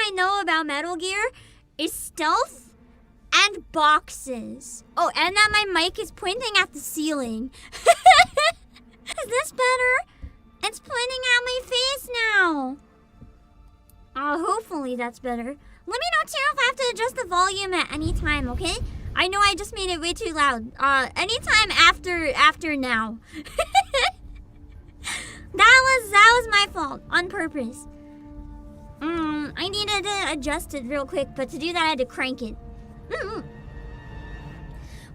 I know about Metal Gear is stealth and boxes. Oh, and that my mic is pointing at the ceiling. Is this better? It's pointing at my face now. Hopefully that's better. Let me know too if I have to adjust the volume at any time, okay? I know I just made it way too loud. Anytime after now. That was my fault on purpose. I needed to adjust it real quick, but to do that I had to crank it. Where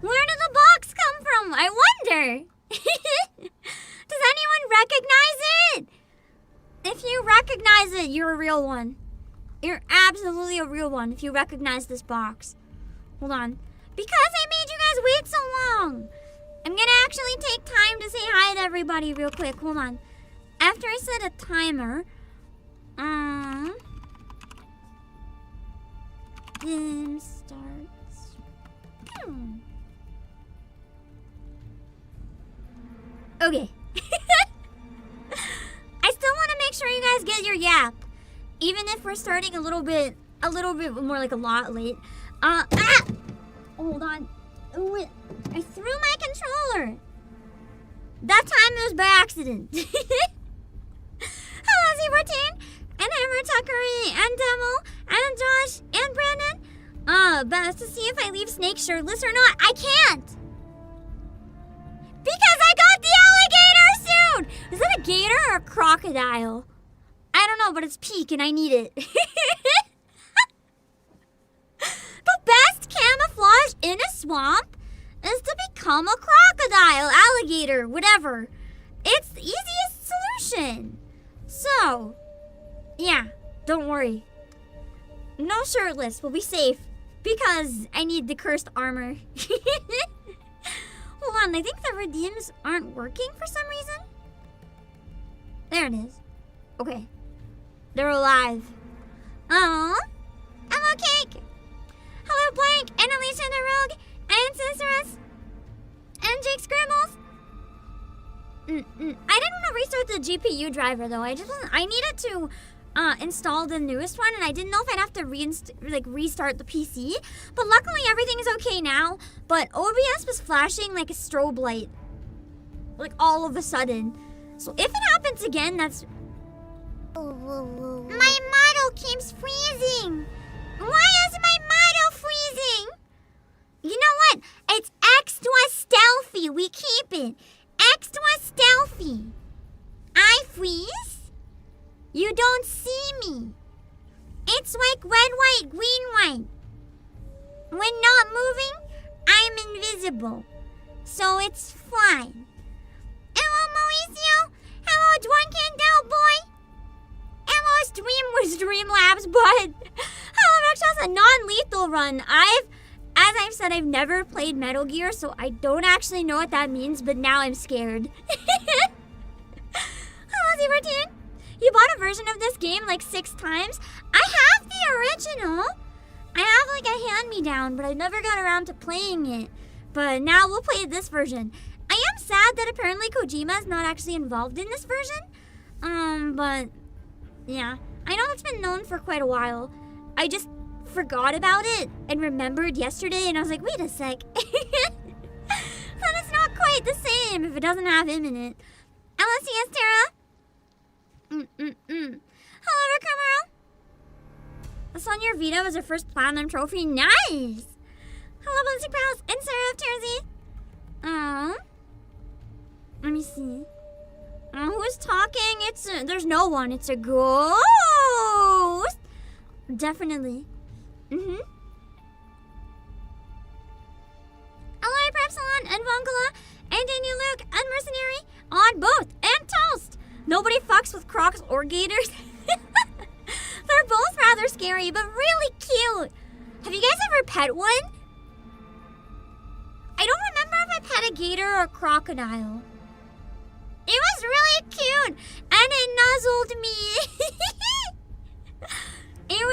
did the box come from? I wonder. Does anyone recognize it? If you recognize it, you're a real one. You're absolutely a real one if you recognize this box. Hold on. Because I made you guys wait so long, I'm gonna actually take time to say hi to everybody real quick. Hold on. After I set a timer, game starts. Okay. I still want to make sure you guys get your yap, even if we're starting a little bit more like a lot late. Hold on. Ooh, I threw my controller. That time it was by accident. Hello, Z14, and Hammer Tuckery, and Demo, and Josh, and Brandon. But to see if I leave Snake shirtless or not, I can't. Because I got the alligator suit! Is that a gator or a crocodile? I don't know, but it's peak and I need it. The best camouflage in a swamp is to become a crocodile, alligator, whatever. It's the easiest solution. So, yeah, don't worry. No shirtless, we'll be safe. Because I need the cursed armor. Hold on, I think the redeems aren't working for some reason. There it is. Okay. They're alive. Hello Cake. Hello Blank, and Alicia the Rogue, and Cicerus, and Jake Scrambles. I didn't want to restart the GPU driver though. I needed to install the newest one, and I didn't know if I'd have to restart the PC. But luckily everything is okay now. But OBS was flashing like a strobe light, like all of a sudden. So if it happens again, that's... My model keeps freezing. Why is my model freezing? You know what? It's extra stealthy. We keep it extra stealthy. I freeze. You don't see me. It's like red, white, green, white. When not moving, I'm invisible. So it's fine. Hello, Mauricio. Hello, Drunken Dough Boy. Hello, Streamlabs, but hello, Rexhaus, a non-lethal run. As I've said, I've never played Metal Gear, so I don't actually know what that means, but now I'm scared. Hello, Z14. You bought a version of this game like 6 times? I have the original. I have like a hand-me-down, but I never got around to playing it. But now we'll play this version. I am sad that apparently Kojima's not actually involved in this version. But yeah, I know it's been known for quite a while. I just forgot about it and remembered yesterday, and I was like, wait a sec. Then it's not quite the same if it doesn't have him in it. LSCS Terra. Hello, Rickamero. The Sonya Vita was her first platinum trophy. Nice. Hello, Ballistic Pals and Sarah of Tersey. Let me see. Who's talking? There's no one. It's a ghost. Definitely. Hello, Prepsilon and Vonkola and Daniel Luke and Mercenary on both and Toast. Nobody fucks with crocs or gators. They're both rather scary, but really cute. Have you guys ever pet one? I don't remember if I pet a gator or a crocodile. It was really cute, and it nuzzled me. It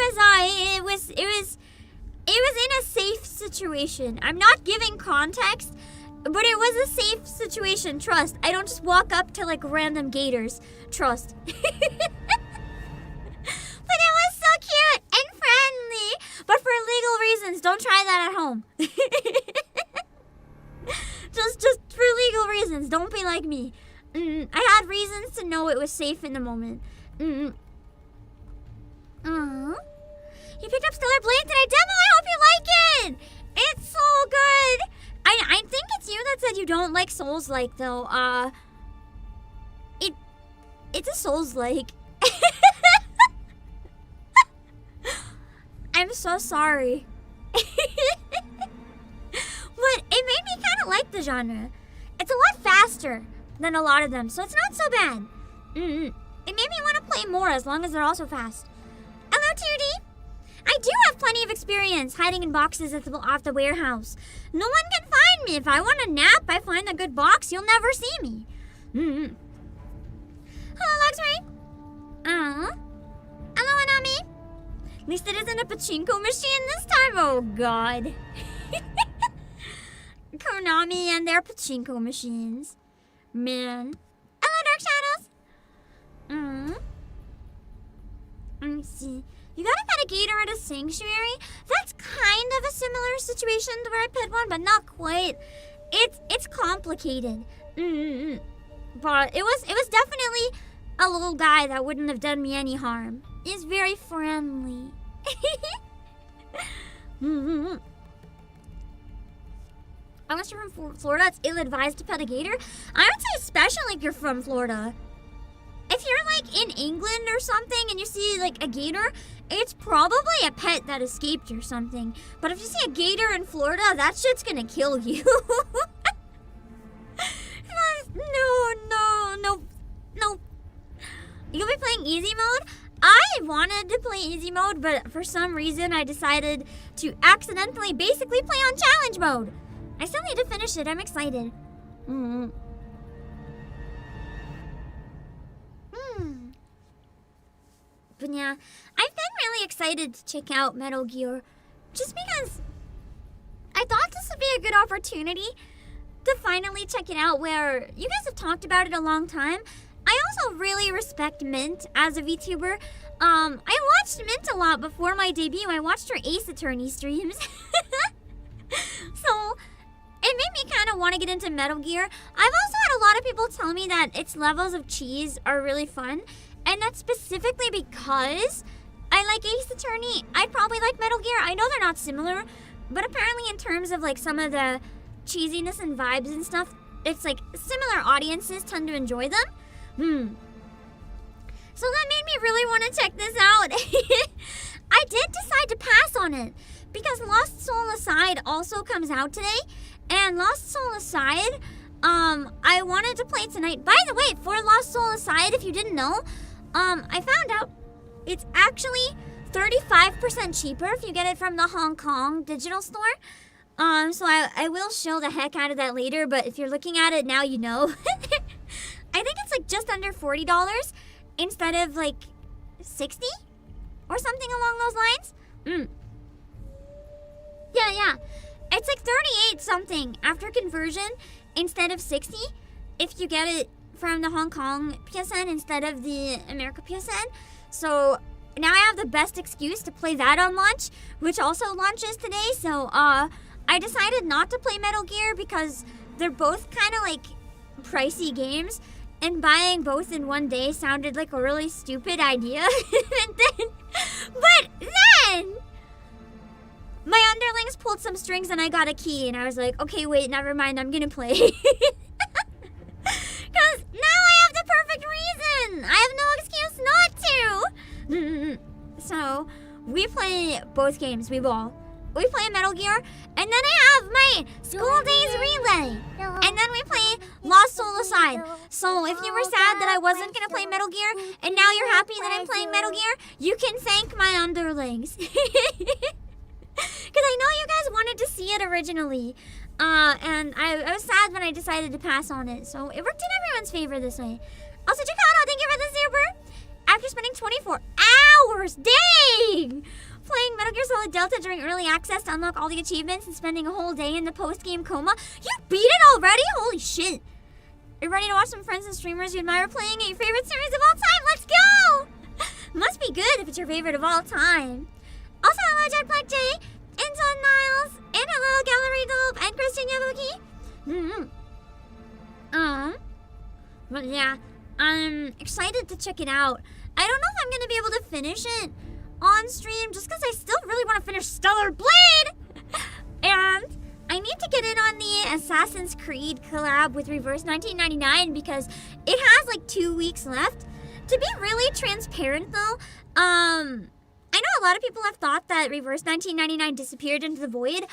was in a safe situation. I'm not giving context, but it was a safe situation. Trust. I don't just walk up to like random gators. Trust. But it was so cute and like me. I had reasons to know it was safe in the moment. You picked up Stellar Blade today, Demo. I hope you like it. It's so good. I think it's you that said you don't like Souls-like though. It's a Souls-like. I'm so sorry. But it made me kind of like the genre. It's a lot faster than a lot of them, so it's not so bad. It made me want to play more as long as they're also fast. Hello, 2D. I do have plenty of experience hiding in boxes off the warehouse. No one can find me. If I want a nap, I find a good box, you'll never see me. Hello, Luxray. Hello, Anami. At least it isn't a pachinko machine this time. Oh, God. Konami and their pachinko machines. Man. Hello, Dark Shadows. Let me see. You got a pet a gator at a sanctuary? That's kind of a similar situation to where I pet one, but not quite. It's complicated. But it was definitely a little guy that wouldn't have done me any harm. He's very friendly. Unless you're from Florida, it's ill-advised to pet a gator. I would say especially if you're from Florida. If you're like in England or something and you see like a gator, it's probably a pet that escaped or something. But if you see a gator in Florida, that shit's gonna kill you. No. You'll be playing easy mode? I wanted to play easy mode, but for some reason I decided to accidentally basically play on challenge mode. I still need to finish it. I'm excited. But yeah, I've been really excited to check out Metal Gear just because I thought this would be a good opportunity to finally check it out where you guys have talked about it a long time. I also really respect Mint as a VTuber. I watched Mint a lot before my debut. I watched her Ace Attorney streams. So it made me kind of want to get into Metal Gear. I've also had a lot of people tell me that its levels of cheese are really fun. And that's specifically because I like Ace Attorney. I'd probably like Metal Gear. I know they're not similar, but apparently in terms of like some of the cheesiness and vibes and stuff, it's like similar audiences tend to enjoy them. So that made me really want to check this out. I did decide to pass on it because Lost Soul Aside also comes out today. And Lost Soul Aside, I wanted to play tonight. By the way, for Lost Soul Aside, if you didn't know, I found out it's actually 35% cheaper if you get it from the Hong Kong digital store. So I will show the heck out of that later, but if you're looking at it now, you know. I think it's like just under $40 instead of like 60 or something along those lines. Yeah. It's like 38 something after conversion instead of 60 if you get it from the Hong Kong PSN instead of the America PSN. So now I have the best excuse to play that on launch, which also launches today. So I decided not to play Metal Gear because they're both kind of like pricey games, and buying both in one day sounded like a really stupid idea. But then my underlings pulled some strings and I got a key, and I was like, okay, wait, never mind, I'm gonna play. Because now I have the perfect reason. I have no excuse not to. So we play both games. We play Metal Gear, and then I have my School Days Relay, and then we play Lost Soul Aside. So if you were sad that I wasn't gonna play Metal Gear, and now you're happy that I'm playing Metal Gear, you can thank my underlings. Because I know you guys wanted to see it originally. And I was sad when I decided to pass on it. So it worked in everyone's favor this way. Also, Checkoung, thank you for the super. After spending 24 hours, dang! Playing Metal Gear Solid Delta during early access to unlock all the achievements and spending a whole day in the post-game coma. You beat it already? Holy shit. Are you ready to watch some friends and streamers you admire playing at your favorite series of all time? Let's go! Must be good if it's your favorite of all time. Also, hello, Jet Black J, Anton Niles, and hello, Gallery Dope, and Christian Yabuki. But yeah, I'm excited to check it out. I don't know if I'm going to be able to finish it on stream just because I still really want to finish Stellar Blade. And I need to get in on the Assassin's Creed collab with Reverse 1999 because it has like 2 weeks left. To be really transparent though, I know a lot of people have thought that Reverse 1999 disappeared into the void.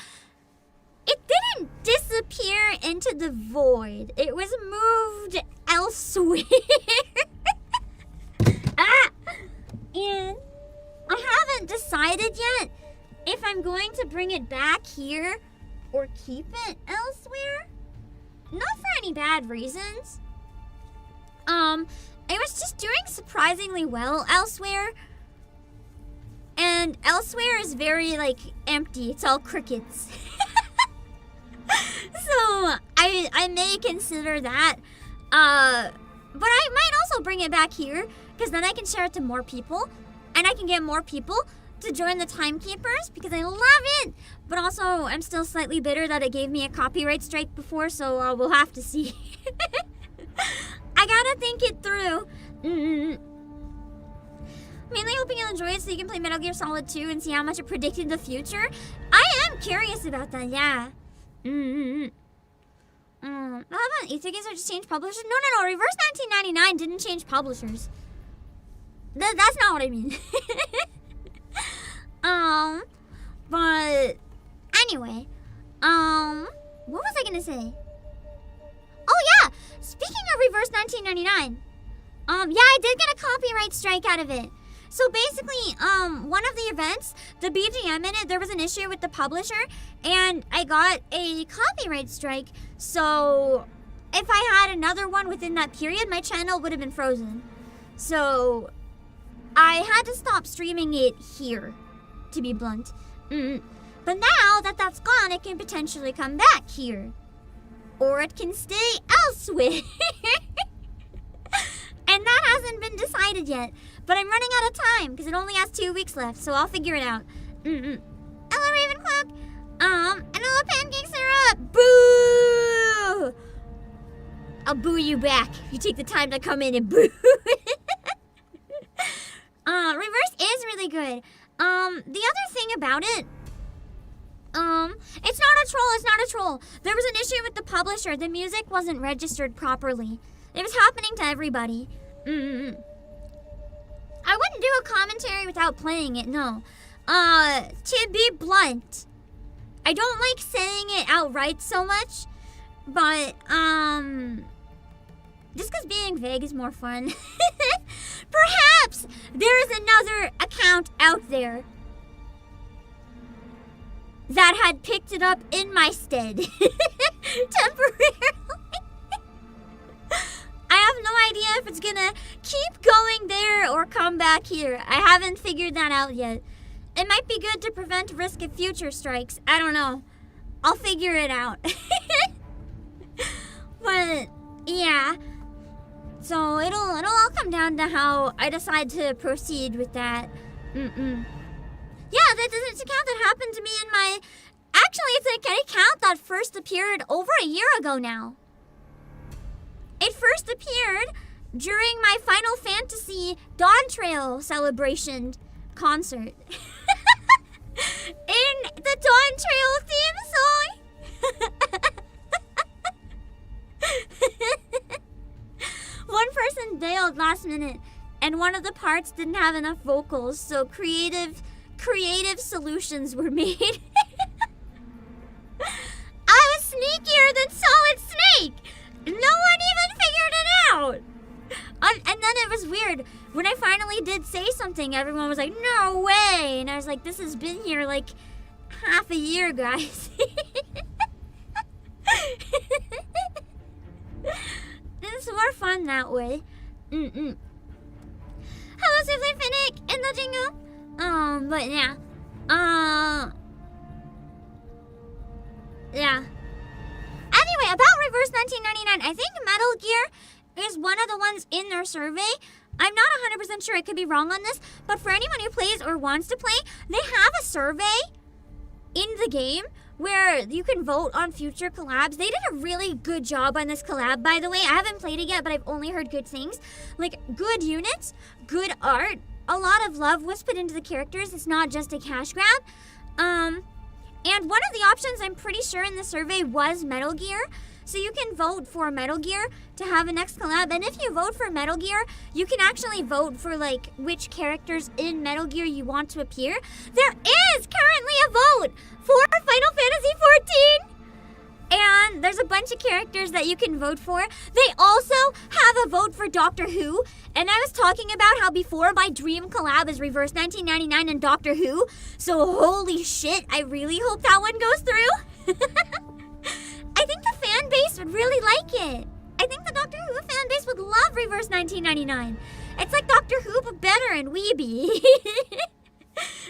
It didn't disappear into the void. It was moved elsewhere. And I haven't decided yet if I'm going to bring it back here or keep it elsewhere. Not for any bad reasons. It was just doing surprisingly well elsewhere. And elsewhere is very, like, empty. It's all crickets. So, I may consider that. But I might also bring it back here, because then I can share it to more people. And I can get more people to join the Timekeepers, because I love it. But also, I'm still slightly bitter that it gave me a copyright strike before, so we'll have to see. I gotta think it through. Mainly hoping you'll enjoy it so you can play Metal Gear Solid 2 and see how much it predicted the future. I am curious about that, yeah. How about ETIQUETTE just changed publishers? No. Reverse 1999 didn't change publishers. That's not what I mean. But anyway, what was I gonna say? Oh yeah, speaking of Reverse 1999, yeah, I did get a copyright strike out of it. So basically, one of the events, the BGM in it, there was an issue with the publisher, and I got a copyright strike. So if I had another one within that period, my channel would have been frozen. So I had to stop streaming it here, to be blunt. But now that that's gone, it can potentially come back here. Or it can stay elsewhere. And that hasn't been decided yet. But I'm running out of time because it only has 2 weeks left, so I'll figure it out. Hello, Ravencloak. And hello, Pancake Syrup. Boo! I'll boo you back if you take the time to come in and boo. Reverse is really good. The other thing about it, it's not a troll. There was an issue with the publisher. The music wasn't registered properly. It was happening to everybody. I wouldn't do a commentary without playing it, no. To be blunt, I don't like saying it outright so much, but, just because being vague is more fun. Perhaps there is another account out there that had picked it up in my stead temporarily. I have no idea if it's gonna keep going there or come back here. I haven't figured that out yet. It might be good to prevent risk of future strikes. I don't know. I'll figure it out. But yeah. So it'll all come down to how I decide to proceed with that. Yeah, it's an account that happened to me in my... Actually, it's an account that first appeared over a year ago now. It first appeared during my Final Fantasy Dawn Trail celebration concert. In the Dawn Trail theme song. One person bailed last minute, and one of the parts didn't have enough vocals, so creative solutions were made. I was sneakier than Solid Snake! No one even figured it out! And then it was weird. When I finally did say something, everyone was like, no way! And I was like, this has been here like half a year, guys. It's more fun that way. Hello, Swiftly Finnick in the jingle. But yeah. Yeah. Anyway, about Reverse 1999, I think Metal Gear is one of the ones in their survey. I'm not 100% sure, I could be wrong on this, but for anyone who plays or wants to play, they have a survey in the game where you can vote on future collabs. They did a really good job on this collab, by the way. I haven't played it yet, but I've only heard good things. Like, good units, good art, a lot of love was put into the characters. It's not just a cash grab. And one of the options I'm pretty sure in the survey was Metal Gear. So you can vote for Metal Gear to have a next collab. And if you vote for Metal Gear, you can actually vote for like which characters in Metal Gear you want to appear. There is currently a vote for Final Fantasy XIV. And there's a bunch of characters that you can vote for. They also have a vote for Doctor Who. And I was talking about how before my dream collab is Reverse 1999 and Doctor Who. So holy shit, I really hope that one goes through. I think the fan base would really like it. I think the Doctor Who fan base would love Reverse 1999. It's like Doctor Who but better and weeby.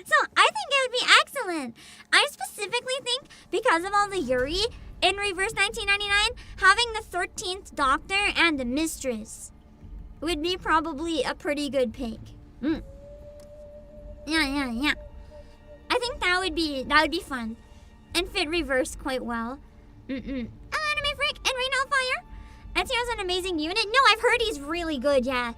So I think it would be excellent. I specifically think because of all the Yuri in Reverse 1999, having the 13th Doctor and the Mistress would be probably a pretty good pick. Yeah. I think that would be fun and fit Reverse quite well. Anime Freak and Rain on Fire. Ezio's an amazing unit. No, I've heard he's really good, yeah.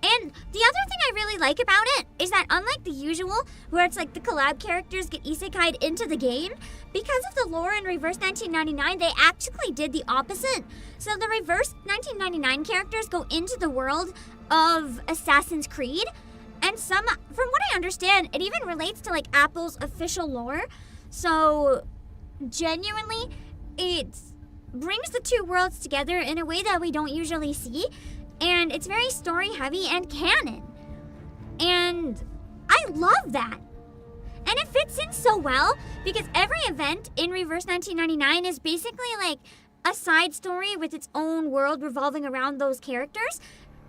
And the other thing I really like about it is that unlike the usual, where it's like the collab characters get isekai'd into the game, because of the lore in Reverse 1999, they actually did the opposite. So the Reverse 1999 characters go into the world of Assassin's Creed, and from what I understand, it even relates to like Apple's official lore. So genuinely, it brings the two worlds together in a way that we don't usually see, and it's very story heavy and canon. And I love that. And it fits in so well because every event in Reverse 1999 is basically like a side story with its own world revolving around those characters.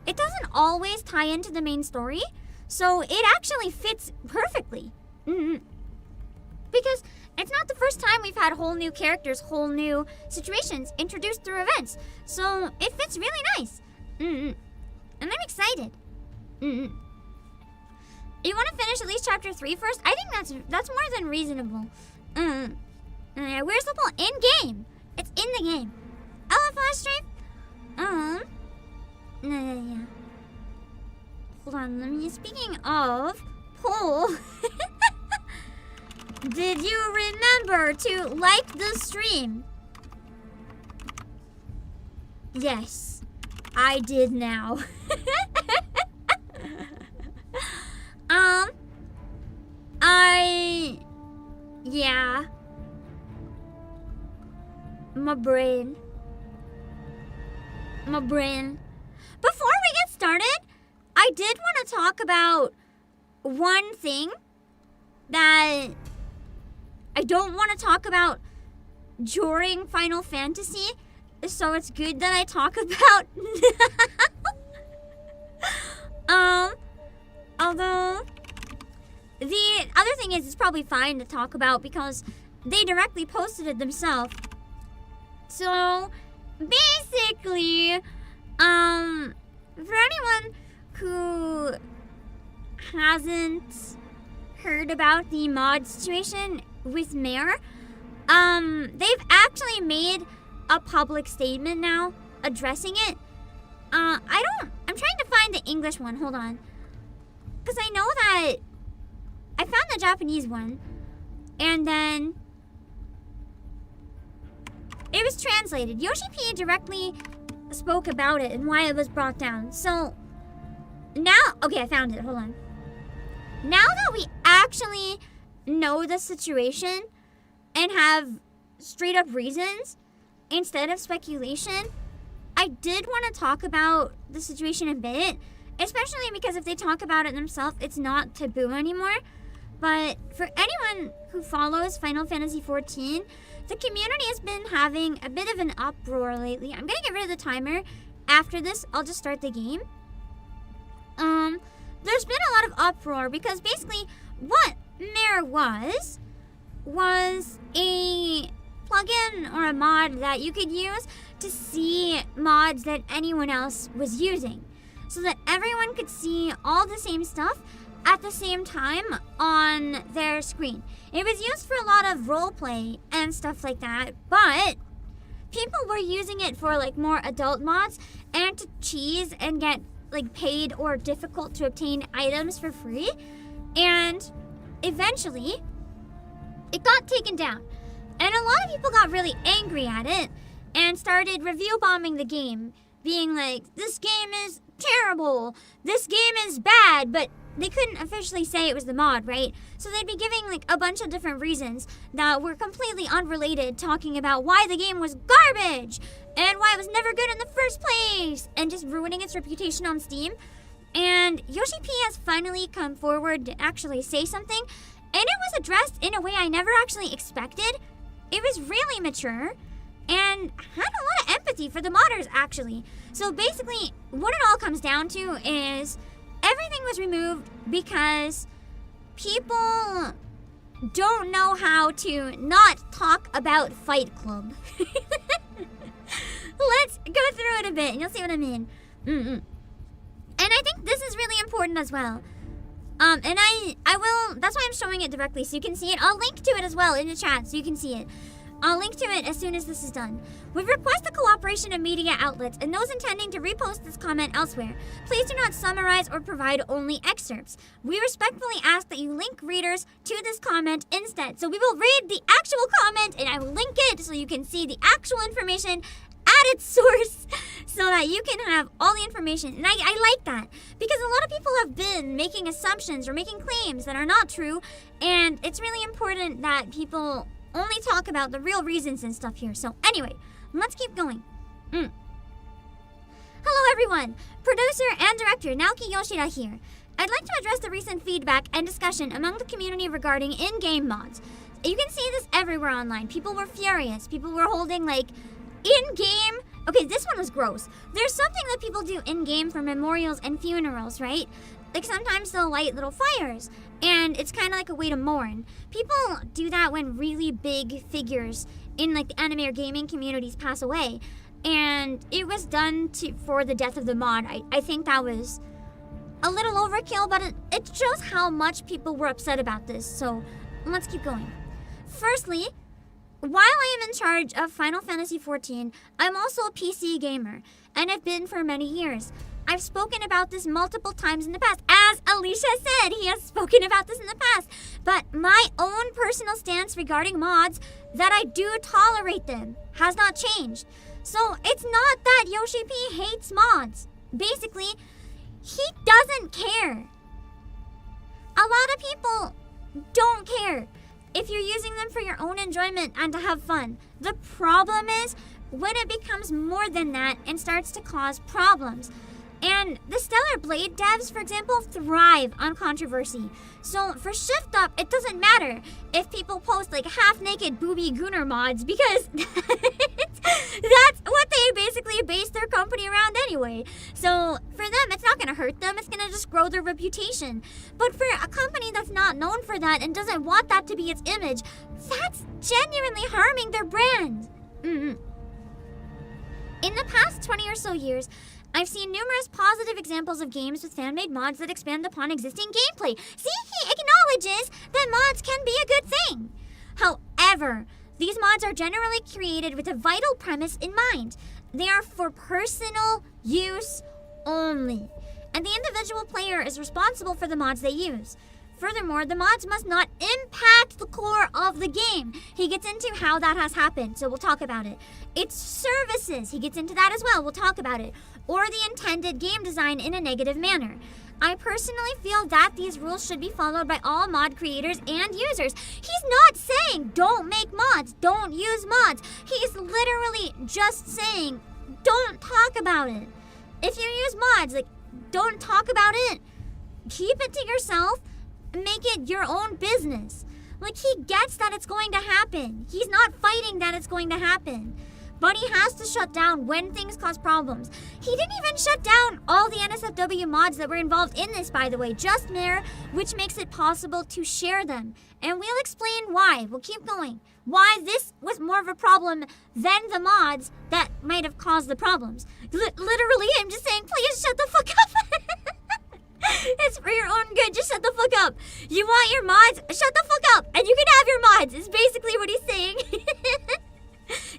It doesn't always tie into the main story, so it actually fits perfectly. Because it's not the first time we've had whole new characters, whole new situations introduced through events. So it fits really nice. And I'm excited. You want to finish at least chapter 3 first? I think that's more than reasonable. Where's the ball? In game. It's in the game. Oh, flash strafe. Yeah. Hold on. Speaking of poll. Did you remember to like the stream? Yes, I did now. Yeah. My brain. Before we get started, I did want to talk about one thing that I don't want to talk about during Final Fantasy, so it's good that I talk about now. Although the other thing is it's probably fine to talk about because they directly posted it themselves. So basically, for anyone who hasn't heard about the mod situation with Mare, they've actually made a public statement now addressing it. I'm trying to find the English one, hold on. Because I know that I found the Japanese one, and then it was translated. Yoshi-P directly spoke about it and why it was brought down. So now, okay, I found it, hold on. Now that we actually know the situation and have straight up reasons instead of speculation, I did want to talk about the situation a bit, especially because if they talk about it themselves, it's not taboo anymore. But for anyone who follows Final Fantasy XIV, the community has been having a bit of an uproar lately. I'm gonna get rid of the timer. After this, I'll just start the game. There's been a lot of uproar because basically what Mare was a plugin or a mod that you could use to see mods that anyone else was using, so that everyone could see all the same stuff at the same time on their screen. It was used for a lot of roleplay and stuff like that, but people were using it for like more adult mods and to cheese and get like paid or difficult to obtain items for free. And eventually it got taken down. And a lot of people got really angry at it and started review bombing the game, being like, this game is terrible, this game is bad, but they couldn't officially say it was the mod, right? So they'd be giving like a bunch of different reasons that were completely unrelated, talking about why the game was garbage and why it was never good in the first place, and just ruining its reputation on Steam. And Yoshi-P has finally come forward to actually say something, and it was addressed in a way I never actually expected. It was really mature and had a lot of empathy for the modders, actually. So basically, what it all comes down to is everything was removed because people don't know how to not talk about Fight Club. Let's go through it a bit and you'll see what I mean. And I think this is really important as well. And I will, that's why I'm showing it directly so you can see it. I'll link to it as well in the chat so you can see it. I'll link to it as soon as this is done. We request the cooperation of media outlets and those intending to repost this comment elsewhere. Please do not summarize or provide only excerpts. We respectfully ask that you link readers to this comment instead. So we will read the actual comment and I will link it so you can see the actual information at its source so that you can have all the information. And I like that because a lot of people have been making assumptions or making claims that are not true, and it's really important that people only talk about the real reasons and stuff here. So anyway, let's keep going. Hello everyone, producer and director Naoki Yoshida here. I'd like to address the recent feedback and discussion among the community regarding in-game mods. You can see this everywhere online. People were furious. People were holding like in-game. Okay, this one was gross. There's something that people do in-game for memorials and funerals, right? Like sometimes they'll light little fires, and it's kind of like a way to mourn. People do that when really big figures in like the anime or gaming communities pass away, and it was done for the death of the mod. I think that was a little overkill, but it shows how much people were upset about this. So let's keep going. Firstly, while I am in charge of Final Fantasy XIV, I'm also a PC gamer, and have been for many years. I've spoken about this multiple times in the past. As Alicia said, he has spoken about this in the past. But my own personal stance regarding mods, that I do tolerate them, has not changed. So it's not that Yoshi-P hates mods. Basically, he doesn't care. A lot of people don't care if you're using them for your own enjoyment and to have fun. The problem is when it becomes more than that and starts to cause problems. And the Stellar Blade devs, for example, thrive on controversy. So for Shift Up, it doesn't matter if people post like half-naked booby gooner mods because that's what they basically base their company around anyway. So for them, it's not going to hurt them. It's going to just grow their reputation. But for a company that's not known for that and doesn't want that to be its image, that's genuinely harming their brand. In the past 20 or so years, I've seen numerous positive examples of games with fan-made mods that expand upon existing gameplay. See, he acknowledges that mods can be a good thing. However, these mods are generally created with a vital premise in mind. They are for personal use only, and the individual player is responsible for the mods they use. Furthermore, the mods must not impact the core of the game. He gets into how that has happened, so we'll talk about it. It's services. He gets into that as well. We'll talk about it. Or the intended game design in a negative manner. I personally feel that these rules should be followed by all mod creators and users. He's not saying don't make mods, don't use mods. He's literally just saying don't talk about it. If you use mods, like, don't talk about it. Keep it to yourself. Make it your own business. Like, he gets that it's going to happen. He's not fighting that it's going to happen. But he has to shut down when things cause problems. He didn't even shut down all the NSFW mods that were involved in this, by the way, just Mare, which makes it possible to share them. And we'll explain why. We'll keep going. Why this was more of a problem than the mods that might have caused the problems. Literally, I'm just saying, please shut the fuck up. It's for your own good. Just shut the fuck up. You want your mods? Shut the fuck up. And you can have your mods. Is basically what he's saying.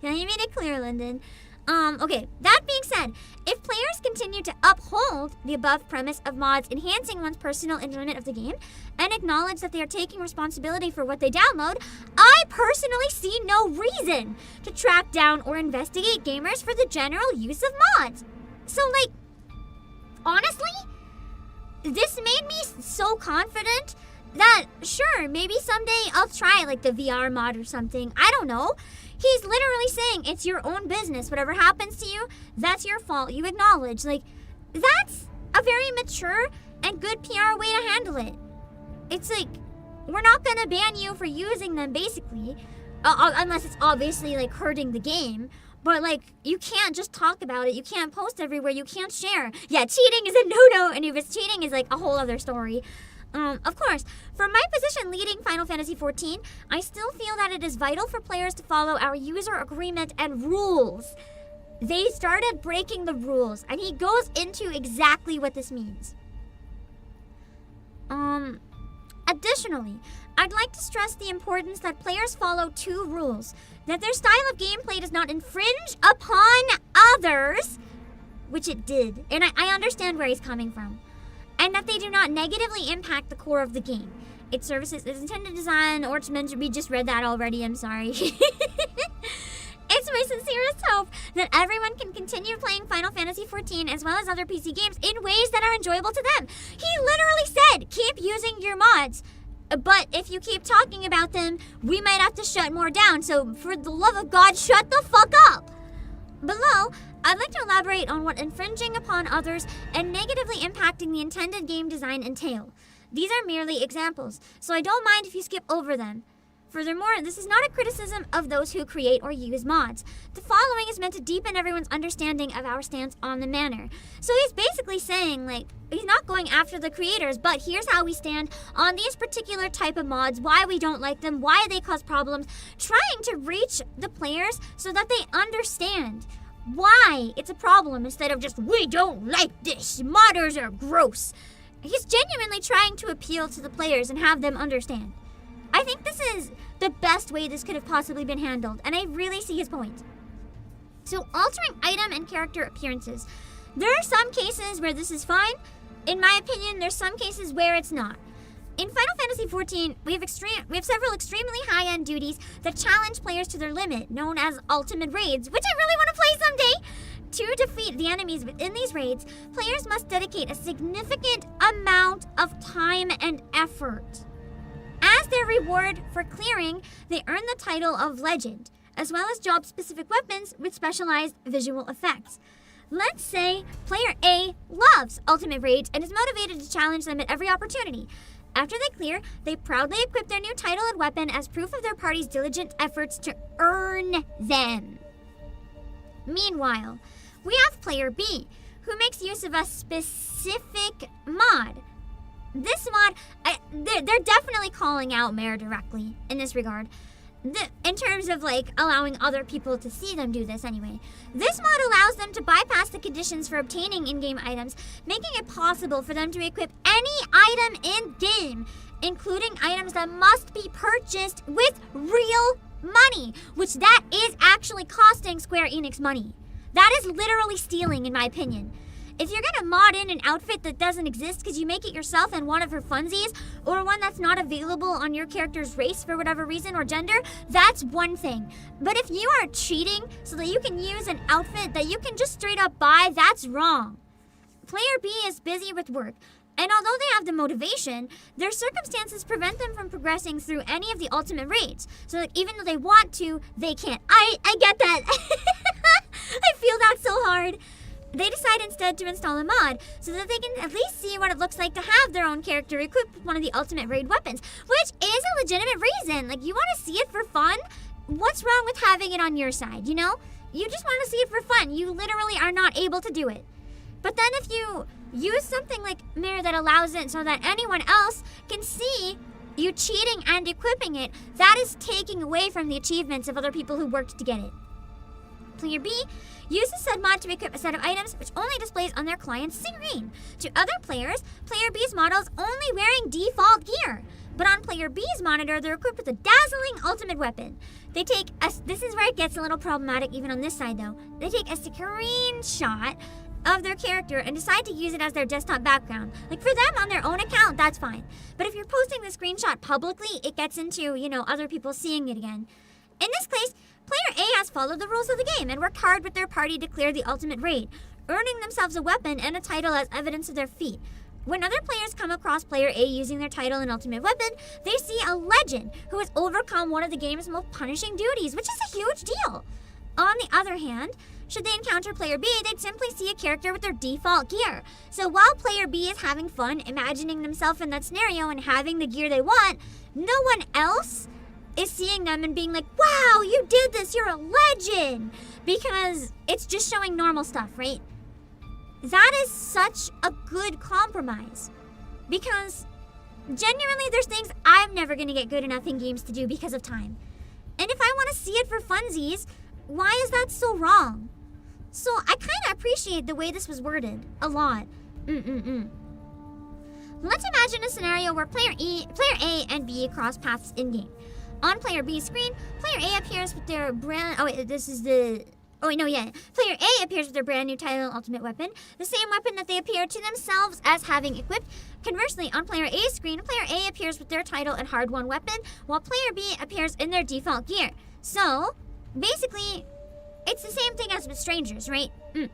Yeah, you made it clear, Lyndon. Okay, that being said, if players continue to uphold the above premise of mods enhancing one's personal enjoyment of the game and acknowledge that they are taking responsibility for what they download, I personally see no reason to track down or investigate gamers for the general use of mods. So, like, honestly, this made me so confident that, sure, maybe someday I'll try, like, the VR mod or something. I don't know. He's literally saying it's your own business. Whatever happens to you, that's your fault. You acknowledge. Like, that's a very mature and good PR way to handle it. It's like, we're not going to ban you for using them, basically. Unless it's obviously, like, hurting the game. But, like, you can't just talk about it. You can't post everywhere. You can't share. Yeah, cheating is a no-no. And if it's cheating, is like a whole other story. Of course, from my position leading Final Fantasy XIV, I still feel that it is vital for players to follow our user agreement and rules. They started breaking the rules, and he goes into exactly what this means. Additionally, I'd like to stress the importance that players follow two rules: that their style of gameplay does not infringe upon others, which it did, and I understand where he's coming from, and that they do not negatively impact the core of the game. It services its intended design, or to mention, we just read that already, I'm sorry. It's my sincerest hope that everyone can continue playing Final Fantasy XIV as well as other PC games in ways that are enjoyable to them. He literally said, keep using your mods, but if you keep talking about them, we might have to shut more down, so for the love of God, shut the fuck up! Below, I'd like to elaborate on what infringing upon others and negatively impacting the intended game design entail. These are merely examples, so I don't mind if you skip over them. Furthermore, this is not a criticism of those who create or use mods. The following is meant to deepen everyone's understanding of our stance on the matter. So he's basically saying, like, he's not going after the creators, but here's how we stand on these particular type of mods, why we don't like them, why they cause problems, trying to reach the players so that they understand why it's a problem instead of just, we don't like this, modders are gross. He's genuinely trying to appeal to the players and have them understand. I think this is the best way this could have possibly been handled, and I really see his point. So, altering item and character appearances. There are some cases where this is fine. In my opinion, there's some cases where it's not. In Final Fantasy XIV, we have several extremely high-end duties that challenge players to their limit, known as ultimate raids, which I really want to play someday. To defeat the enemies within these raids, players must dedicate a significant amount of time and effort. As their reward for clearing, they earn the title of Legend, as well as job-specific weapons with specialized visual effects. Let's say player A loves ultimate raids and is motivated to challenge them at every opportunity. After they clear, they proudly equip their new title and weapon as proof of their party's diligent efforts to earn them. Meanwhile, we have player B, who makes use of a specific mod. This mod, they're definitely calling out Mare directly in this regard. In terms of, like, allowing other people to see them do this anyway. This mod allows them to bypass the conditions for obtaining in-game items, making it possible for them to equip any item in-game, including items that must be purchased with real money, which that is actually costing Square Enix money. That is literally stealing, in my opinion. If you're gonna mod in an outfit that doesn't exist because you make it yourself and one of her funsies, or one that's not available on your character's race for whatever reason or gender, that's one thing. But if you are cheating so that you can use an outfit that you can just straight up buy, that's wrong. Player B is busy with work, and although they have the motivation, their circumstances prevent them from progressing through any of the ultimate raids. So that even though they want to, they can't. I get that. I feel that so hard. They decide instead to install a mod so that they can at least see what it looks like to have their own character equipped with one of the ultimate raid weapons, which is a legitimate reason. Like, you want to see it for fun? What's wrong with having it on your side, you know? You just want to see it for fun. You literally are not able to do it. But then if you use something like Mare that allows it so that anyone else can see you cheating and equipping it, that is taking away from the achievements of other people who worked to get it. Player B uses said mod to equip a set of items which only displays on their client's screen. To other players, Player B's model is only wearing default gear. But on Player B's monitor, they're equipped with a dazzling ultimate weapon. This is where it gets a little problematic even on this side though. They take a screenshot of their character and decide to use it as their desktop background. Like for them on their own account, that's fine. But if you're posting the screenshot publicly, it gets into, other people seeing it again. In this case, Player A has followed the rules of the game and worked hard with their party to clear the ultimate raid, earning themselves a weapon and a title as evidence of their feat. When other players come across Player A using their title and ultimate weapon, they see a legend who has overcome one of the game's most punishing duties, which is a huge deal. On the other hand, should they encounter Player B, they'd simply see a character with their default gear. So while Player B is having fun, imagining themselves in that scenario and having the gear they want, no one else is seeing them and being like, wow, you did this, you're a legend! Because it's just showing normal stuff, right? That is such a good compromise. Because genuinely there's things I'm never going to get good enough in games to do because of time. And if I want to see it for funsies, why is that so wrong? So I kind of appreciate the way this was worded. A lot. Let's imagine a scenario where Player A and B cross paths in-game. On Player B's screen, Player A appears with their brand... Player A appears with their brand new title and ultimate weapon, the same weapon that they appear to themselves as having equipped. Conversely, on Player A's screen, Player A appears with their title and hard-won weapon, while Player B appears in their default gear. So, basically, it's the same thing as with strangers, right? In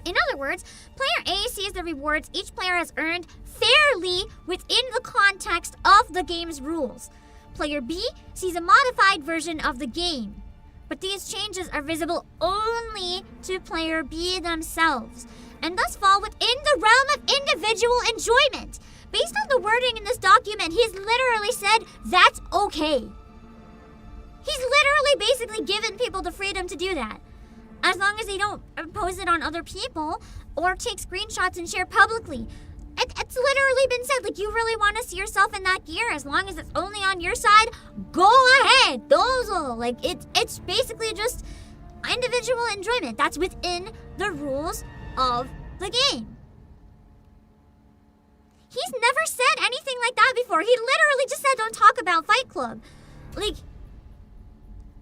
other words, Player A sees the rewards each player has earned fairly within the context of the game's rules. Player B sees a modified version of the game. But these changes are visible only to Player B themselves, and thus fall within the realm of individual enjoyment. Based on the wording in this document, he's literally said that's okay. He's literally basically given people the freedom to do that, as long as they don't impose it on other people or take screenshots and share publicly. It's literally been said, like, you really want to see yourself in that gear, as long as it's only on your side, go ahead, dozo. Like, it's basically just individual enjoyment. That's within the rules of the game. He's never said anything like that before. He literally just said, don't talk about Fight Club. Like,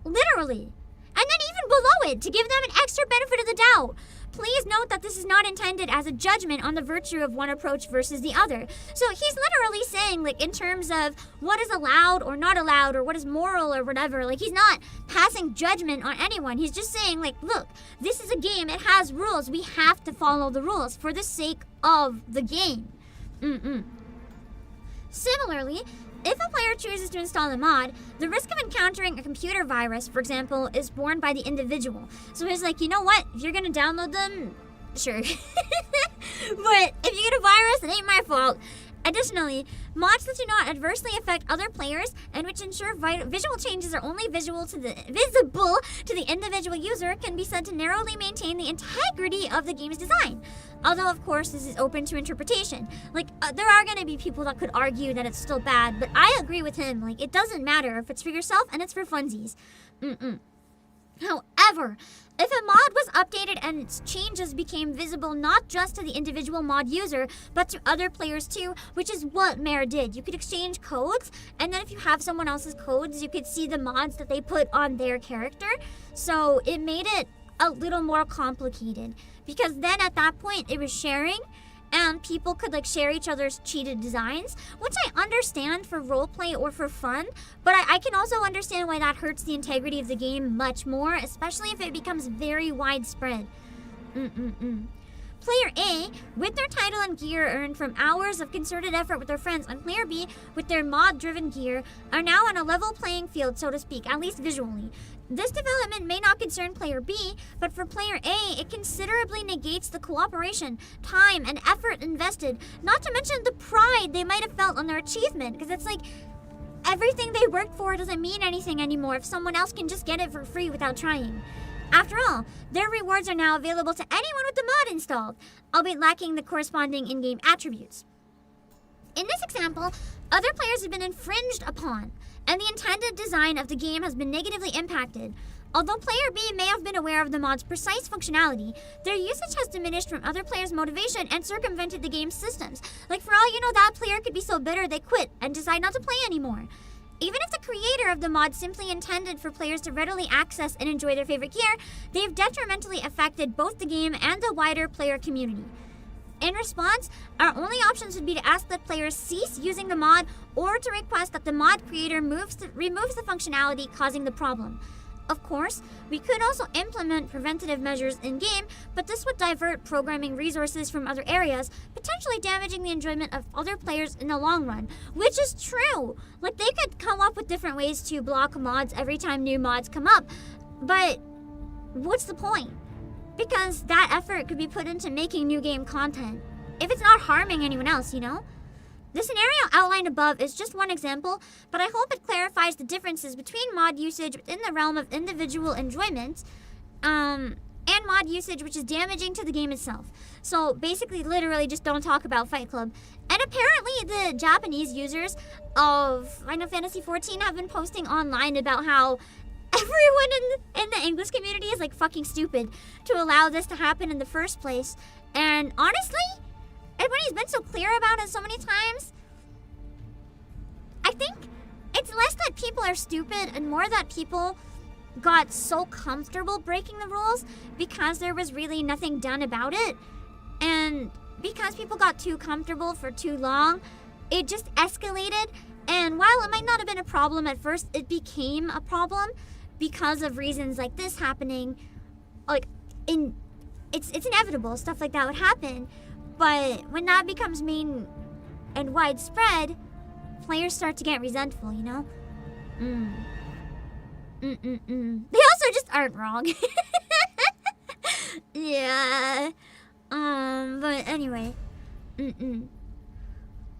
literally. And then even below it, to give them an extra benefit of the doubt, please note that this is not intended as a judgment on the virtue of one approach versus the other. So he's literally saying, like, in terms of what is allowed or not allowed or what is moral or whatever, like, he's not passing judgment on anyone. He's just saying, like, look, this is a game. It has rules. We have to follow the rules for the sake of the game. Similarly, if a player chooses to install a mod, the risk of encountering a computer virus, for example, is borne by the individual. So he's like, you know what? If you're going to download them, sure. But if you get a virus, it ain't my fault. Additionally, mods that do not adversely affect other players and which ensure visual changes are only visible to the individual user can be said to narrowly maintain the integrity of the game's design. Although, of course, this is open to interpretation. Like, there are going to be people that could argue that it's still bad, but I agree with him. Like, it doesn't matter if it's for yourself and it's for funsies. However, if a mod was updated and its changes became visible not just to the individual mod user, but to other players too, which is what Mare did. You could exchange codes, and then if you have someone else's codes, you could see the mods that they put on their character. So it made it a little more complicated, because then at that point it was sharing, and people could like share each other's cheated designs, which I understand for roleplay or for fun, but I can also understand why that hurts the integrity of the game much more, especially if it becomes very widespread. Player A, with their title and gear earned from hours of concerted effort with their friends, and Player B, with their mod-driven gear, are now on a level playing field, so to speak, at least visually. This development may not concern Player B, but for Player A, it considerably negates the cooperation, time, and effort invested, not to mention the pride they might have felt on their achievement, because it's like, everything they worked for doesn't mean anything anymore if someone else can just get it for free without trying. After all, their rewards are now available to anyone with the mod installed, albeit lacking the corresponding in-game attributes. In this example, other players have been infringed upon, and the intended design of the game has been negatively impacted. Although player B may have been aware of the mod's precise functionality, their usage has diminished from other players' motivation and circumvented the game's systems. Like, for all you know, that player could be so bitter they quit and decide not to play anymore. Even if the creator of the mod simply intended for players to readily access and enjoy their favorite gear, they've detrimentally affected both the game and the wider player community. In response, our only options would be to ask that players cease using the mod or to request that the mod creator removes the functionality causing the problem. Of course, we could also implement preventative measures in-game, but this would divert programming resources from other areas, potentially damaging the enjoyment of other players in the long run. Which is true! Like, they could come up with different ways to block mods every time new mods come up, but what's the point? Because that effort could be put into making new game content, if it's not harming anyone else, you know? The scenario outlined above is just one example, but I hope it clarifies the differences between mod usage within the realm of individual enjoyment, and mod usage which is damaging to the game itself. So basically, literally, just don't talk about Fight Club. And apparently the Japanese users of Final Fantasy XIV have been posting online about how everyone in the English community is like fucking stupid to allow this to happen in the first place. And honestly, everybody's been so clear about it so many times. I think it's less that people are stupid and more that people got so comfortable breaking the rules because there was really nothing done about it. And because people got too comfortable for too long, it just escalated. And while it might not have been a problem at first, it became a problem because of reasons like this happening. Like, it's inevitable, stuff like that would happen. But when that becomes main and widespread, players start to get resentful, you know? They also just aren't wrong. Yeah. But anyway.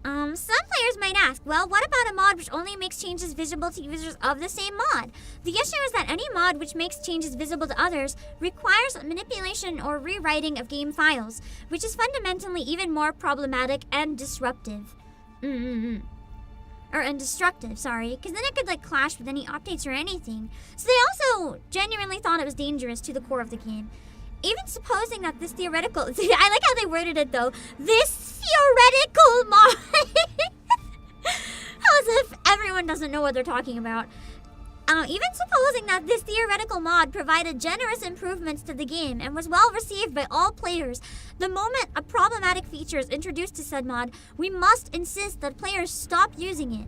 Some players might ask, well, what about a mod which only makes changes visible to users of the same mod? The issue is that any mod which makes changes visible to others requires manipulation or rewriting of game files, which is fundamentally even more problematic and disruptive. And destructive, sorry, because then it could like clash with any updates or anything. So they also genuinely thought it was dangerous to the core of the game. Even supposing that this theoretical... I like how they worded it, though. This theoretical mod... As if everyone doesn't know what they're talking about. Even supposing that this theoretical mod provided generous improvements to the game and was well received by all players, the moment a problematic feature is introduced to said mod, we must insist that players stop using it.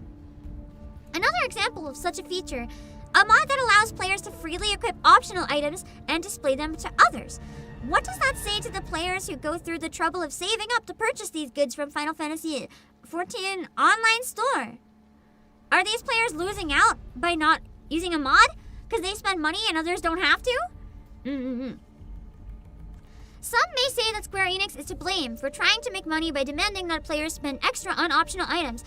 Another example of such a feature... a mod that allows players to freely equip optional items and display them to others. What does that say to the players who go through the trouble of saving up to purchase these goods from Final Fantasy XIV online store? Are these players losing out by not using a mod because they spend money and others don't have to? Some may say that Square Enix is to blame for trying to make money by demanding that players spend extra on optional items.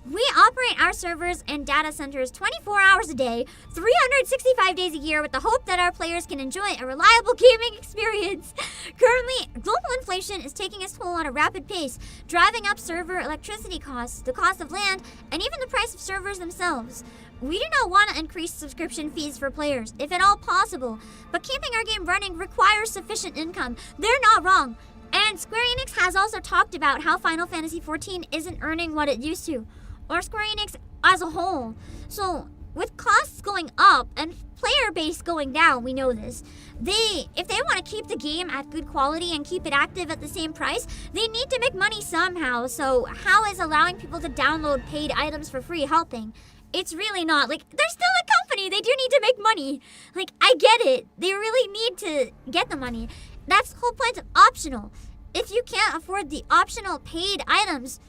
We operate our servers and data centers 24 hours a day, 365 days a year with the hope that our players can enjoy a reliable gaming experience. Currently, global inflation is taking its toll at a rapid pace, driving up server electricity costs, the cost of land, and even the price of servers themselves. We do not want to increase subscription fees for players, if at all possible, but keeping our game running requires sufficient income. They're not wrong. And Square Enix has also talked about how Final Fantasy XIV isn't earning what it used to, or Square Enix as a whole. So, with costs going up and player base going down, we know this, if they want to keep the game at good quality and keep it active at the same price, they need to make money somehow. So, how is allowing people to download paid items for free helping? It's really not. Like, they're still a company. They do need to make money. Like, I get it. They really need to get the money. That's the whole point of optional. If you can't afford the optional paid items,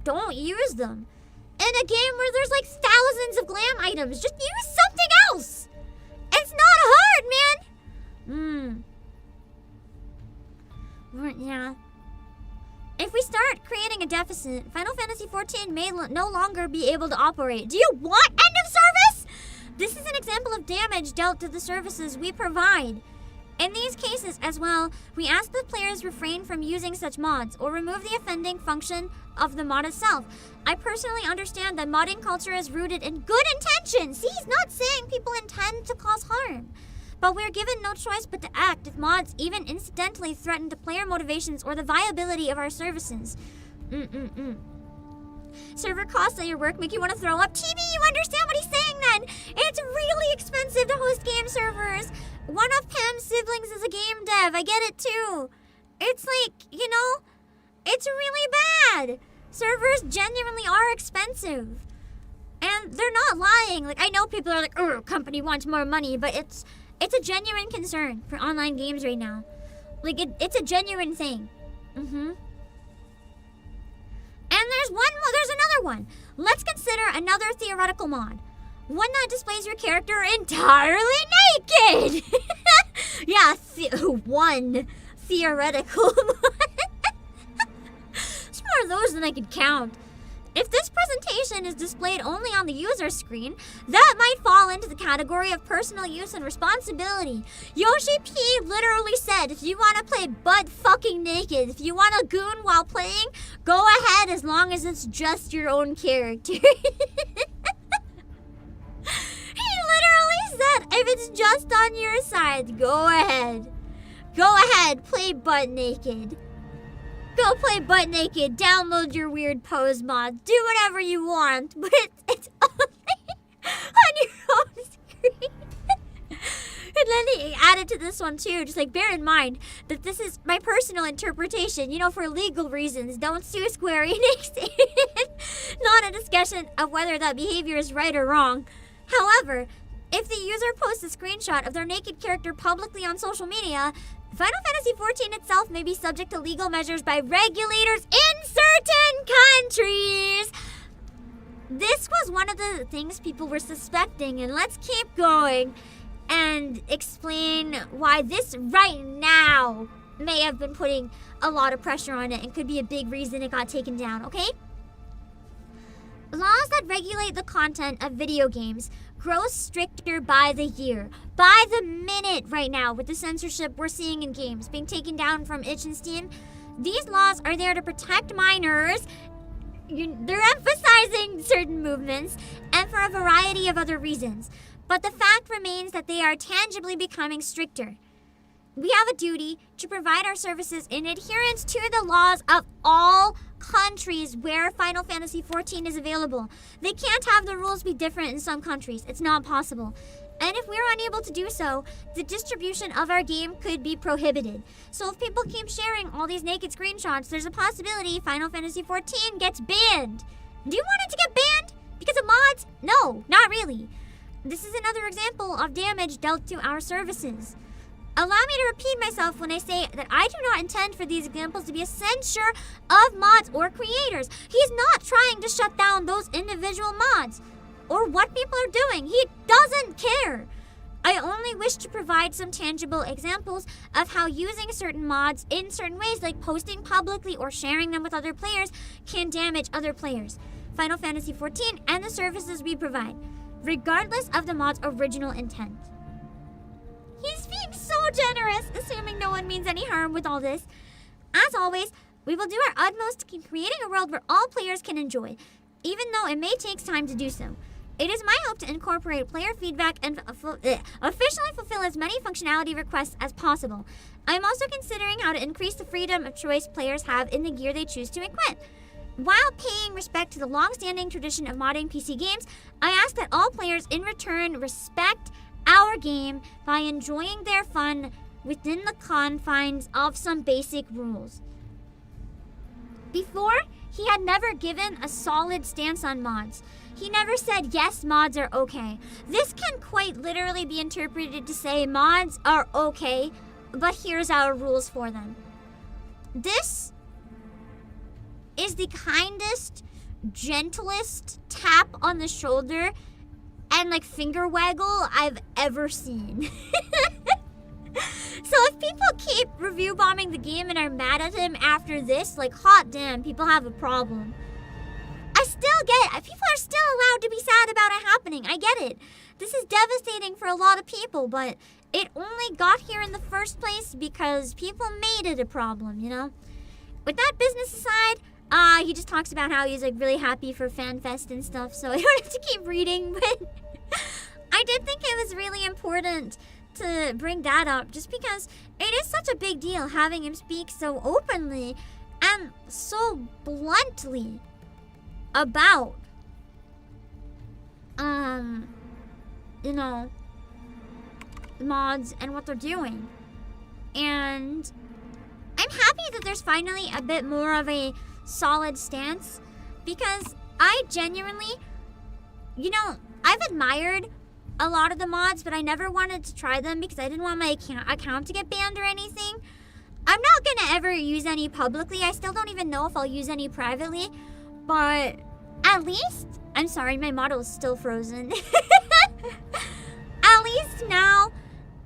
don't use them. In a game where there's like thousands of glam items, just use something else. It's not hard, man. Yeah. If we start creating a deficit, Final Fantasy XIV may no longer be able to operate. Do you want end of service? This is an example of damage dealt to the services we provide. In these cases as well, we ask that players refrain from using such mods or remove the offending function of the mod itself. I personally understand that modding culture is rooted in good intentions. See, he's not saying people intend to cause harm. But we're given no choice but to act if mods even incidentally threaten the player motivations or the viability of our services. Server costs at your work make you want to throw up. TV, you understand what he's saying then? It's really expensive to host game servers. One of Pam's siblings is a game dev. I get it too. It's like, you know, it's really bad. Servers genuinely are expensive. And they're not lying. Like, I know people are like, oh, company wants more money, but it's a genuine concern for online games right now. Like, it's a genuine thing. And there's another one. Let's consider another theoretical mod. One that displays your character entirely naked. Yeah, one theoretical mod. There's more of those than I could count. If this presentation is displayed only on the user screen, that might fall into the category of personal use and responsibility. Yoshi-P literally said, if you want to play butt fucking naked, if you want to goon while playing, go ahead as long as it's just your own character. He literally said, if it's just on your side, go ahead. Go ahead, play butt naked. Go play butt naked, download your weird pose mods, do whatever you want, but it's only on your own screen. And then he added to this one too, just like bear in mind that this is my personal interpretation, you know, for legal reasons. Don't sue Square Enix. Not a discussion of whether that behavior is right or wrong. However, if the user posts a screenshot of their naked character publicly on social media, Final Fantasy XIV itself may be subject to legal measures by regulators in certain countries. This was one of the things people were suspecting, and let's keep going and explain why this right now may have been putting a lot of pressure on it and could be a big reason it got taken down, okay? Laws that regulate the content of video games grows stricter by the year, by the minute right now with the censorship we're seeing in games being taken down from itch and Steam. These laws are there to protect minors. They're emphasizing certain movements and for a variety of other reasons. But the fact remains that they are tangibly becoming stricter. We have a duty to provide our services in adherence to the laws of all countries where Final Fantasy XIV is available. They can't have the rules be different in some countries. It's not possible. And if we're unable to do so, the distribution of our game could be prohibited. So if people keep sharing all these naked screenshots, there's a possibility Final Fantasy XIV gets banned. Do you want it to get banned? Because of mods? No, not really. This is another example of damage dealt to our services. Allow me to repeat myself when I say that I do not intend for these examples to be a censure of mods or creators. He's not trying to shut down those individual mods or what people are doing. He doesn't care. I only wish to provide some tangible examples of how using certain mods in certain ways, like posting publicly or sharing them with other players, can damage other players, Final Fantasy XIV, and the services we provide, regardless of the mod's original intent. He's being so generous, assuming no one means any harm with all this. As always, we will do our utmost in creating a world where all players can enjoy, even though it may take time to do so. It is my hope to incorporate player feedback and officially fulfill as many functionality requests as possible. I am also considering how to increase the freedom of choice players have in the gear they choose to equip. While paying respect to the long-standing tradition of modding PC games, I ask that all players in return respect our game by enjoying their fun within the confines of some basic rules. Before, he had never given a solid stance on mods. He never said, yes, mods are okay. This can quite literally be interpreted to say mods are okay, but here's our rules for them. This is the kindest, gentlest tap on the shoulder and like finger waggle I've ever seen. So if people keep review bombing the game and are mad at him after this, like hot damn, people have a problem. I people are still allowed to be sad about it happening. I get it. This is devastating for a lot of people, but it only got here in the first place because people made it a problem, you know? With that business aside, he just talks about how he's like really happy for FanFest and stuff, so I don't have to keep reading, but I did think it was really important to bring that up just because it is such a big deal having him speak so openly and so bluntly about, you know, mods and what they're doing. And I'm happy that there's finally a bit more of a solid stance because I genuinely, you know, I've admired a lot of the mods, but I never wanted to try them because I didn't want my account to get banned or anything. I'm not gonna ever use any publicly. I still don't even know if I'll use any privately, but at least, I'm sorry, my model is still frozen. At least now,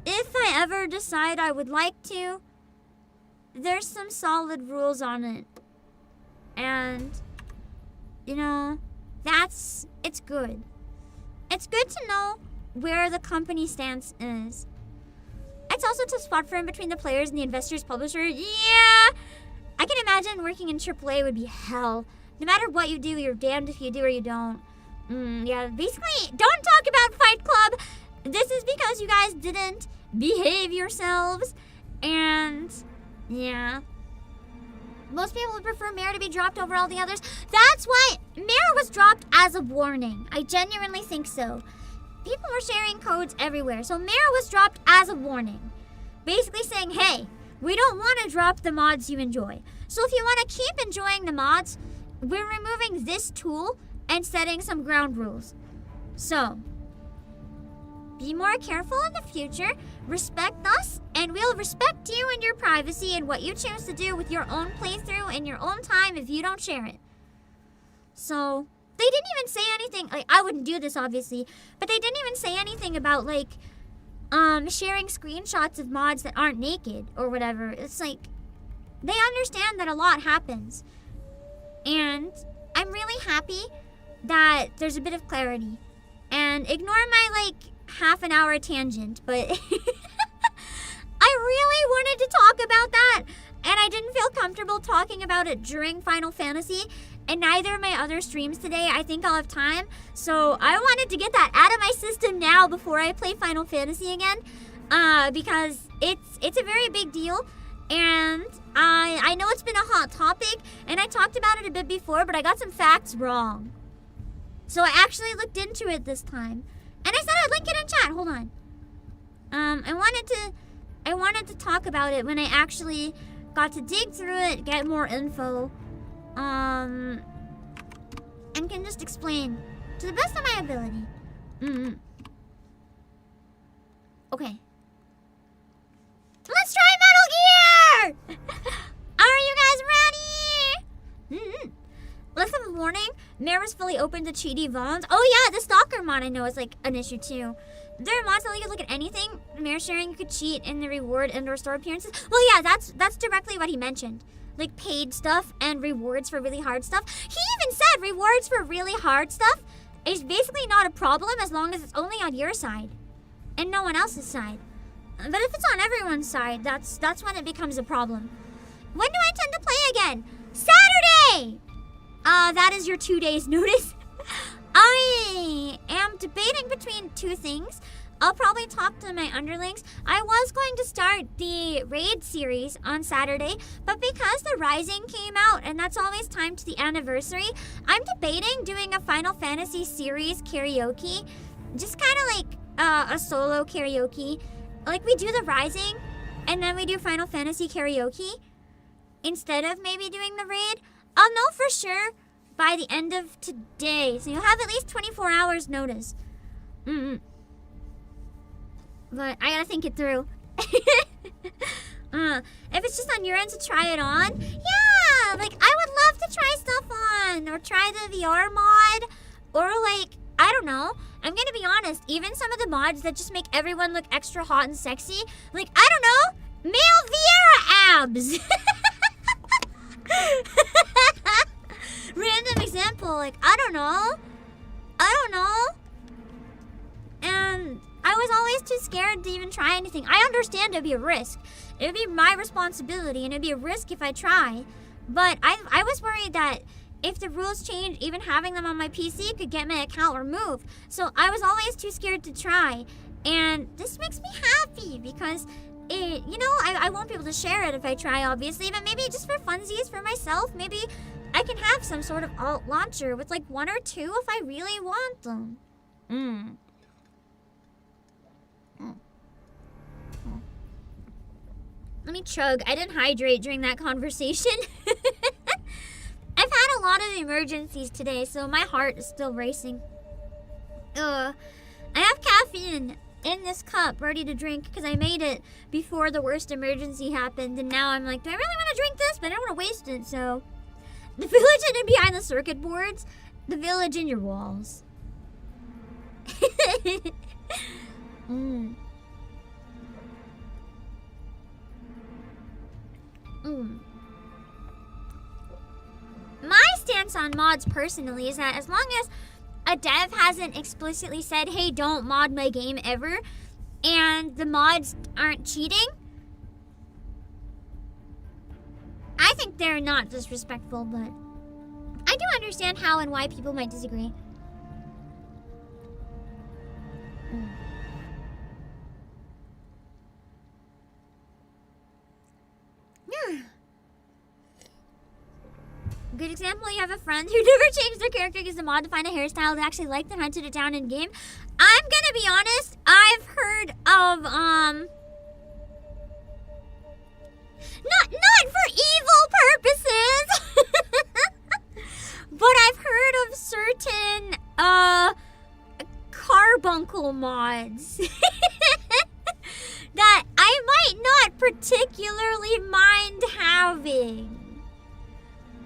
if I ever decide I would like to, there's some solid rules on it. And, you know, it's good. It's good to know where the company stance is. It's also a tough spot for him between the players and the investors, publisher. Yeah! I can imagine working in AAA would be hell. No matter what you do, you're damned if you do or you don't. Yeah, basically, don't talk about Fight Club. This is because you guys didn't behave yourselves. And, yeah. Most people would prefer Mare to be dropped over all the others. That's why Mare was dropped as a warning. I genuinely think so. People were sharing codes everywhere, so Mare was dropped as a warning. Basically saying, hey, we don't want to drop the mods you enjoy. So if you want to keep enjoying the mods, we're removing this tool and setting some ground rules. So, be more careful in the future, respect us, and we'll respect you and your privacy and what you choose to do with your own playthrough and your own time if you don't share it. So, they didn't even say anything, like, I wouldn't do this obviously, but they didn't even say anything about, like, sharing screenshots of mods that aren't naked or whatever. It's like, they understand that a lot happens. And I'm really happy that there's a bit of clarity. And ignore my, like, half an hour tangent, but I really wanted to talk about that, and I didn't feel comfortable talking about it during Final Fantasy, and neither of my other streams today. I think I'll have time, so I wanted to get that out of my system now before I play Final Fantasy again, because it's a very big deal, and I know it's been a hot topic, and I talked about it a bit before, but I got some facts wrong. So I actually looked into it this time. And I said I'd link it in chat. Hold on. I wanted to talk about it when I actually got to dig through it, get more info, and can just explain to the best of my ability. Okay. Let's try Metal Gear! Are you guys ready? Less of a warning, Mare was fully open to cheaty Vons. Oh yeah, the Stalker mod I know is like an issue too. There are mods that let you look at anything. Mare sharing, you could cheat in the reward and or store appearances. Well yeah, that's directly what he mentioned. Like paid stuff and rewards for really hard stuff. He even said rewards for really hard stuff is basically not a problem as long as it's only on your side and no one else's side. But if it's on everyone's side, that's when it becomes a problem. When do I intend to play again? Saturday! That is your 2 days notice. I am debating between two things. I'll probably talk to my underlings. I was going to start the raid series on Saturday, but because the Rising came out and that's always timed to the anniversary, I'm debating doing a Final Fantasy series karaoke. Just kind of like a solo karaoke. Like we do the Rising and then we do Final Fantasy karaoke instead of maybe doing the raid. I'll know for sure by the end of today, so you'll have at least 24 hours notice. But I gotta think it through. If it's just on your end to try it on, yeah, like I would love to try stuff on, or try the VR mod, or like, I don't know. I'm gonna be honest, even some of the mods that just make everyone look extra hot and sexy, like, I don't know, male Viera abs. Random example, like, I don't know. And I was always too scared to even try anything. I understand it'd be a risk. It would be my responsibility, and it'd be a risk if I try. But I was worried that if the rules change, even having them on my PC could get my account removed. So I was always too scared to try. And this makes me happy because it, you know, I won't be able to share it if I try, obviously, but maybe just for funsies, for myself, maybe I can have some sort of alt launcher with like 1 or 2 if I really want them. Let me chug. I didn't hydrate during that conversation. I've had a lot of emergencies today, so my heart is still racing. I have caffeine in this cup ready to drink because I made it before the worst emergency happened, and now I'm like, do I really want to drink this? But I don't want to waste it, so... The village hidden behind the circuit boards, the village in your walls. My stance on mods personally is that as long as a dev hasn't explicitly said, hey, don't mod my game ever, and the mods aren't cheating, I think they're not disrespectful, but I do understand how and why people might disagree. Good example, you have a friend who never changed their character because the mod to find a hairstyle they actually liked and hunted it down in game. I'm gonna be honest, I've heard of not for evil purposes, but I've heard of certain carbuncle mods that I might not particularly mind having.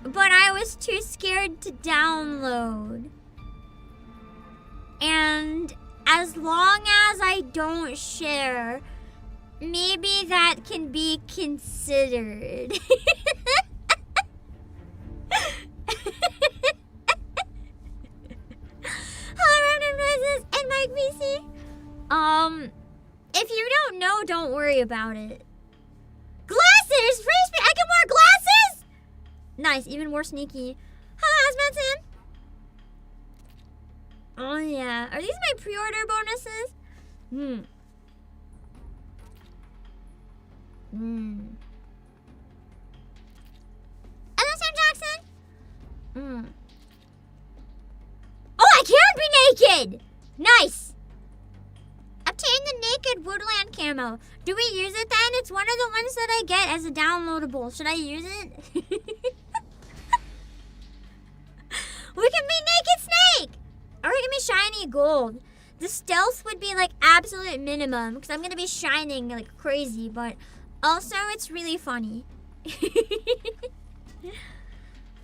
But I was too scared to download. And as long as I don't share, maybe that can be considered. Hello, random noises and Mike VC. If you don't know, don't worry about it. Glasses! Free space! I can wear glasses! Nice, even more sneaky. Hello, Asmanson. Oh yeah, are these my pre-order bonuses? Hello, Sam Jackson. Oh, I can be naked. Nice. Obtain the naked woodland camo. Do we use it then? It's one of the ones that I get as a downloadable. Should I use it? We can be naked snake! Or we can be shiny gold. The stealth would be like absolute minimum because I'm going to be shining like crazy, but also it's really funny. I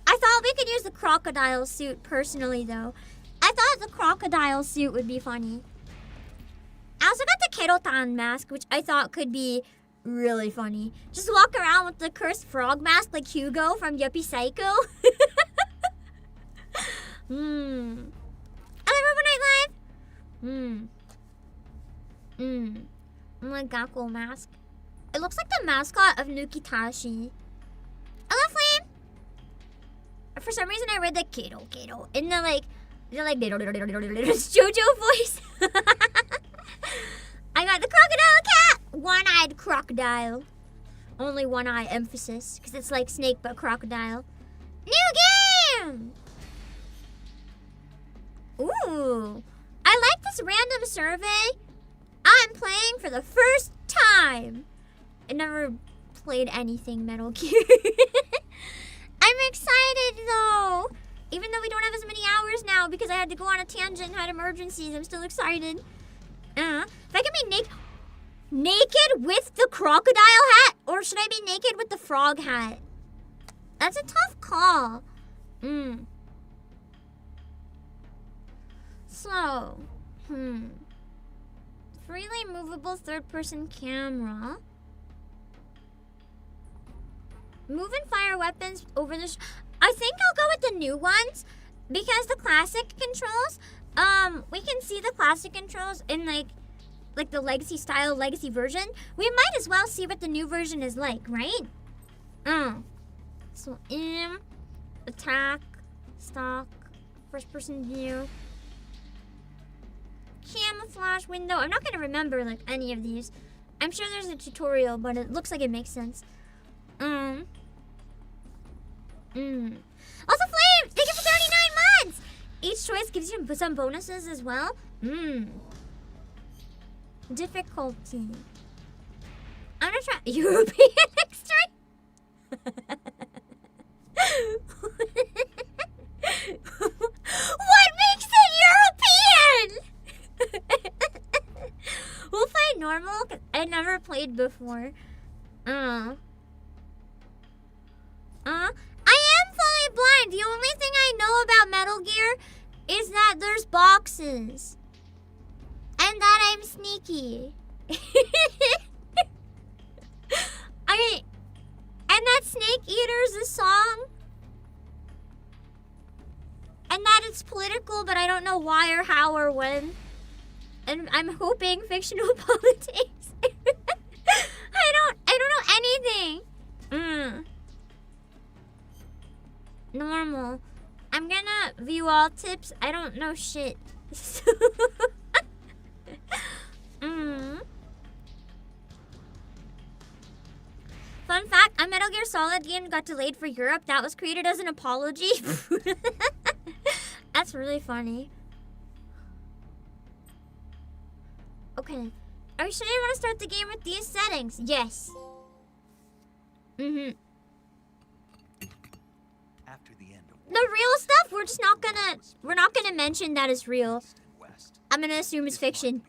thought we could use the crocodile suit personally though. I thought the crocodile suit would be funny. I also got the Kerotan mask, which I thought could be really funny. Just walk around with the cursed frog mask like Hugo from Yuppie Psycho. Other Robonite Live? My Gakko mask. It looks like the mascot of Nukitashi. Hello, Flame! For some reason I read the Kato in the like JoJo voice. I got the crocodile cat! One-eyed crocodile. Only one eye emphasis, because it's like snake but crocodile. New game! Ooh, I like this random survey. I'm playing for the first time. I never played anything Metal Gear. I'm excited though. Even though we don't have as many hours now because I had to go on a tangent and had emergencies, I'm still excited. If I can be naked with the crocodile hat, or should I be naked with the frog hat? That's a tough call. So, freely movable third-person camera. Move and fire weapons over the... I think I'll go with the new ones because the classic controls, we can see the classic controls in like the legacy style, legacy version. We might as well see what the new version is like, right? So attack, stock, first person view, camouflage window. I'm not gonna remember like any of these. I'm sure there's a tutorial, but it looks like it makes sense. Also, Flame, thank you for 39 months! Each choice gives you some bonuses as well. Difficulty. I'm gonna try European extreme. What makes it European? We'll play normal, 'cause I never played before. I am fully blind. The only thing I know about Metal Gear is that there's boxes. And that I'm sneaky. And that Snake Eater's a song. And that it's political, but I don't know why or how or when. And I'm hoping fictional politics. I don't know anything. Normal. I'm gonna view all tips. I don't know shit. Fun fact, a Metal Gear Solid game got delayed for Europe. That was created as an apology. That's really funny. Okay. Are you sure you want to start the game with these settings? Yes. After the end of the real stuff, we're not gonna mention that it's real. I'm gonna assume it's fiction.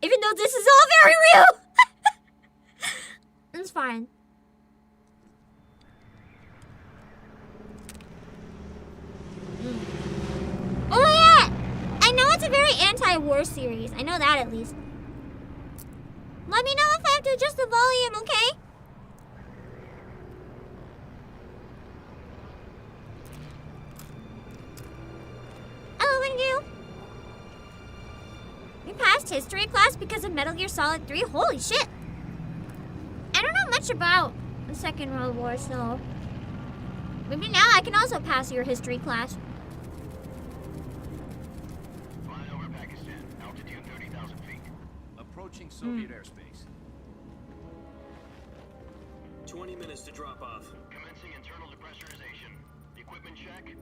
Even though this is all very real. It's fine. Oh yeah! I know it's a very anti-war series. I know that at least. Let me know if I have to adjust the volume, okay? Oh, thank you. We passed history class because of Metal Gear Solid 3. Holy shit! I don't know much about the Second World War, so maybe now I can also pass your history class. Flying over Pakistan, altitude 30,000 feet. approaching Soviet airspace. 20 minutes to drop off. Commencing internal depressurization. Equipment check.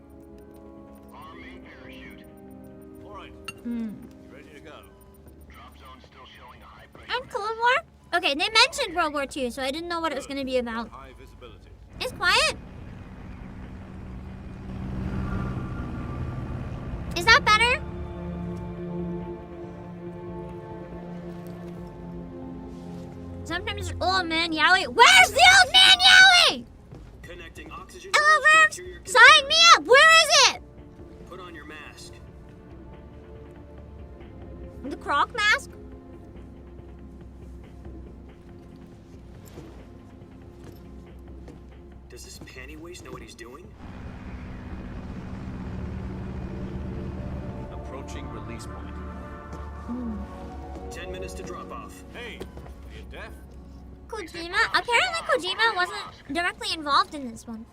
Arm main parachute. All right. Ready to go. Drop zone still showing a high pressure. And Cold War? Okay, they mentioned World War II, so I didn't know what it was going to be about. High visibility. It's quiet. Is that better? Sometimes, oh man, Yowie. Where's the old man Yowie? Connecting oxygen. Hello, Verbs. Sign me up. Where is it? Put on your mask. The croc mask? Does this panty waste know what he's doing? Approaching release point. 10 minutes to drop off. Hey, are you deaf? Kojima? Apparently Kojima wasn't directly involved in this one.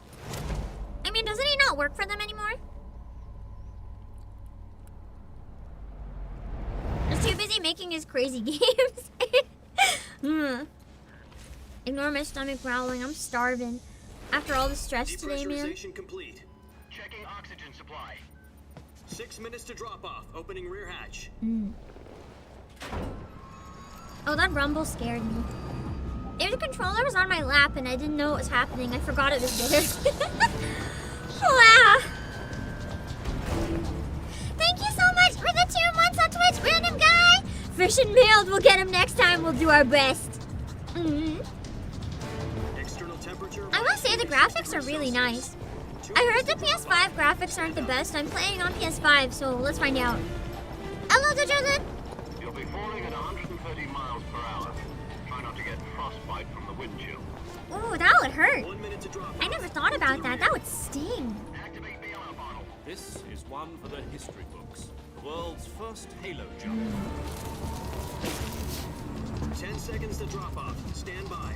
I mean, doesn't he not work for them anymore? He's too busy making his crazy games. Ignore my stomach growling. I'm starving. After all the stress today, man. Depressurization complete. Checking oxygen supply. 6 minutes to drop off. Opening rear hatch. Oh, that rumble scared me. If the controller was on my lap and I didn't know what was happening, I forgot it was there. Wow. Thank you so much for the 2 months on Twitch, random guy. Fish and mailed. We'll get him next time. We'll do our best. External temperature. I will say the graphics are really nice. I heard the PS5 graphics aren't the best. I'm playing on PS5, so let's find out. Hello, Joseph. You'll be falling at 130 miles per hour. Try not to get frostbite from the wind chill. Ooh, that would hurt. 1 minute to drop I off. never thought about that. That would sting. Activate bailout model. This is one for the history books. The world's first Halo jump. 10 seconds to drop off. Stand by.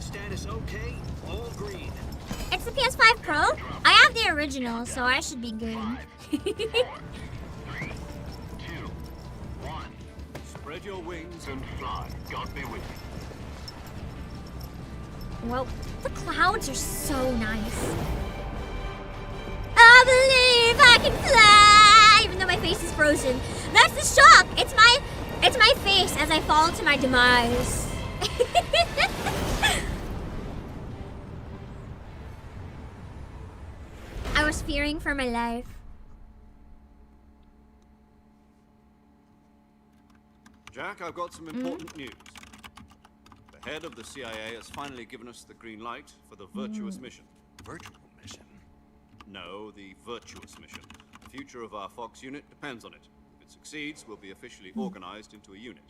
Status okay. All green. It's the PS5 Pro. I have the original, so I should be good. 3, 2, 1. Spread your wings And fly. God be with you. Well, the clouds are so nice. I believe I can fly, even though my face is frozen. That's the shock. It's my face as I fall to my demise. I was fearing for my life. Jack, I've got some important news. The head of the CIA has finally given us the green light for the Virtuous Mission. Virtual mission? No, the Virtuous Mission. The future of our Fox unit depends on it. If it succeeds, we'll be officially organized into a unit.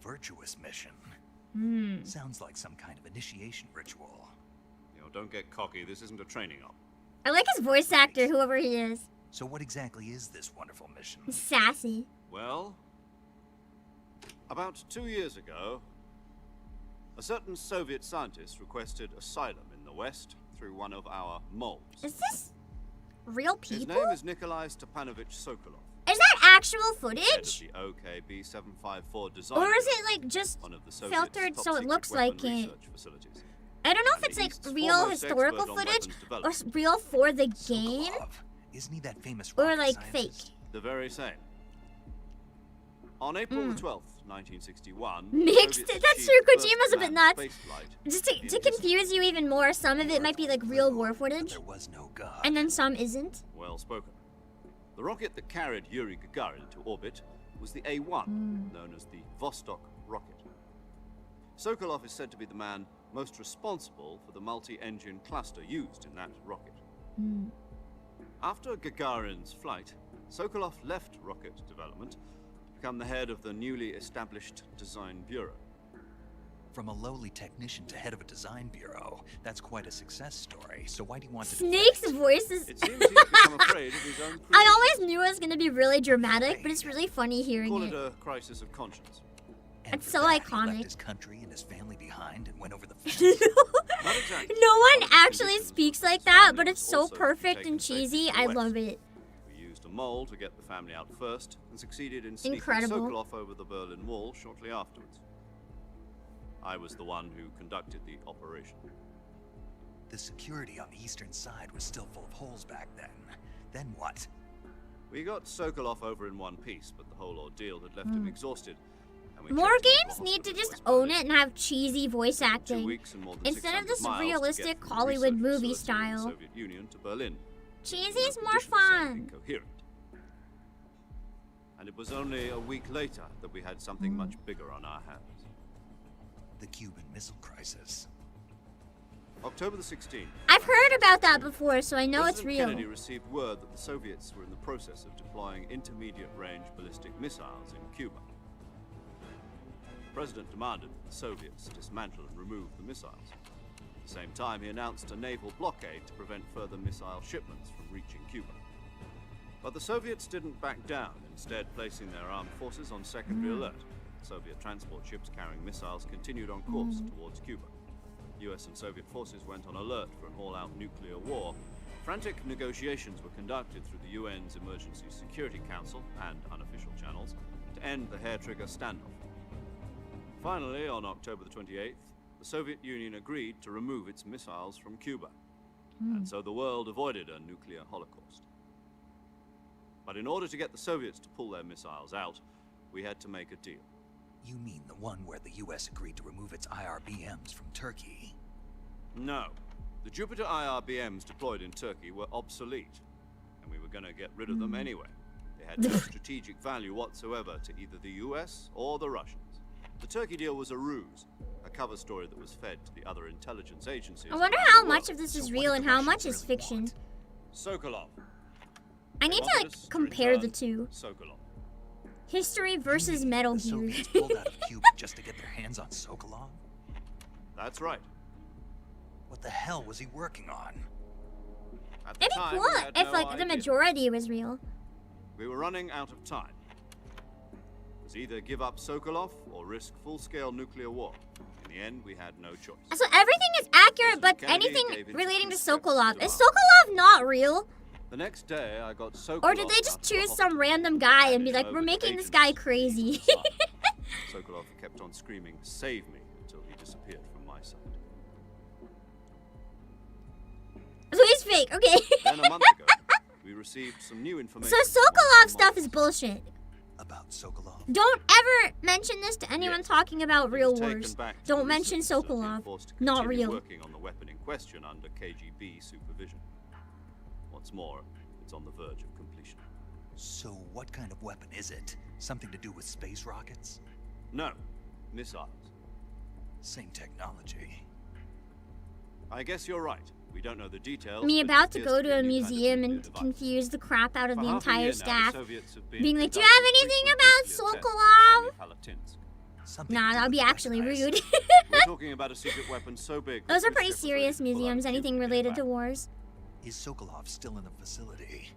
Virtuous mission? Sounds like some kind of initiation ritual. You know, don't get cocky. This isn't a training op. I like his voice actor, whoever he is. So what exactly is this wonderful mission? He's sassy. Well, about 2 years ago, a certain Soviet scientist requested asylum in the West through one of our moles. Is this real His people? name is Nikolai Stepanovich Sokolov. Is that actual Head of footage? the OKB 754 design. Or is Group, it like just one of the Soviet's filtered top so it secret looks weapon like it? research facilities. I don't know if And it's the like East's real foremost historical expert on footage weapons or development. real for the game Sokolov. Isn't he that famous or rocket like scientist? fake. The very same. On April the 12th, 1961, Mixed. Soviets That's achieved true. the first Kojima's a bit manned nuts. space flight Just in to history. confuse you even more, some of it might be like real war But footage, there was no God. and then some isn't. Well spoken. The rocket that carried Yuri Gagarin to orbit was the A-1, known as the Vostok rocket. Sokolov is said to be the man most responsible for the multi-engine cluster used in that rocket. After Gagarin's flight, Sokolov left rocket development to become the head of the newly established Design Bureau. From a lowly technician to head of a design bureau, that's quite a success story. So why do you want to Snake's defect? voice is. It seems he's become afraid of his own I creation. always knew it was gonna be really dramatic, but it's really funny hearing Call it it. a crisis of conscience. And It's for so that, he iconic. left his country and his family behind and went over the fence. Not exactly. No one Under actually conditions, speaks like his that, family but was it's so also perfect taken and safely cheesy. to the I west. love it. We used a mole to get the family out first and succeeded in sneaking Incredible. Sokolov over the Berlin Wall shortly afterwards. I was the one who conducted the operation. The security on the eastern side was still full of holes back then. Then what? We got Sokolov over in one piece, but the whole ordeal had left him exhausted. And we More checked into a games need to hospital in just West own Berlin. it and have cheesy voice 2 acting. weeks and more than Instead of 600 this miles to get realistic from the Hollywood research movie facility in the style. Soviet Union to Berlin. Cheesy No is more conditions said fun. incoherent. And it was only a week later that we had something much bigger on our hands. The Cuban Missile Crisis. October the 16th. I've heard about that before, so I know it's President real. Kennedy received word that the Soviets were in the process of deploying intermediate-range ballistic missiles in Cuba. The president demanded that the Soviets dismantle and remove the missiles. At the same time, he announced a naval blockade to prevent further missile shipments from reaching Cuba. But the Soviets didn't back down, instead placing their armed forces on secondary alert. Soviet transport ships carrying missiles continued on course towards Cuba. US and Soviet forces went on alert for an all-out nuclear war. Frantic negotiations were conducted through the UN's Emergency Security Council and unofficial channels to end the hair-trigger standoff. Finally, on October the 28th, the Soviet Union agreed to remove its missiles from Cuba. And so the world avoided a nuclear holocaust. But in order to get the Soviets to pull their missiles out, we had to make a deal. You mean the one where the US agreed to remove its IRBMs from Turkey? No. The Jupiter IRBMs deployed in Turkey were obsolete, and we were going to get rid of them anyway. They had no strategic value whatsoever to either the US or the Russians. The Turkey deal was a ruse, a cover story that was fed to the other intelligence agencies. I wonder around how the much world. of this So is what real did and the how much Russians is really fiction. want? Sokolov. I need to like compare the two. Sokolov. History versus You mean Metal the Gear. Soviets pulled out of Cuba just to get their hands on Sokolov? That's right. What the hell was he working on? At the It'd be time, cool we had if no like the idea. majority was real. We were running out of time. It was either give up Sokolov or risk full-scale nuclear war. In the end, we had no choice. So everything is accurate, but Kennedy anything gave in to relating to conspiracy Sokolov. Is demands. Sokolov not real? The next day, I got Sokolov. Or did they just out of the choose hospital some random guy and be handed like, over we're to making this agents guy in crazy? inside. Sokolov kept on screaming, "Save me," until he disappeared from my sight. So he's fake, okay. Then a month ago, we received some new information. So from one of Sokolov our stuff is models. bullshit. About Sokolov? Don't ever mention this to anyone Yes. talking about He real was taken wars. back to Don't the mention research facility and Sokolov. forced to Not continue real. Working on the weapon in question under KGB supervision. What's more, it's on the verge of completion. So what kind of weapon is it? Something to do with space rockets? No, missiles. Same technology. I guess you're right. We don't know the details. Me but it about to appears go be to a new kind of museum nuclear and device. confuse the crap out of For the half a year entire now, the staff. Soviets have been Being like, do you conducting have anything frequent about nuclear tests Sokolov? at Semipalatinsk. Something Nah, to do that'd be with actually weaponized. rude. We're talking about a secret weapon so big. Those that are pretty this ship was serious ready to pull out museums, a anything nuclear related to back. wars. Is Sokolov still in the facility?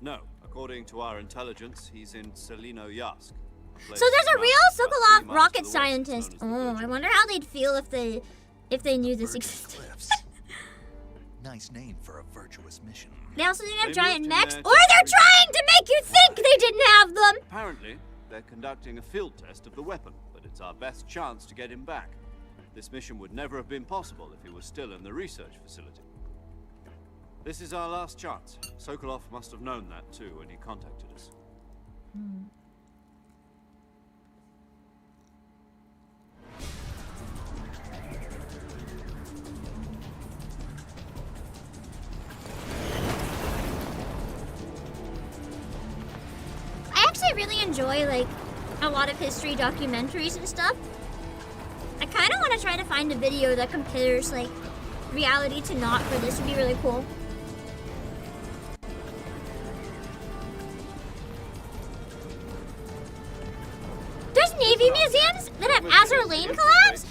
No, according to our intelligence, he's in Selino Yask. So there's a real Sokolov rocket scientist. Oh, I wonder how they'd feel if they knew this Virtuous existed. Cliffs. Nice name for a virtuous mission. They also didn't have They giant moved in mechs, there or to they're research. trying to make you think they didn't have them. Apparently, they're conducting a field test of the weapon, but it's our best chance to get him back. This mission would never have been possible if he was still in the research facility. This is our last chance. Sokolov must have known that too when he contacted us. I actually really enjoy like a lot of history documentaries and stuff. I kind of want to try to find a video that compares like reality to not for this. Would be really cool. There's Navy museums that have Azur Lane collabs,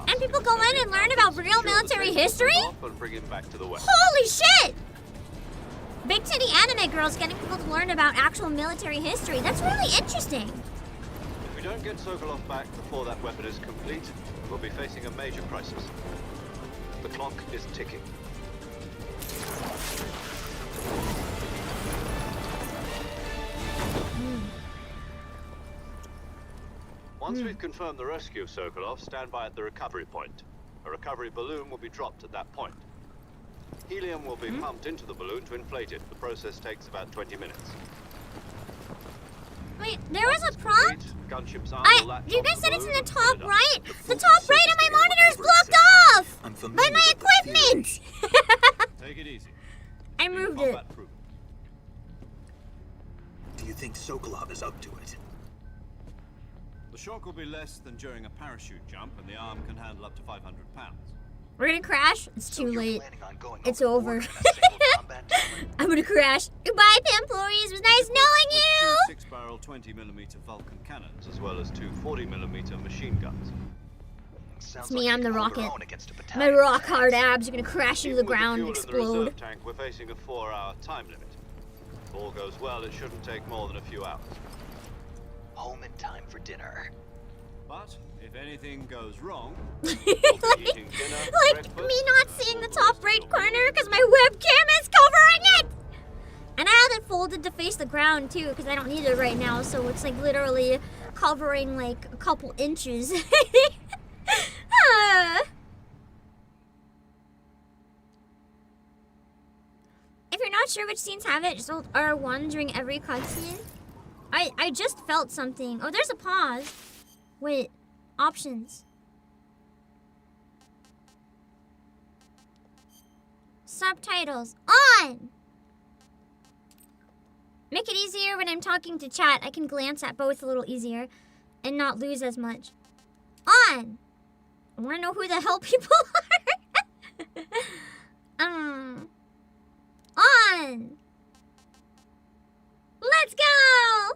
and people go in and learn about real military history? And bring him back to the West. Holy shit! Big titty anime girls getting people to learn about actual military history. That's really interesting. If we don't get Sokolov back before that weapon is complete, we'll be facing a major crisis. The clock is ticking. Once we've confirmed the rescue of Sokolov, stand by at the recovery point. A recovery balloon will be dropped at that point. Helium will be pumped into the balloon to inflate it. The process takes about 20 minutes. Wait, there was a prompt? Gunship's arm will latch You onto guys said it's in the balloon and top pull it up. right? The top right of my monitor is blocked off! I'm By familiar my with the equipment! Take it easy. I moved it. Combat proof. Do you think Sokolov is up to it? The shock will be less than during a parachute jump, and the arm can handle up to 500 pounds. We're gonna crash. It's So too you're late. planning on going It's overboard over. in a single combat tournament? I'm gonna crash. Goodbye, Pamplores. It was nice knowing you! Two 6-barrel 20mm Vulcan cannons, as well as two 40mm machine guns. Sounds It's me, like I'm you the can hold rocket. your own against a My battalion of rock hard tanks. abs are gonna crash into the Even with ground and fuel in the explode. reserve tank, we're facing a 4-hour time limit. If all goes well, it shouldn't take more than a few hours. Home in time for dinner. But if anything goes wrong, like eating dinner, breakfast, me not seeing the all top rest right of the corner week. because my webcam is covering it! And I have it folded to face the ground too because I don't need it right now, so it's like literally covering like a couple inches. If you're not sure which scenes have it, just hold R1 during every cutscene. I just felt something. Oh, there's a pause. Wait, options. Subtitles on. Make it easier when I'm talking to chat. I can glance at both a little easier and not lose as much. On. I want to know who the hell people are. On. Let's go.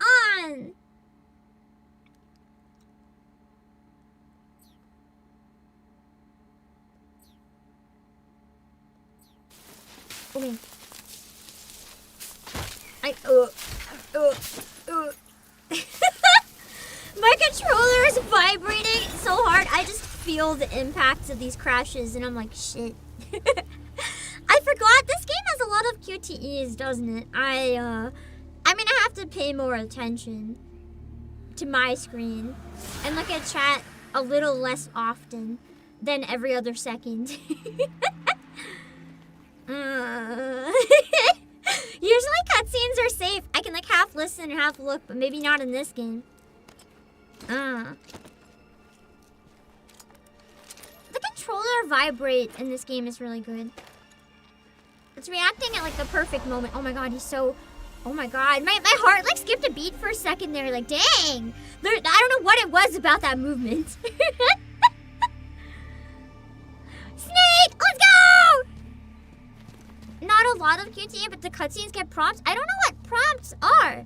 On. Come here. My controller is vibrating so hard. I just feel the impacts of these crashes, and I'm like, shit. I forgot this game has a lot of QTEs, doesn't it? I'm gonna have to pay more attention to my screen and look at chat a little less often than every other second. Usually cutscenes are safe. I can like half listen and half look, but maybe not in this game. The controller vibrate in this game is really good. It's reacting at like the perfect moment. Oh my god, he's so... Oh my god, my heart like skipped a beat for a second there. Like, dang. I don't know what it was about that movement. Snake, let's go! Not a lot of QTE, but the cutscenes get prompts. I don't know what prompts are.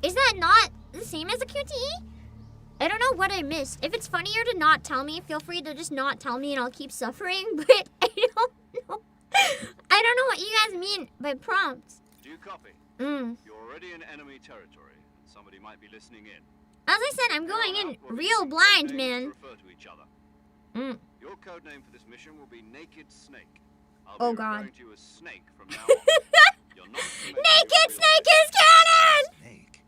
Is that not the same as a QTE? I don't know what I missed. If it's funnier to not tell me, feel free to just not tell me and I'll keep suffering. But I don't know. I don't know what you guys mean by prompts. Do you copy? You're already in enemy territory. Somebody might be listening in. As I said, I'm going in real blind, man. Refer to each other. Your code name for this mission will be Naked Snake. I'll be referring to you as Snake from now on. You're not Naked Snake is canon! Snake?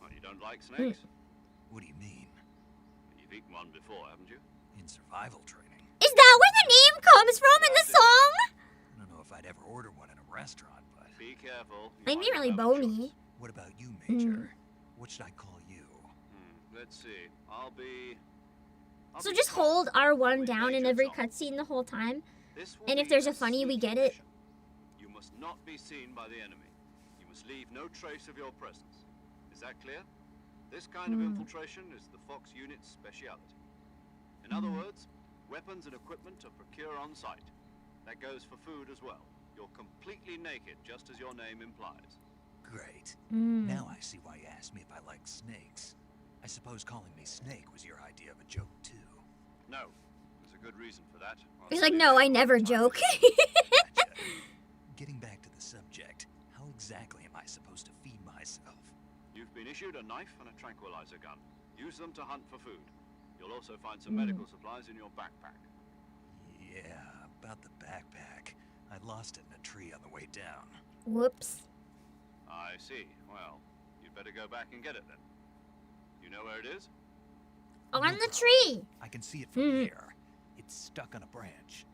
Well, you don't like snakes? What do you mean? You've eaten one before, haven't you? In survival training? Is that where the name comes from in the song? I don't know if I'd ever order one in a restaurant, but... Be careful. I'd be really bony. What about you, Major? What should I call you? Let's see. I'll be So just hold R1 down in every cutscene the whole time. And if there's a funny, we get it. You must not be seen by the enemy. You must leave no trace of your presence. Is that clear? This kind of infiltration is the Fox unit's speciality. In other words, weapons and equipment are procured on site. That goes for food as well. You're completely naked, just as your name implies. Great. Now I see why you asked me if I like snakes. I suppose calling me Snake was your idea of a joke, too. No. There's a good reason for that. He's like, no, I never joke. Gotcha. Getting back to the subject, how exactly am I supposed to feed myself? You've been issued a knife and a tranquilizer gun. Use them to hunt for food. You'll also find some medical supplies in your backpack. Yeah, about the backpack. I lost it in a tree on the way down. Whoops. I see. Well, you'd better go back and get it then. You know where it is? On the tree. I can see it from here. It's stuck on a branch.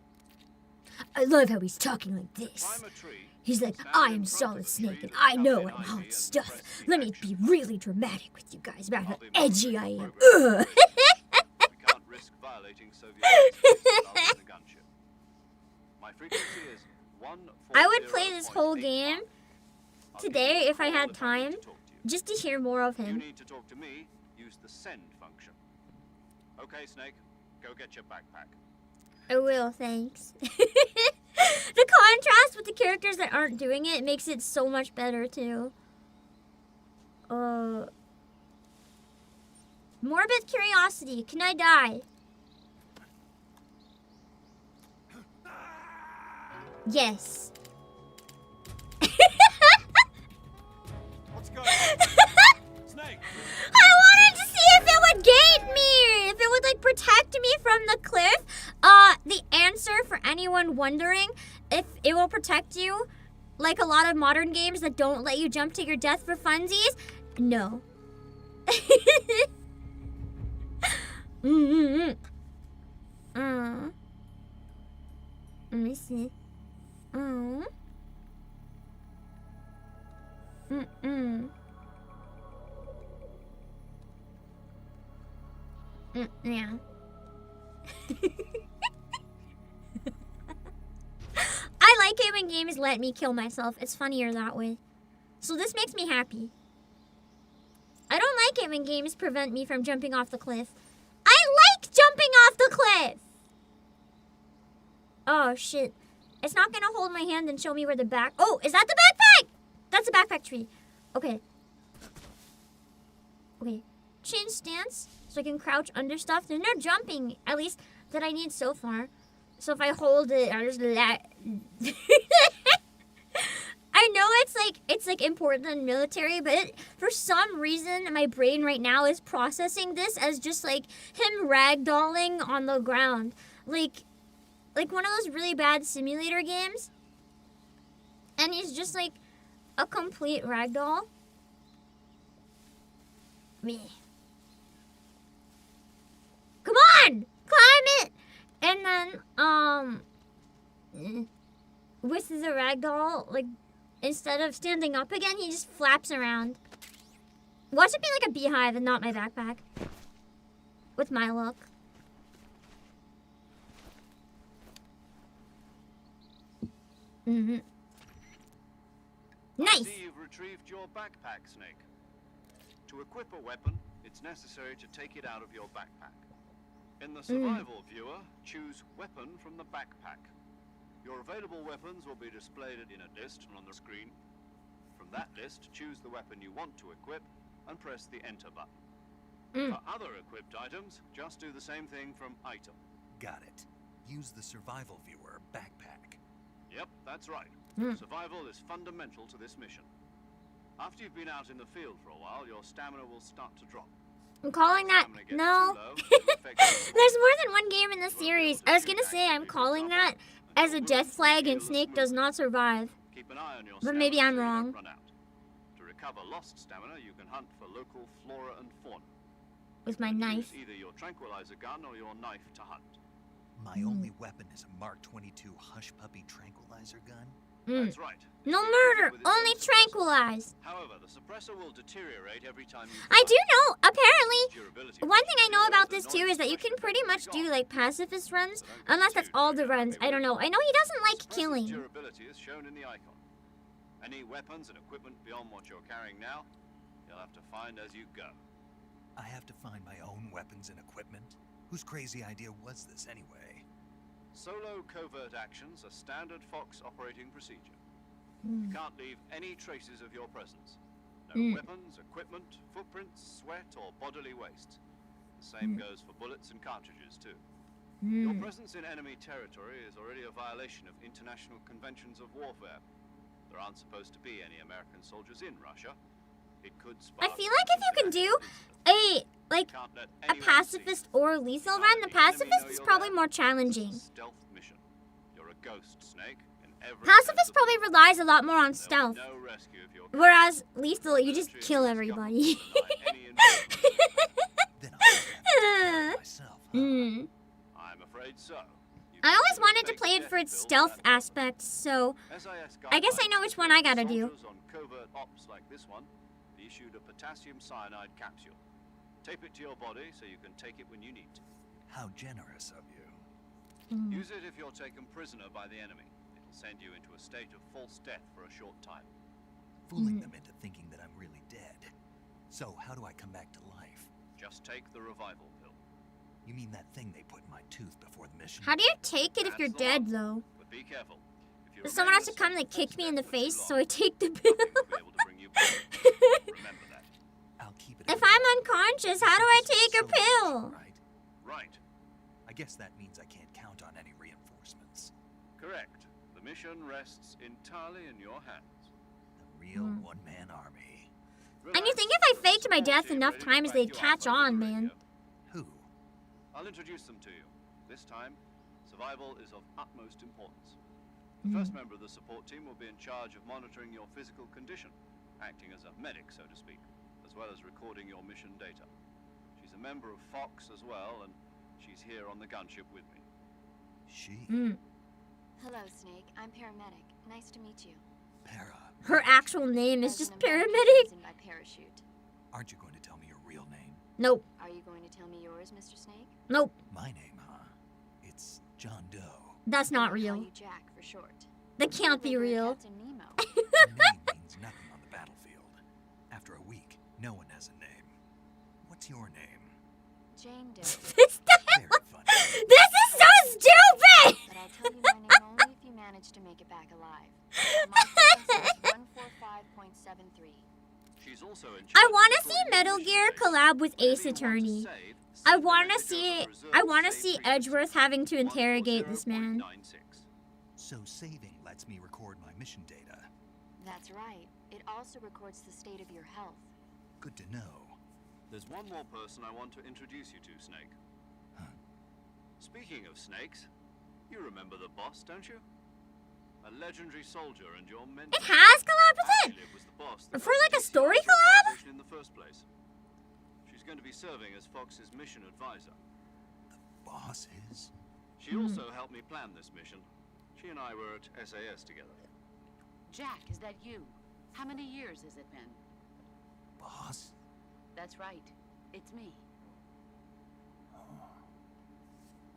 I love how he's talking like this. Climb a tree. He's like, I am Solid Snake and I know I'm hot stuff. Let me be really dramatic with you guys about how edgy I am. Ugh. We can't risk violating Soviet laws in a gunship. My frequency is 140. I would play this whole game today if I had time, just to hear more of You him. need to talk to me. Use the send function. Okay, Snake. Go get your backpack. I will, thanks. The contrast with the characters that aren't doing it makes it so much better, too. Morbid curiosity. Can I die? Yes. Let's go. Snake. I wanted to see if it would gate me, if it would like protect me from the cliff. The answer for anyone wondering if it will protect you, like a lot of modern games that don't let you jump to your death for funsies, no. Let me see. Yeah. I like it when games let me kill myself. It's funnier that way. So this makes me happy. I don't like it when games prevent me from jumping off the cliff. I like jumping off the cliff! Oh, shit. It's not gonna hold my hand and show me where the back... Oh, is that the backpack? That's the backpack tree. Okay. Okay. Chin stance, so I can crouch under stuff. There's no jumping, at least, that I need so far. So if I hold it, I'll just let... I know it's like important in military, but for some reason my brain right now is processing this as just like him ragdolling on the ground, like one of those really bad simulator games, and he's just like a complete ragdoll. Me. Come on, climb it, and then with the ragdoll, like, instead of standing up again, he just flaps around. Watch it be like a beehive and not my backpack. With my luck. Nice. I see you've retrieved your backpack, Snake. To equip a weapon, it's necessary to take it out of your backpack. In the survival viewer, choose weapon from the backpack. Your available weapons will be displayed in a list on the screen. From that list, choose the weapon you want to equip and press the enter button. For other equipped items, just do the same thing from item. Got it. Use the survival viewer backpack. Yep, that's right. Survival is fundamental to this mission. After you've been out in the field for a while, your stamina will start to drop. I'm calling that. No. There's more than one game in this series. I was gonna say I'm calling that as a death flag and Snake does not survive. Keep an eye on your But maybe I'm stamina so you wrong. don't run out. To recover lost stamina, you can hunt for local flora and fauna. With my knife. Use either your tranquilizer gun or your knife to hunt. My only weapon is a Mark 22 Hush Puppy tranquilizer gun. That's right. No It's murder, equipped with its only own suppressor. tranquilize. However, the suppressor will deteriorate every time you I fire. do know, apparently, Durability one thing I know about this reduces too is that you can noise pretty much suppression do will be like pacifist runs, So don't get unless that's too all the carried runs. away I don't with know. I know he doesn't like Suppressive killing. durability is shown in the icon. Any weapons and equipment beyond what you're carrying now, you'll have to find as you go. I have to find my own weapons and equipment? Whose crazy idea was this anyway? Solo covert actions are standard Fox operating procedure. You can't leave any traces of your presence. No weapons, equipment, footprints, sweat, or bodily waste. The same goes for bullets and cartridges, too. Your presence in enemy territory is already a violation of international conventions of warfare. There aren't supposed to be any American soldiers in Russia. It could I spark feel like if you can do incident. a Can't let a anyone pacifist or lethal run, the pacifist is probably more challenging. Stealth mission. You're a ghost, Snake. In every Pacifist sense of probably the word. relies a lot more on There'll be stealth, no rescue if you're whereas lethal, you just Military kill is everybody. government will deny any involvement. Then I'll just have to take care of myself, huh? I'm afraid so. You I always can wanted to take play it death for its pills stealth and aspect, so SIS I guess I know which one I gotta do. soldiers on covert ops like this one be issued a potassium cyanide capsule. Tape it to your body so you can take it when you need to. How generous of you. Use it if you're taken prisoner by the enemy. It'll send you into a state of false death for a short time. Fooling them into thinking that I'm really dead. So, how do I come back to life? Just take the revival pill. You mean that thing they put in my tooth before the mission? How do you take it if you're That's the dead, one. though? But be careful. If you Someone remain has to in a come state and of kick false me in the death for too face, long, so I take the pill. nothing will be able to bring you back. Remember that. I'll keep it. If in I'm mind. unconscious, how do I take a So, pill? Right. Right. I guess that means I can't count on any reinforcements. Correct. The mission rests entirely in your hands. The real one-man army. And you think if I faked my death enough times, they'd catch on, man. Who? I'll introduce them to you. This time, survival is of utmost importance. The first member of the support team will be in charge of monitoring your physical condition, acting as a medic, so to speak, as well as recording your mission data. She's a member of Fox as well, and she's here on the gunship with me. She? Hello, Snake. I'm paramedic. Nice to meet you. Para. Her actual name is As just an American paramedic. citizen by parachute. Aren't you going to tell me your real name? Nope. Are you going to tell me yours, Mr. Snake? Nope. My name, huh? It's John Doe. That's not I'll call real. you Jack for short. That can't be Like we're real. Captain Nemo. A name means nothing on the battlefield. After a week, no one has a name. What's your name? Jane Doe. This Very funny. is so stupid! But I'll tell you my name only if you manage to make it back alive. My frequency is 145.73. She's also in I charge want to of see recording Metal your Gear mission data. collab with Whenever Ace you want to Attorney. save, I send a want to message see over it. reserved I want to save see frequency, Edgeworth having to interrogate this man. 140.96. So saving lets me record my mission data. That's right. It also records the state of your health. Good to know. There's one more person I want to introduce you to, Snake. Huh. Speaking of snakes, you remember the boss, don't you? A legendary soldier and your mentor. It has collab with it? Actually, it was the boss that For got like a the story DCI's collab? organization in the first place. She's going to be serving as Fox's mission advisor. Boss is? She also helped me plan this mission. She and I were at SAS together. Jack, is that you? How many years has it been? Boss? That's right. It's me.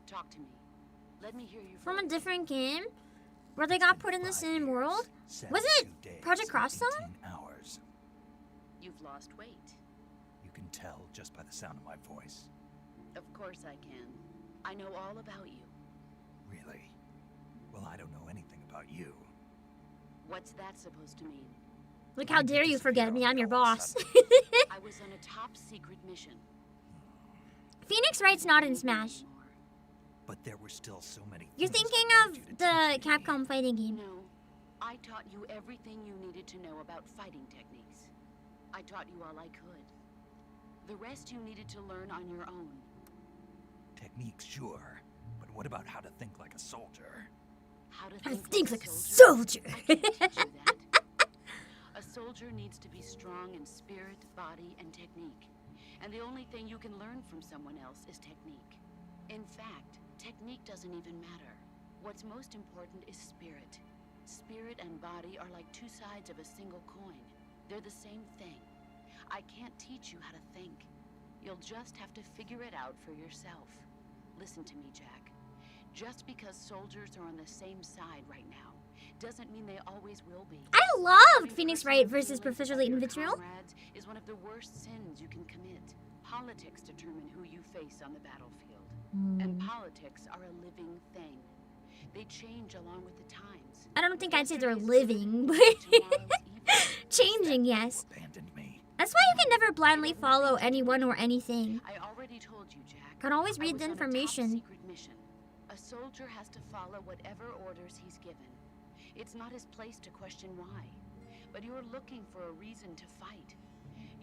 Talk to me. Let me hear your From a voice. different game? Where they got put in the same world? Was it Project Cross Zone? 18 hours. You've lost weight. You can tell just by the sound of my voice. Of course I can. I know all about you. Really? Well, I don't know anything about you. What's that supposed to mean? Like, how dare you forget me? I'm your boss. I was on a top secret mission. Phoenix Wright's not in Smash. But there were still so many You're things thinking I of wanted you to the teach me. Capcom fighting game. No, I taught you everything you needed to know about fighting techniques. I taught you all I could. The rest you needed to learn on your own. Techniques, sure. But what about how to think like a soldier? How to I think, think like a soldier? soldier. I can't teach you that. A soldier needs to be strong in spirit, body, and technique. And the only thing you can learn from someone else is technique. In fact, technique doesn't even matter. What's most important is spirit. Spirit and body are like two sides of a single coin. They're the same thing. I can't teach you how to think. You'll just have to figure it out for yourself. Listen to me, Jack. Just because soldiers are on the same side right now doesn't mean they always will be. I loved Having Phoenix personal Wright versus feelings Professor about Layton your Vitriol. comrades is one of the worst sins you can commit. Politics determine who you face on the battlefield. And politics are a living thing. They change along with the times. I don't think I'd say they're Yesterday's living, but good, tomorrow's evil. changing, yes. Abandoned me. That's why you can never blindly follow anyone or anything. I already told you, Jack. Can always I read was the on a information. top-secret mission. A soldier has to follow whatever orders he's given. It's not his place to question why. But you're looking for a reason to fight.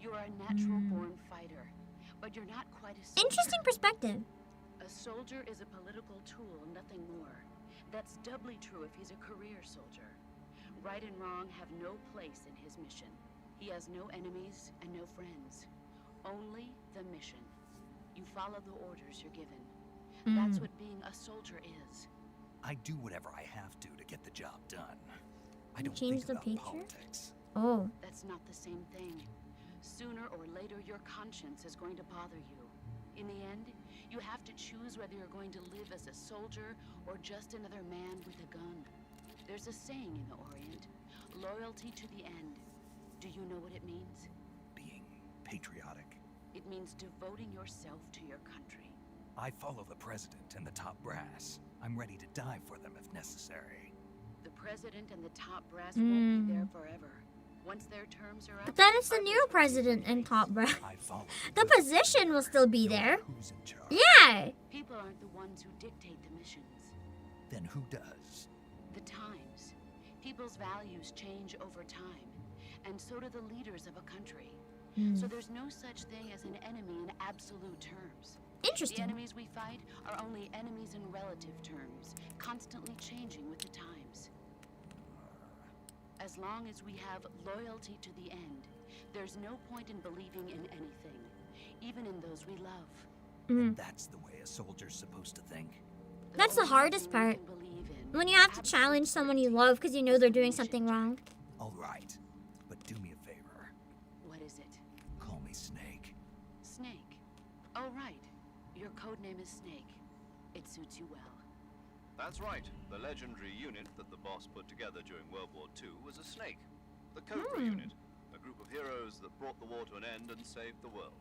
You're a natural-born fighter, but you're not quite a soldier. Interesting perspective. A soldier is a political tool, nothing more. That's doubly true if he's a career soldier. Right and wrong have no place in his mission. He has no enemies and no friends. Only the mission. You follow the orders you're given. That's what being a soldier is. I do whatever I have to get the job done. I don't Change think the about picture? politics. Oh. That's not the same thing. Sooner or later, your conscience is going to bother you. In the end, you have to choose whether you're going to live as a soldier or just another man with a gun. There's a saying in the Orient, loyalty to the end. Do you know what it means? Being patriotic. It means devoting yourself to your country. I follow the president and the top brass. I'm ready to die for them if necessary. The president and the top brass won't be there forever. Once their terms are up, But then it's the new president and top brass. I follow The position will still be there. Who's in charge? Yeah. people aren't the ones who dictate the missions. Then who does? The times. People's values change over time, and so do the leaders of a country. So there's no such thing as an enemy in absolute terms. The Interesting. enemies we fight are only enemies in relative terms, constantly changing with the times. As long as we have loyalty to the end, there's no point in believing in anything, even in those we love. And that's the way a soldier's supposed to think. That's the only hardest thing we part. can believe in, When you have to challenge someone you love because you know they're doing something wrong. All right, but do me a favor. What is it? Call me Snake. Snake. Oh, right. Your code name is Snake. It suits you well. That's right. The legendary unit that the boss put together during World War II was a snake. The Cobra unit. A group of heroes that brought the war to an end and saved the world.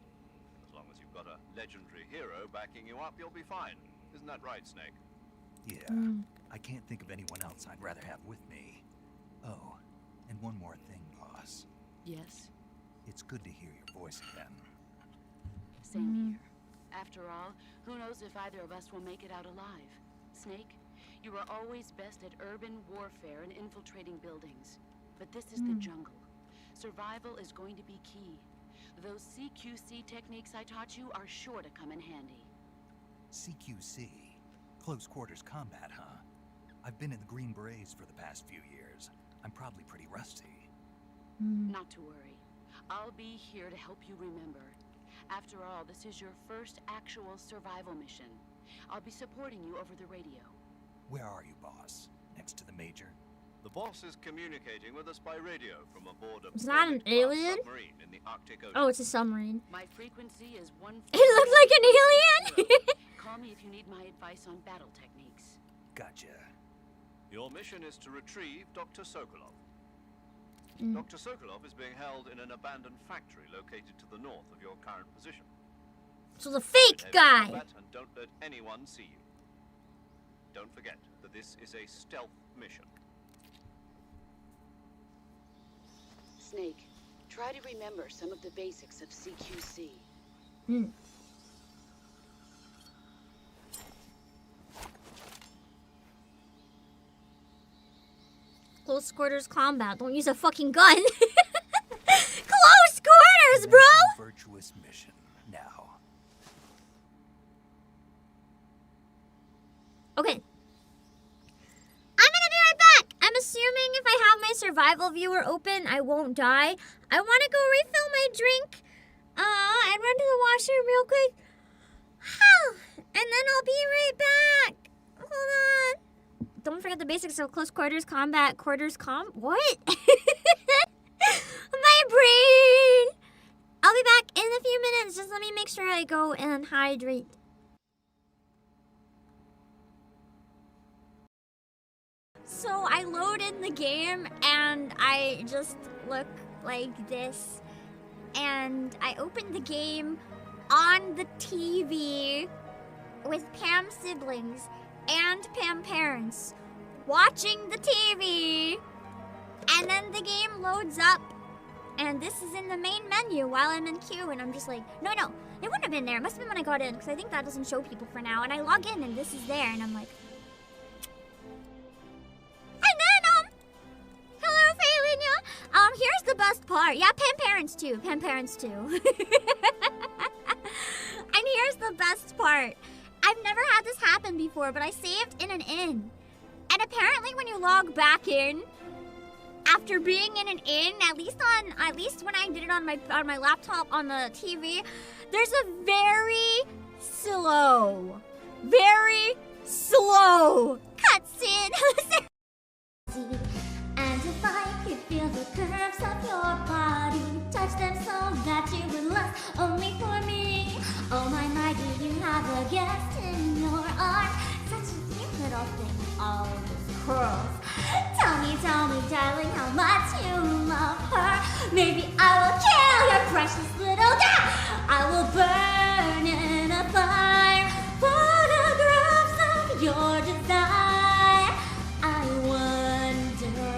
As long as you've got a legendary hero backing you up, you'll be fine. Isn't that right, Snake? Yeah, I can't think of anyone else I'd rather have with me. Oh, and one more thing, boss. Yes. It's good to hear your voice again. Same here. After all, who knows if either of us will make it out alive? Snake, you are always best at urban warfare and infiltrating buildings. But this is the jungle. Survival is going to be key. Those CQC techniques I taught you are sure to come in handy. CQC? Close quarters combat, huh? I've been in the Green Berets for the past few years. I'm probably pretty rusty. Not to worry. I'll be here to help you remember. After all, this is your first actual survival mission. I'll be supporting you over the radio. Where are you, boss? Next to the Major? The boss is communicating with us by radio from aboard a Is that an alien? submarine in the Arctic Ocean. Oh, it's a submarine. My frequency is 1. It looked like an alien! Call me if you need my advice on battle techniques. Gotcha. Your mission is to retrieve Dr. Sokolov. Dr. Sokolov is being held in an abandoned factory located to the north of your current position. So the fake Behave in guy. combat and don't let anyone see you. Don't forget that this is a stealth mission. Snake, try to remember some of the basics of CQC. Close quarters combat. Don't use a fucking gun. Close quarters, bro! Virtuous Mission. Now. Okay. I'm gonna be right back. I'm assuming if I have my survival viewer open, I won't die. I want to go refill my drink. And run to the washroom real quick. And then I'll be right back. Hold on. Don't forget the basics of close quarters combat. What? My brain. I'll be back in a few minutes. Just let me make sure I go and hydrate. So I load in the game and I just look like this. And I open the game on the TV with Pam's siblings and Pam parents watching the TV. And then the game loads up. And this is in the main menu while I'm in queue. And I'm just like, no, it wouldn't have been there. It must have been when I got in. Because I think that doesn't show people for now. And I log in and this is there. And I'm like... And then, hello, Ainya. Here's the best part. Yeah, Pam parents too. Pam parents too. And here's the best part. I've never had this happen before, but I saved in an inn. And apparently when you log back in, after being in an inn, at least when I did it on my laptop on the TV, there's a very slow cutscene. And if I could feel the curves of your body, touch them so that you would last only for me. Oh my do you have a guest in your arms? Such a cute little thing, all those curls. Tell me, darling, how much you love her. Maybe I will kill your precious little girl. I will burn in a fire photographs of your desire. I wonder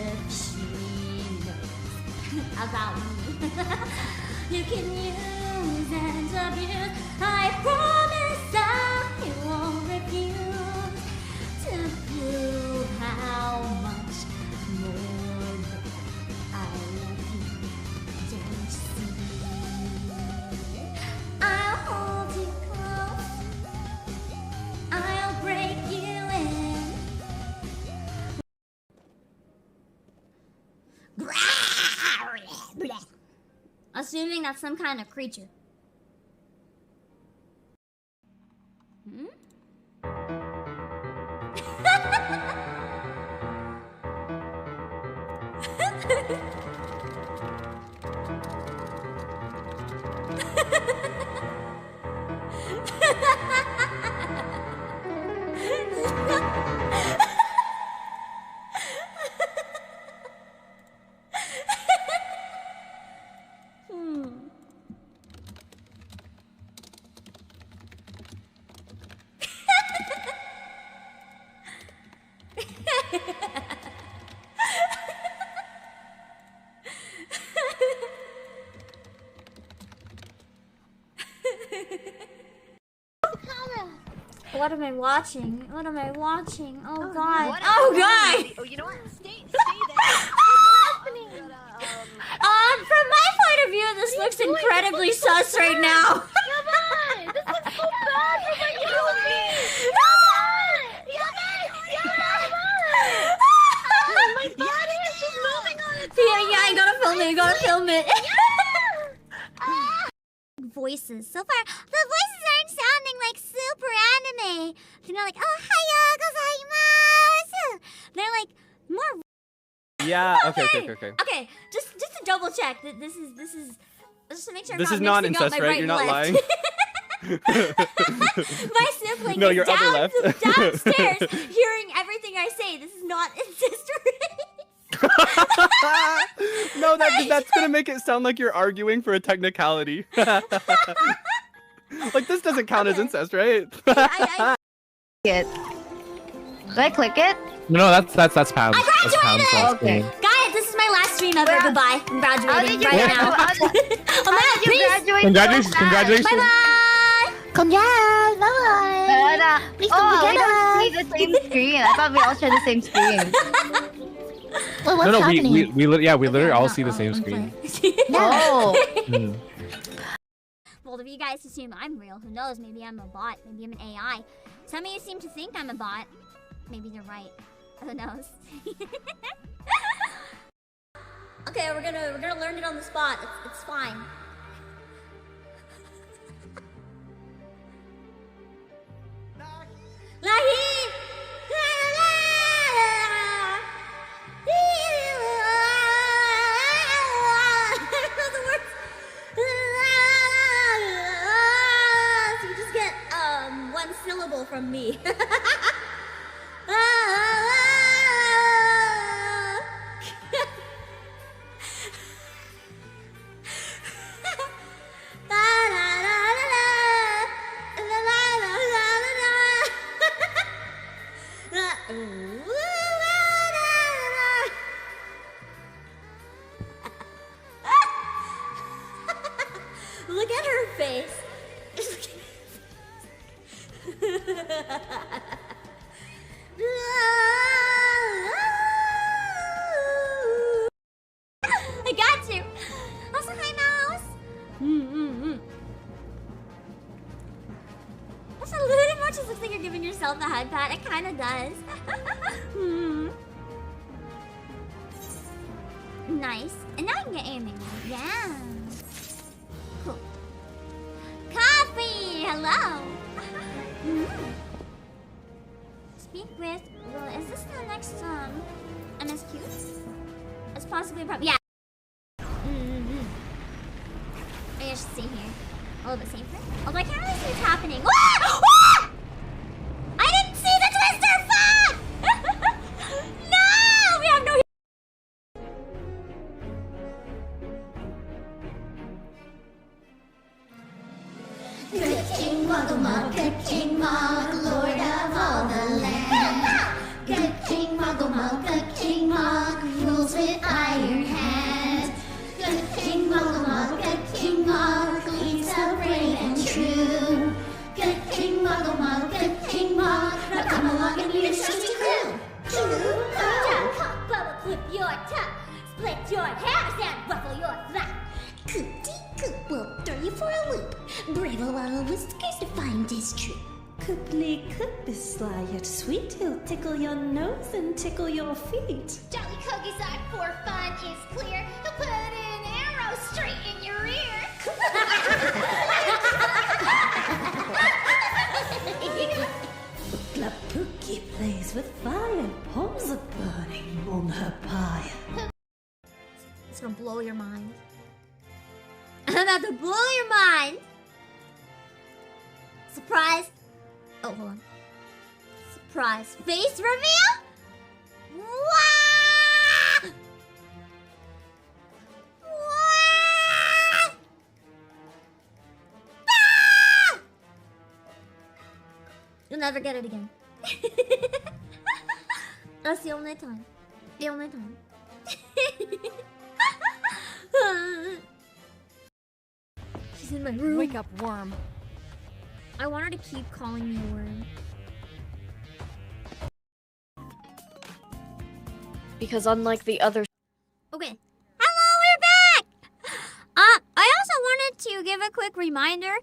if she knows about me. You can use and abuse. I promise I won't refuse to prove how much more I love you. Don't see? I'll hold you close. I'll break you in. Assuming that's some kind of creature. What am I watching? What am I watching? Oh god. Oh god! Oh, you know what? Stay there. looks incredibly sus right now. This looks so bad for my Yoshi! My body is just moving on its own! Yeah, you gotta film it, you gotta film it. Voices. So far, the voices aren't sounding like super anime. They're not like, oh, hiya, gozaimasu. They're like, more... Yeah, okay. Okay, just to double check that this is just to make sure I'm This not is mixing not up incest, my right? right You're and not left. lying. My sibling No, is your other left. downstairs hearing everything I say. This is not incest. No, that's gonna make it sound like you're arguing for a technicality. Like, this doesn't count as incest, right? Did I click it? No, that's Pam's. That's Pam's graduated! last Okay. name. Guys, this is my last stream ever. Goodbye. I'm graduating How did you right graduate? now. I'm out. You Peace. graduate Congratulations! so fast. Congratulations! Bye bye. Congrats! Bye-bye! Please Oh, don't we forget don't us. see the same screen. I thought we all share the same screen. Well, what's No, happening? we literally all see the Oh, same I'm screen. playing. Oh. Mm. Well, if you guys assume I'm real, who knows? Maybe I'm a bot. Maybe I'm an AI. Some of you seem to think I'm a bot. Maybe they're right. Who knows? Okay, we're gonna learn it on the spot. It's fine. Lahi! The words. So you just get one syllable from me. Look at her face. I got you. Also, hi, mouse. That's a little much. It looks like you're giving yourself a hug pat. It kind of does. Nice. And now I can get aiming. Yeah. Cool. Coffee. Hello. Speak with. Well, is this the next MSQ? It's possibly probably. Yeah. I should see here. A little bit safer. Although I can't really see what's happening. Ah! Ah! I didn't see the twister! Fuck! No! We have no. Good King Muggle, good King Mug, Lord of all the land. Good King Muggle, good King Mug, rules with iron hand. Good King Muggle, good King Mug, leads the brave and true. Good King Muggle, good King Mug, now come along and be a trusty crew. Pop bubble, clip your top, split your hairs and ruffle your flap. Coop-dee-coop will throw you for a loop. Brave a lot of whiskers to find his troop. Cooply Coop is sly yet sweet. He'll tickle your nose and tickle your feet. Jolly Cookie side for fun is clear. He'll put an arrow straight in your ear. Glapookie plays with fire. Palms are burning on her pie. It's gonna blow your mind. I'm about to blow your mind. Surprise. Oh, hold on. Surprise face reveal? Wow! Wow! Ah! You'll never get it again. That's the only time. The only time. She's in my room. Wake up, worm. I want her to keep calling me a worm. Because unlike the other... Okay. Hello, we're back! I also quick reminder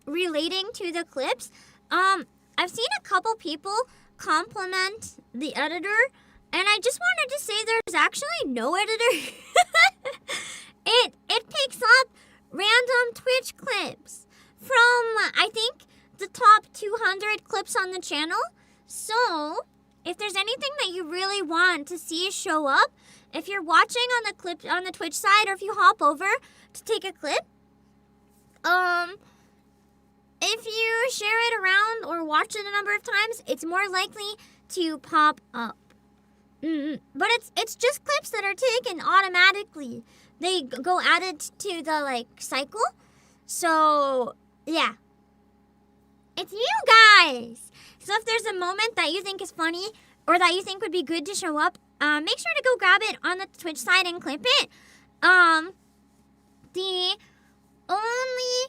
relating to the clips. I've seen a couple people compliment the editor, and I just wanted to say there's actually no editor. It picks up random Twitch clips from, I think, the top 200 clips on the channel. So, if there's anything that you really want to see show up, if you're watching on the clip on the Twitch side, or if you hop over to take a clip, if you share it around or watch it a number of times, it's more likely to pop up. But it's just clips that are taken automatically. They go added to the like cycle. So yeah, it's you guys. So if there's a moment that you think is funny or that you think would be good to show up, make sure to go grab it on the Twitch side and clip it. The only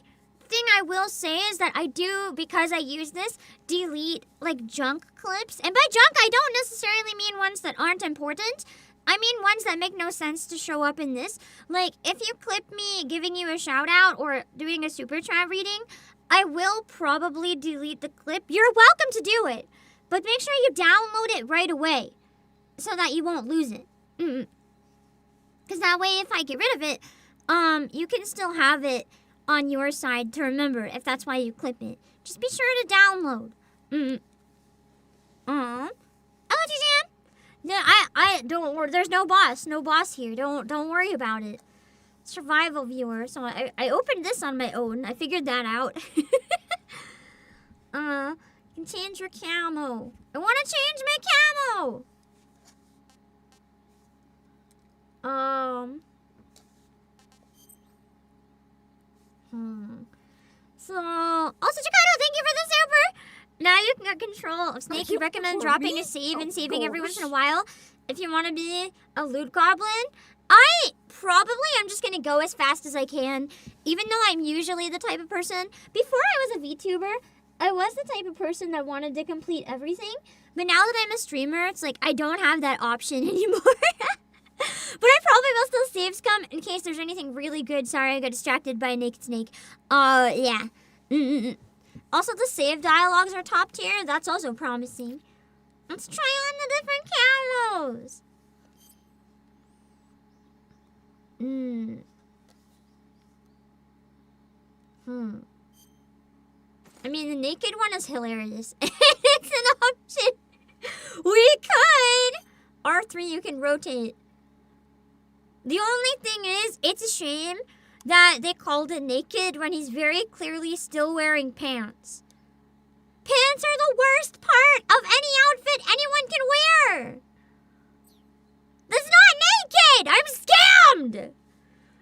thing I will say is that I do, because I use this, delete like junk clips. And by junk, I don't necessarily mean ones that aren't important. I mean ones that make no sense to show up in this. Like, if you clip me giving you a shout out or doing a super chat reading, I will probably delete the clip. You're welcome to do it, but make sure you download it right away so that you won't lose it. Because that way, if I get rid of it, you can still have it on your side to remember if that's why you clip it. Just be sure to download. Oh, Jan. No, I don't worry. There's no boss here. Don't worry about it. Survival viewer. So I opened this on my own. I figured that out. You can change your camo. I want to change my camo. So, also Checkoung, thank you for the super. Now you can get control of Snake. You recommend dropping a save and saving every once in a while if you want to be a loot goblin. I probably am just going to go as fast as I can, even though I'm usually the type of person. Before I was a VTuber, I was the type of person that wanted to complete everything. But now that I'm a streamer, it's like I don't have that option anymore. But I probably will still save scum in case there's anything really good. Sorry, I got distracted by a naked snake. Yeah. Also, the save dialogues are top tier. That's also promising. Let's try on the different camos. I mean, the naked one is hilarious. It's an option. We could. R3, you can rotate. The only thing is, it's a shame that they called it naked when he's very clearly still wearing pants. Pants are the worst part of any outfit anyone can wear. That's not naked. I'm scammed.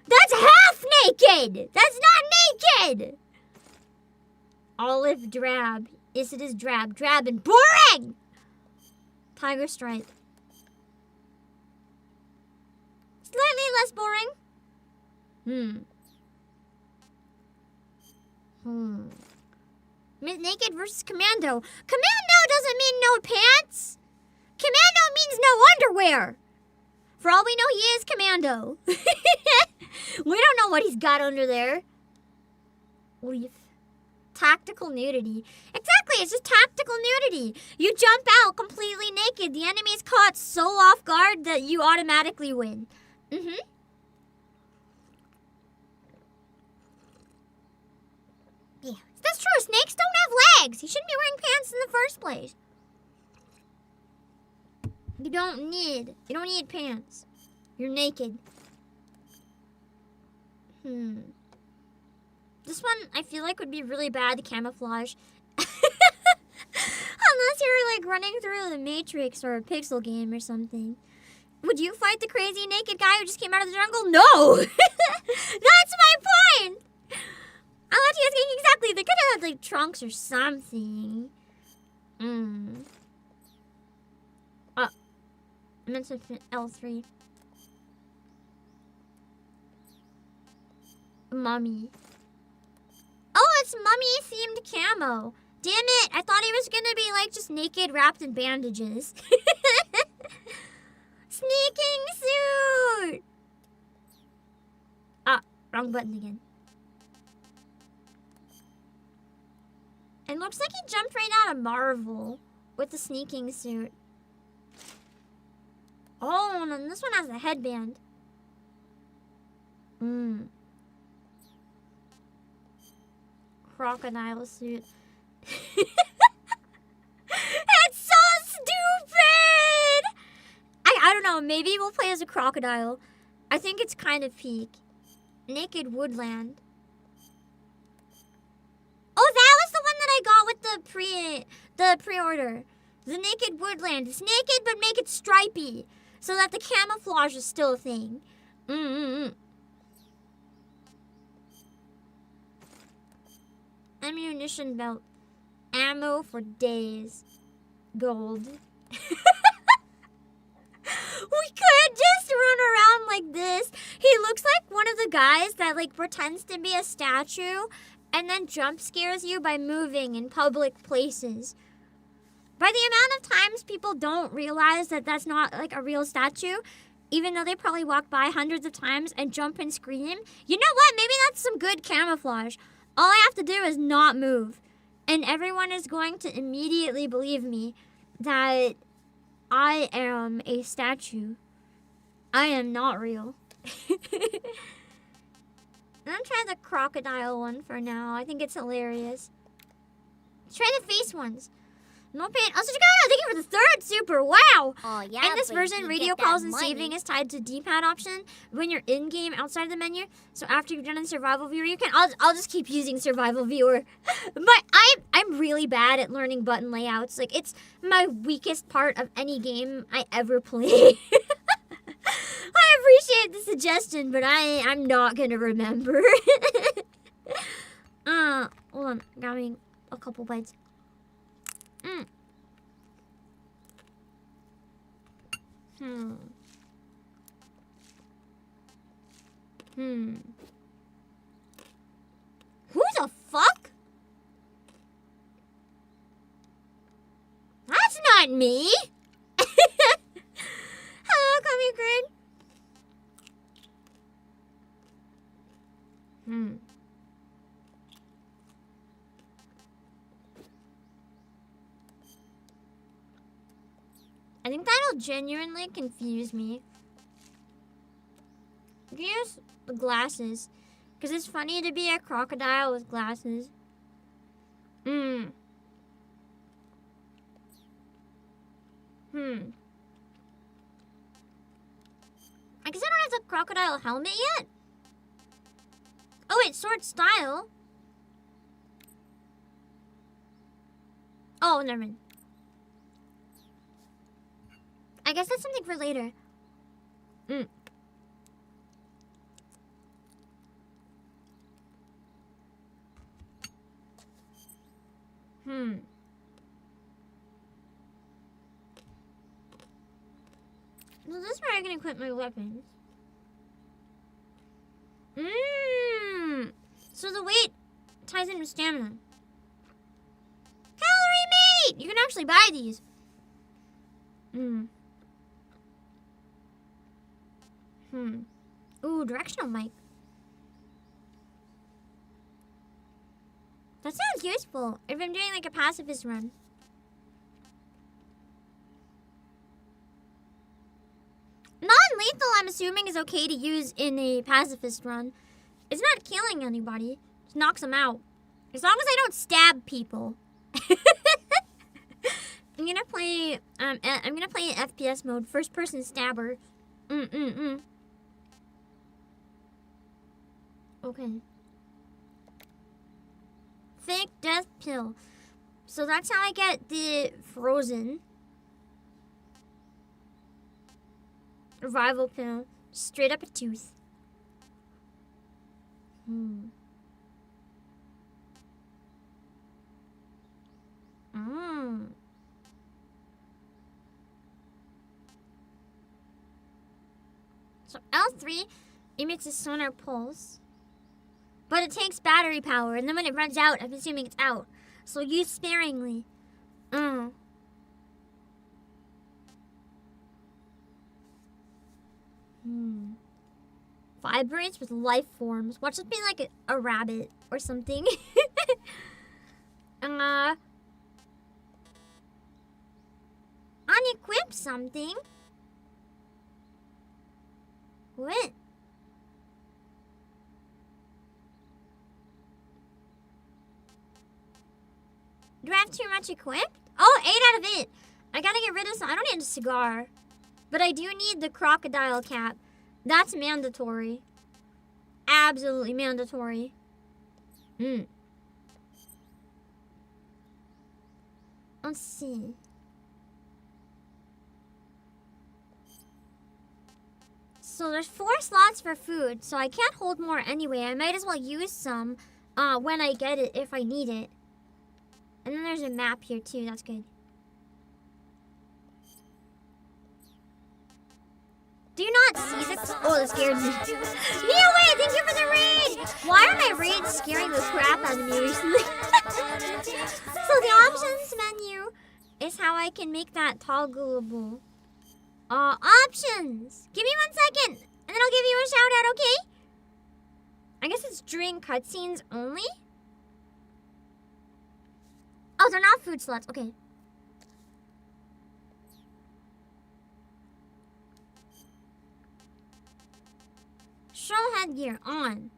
That's half naked. That's not naked. Olive drab. Yes, it is drab. Drab and boring. Tiger stripe. Slightly less boring. Naked versus commando. Commando doesn't mean no pants. Commando means no underwear. For all we know, he is commando. We don't know what he's got under there. Leaf. Tactical nudity. Exactly, it's just tactical nudity. You jump out completely naked. The enemy's caught so off guard that you automatically win. Yeah, that's true. Snakes don't have legs. You shouldn't be wearing pants in the first place. You don't need pants. You're naked. This one I feel like would be really bad camouflage. Unless you're like running through the Matrix or a pixel game or something. Would you fight the crazy naked guy who just came out of the jungle? No! That's my point! I thought you guys getting exactly. They could have had like trunks or something. I meant to L3. Mummy. Oh, it's mummy themed camo. Damn it! I thought he was gonna be like just naked, wrapped in bandages. Sneaking suit! Wrong button again. It looks like he jumped right out of Marvel with the sneaking suit. Oh, and then this one has the headband. Crocodile suit. It's so stupid! I don't know, maybe we'll play as a crocodile. I think it's kind of peak. Naked Woodland. Oh, that was the one that I got with the pre-order. The Naked Woodland. It's naked, but make it stripy, so that the camouflage is still a thing. Ammunition belt. Ammo for days. Gold. We could just run around like this. He looks like one of the guys that like pretends to be a statue and then jump scares you by moving in public places. By the amount of times people don't realize that that's not like a real statue, even though they probably walk by hundreds of times and jump and scream, you know what? Maybe that's some good camouflage. All I have to do is not move, and everyone is going to immediately believe me that I am a statue. I am not real. I'm gonna try the crocodile one for now. I think it's hilarious. Let's try the face ones. No pain. Also, thank you for the third super. Wow. Oh, yeah. In this version, radio calls and saving is tied to D-pad option when you're in game outside of the menu. So after you've done in survival viewer, you can. I'll just keep using survival viewer. But I'm really bad at learning button layouts. Like, it's my weakest part of any game I ever play. I appreciate the suggestion, but I'm not gonna remember. Hold on, grabbing a couple bites. Who the fuck? That's not me. Hello, come here, Grid. I think that'll genuinely confuse me. Use the glasses, because it's funny to be a crocodile with glasses. I guess I don't have the crocodile helmet yet. Oh wait, sword style. Oh, never mind. I guess that's something for later. Well, this is where I can equip my weapons. So the weight ties in with stamina. Calorie mate! You can actually buy these. Ooh, directional mic. That sounds useful if I'm doing like a pacifist run. Non-lethal, I'm assuming, is okay to use in a pacifist run. It's not killing anybody. It just knocks them out. As long as I don't stab people. I'm gonna play in FPS mode, first person stabber. Okay. Fake death pill. So that's how I get the frozen. Revival pill. Straight up a tooth. So L3 emits a sonar pulse. But it takes battery power, and then when it runs out, I'm assuming it's out. So use sparingly. Vibrates with life forms. Watch it be like a rabbit or something. Unequip something? What? Do I have too much equipped? Oh, 8 out of 8. I gotta get rid of some. I don't need a cigar. But I do need the crocodile cap. That's mandatory. Absolutely mandatory. Let's see. So there's 4 slots for food, so I can't hold more anyway. I might as well use some when I get it, if I need it. And then there's a map here too, that's good. Do you not see the... Oh, that scared me. Neoway, thank you for the raid! Why are my raids scaring the crap out of me recently? So the options menu is how I can make that toggleable. Options! Give me 1 second, and then I'll give you a shout out, okay? I guess it's during cutscenes only? Oh, they're not food slots, okay. Show headgear on.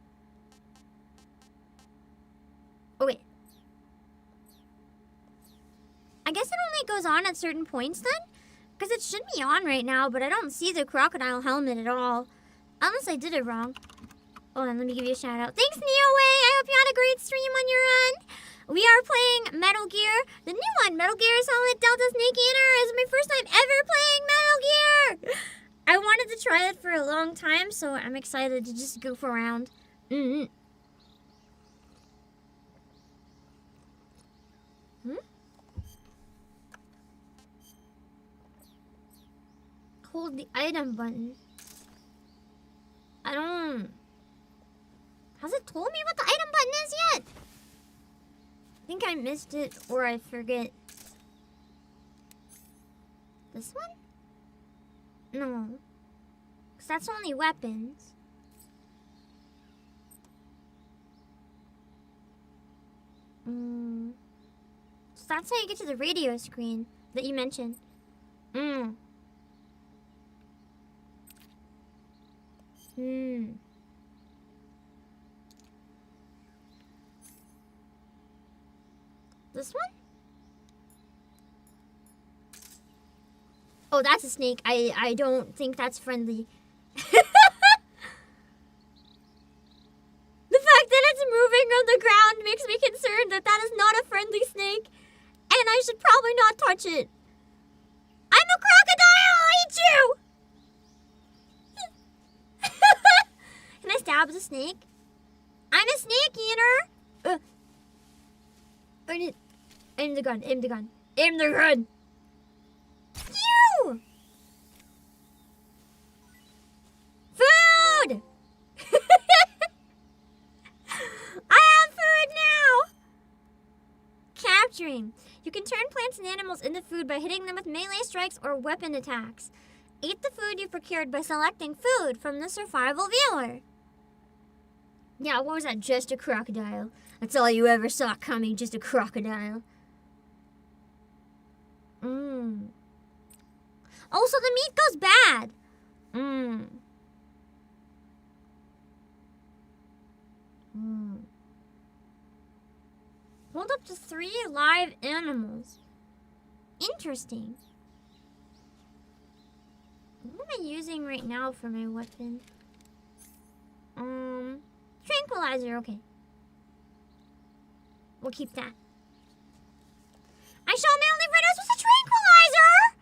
Oh, wait. I guess it only goes on at certain points then? Because it should be on right now, but I don't see the crocodile helmet at all. Unless I did it wrong. Hold on, let me give you a shout out. Thanks, Neoway! I hope you had a great stream on your end. We are playing Metal Gear. The new one, Metal Gear Solid Delta Snake Eater, is my first time ever playing Metal Gear! I wanted to try it for a long time, so I'm excited to just goof around. Hold the item button. I don't... Has it told me what the item button is yet? I think I missed it, or I forget. This one? No. Because that's only weapons. So that's how you get to the radio screen that you mentioned. This one? Oh, that's a snake. I don't think that's friendly. The fact that it's moving on the ground makes me concerned that that is not a friendly snake. And I should probably not touch it. I'm a crocodile! I'll eat you! Can I stab the snake? I'm a snake eater! Aim the gun, aim the gun. Aim the gun! You! Food! I have food now! Capturing. You can turn plants and animals into food by hitting them with melee strikes or weapon attacks. Eat the food you procured by selecting food from the survival viewer. Yeah, what was that? Just a crocodile. That's all you ever saw coming, just a crocodile. Oh, so the meat goes bad. Hold up to 3 live animals. Interesting. What am I using right now for my weapon? Tranquilizer, okay. We'll keep that. I shall mainly reduce with a tranquilizer!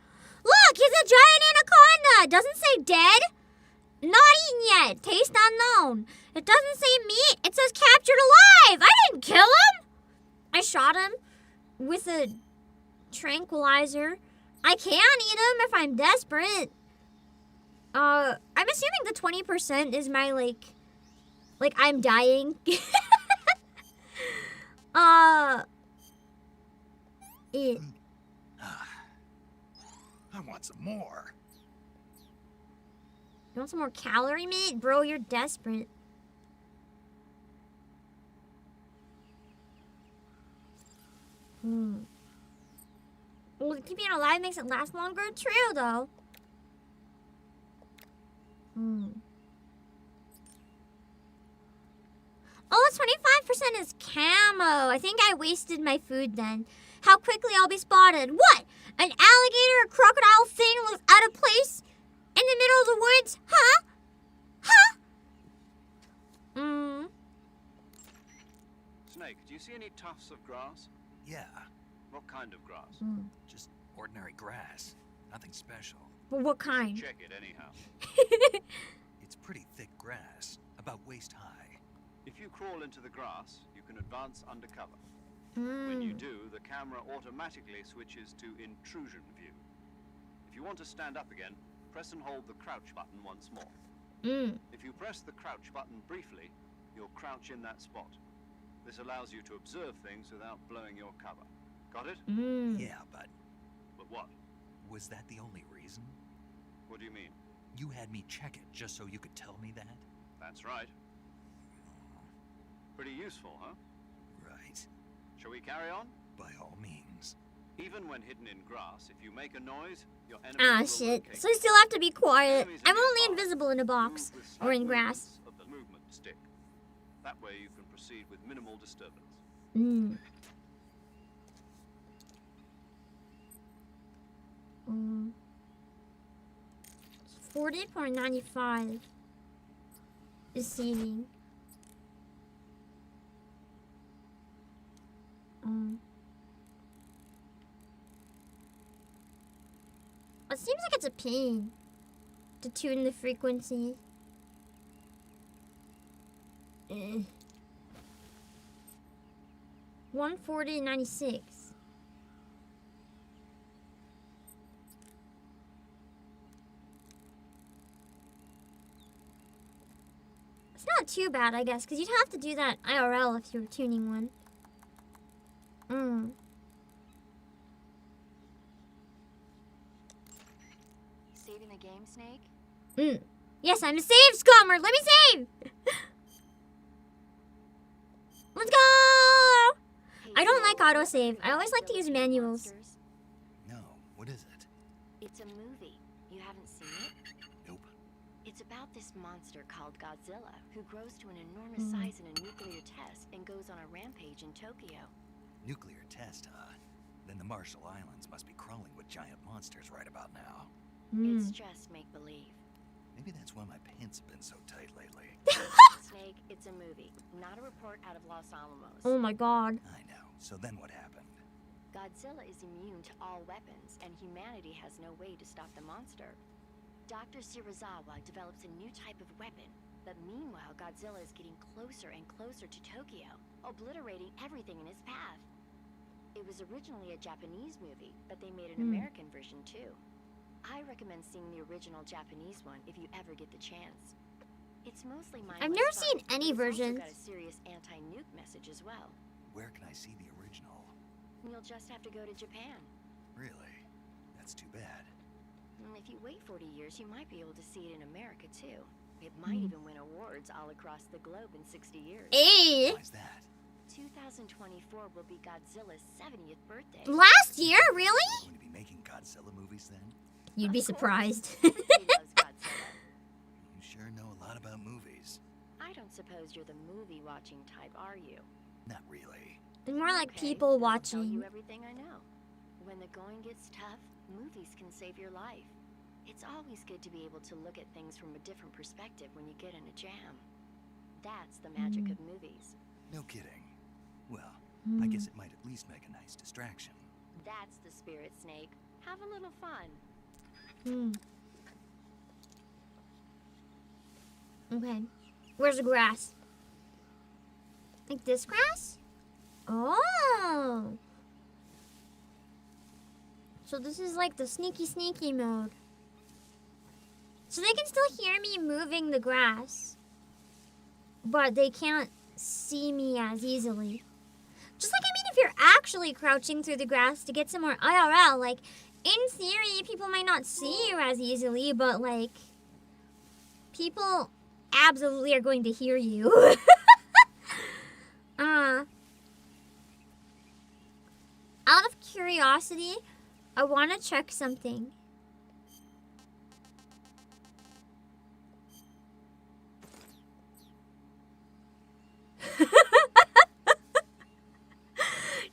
Look, he's a giant anaconda! It doesn't say dead. Not eaten yet. Taste unknown. It doesn't say meat. It says captured alive. I didn't kill him. I shot him with a tranquilizer. I can eat him if I'm desperate. I'm assuming the 20% is my, like I'm dying. I want some more. You want some more calorie meat? Bro, you're desperate. Well, keeping it alive makes it last longer. True, though. Oh, 25% is camo. I think I wasted my food then. How quickly I'll be spotted. What? An alligator or crocodile thing looks out of place in the middle of the woods? Huh? Huh? Snake, do you see any tufts of grass? Yeah, What kind of grass? just ordinary grass. Nothing special. Well, what kind? Check it anyhow. It's pretty thick grass, about waist high. If you crawl into the grass, you can advance undercover. When you Mm. do, the camera automatically switches to intrusion view. If you want to stand up again, press and hold the crouch button once more. If you press the crouch button briefly, you'll crouch in that spot. This allows you to observe things without blowing your cover. Got it? Yeah, but But what? was that the only reason? What do you mean? You had me check it just so you could tell me that? That's right. Pretty useful, huh? Right. Shall we carry on? By all means. Even when hidden in grass, if you make a noise, your enemy Ah, will shit. locate So I you. still have to be quiet. Enemies I'm in your only path. invisible in a box Move with or in slight grass. movements of the movement stick. That way you can proceed with minimal disturbance. 40.95 is saving. It seems like it's a pain to tune the frequency. 140.96. It's not too bad, I guess, because you'd have to do that IRL if you were tuning one. Saving the game, Snake? Yes, I'm a save scummer. Let me save. Let's go. I don't like autosave. I always like to use manuals. No, what is it? It's a movie. You haven't seen it? Nope. It's about this monster called Godzilla, who grows to an enormous size in a nuclear test and goes on a rampage in Tokyo. Nuclear test, huh? Then the Marshall Islands must be crawling with giant monsters right about now. It's just make-believe. Maybe that's why my pants have been so tight lately. Snake, it's a movie, not a report out of Los Alamos. Oh my god. I know. So then what happened? Godzilla is immune to all weapons, and humanity has no way to stop the monster. Dr. Shirazawa develops a new type of weapon, but meanwhile Godzilla is getting closer and closer to Tokyo, obliterating everything in his path. It was originally a Japanese movie, but they made an American version too. I recommend seeing the original Japanese one if you ever get the chance. It's mostly mindless I've never fun, seen any but it's also versions. got a serious anti-nuke message as well. Where can I see the original? You'll just have to go to Japan. Really? That's too bad. If you wait 40 years, you might be able to see it in America too. It might even win awards all across the globe in 60 years. Hey. Why's that? 2024 will be Godzilla's 70th birthday. Last year? Really? Going to be making Godzilla movies then? You'd be surprised. Everybody loves Godzilla. You sure know a lot about movies. I don't suppose you're the movie-watching type, are you? Not really. More like Okay, people then I'll tell watching. you everything I know. When the going gets tough, movies can save your life. It's always good to be able to look at things from a different perspective when you get in a jam. That's the magic of movies. No kidding. Well, I guess it might at least make a nice distraction. That's the spirit, Snake. Have a little fun. Okay. Where's the grass? Like this grass? Oh. So this is like the sneaky mode. So they can still hear me moving the grass. But they can't see me as easily. Just like, I mean, if you're actually crouching through the grass to get some more IRL, like, in theory, people might not see you as easily, but, like, people absolutely are going to hear you. curiosity, I want to check something.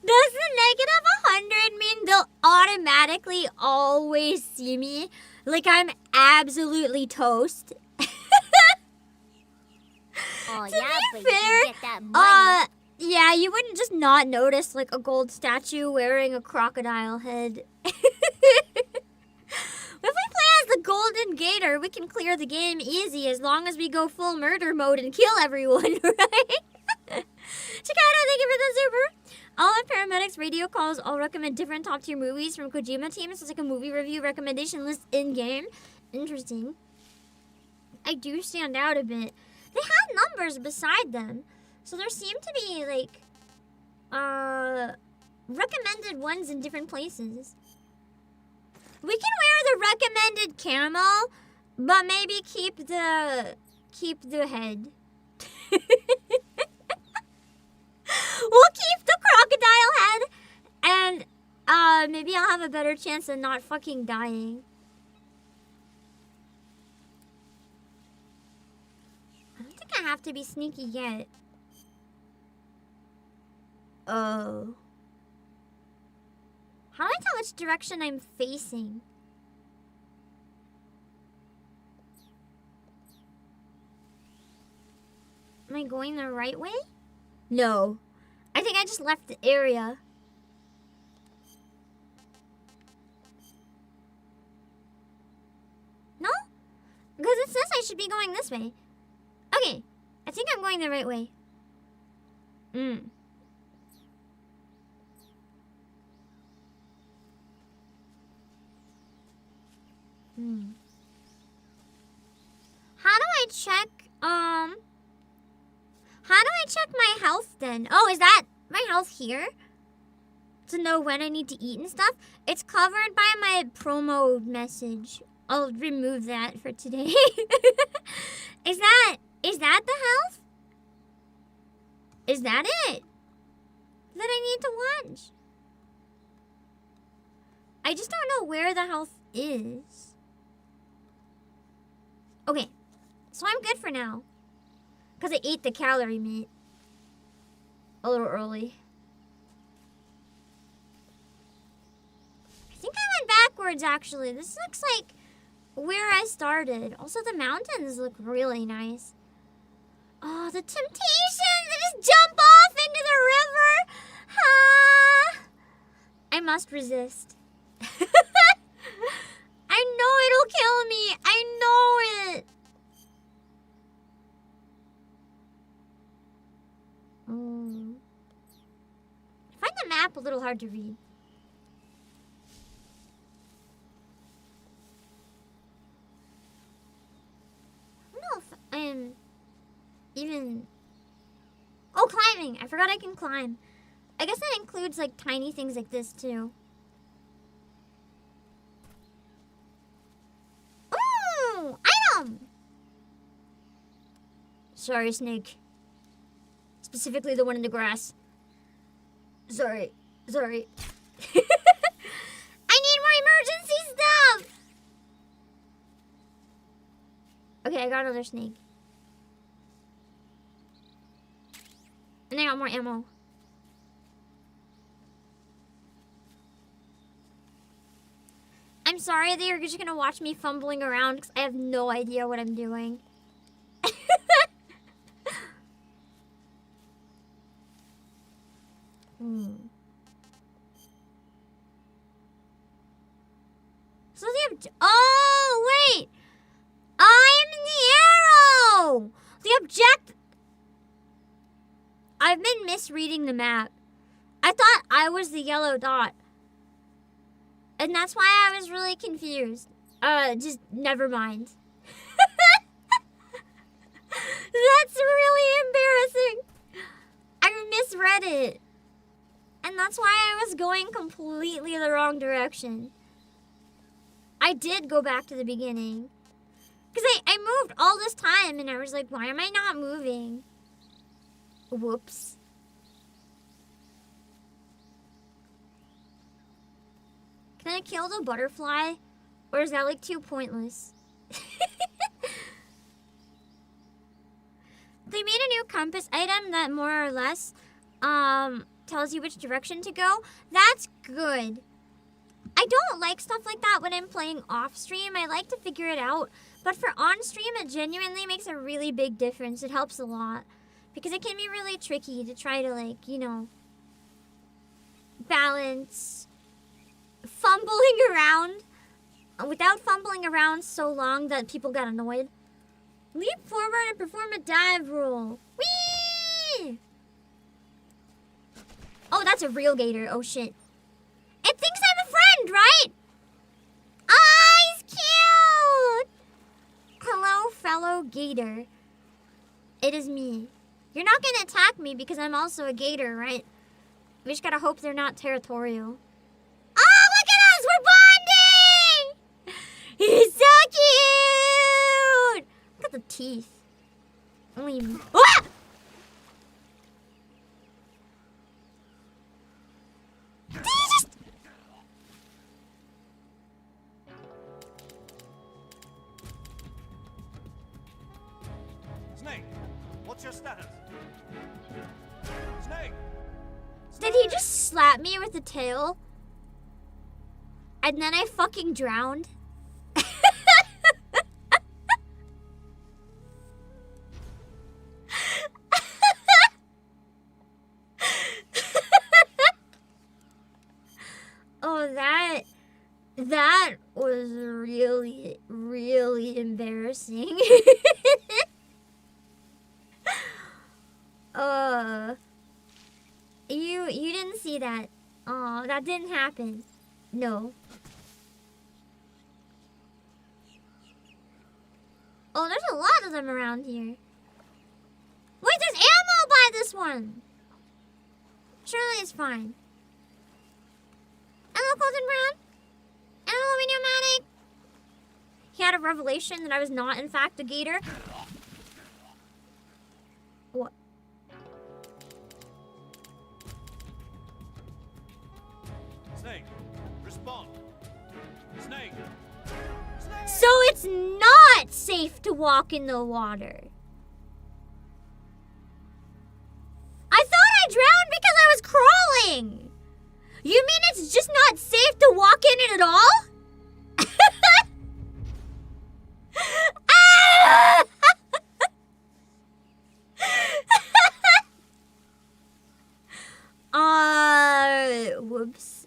Does the negative 100 mean they'll automatically always see me? Like I'm absolutely toast? Oh, To yeah, be but fair, you get that money. yeah, you wouldn't just not notice like a gold statue wearing a crocodile head. If we play as the Golden Gator, we can clear the game easy as long as we go full murder mode and kill everyone, right? Chicano, thank you for the super. All of Paramedics radio calls all recommend different top tier movies from Kojima teams. It's like a movie review recommendation list in game. Interesting. I do stand out a bit. They had numbers beside them, so there seem to be like recommended ones in different places. We can wear the recommended camo, but maybe keep the head. We'll keep the crocodile head, and maybe I'll have a better chance of not fucking dying. I don't think I have to be sneaky yet. Oh. How do I tell which direction I'm facing? Am I going the right way? No. I think I just left the area. No? Because it says I should be going this way. Okay. I think I'm going the right way. How do I check, how do I check my health then? Oh, is that my health here? To know when I need to eat and stuff? It's covered by my promo message. I'll remove that for today. Is that the health? Is that it? That I need to watch? I just don't know where the health is. Okay, so I'm good for now. Because I ate the calorie meat a little early. I think I went backwards, actually. This looks like where I started. Also, the mountains look really nice. Oh, the temptation to just jump off into the river. I must resist. I know it'll kill me. I know it. I find the map a little hard to read. I don't know if I'm even... Oh, climbing! I forgot I can climb. I guess that includes like tiny things like this too. Ooh! Item! Sorry, snake. Specifically the one in the grass. Sorry. I need more emergency stuff! Okay, I got another snake. And I got more ammo. I'm sorry that you're just gonna watch me fumbling around because I have no idea what I'm doing. So oh, wait! I'm the arrow! The object... I've been misreading the map. I thought I was the yellow dot. And that's why I was really confused. Just never mind. That's really embarrassing. I misread it. And that's why I was going completely the wrong direction. I did go back to the beginning. Because I moved all this time and I was like, why am I not moving? Whoops. Can I kill the butterfly? Or is that like too pointless? They made a new compass item that more or less tells you which direction to go. That's good. I don't like stuff like that when I'm playing off stream. I like to figure it out. But for on stream, it genuinely makes a really big difference. It helps a lot. Because it can be really tricky to try to, like, you know, balance fumbling around without fumbling around so long that people got annoyed. Leap forward and perform a dive roll. Whee! Oh, that's a real gator. Oh, shit. It thinks I'm a friend, right? Ah, he's cute! Hello, fellow gator. It is me. You're not gonna attack me because I'm also a gator, right? We just gotta hope they're not territorial. Oh, look at us! We're bonding! He's so cute! Look at the teeth. Only... Ah! Did you just... Snake, what's your status? Snake! Did he just slap me with the tail? And then I fucking drowned? Oh, that was really, really embarrassing. You didn't see that. Oh, that didn't happen. No. Oh, there's a lot of them around here. Wait, there's ammo by this one. Surely it's fine. Hello, Golden Brown. Hello, Videomatic. He had a revelation that I was not, in fact, a gator. What? Snake, respond. Snake. So it's not safe to walk in the water. I thought I drowned because I was crawling. You mean it's just not safe to walk in it at all? Whoops.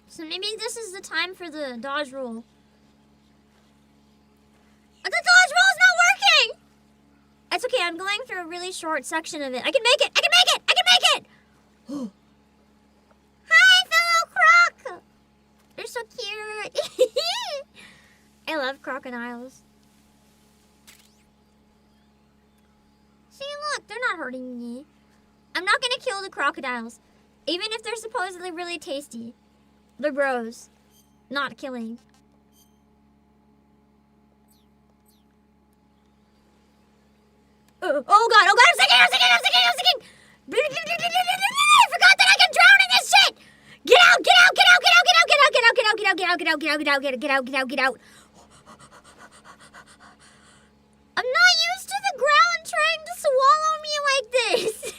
So maybe this is the time for the dodge roll. The dodge roll is not working! It's okay, I'm going through a really short section of it. I can make it! I can make it! I can make it! Hi, fellow croc! They're so cute! I love crocodiles. See, look, they're not hurting me. I'm not gonna kill the crocodiles. Even if they're supposedly really tasty. They're bros. Not killing. Oh god, I'm sinking! I forgot that I can drown in this shit! Get out! I'm not used to the ground trying to swallow me like this.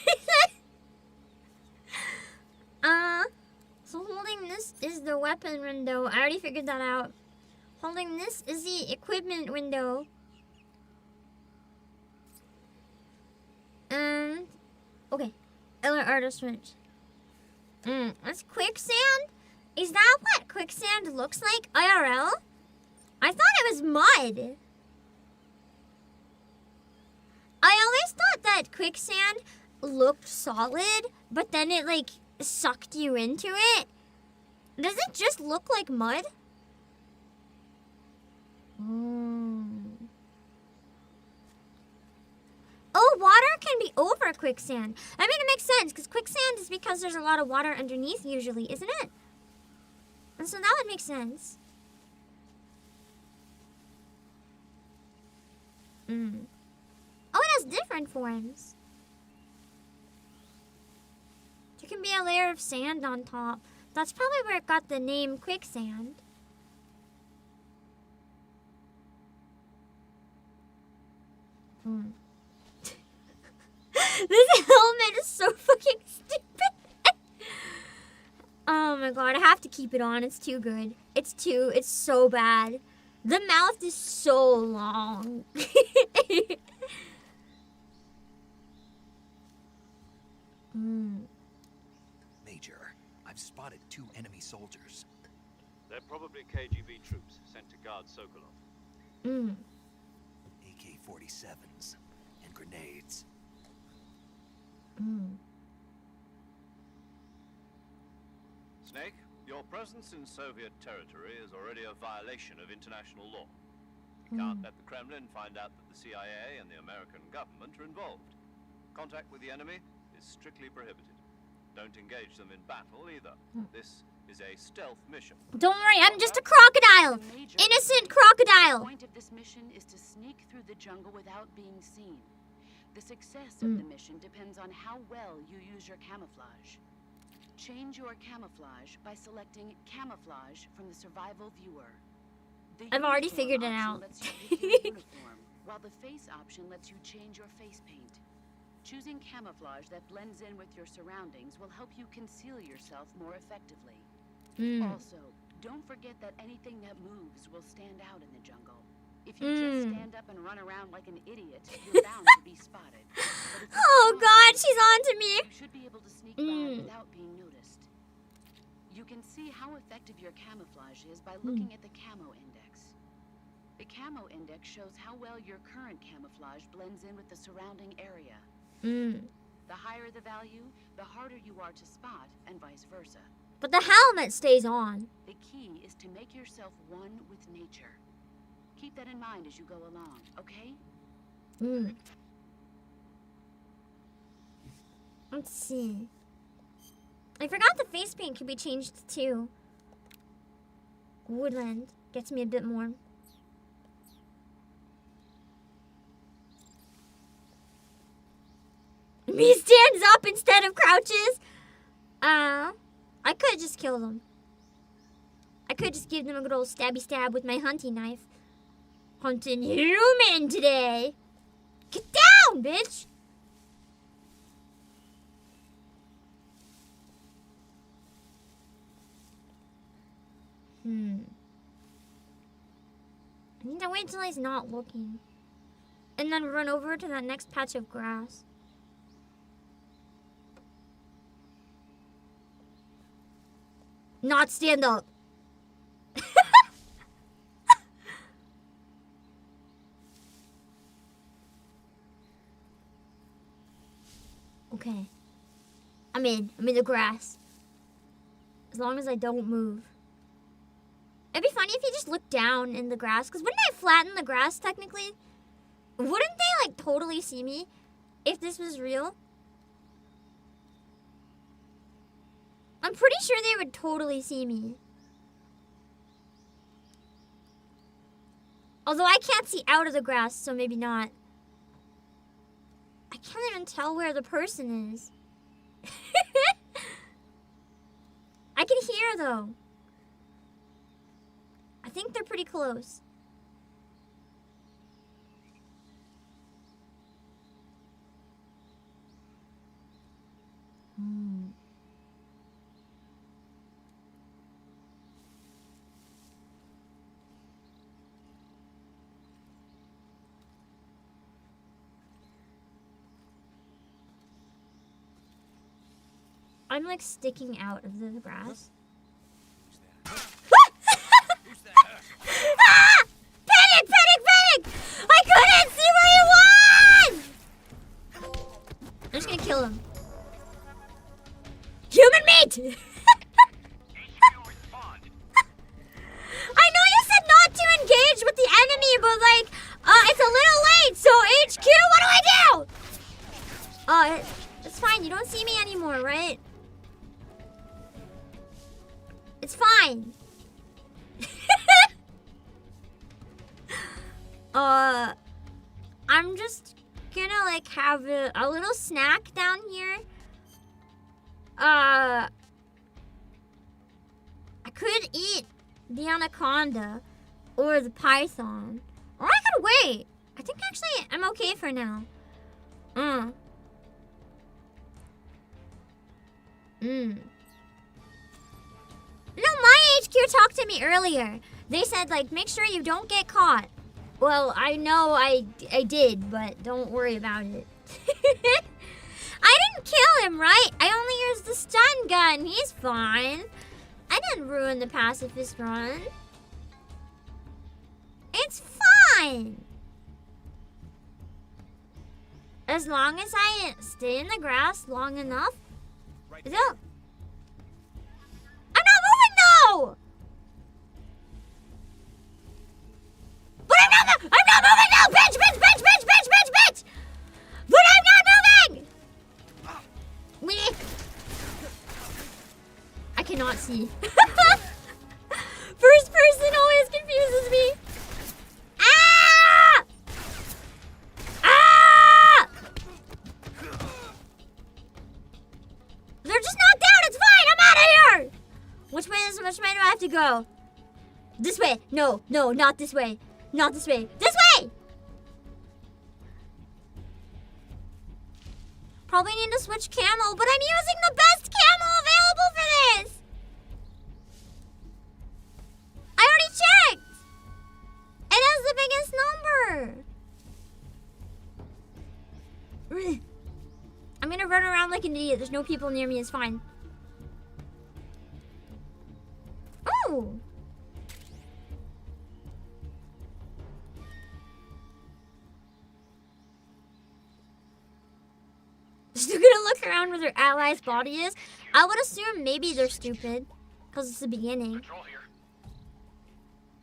So holding this is the weapon window. I already figured that out. Holding this is the equipment window. Okay. Artist switch. That's quicksand? Is that what quicksand looks like IRL? I thought it was mud. I always thought that quicksand looked solid, but then it like sucked you into it. Does it just look like mud? Oh, water can be over quicksand. I mean, it makes sense, because quicksand is because there's a lot of water underneath usually, isn't it? And so that would make sense. Oh, it has different forms. There can be a layer of sand on top. That's probably where it got the name quicksand. This helmet is so fucking stupid. Oh my god, I have to keep it on. It's too good. It's so bad. The mouth is so long. Major, I've spotted 2 enemy soldiers. They're probably KGB troops sent to guard Sokolov. AK-47s and grenades. Snake, your presence in Soviet territory is already a violation of international law. You can't let the Kremlin find out that the CIA and the American government are involved. Contact with the enemy is strictly prohibited. Don't engage them in battle either. This is a stealth mission. Don't worry, I'm just a crocodile. Innocent crocodile. The point of this mission is to sneak through the jungle without being seen. The success of the mission depends on how well you use your camouflage. Change your camouflage by selecting camouflage from the survival viewer. The I've already uniform figured it option out. lets you pick your uniform, while the face option lets you change your face paint. Choosing camouflage that blends in with your surroundings will help you conceal yourself more effectively. Also, don't forget that anything that moves will stand out in the jungle. If you just stand up and run around like an idiot, you're bound to be spotted. Oh god, she's on to me. You should be able to sneak by without being noticed. You can see how effective your camouflage is by looking at the camo index. The camo index shows how well your current camouflage blends in with the surrounding area. The higher the value, the harder you are to spot, and vice versa. But the helmet stays on. The key is to make yourself one with nature. Keep that in mind as you go along, okay? Let's see. I forgot the face paint can be changed too. Woodland gets me a bit more. Me stands up instead of crouches. I could just kill them. I could just give them a good old stabby stab with my hunting knife. Hunting human today. Get down, bitch. I need to wait till he's not looking. And then run over to that next patch of grass. Not stand up. Okay. I'm in the grass. As long as I don't move. It'd be funny if you just looked down in the grass. Because wouldn't I flatten the grass technically? Wouldn't they like totally see me if this was real? I'm pretty sure they would totally see me. Although I can't see out of the grass, so maybe not. I can't even tell where the person is. I can hear though. I think they're pretty close. I'm like sticking out of the grass. Ah! Panic! Panic! Panic! I couldn't see where he was! I'm just gonna kill him. Human meat! I know you said not to engage with the enemy, but like, it's a little late, so HQ, what do I do? It's fine, you don't see me anymore, right? It's fine. I'm just gonna like have a little snack down here. I could eat the anaconda or the python, or I could wait. I think actually I'm okay for now. No, my HQ talked to me earlier. They said like make sure you don't get caught. Well, I know I did, but don't worry about it. I didn't kill him, right? I only used the stun gun. He's fine. I didn't ruin the pacifist run. It's fine. As long as I stay in the grass long enough. Is it? I'm not moving though! But I'm not moving now! Bitch! But I'm not moving! Meh. I cannot see. First person always confuses me. Ah! Ah! They're just knocked out. It's fine. I'm out of here. Which way do I have to go? This way. No, not this way. Not this way. This way! Probably need to switch camo, but I'm using the best camo available for this! I already checked! It has the biggest number! I'm gonna run around like an idiot. There's no people near me. It's fine. Oh! Still gonna look around where their ally's body is. I would assume maybe they're stupid, because it's the beginning. Control here.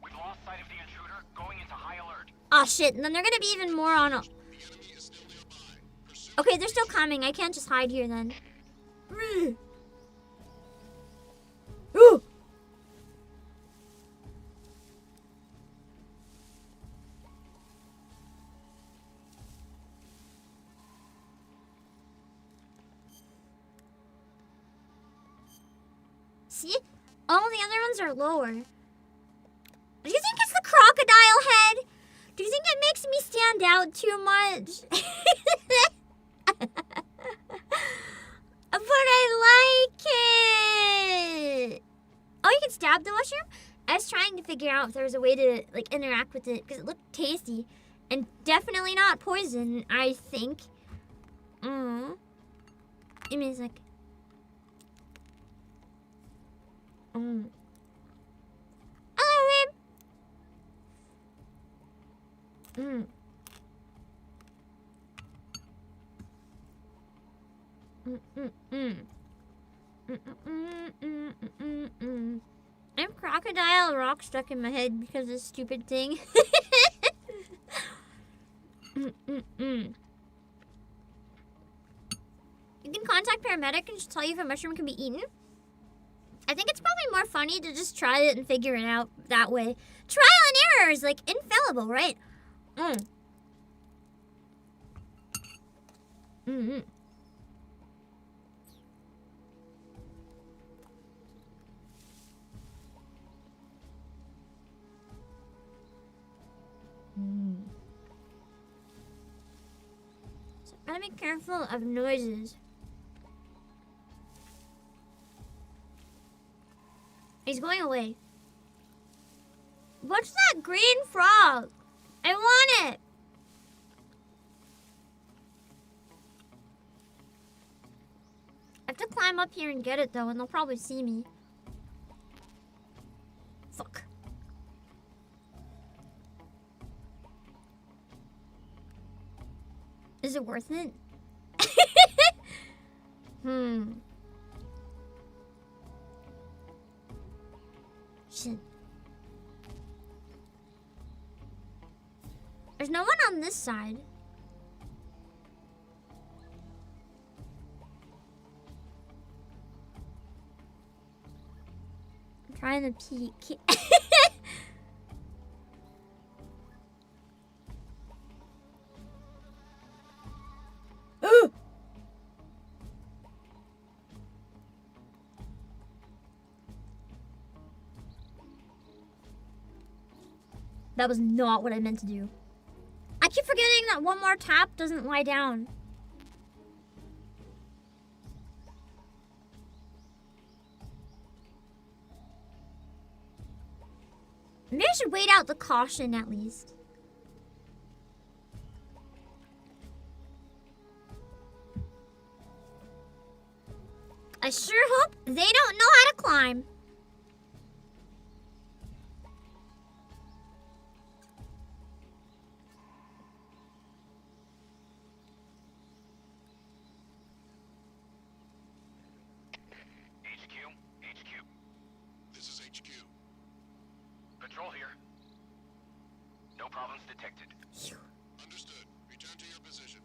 We've lost sight of the intruder, going into high alert. Oh shit, and then they're gonna be even more on. Okay, they're still coming. I can't just hide here then. Ooh. See? All the other ones are lower. Do you think it's the crocodile head? Do you think it makes me stand out too much? But I like it. Oh, you can stab the mushroom? I was trying to figure out if there was a way to like interact with it because it looked tasty and definitely not poison, I think. Give me a sec. Hello, babe. I have crocodile rock stuck in my head because of this stupid thing. You can contact paramedic and just tell you if a mushroom can be eaten. I think it's probably more funny to just try it and figure it out that way. Trial and error is like infallible, right? So gotta be careful of noises. He's going away. What's that green frog? I want it. I have to climb up here and get it though, and they'll probably see me. Fuck. Is it worth it? Shit. There's no one on this side. I'm trying to peek. That was not what I meant to do. I keep forgetting that one more tap doesn't lie down. Maybe I should wait out the caution at least. I sure hope they don't know how to climb. HQ. This is HQ. Patrol here. No problems detected. Understood. Return to your position.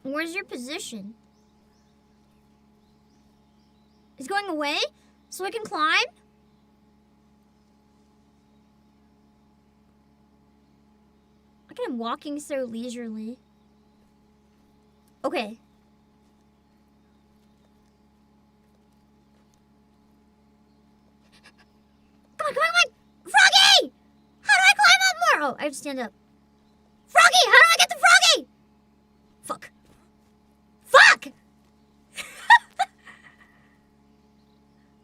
Where's your position? It's going away? So I can climb? Look at him walking so leisurely. Okay. Come on! Froggy! How do I climb up more? Oh, I have to stand up. Froggy! How do I get the Froggy? Fuck. Fuck!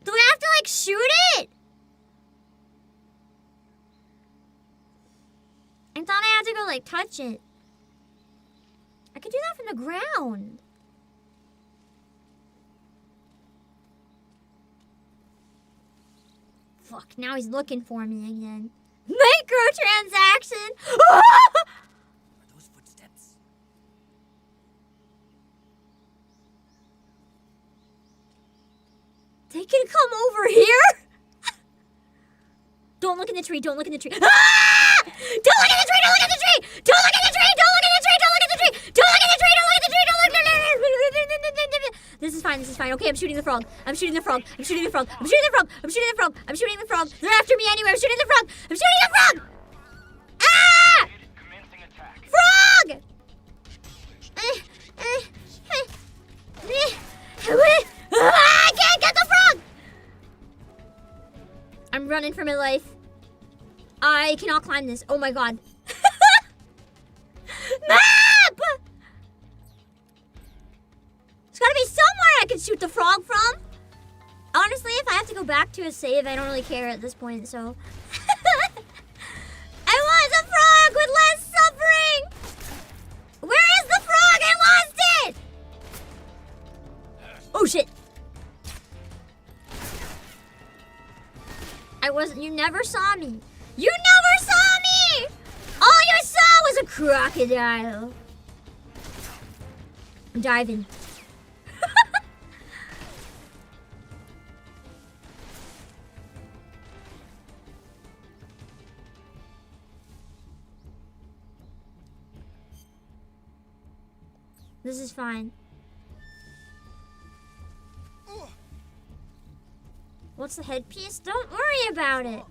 Do I have to, like, shoot it? I thought I had to go, like, touch it. I could do that from the ground. Fuck, now he's looking for me again. Microtransaction! Are those footsteps? They can come over here? Don't look in the tree, don't look in the tree. Ah! Don't look in the tree, don't look in the tree! Don't look in the tree! Don't look in the tree! Don't look in the tree! Don't look in the tree! Don't look in the tree! Don't look in the tree! Don't look in the tree! This is fine, this is fine. Okay, I'm shooting the frog. I'm shooting the frog. I'm shooting the frog. I'm shooting the frog. I'm shooting the frog. I'm shooting the frog. They're after me anyway. I'm shooting the frog. I'm shooting the frog! Ah! Frog! I can't get the frog! I'm running for my life. I cannot climb this. Oh my god. Map! There's gotta be somewhere I can shoot the frog from. Honestly, if I have to go back to a save, I don't really care at this point, so. I want the frog with less suffering! Where is the frog? I lost it! Oh shit. You never saw me. You never saw me! All you saw was a crocodile. I'm diving. This is fine. What's the headpiece? Don't worry about it.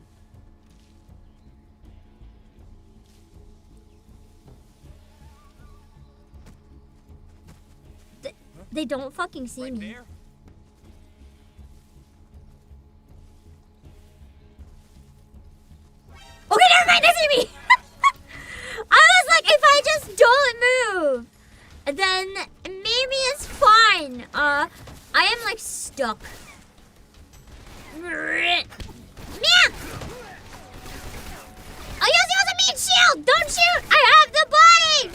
They don't fucking see me. Okay, never mind, they see me! I was like, if I just don't move, then maybe it's fine. I am like stuck. Meow! I'll use you as a meat shield! Don't shoot! I have the body!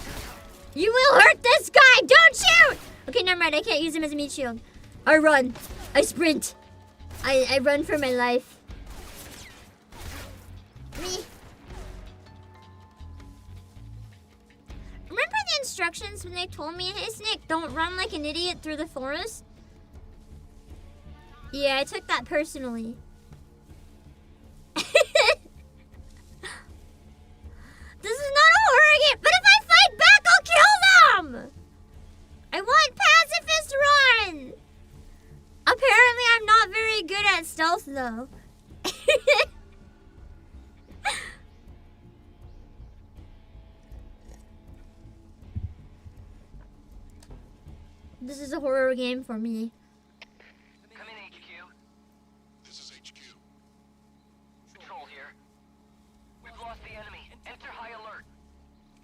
You will hurt this guy! Don't shoot! Okay, never mind. I can't use him as a meat shield. I run. I sprint. I run for my life. Me. Remember the instructions when they told me, hey, Snake, don't run like an idiot through the forest? Yeah, I took that personally. This is not a horror game, but if I fight back, I'll kill them! I want pacifist run! Apparently, I'm not very good at stealth, though. This is a horror game for me. Come in, HQ. This is HQ. Patrol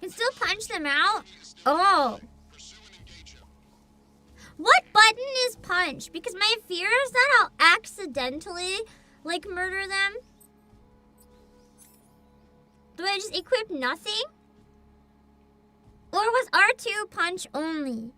Can still punch them out? Oh. What button is punch? Because my fear is that I'll accidentally, like, murder them. Do I just equip nothing? Or was R2 punch only?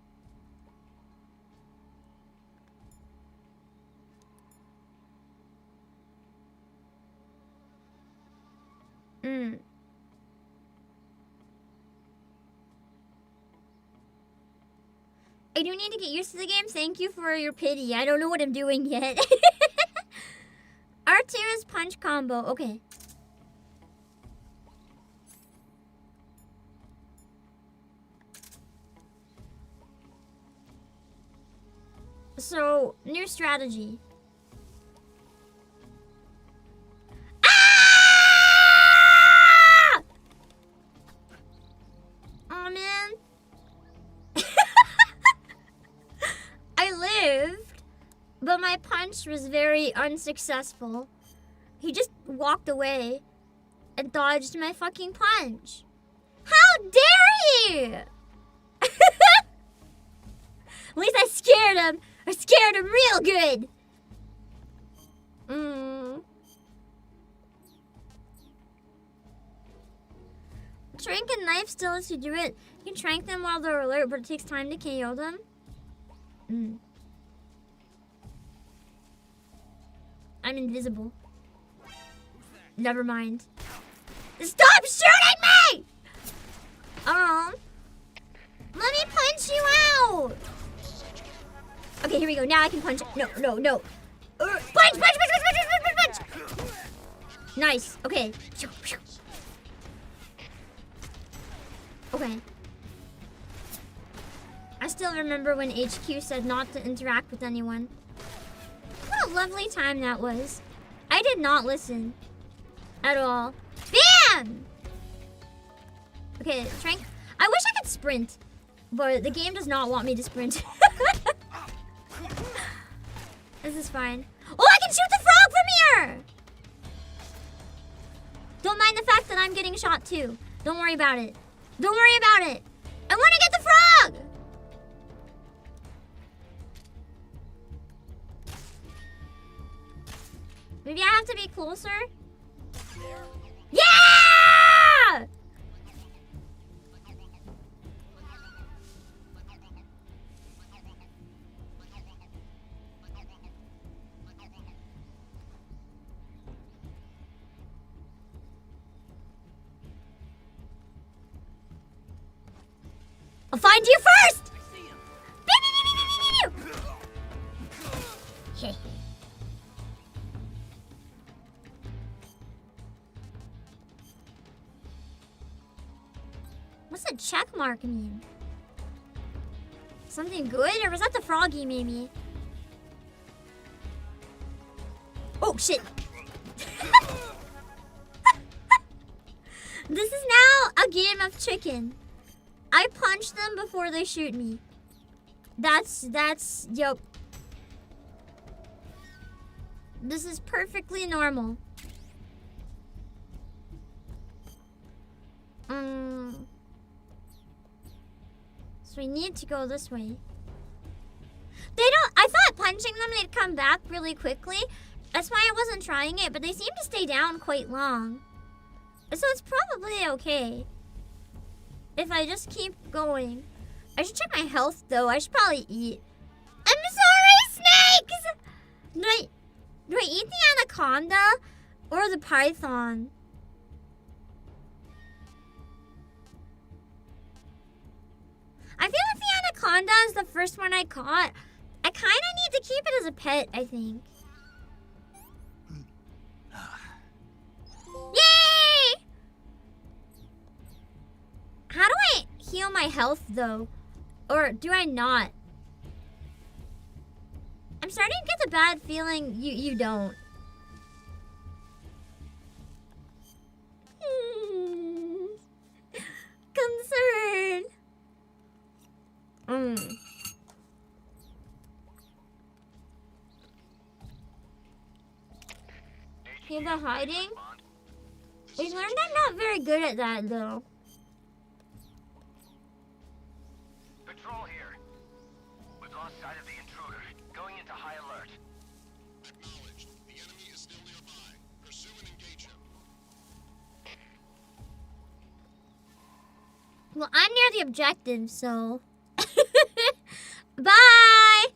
I do need to get used to the game. Thank you for your pity. I don't know what I'm doing yet. R2 is punch combo. Okay. So, new strategy. Ah! Oh man. I lived, but my punch was very unsuccessful. He just walked away and dodged my fucking punch. How dare he! At least I scared him. I scared him real good. Trank and knife still lets you do it. You can trank them while they're alert, but it takes time to KO them. I'm invisible. Never mind. Stop shooting me! Let me punch you out! Okay, here we go. Now I can punch. No. Punch! Nice. Okay. Okay. I still remember when HQ said not to interact with anyone. What a lovely time that was. I did not listen. At all. BAM! Okay, Trank. I wish I could sprint. But the game does not want me to sprint. This is fine. Oh, I can shoot the frog from here! Don't mind the fact that I'm getting shot too. Don't worry about it. Don't worry about it. I want to get the frog! Maybe I have to be closer? Yeah! I'll find you first! Okay. What's the check mark mean? Something good? Or was that the froggy maybe? Oh shit! This is now a game of chicken. I punch them before they shoot me. Yup. This is perfectly normal. So we need to go this way. I thought punching them, they'd come back really quickly. That's why I wasn't trying it, but they seem to stay down quite long. So it's probably okay. If I just keep going. I should check my health though. I should probably eat. I'm sorry, snakes! Do I eat the anaconda or the python? I feel like the anaconda is the first one I caught. I kind of need to keep it as a pet, I think. Yay! How do I heal my health though? Or do I not? I'm starting to get the bad feeling you don't. Concern. Heal by hiding? We learned I'm not very good at that though. Well, I'm near the objective, so... Bye!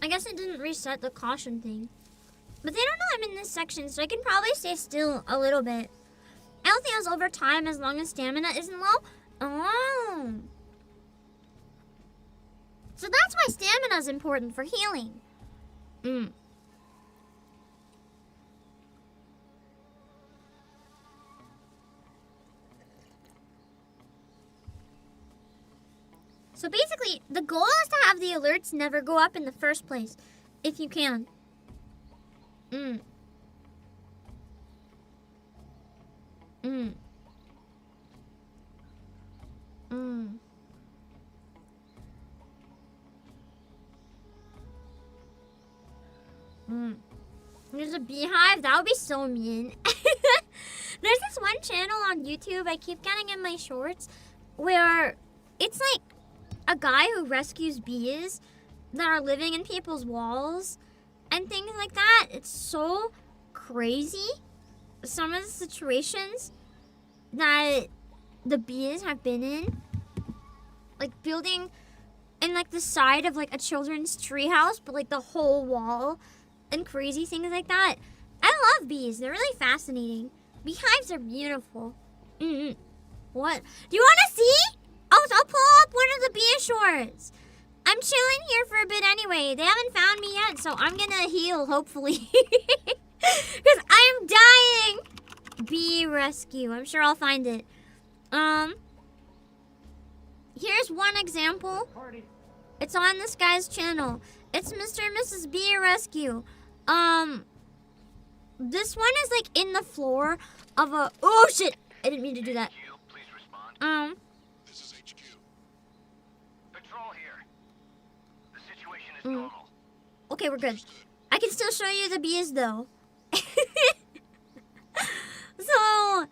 I guess it didn't reset the caution thing. But they don't know I'm in this section, so I can probably stay still a little bit. Health heals over time as long as stamina isn't low. Oh. So that's why stamina is important for healing. So basically, the goal is to have the alerts never go up in the first place, if you can. There's a beehive? That would be so mean. There's this one channel on YouTube I keep getting in my shorts where it's like a guy who rescues bees that are living in people's walls and things like that. It's so crazy. Some of the situations that the bees have been in, like building in like the side of like a children's treehouse, but like the whole wall and crazy things like that. I love bees. They're really fascinating. Beehives are beautiful. What? Do you want to see? I'll pull up one of the bee shorts. I'm chilling here for a bit anyway. They haven't found me yet, so I'm gonna heal, hopefully. Because I'm dying. Bee rescue. I'm sure I'll find it. Here's one example. It's on this guy's channel. It's Mr. and Mrs. Bee Rescue. This one is like in the floor of a... Oh, shit! I didn't mean to do that. Please respond. This is HQ. Patrol here. The situation is normal. Okay, we're good. I can still show you the bees, though. So,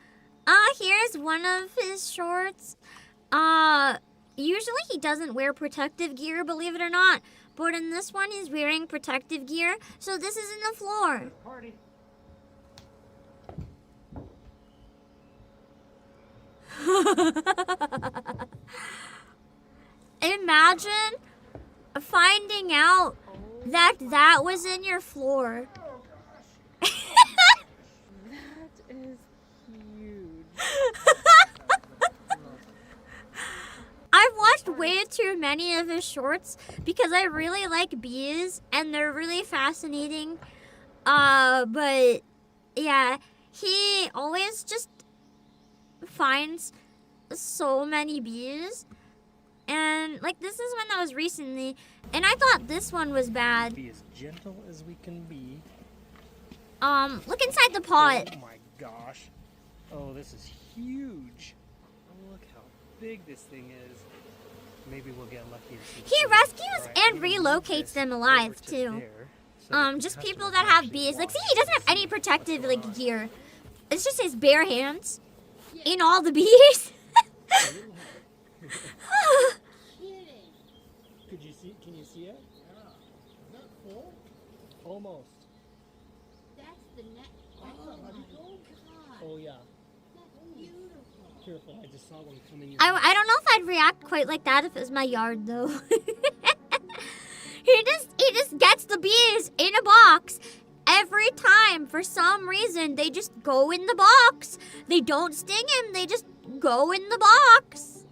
here's one of his shorts. Usually he doesn't wear protective gear, believe it or not. But in this one, he's wearing protective gear. So this is in the floor. Imagine finding out that that was in your floor. That is huge. I've watched way too many of his shorts because I really like bees and they're really fascinating. But yeah, he always just finds so many bees. And like this is one that was recently, and I thought this one was bad. Be as gentle as we can be. Look inside the pot. Oh my gosh. Oh, this is huge. Oh, look how big this thing is. Maybe we'll get lucky. He rescues and relocates them alive too. Just people that have bees. Like, see, he doesn't have any protective like gear. It's just his bare hands in all the bees. Could you see? Can you see it? Yeah. Is that full? Almost. That's the net. Oh my god. Oh yeah. That's beautiful. Careful! I just saw one coming in. I don't know if I'd react quite like that if it was my yard though. He just gets the bees in a box. Every time, for some reason, they just go in the box. They don't sting him, they just go in the box.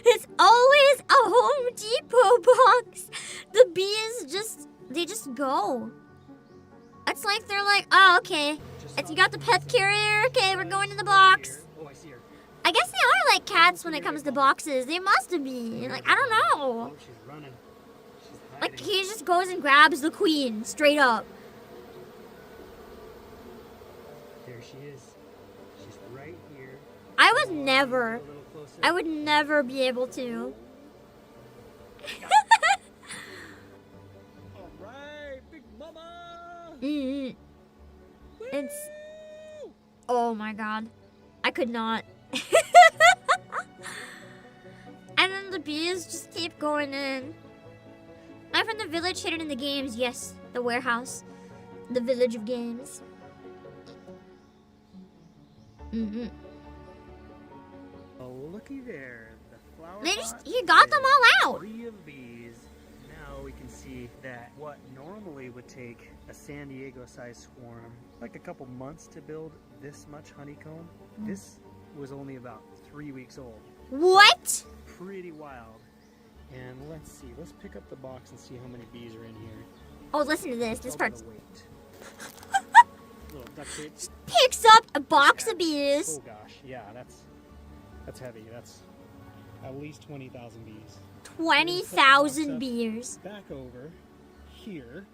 It's always a Home Depot box. The bees they just go. It's like they're like, oh, okay. You got the pet carrier, okay, we're going in the box. Oh, I see her. I guess they are like cats when it comes to boxes. They must be. Like, I don't know. Oh, she's running. She's hiding. Like, he just goes and grabs the queen, straight up. There she is. She's right here. I would never be able to. All right, big mama. It's... Oh my god. I could not. the bees just keep going in. I'm from the village hidden in the games. Yes, the warehouse. The village of games. Oh, looky there. The flower They just, pot he got them all is out. free of bees. Now we can see that what normally would take a San Diego-sized swarm, like a couple months to build this much honeycomb, this was only about 3 weeks old. What? Pretty wild. And let's see, let's pick up the box and see how many bees are in here. Oh, listen to this. This Tell by part's... the weight. Little duct tape. Picks up a box of bees. Oh gosh, yeah, that's heavy. That's at least 20,000 bees. 20,000 bees. Back over here,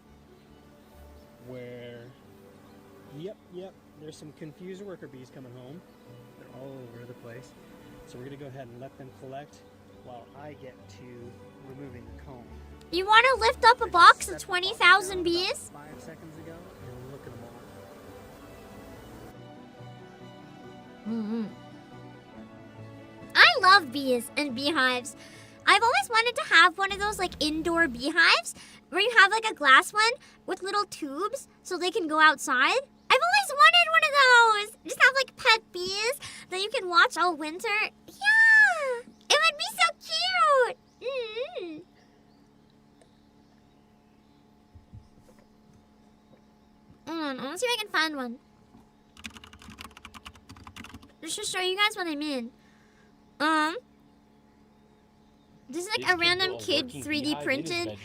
where, yep, there's some confused worker bees coming home. They're all over the place. So we're gonna go ahead and let them collect while I get to removing the comb. You want to lift up a box of 20,000 bees? 5 seconds ago, and look at them all. I love bees and beehives. I've always wanted to have one of those like indoor beehives where you have like a glass one with little tubes so they can go outside. I've always wanted one of those. Just have like pet bees that you can watch all winter. Yeah, it would be so cute. Hold on, I want to see if I can find one. Just to show you guys what I mean. This is like a random kid 3D printed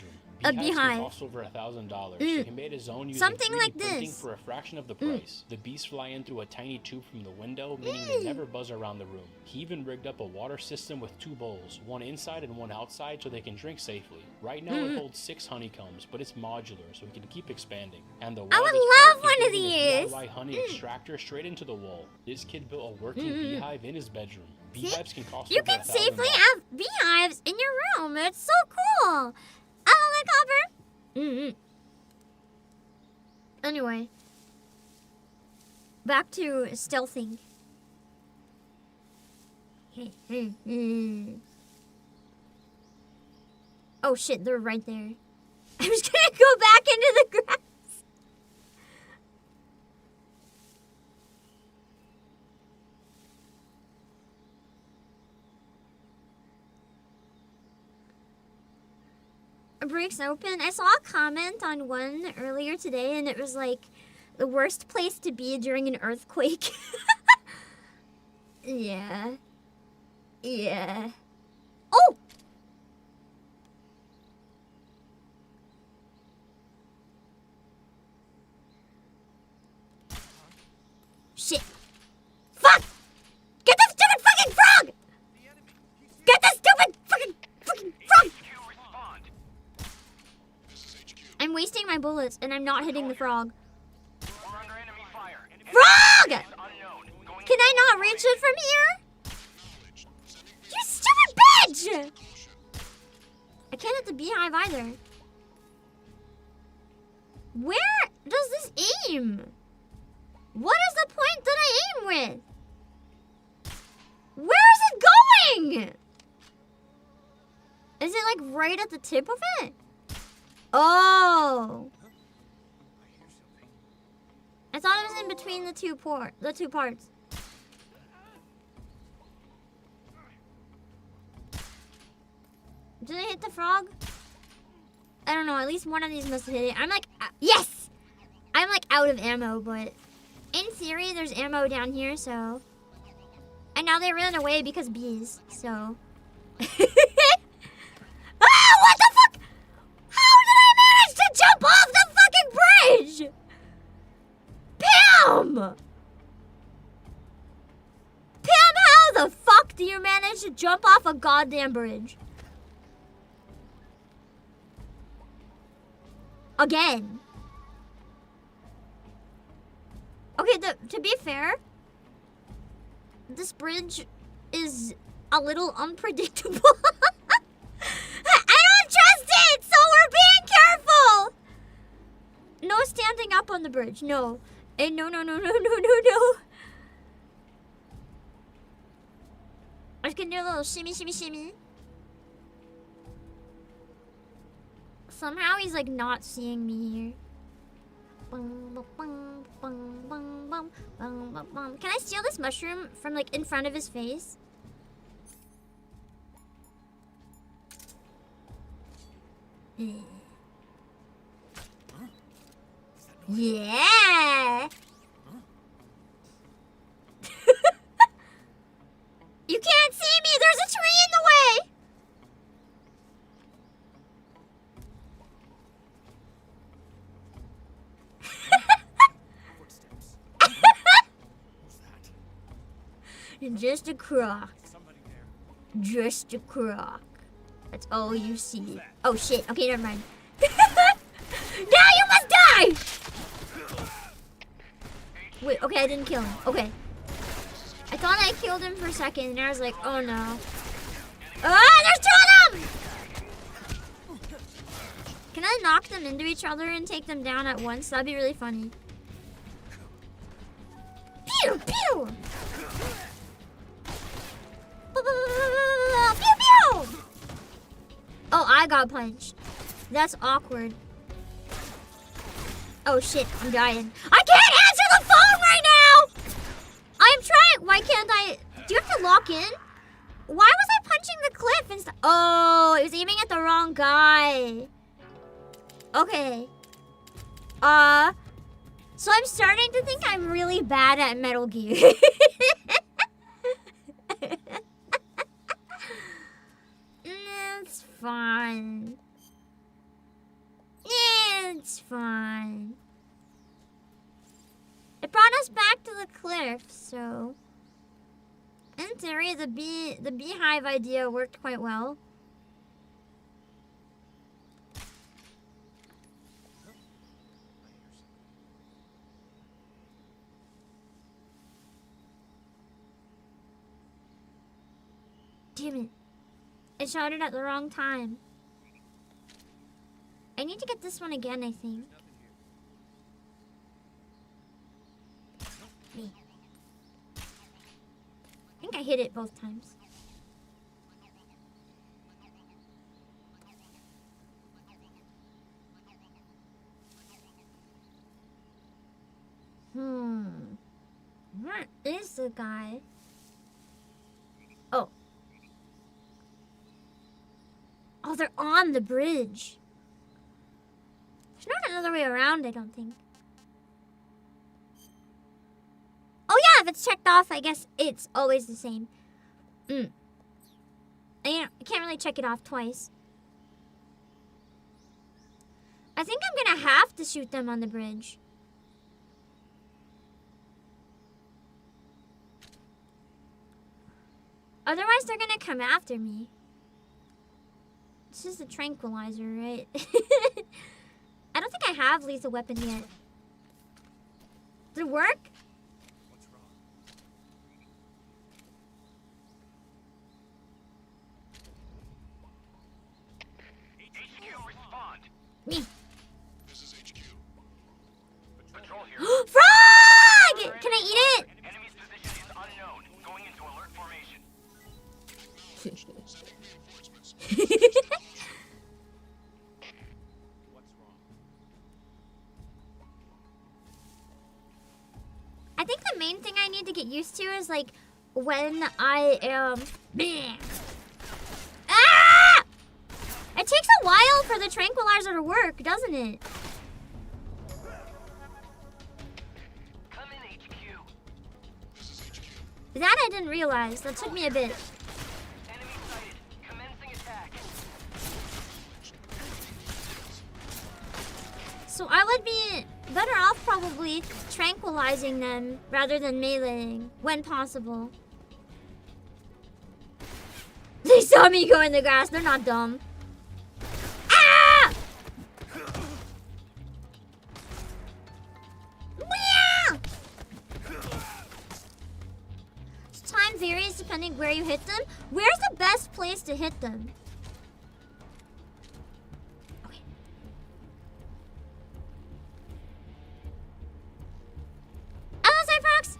a beehive. Cost over $1,000. So he made his own using Something 3D like printing this. for a fraction of the price. The bees fly in through a tiny tube from the window, meaning they never buzz around the room. He even rigged up a water system with 2 bowls, one inside and one outside, so they can drink safely. Right now it holds 6 honeycombs, but it's modular, so we can keep expanding. And the I would love one of these. DIY honey extractor straight into the wall. This kid built a working beehive in his bedroom. Beehives can cost You over can $1,000. safely have beehives in your room. It's so cool. Oh, my copper. Anyway, back to stealthing. Oh shit, they're right there. I'm just gonna go back into the grass. Breaks open. I saw a comment on one earlier today and it was like the worst place to be during an earthquake. Yeah. Oh! Shit. Fuck! Get the stupid fucking frog! Get the stupid fucking frog! I'm wasting my bullets and I'm not hitting the frog. Frog! Can I not reach it from here? You stupid bitch! I can't hit the beehive either. Where does this aim? What is the point that I aim with? Where is it going? Is it like right at the tip of it? Oh. I thought it was in between the two parts. Did I hit the frog? I don't know. At least one of these must have hit it. I'm like, yes! I'm like out of ammo, but in theory, there's ammo down here, so. And now they ran away because bees, so. Ah, what the fuck? How did I manage to jump off the fucking bridge? Pam! Pam, how the fuck do you manage to jump off a goddamn bridge? Again. Okay, to be fair, this bridge is a little unpredictable. I don't trust it, so we're being careful. No standing up on the bridge, no. And no. I just can do a little shimmy. Somehow he's like not seeing me here. Bum, bum, bum, bum, bum, bum, bum, bum, bum. Can I steal this mushroom from like in front of his face? Yeah. You can't see me. There's a tree in the way. Just a croc. Just a croc. That's all you see. Oh shit. Okay, never mind. Now you must die! Wait, okay, I didn't kill him. Okay. I thought I killed him for a second, and I was like, oh no. Ah, there's two of them! Can I knock them into each other and take them down at once? That'd be really funny. Pew, pew! Pew, pew! Oh, I got punched. That's awkward. Oh shit, I'm dying. I can't answer the phone right now! I'm trying. Why can't I? Do you have to lock in? Why was I punching the cliff instead? Oh, it was aiming at the wrong guy. Okay. So I'm starting to think I'm really bad at Metal Gear. It's fine. It's fine. It brought us back to the cliff, so in theory the beehive idea worked quite well. Damn it. It shouted at the wrong time. I need to get this one again, I think. Me. I think I hit it both times. Where is the guy? Oh. Oh, they're on the bridge. There's not another way around, I don't think. Oh yeah, if it's checked off, I guess it's always the same. I can't really check it off twice. I think I'm gonna have to shoot them on the bridge. Otherwise, they're gonna come after me. This is the tranquilizer, right? I don't think I have lethal weapon yet. Did it work? What's wrong? HQ, respond. Me. This is HQ. Patrol here. Frog! Can I eat it? Enemy's position is unknown. Going into alert formation. Sending reinforcements. What's wrong? I think the main thing I need to get used to is like when I am. Ah! It takes a while for the tranquilizer to work, doesn't it? Come in, HQ. This is HQ. That I didn't realize. That took me a bit. Enemy sighted. Commencing attack. So I would be better off probably tranquilizing them rather than meleeing when possible. They saw me go in the grass. They're not dumb. Ah! Meow! Time varies depending where you hit them. Where's the best place to hit them? Okay. Hello, Cyprox!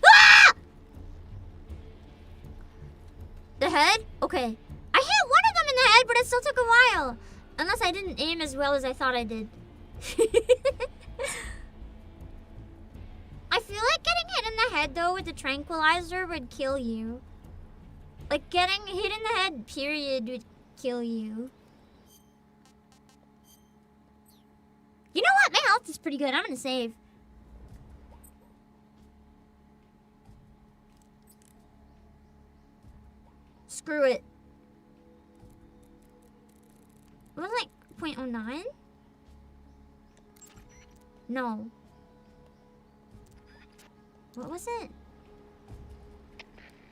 Ah! The head? Okay. I hit one of them in the head, did, but it still took a while. Unless I didn't aim as well as I thought I did. I feel like getting hit in the head, though, with the tranquilizer would kill you. Like, getting hit in the head, period, would kill you. You know what? My health is pretty good. I'm gonna save. Screw it. What was like 0.09? No. What was it?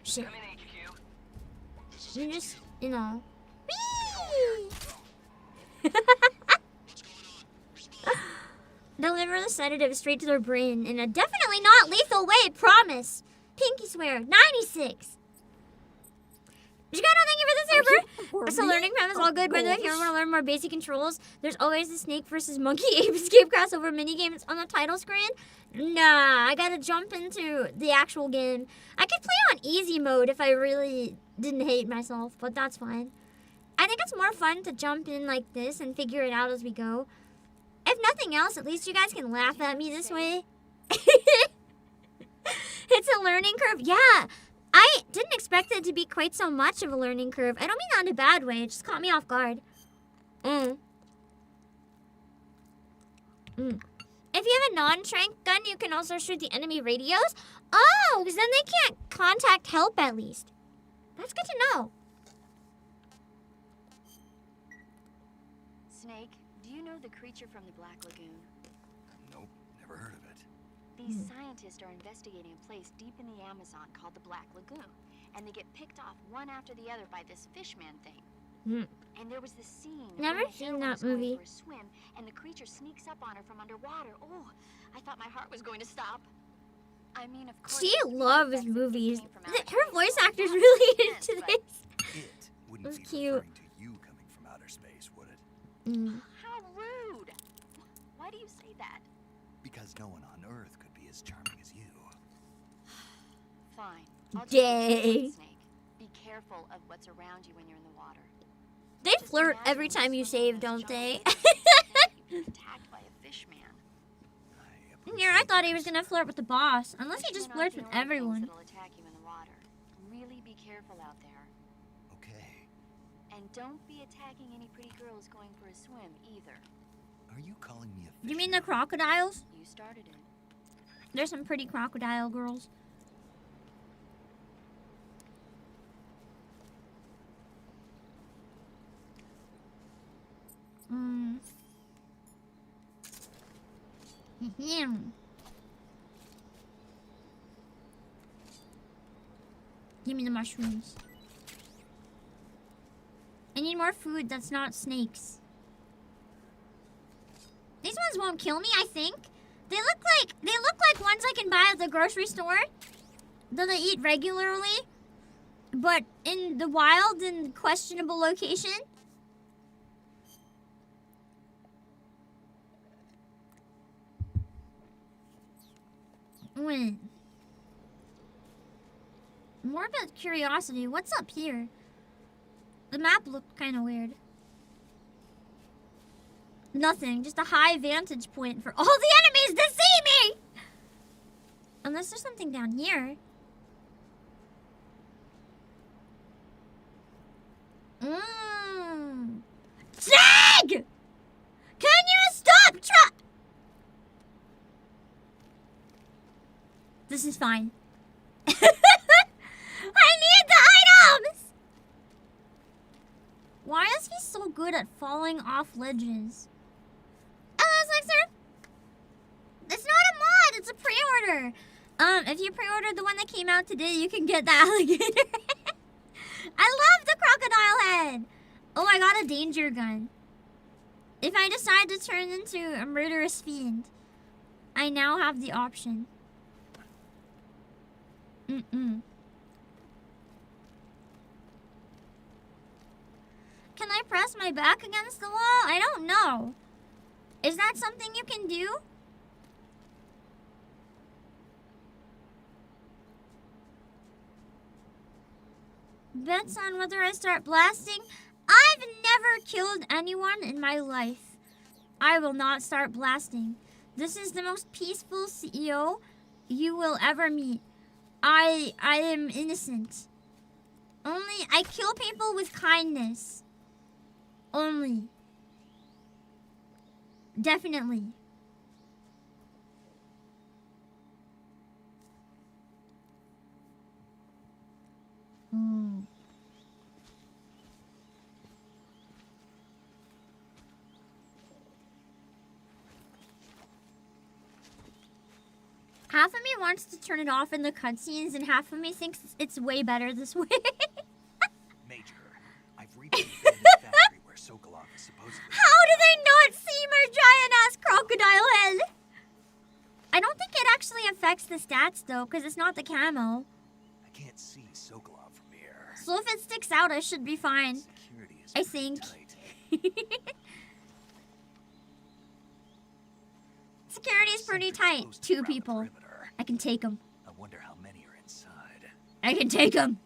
Shit. You just, you know. Whee! Deliver the sedative straight to their brain in a definitely not lethal way, promise. Pinky swear, 96. Chicago, thank you for the server. So learning PAM is all good, but if you ever want to learn more basic controls, there's always the snake versus monkey ape escape crossover minigames on the title screen. Nah, I gotta jump into the actual game. I could play on easy mode if I really didn't hate myself, but that's fine. I think it's more fun to jump in like this and figure it out as we go. If nothing else, at least you guys can laugh at me this way. It's a learning curve. Yeah, I didn't expect it to be quite so much of a learning curve. I don't mean that in a bad way. It just caught me off guard. If you have a non-trank gun, you can also shoot the enemy radios. Oh, because then they can't contact help at least. That's good to know. Snake, do you know the creature from the Black Lagoon? Nope, never heard of it. These scientists are investigating a place deep in the Amazon called the Black Lagoon, and they get picked off one after the other by this fishman thing. And there was this scene Never where the seen heroine that is going movie. for a swim, and the creature sneaks up on her from underwater. Oh, I thought my heart was going to stop. I mean, of course. She loves movies. Her voice actor's really into this. It wouldn't It's be cute. referring to you coming from outer space, would it? How rude! Why do you say that? Because no one on Earth could be as charming as you. Fine. I'll just Yay. Snake. Be careful of what's around you when you're in the water. They flirt every time you save, don't they? Attacked by a fish man. Here, I thought he was gonna flirt with the boss. Unless he just flirts with everyone. That'll attack you in the water. Really be careful out there. Okay. And don't be attacking any pretty girls going for a swim either. Are you calling me a You mean the crocodiles? You started it. There's some pretty crocodile girls. Give me the mushrooms. I need more food that's not snakes. These ones won't kill me, I think. They look like ones I can buy at the grocery store that I eat regularly, but in the wild in questionable location. Wait. More about curiosity. What's up here? The map looked kind of weird. Nothing. Just a high vantage point for all the enemies to see me! Unless there's something down here. Snag! Can you stop This is fine. I need the items! Why is he so good at falling off ledges? Oh, Slixer! It's not a mod, it's a pre-order. If you pre-ordered the one that came out today, you can get the alligator. I love the crocodile head. Oh, I got a danger gun. If I decide to turn into a murderous fiend, I now have the option. Can I press my back against the wall? I don't know. Is that something you can do? Bets on whether I start blasting? I've never killed anyone in my life. I will not start blasting. This is the most peaceful CEO you will ever meet. I am innocent. Only I kill people with kindness. Only. Definitely. Half of me wants to turn it off in the cutscenes, and half of me thinks it's way better this way. Major, I've reached the abandoned factory where Sokolov is supposedly... How do they not see my giant-ass crocodile head? I don't think it actually affects the stats, though, because it's not the camo. I can't see Sokolov from here. So if it sticks out, I should be fine. Security is I think. Security is pretty tight. 2 people. I can take them. I wonder how many are inside. I can take them.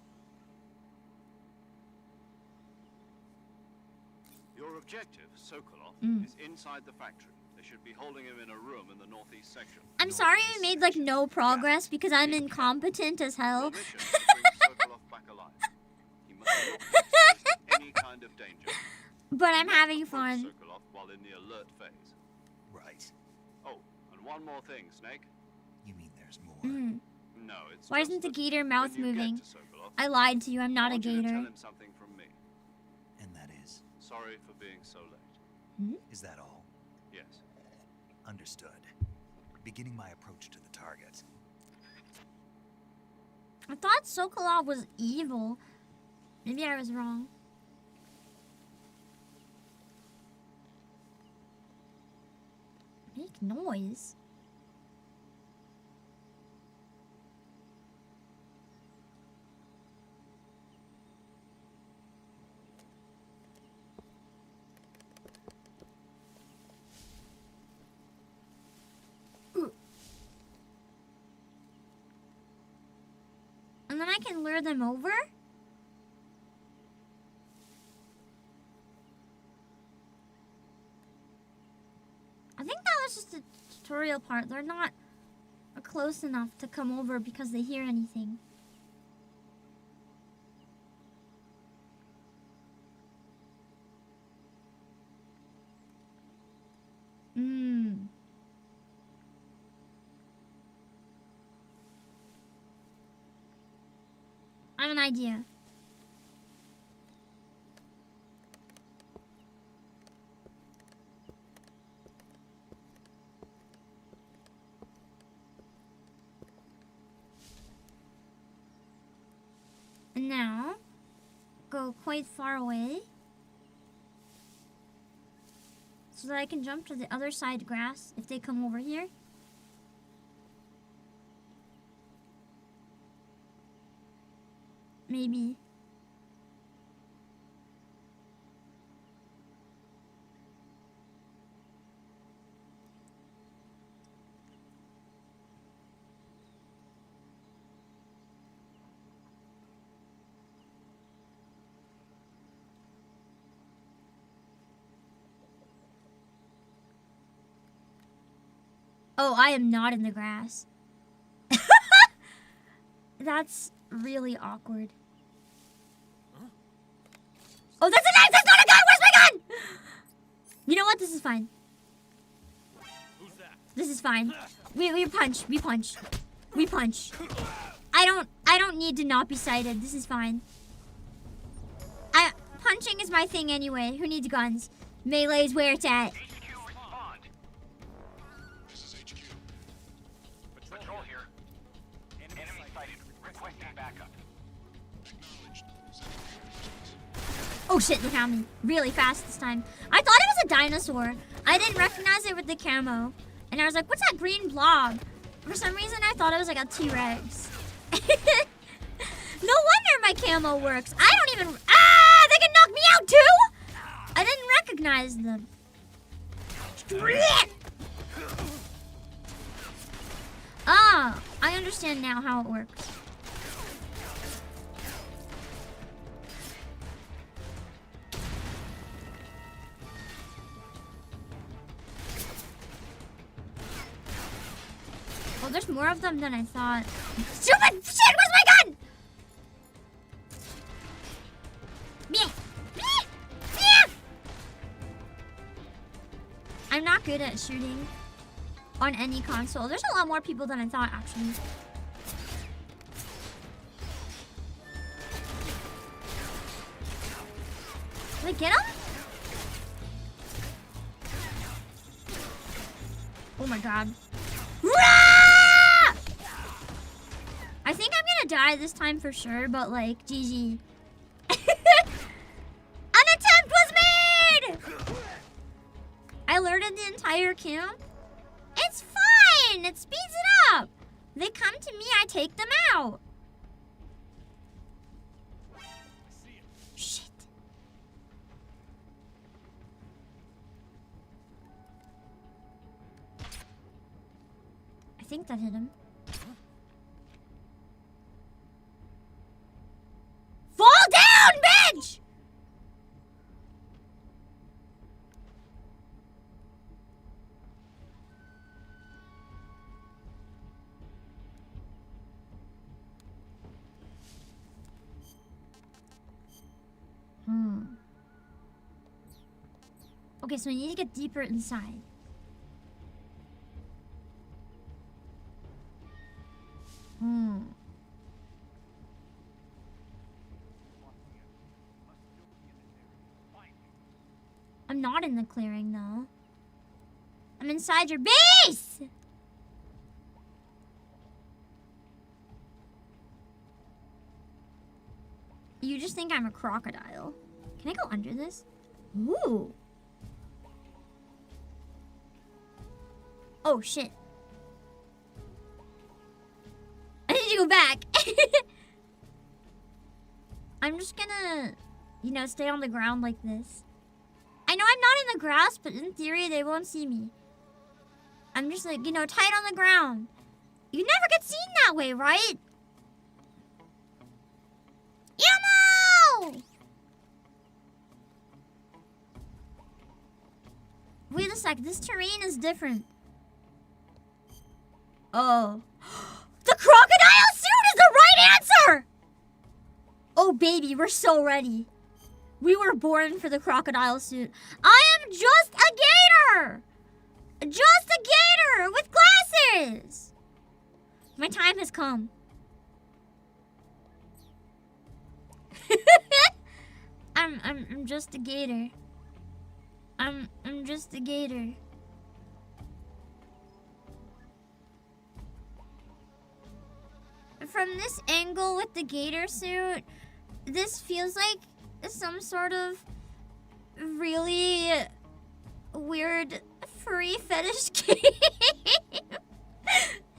Your objective, Sokolov, is inside the factory. They should be holding him in a room in the northeast section. I'm sorry we made like no progress because I'm incompetent as hell. Your mission is to bring Sokolov back alive. He must not be exposed to any kind of danger. But I'm having fun. Sokolov while in the alert phase. Right. Oh, and one more thing, Snake. You mean there's more? No, it's Why just isn't the that gator mouth when you get moving? to Sokolov, I lied to you. I'm not I a want you to tell gator. him something from me. And that is? Sorry for being so late. Is that all? Yes. Understood. Beginning my approach to the target. I thought Sokolov was evil. Maybe I was wrong. Make noise. And then I can lure them over? I think that was just a tutorial part. They're not close enough to come over because they hear anything. I have an idea. And now, go quite far away so that I can jump to the other side grass if they come over here. Maybe. Oh, I am not in the grass. That's really awkward. Oh, that's a knife! That's not a gun! Where's my gun? You know what? This is fine. Who's that? This is fine. We punch. We punch. We punch. I don't need to not be sighted. This is fine. Punching is my thing anyway. Who needs guns? Melee's where it's at. This is HQ. Patrol here. Enemy sighted. Requesting backup. Acknowledged. Oh shit, they found me. Really fast this time. I thought it was a dinosaur. I didn't recognize it with the camo. And I was like, what's that green blob? For some reason, I thought it was like a T-Rex. No wonder my camo works. I don't even... Ah! They can knock me out too? I didn't recognize them. Ah, I understand now how it works. Oh, there's more of them than I thought. Stupid shit! Where's my gun? Meh. Meh. Meh. I'm not good at shooting on any console. There's a lot more people than I thought, actually. Did I get him? Oh my god. Rah! I think I'm gonna die this time for sure, but like, GG. An attempt was made! I alerted the entire camp. It's fine! It speeds it up! They come to me, I take them out. Shit. I think that hit him. Fall down, bitch! Okay, so we need to get deeper inside. I'm not in the clearing, though. I'm inside your base! You just think I'm a crocodile. Can I go under this? Ooh. Oh, shit. I need to go back. I'm just gonna, you know, stay on the ground like this. I know I'm not in the grass, but in theory, they won't see me. I'm just like, you know, tight on the ground. You never get seen that way, right? Yamo! Wait a sec, this terrain is different. Oh. The crocodile suit is the right answer! Oh, baby, we're so ready. We were born for the crocodile suit. I am just a gator! Just a gator with glasses! My time has come. I'm just a gator. I'm just a gator. From this angle with the gator suit, this feels like some sort of really weird furry fetish game.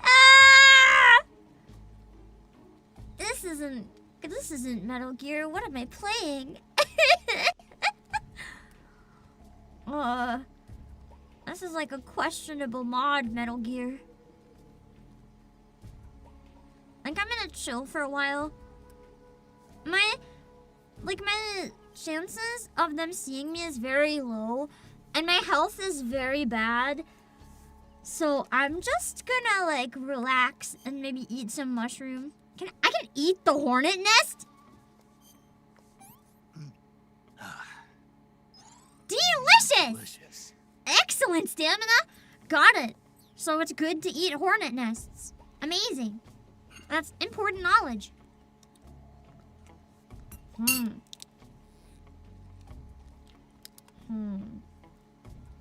Ah! This isn't Metal Gear. What am I playing? This is like a questionable mod, Metal Gear. I think I'm gonna chill for a while. My chances of them seeing me is very low, and my health is very bad. So I'm just gonna like relax and maybe eat some mushroom. I can eat the hornet nest? Delicious! Excellent stamina! Got it. So it's good to eat hornet nests. Amazing. That's important knowledge.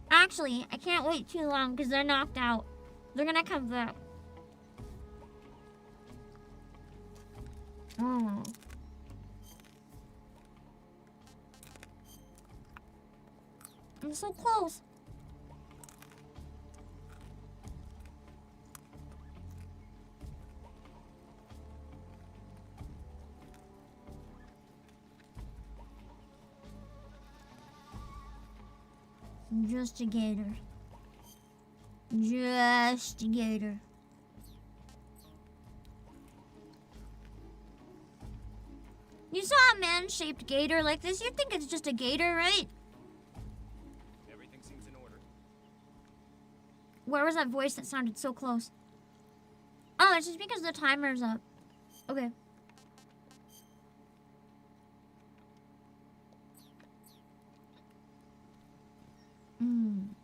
Actually, I can't wait too long because they're knocked out. They're gonna come back. I'm so close. Just a gator. Just a gator. You saw a man-shaped gator like this, you'd think it's just a gator, right? Everything seems in order. Where was that voice that sounded so close? Oh, it's just because the timer's up. Okay. Can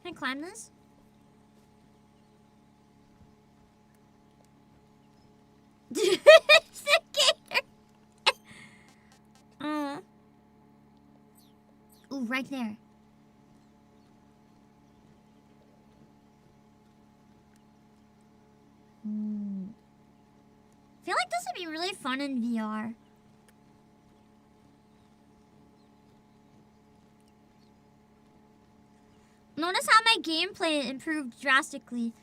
I climb this? It's a gator. Ooh, right there. I feel like this would be really fun in VR. Notice how my gameplay improved drastically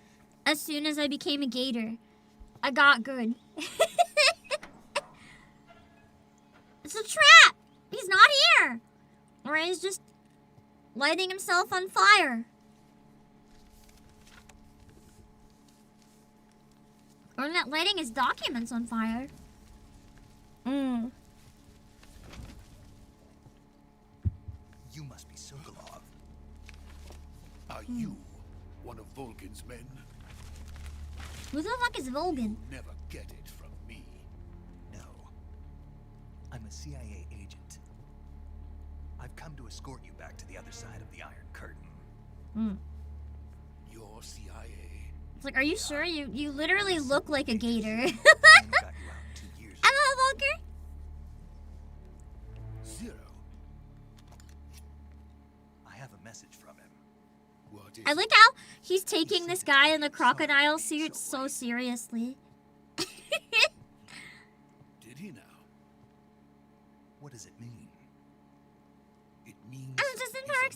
as soon as I became a gator. I got good. It's a trap! He's not here! Or he's just lighting himself on fire. Or not lighting his documents on fire. You must be Sokolov. Are you one of Volgin's men? Who the fuck is Volgin? Never get it from me. No. I'm a CIA agent. I've come to escort you back to the other side of the Iron Curtain. Your CIA? It's like, are you sure? You literally look like a gator. Hello, Volker. Zero. I have a message from him. What is I like how he's taking this guy in the crocodile suit so seriously. Did he now? What does it mean? It means he's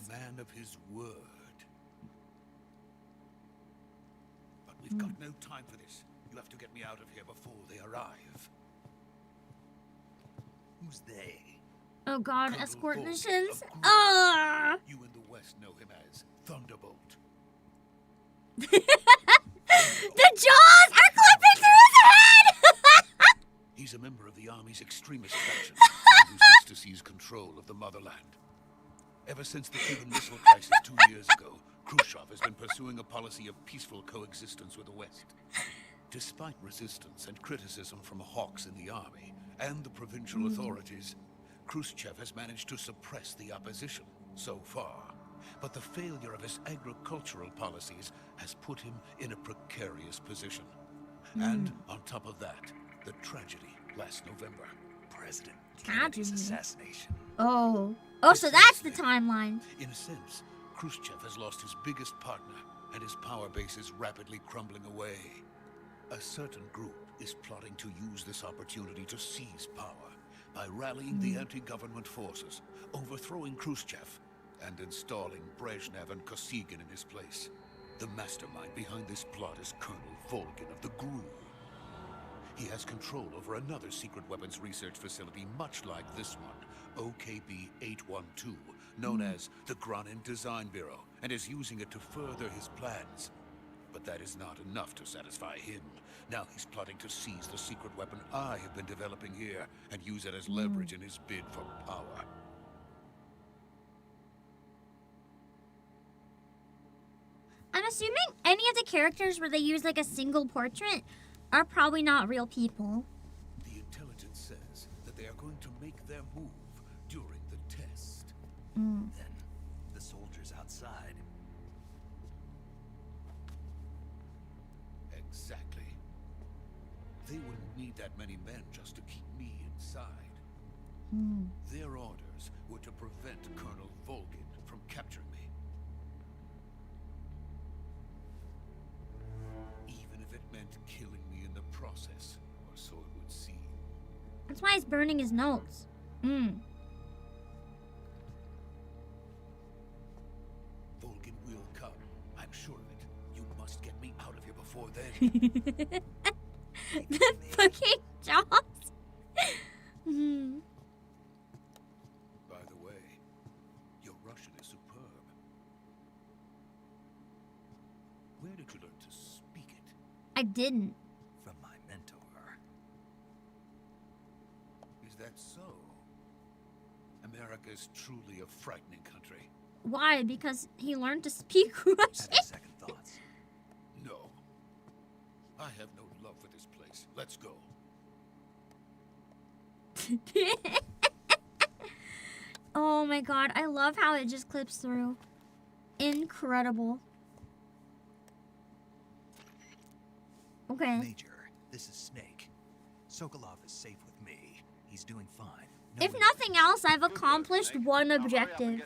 a man of his word. But we've got no time for this. You have to get me out of here before they arrive. Who's they? Oh god, Colonel escort Volgin missions. of Gru. Ah! You in the West know him as Thunderbolt. The jaws are clipping through his head! He's a member of the Army's extremist faction, one who seeks to seize control of the motherland. Ever since the Cuban Missile Crisis 2 years ago, Khrushchev has been pursuing a policy of peaceful coexistence with the West. Despite resistance and criticism from hawks in the army and the provincial authorities, Khrushchev has managed to suppress the opposition so far. But the failure of his agricultural policies has put him in a precarious position. And on top of that, the tragedy last November. President Kennedy's assassination. Oh, so that's the timeline. In a sense, Khrushchev has lost his biggest partner, and his power base is rapidly crumbling away. A certain group is plotting to use this opportunity to seize power by rallying the anti-government forces, overthrowing Khrushchev, and installing Brezhnev and Kosygin in his place. The mastermind behind this plot is Colonel Volgin of the GRU. He has control over another secret weapons research facility much like this one, OKB 812, known as the Granin Design Bureau, and is using it to further his plans. But that is not enough to satisfy him. Now he's plotting to seize the secret weapon I have been developing here and use it as leverage in his bid for power. I'm assuming any of the characters where they use like a single portrait are probably not real people. The intelligence says that they are going to make their move during the test. Then the soldiers outside. Exactly. They wouldn't need that many men just to keep me inside. Their orders were to prevent Colonel Volgin from capturing me. Even if it meant killing me in the process, or so it would seem. That's why he's burning his notes. Volgin will come. I'm sure of it. You must get me out of here before then. The fucking jaws. By the way, your Russian is superb. Where did you learn to speak it? I didn't. From my mentor. Is that so? America is truly a frightening country. Why? Because he learned to speak Russian. Having second thoughts. No. I have no love for this place. Let's go. Oh my god, I love how it just clips through. Incredible. Okay. Major, this is Snake. Sokolov is safe with me. He's doing fine. If nothing else, I've accomplished one objective.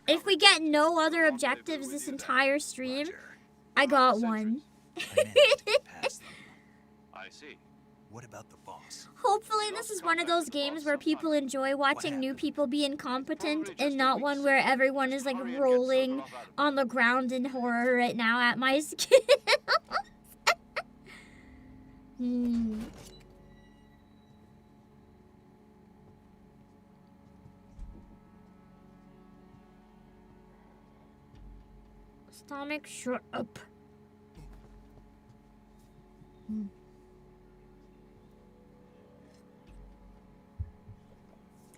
If we get no other objectives this entire stream, I got one. I see. What about the boss? Hopefully this is one of those games where people enjoy watching new people be incompetent and not one where everyone is like rolling on the ground in horror right now at my skills. Stomach, shut up.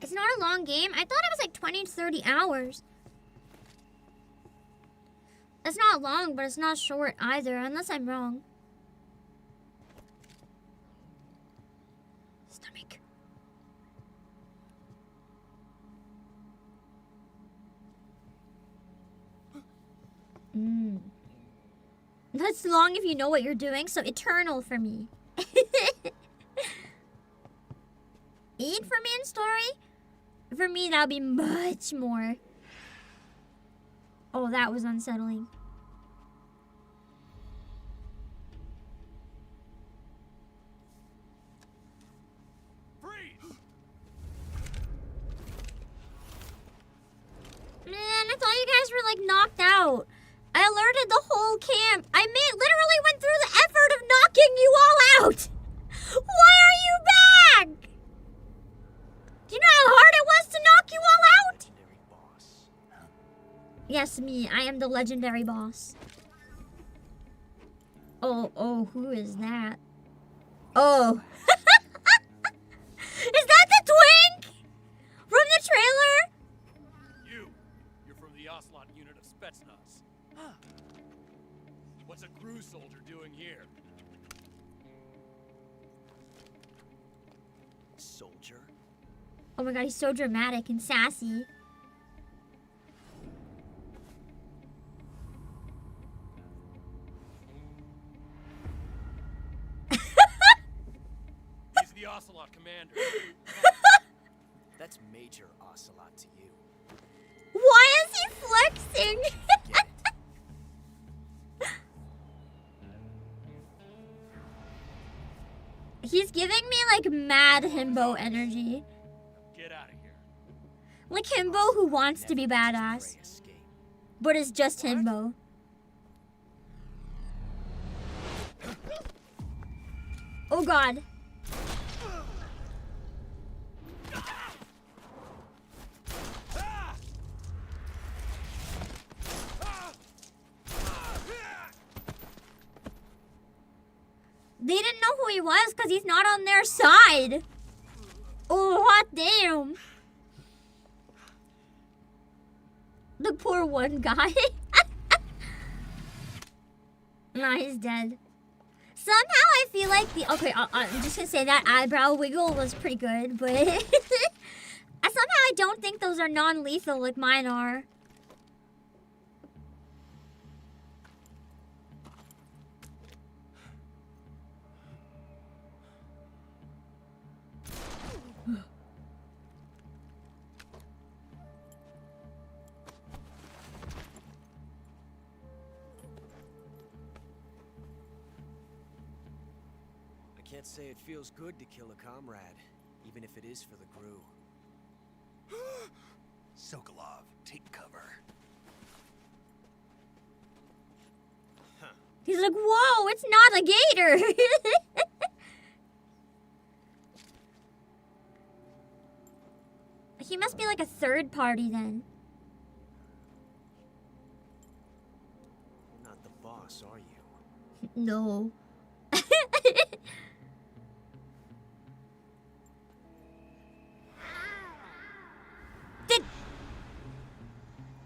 It's not a long game. I thought it was like 20 to 30 hours. It's not long, but it's not short either, unless I'm wrong. Stomach. That's long if you know what you're doing, so eternal for me. Eat for me in story? For me, that'll be much more. Oh, that was unsettling. Man, I thought you guys were like knocked out. I alerted the whole camp. I literally went through the effort of knocking you all out. Why are you back? Do you know how hard it was to knock you all out? Yes, me. I am the legendary boss. Oh, who is that? Oh. Is that the twink? From the trailer? You're from the Ocelot unit of Spetsnaz. What's a crew soldier doing here? Soldier? Oh my god, he's so dramatic and sassy. He's the Ocelot commander. That's Major Ocelot to you. Why is he flexing? He's giving me like mad himbo energy. Get out of here. Like himbo who wants to be badass, but is just himbo. Oh god. They didn't know who he was because he's not on their side. Oh, hot damn. The poor one guy. Nah, he's dead. Somehow I feel like the... Okay, I'm just gonna say that eyebrow wiggle was pretty good, but... somehow I don't think those are non-lethal like mine are. I can't say it feels good to kill a comrade, even if it is for the crew. Sokolov, take cover. He's like, whoa, it's not a gator. He must be like a third party then. You're not the boss, are you? No.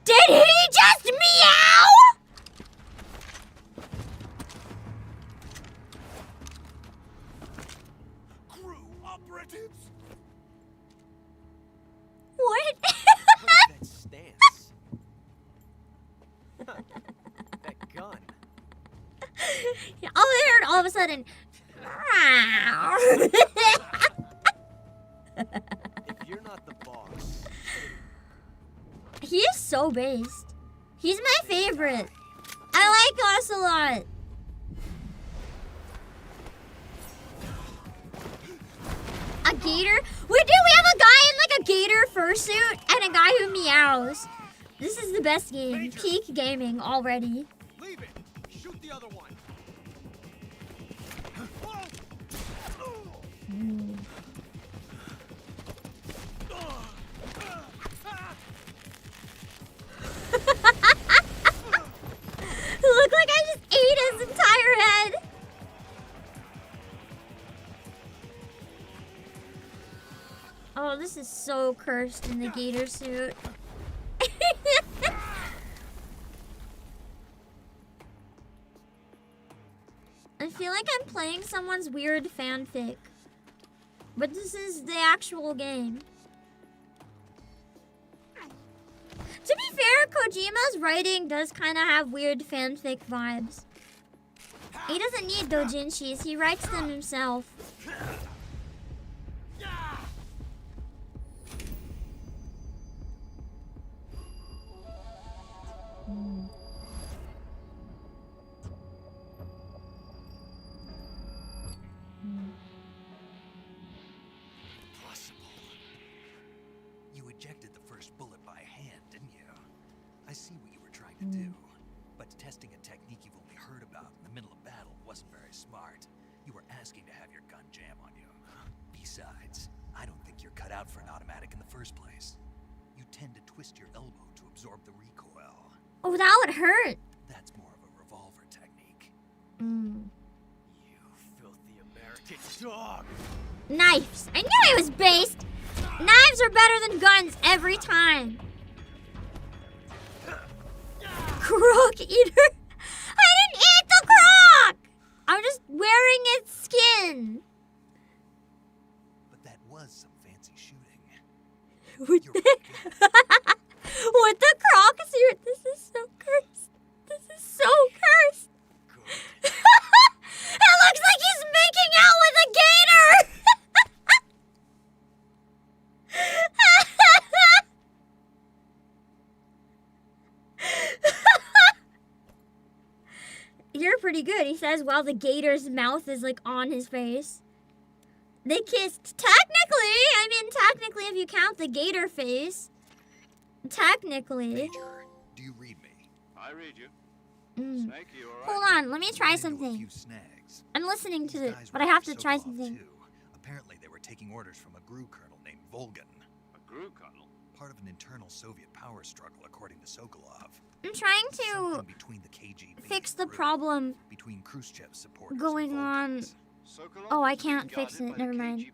Did he just meow? All I heard all of a sudden. If you're not the boss. He is so based. He's my favorite. I like Ocelot. A gator? We have a guy in like a gator fursuit and a guy who meows. This is the best game. Peak gaming already. Leave it. Shoot the other one. Look like I just ate his entire head. Oh, this is so cursed in the gator suit. I feel like I'm playing someone's weird fanfic. But this is the actual game. To be fair, Kojima's writing does kind of have weird fanfic vibes. He doesn't need doujinshis, he writes them himself. You ejected the first bullet by hand, didn't you? I see what you were trying to do. But testing a technique you've only heard about in the middle of battle wasn't very smart. You were asking to have your gun jam on you. Besides, I don't think you're cut out for an automatic in the first place. You tend to twist your elbow to absorb the recoil. Oh, that would hurt. That's more of a revolver technique. You filthy American dog. Knives. I knew I was based. Knives are better than guns every time. Croc eater? I didn't eat the croc! I'm just wearing its skin. But that was some fancy shooting. With the croc suit. This is so cursed. This is so cursed. It looks like he's making out with a gator. You're pretty good, he says, while the gator's mouth is like on his face. They kissed. Technically, if you count the gator face. Technically. Major, do you read me? I read you. Mm. Snake, you all right? Hold on, let me try something. I'm listening to it, but I have to try something. Apparently they were taking orders from a GRU colonel named Volgan. A GRU colonel? Part of an internal Soviet power struggle, according to Sokolov. I'm trying to between the KGB fix the problem between Khrushchev's supporters going on. Oh, I can't fix it. Never mind.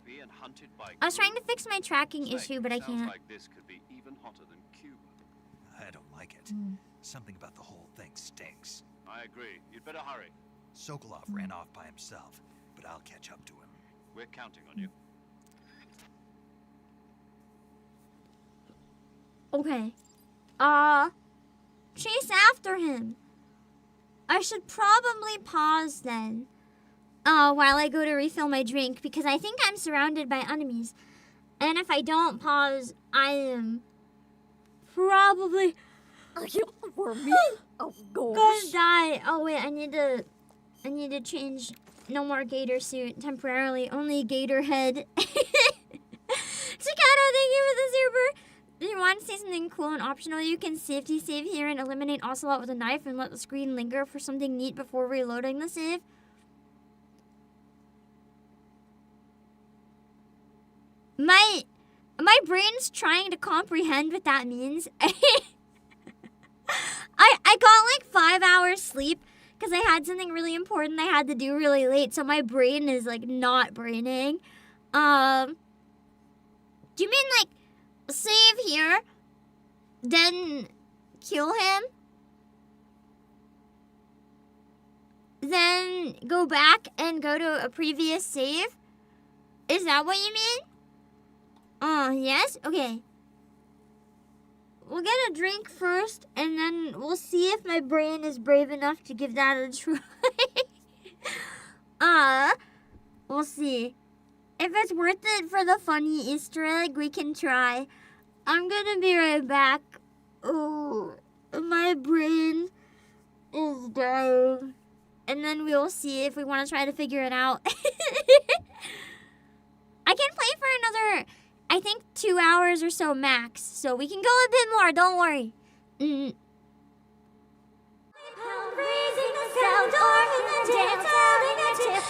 I was trying to fix my tracking issue, but I can't. Like this could be even hotter than Cuba. I don't like it. Something about the whole thing stinks. I agree. You'd better hurry. Sokolov ran off by himself, but I'll catch up to him. We're counting on you. Okay. Chase after him. I should probably pause then. While I go to refill my drink, because I think I'm surrounded by enemies. And if I don't pause, I am probably For me? Of course. gonna die. Oh wait, I need to change. No more gator suit temporarily. Only gator head. Chicano, thank you for the super. If you want to see something cool and optional, you can safety save here and eliminate Ocelot with a knife and let the screen linger for something neat before reloading the save. My brain's trying to comprehend what that means. I got like 5 hours sleep because I had something really important I had to do really late, so my brain is like not braining. Do you mean like save here, then kill him, then go back and go to a previous save? Is that what you mean? Yes? Okay. We'll get a drink first, and then we'll see if my brain is brave enough to give that a try. We'll see. If it's worth it for the funny Easter egg, we can try. I'm gonna be right back. Oh, my brain is dying. And then we'll see if we want to try to figure it out. I can play for another, I think, 2 hours or so max. So we can go a bit more, don't worry. Raising the sound or in the dance, having a tip.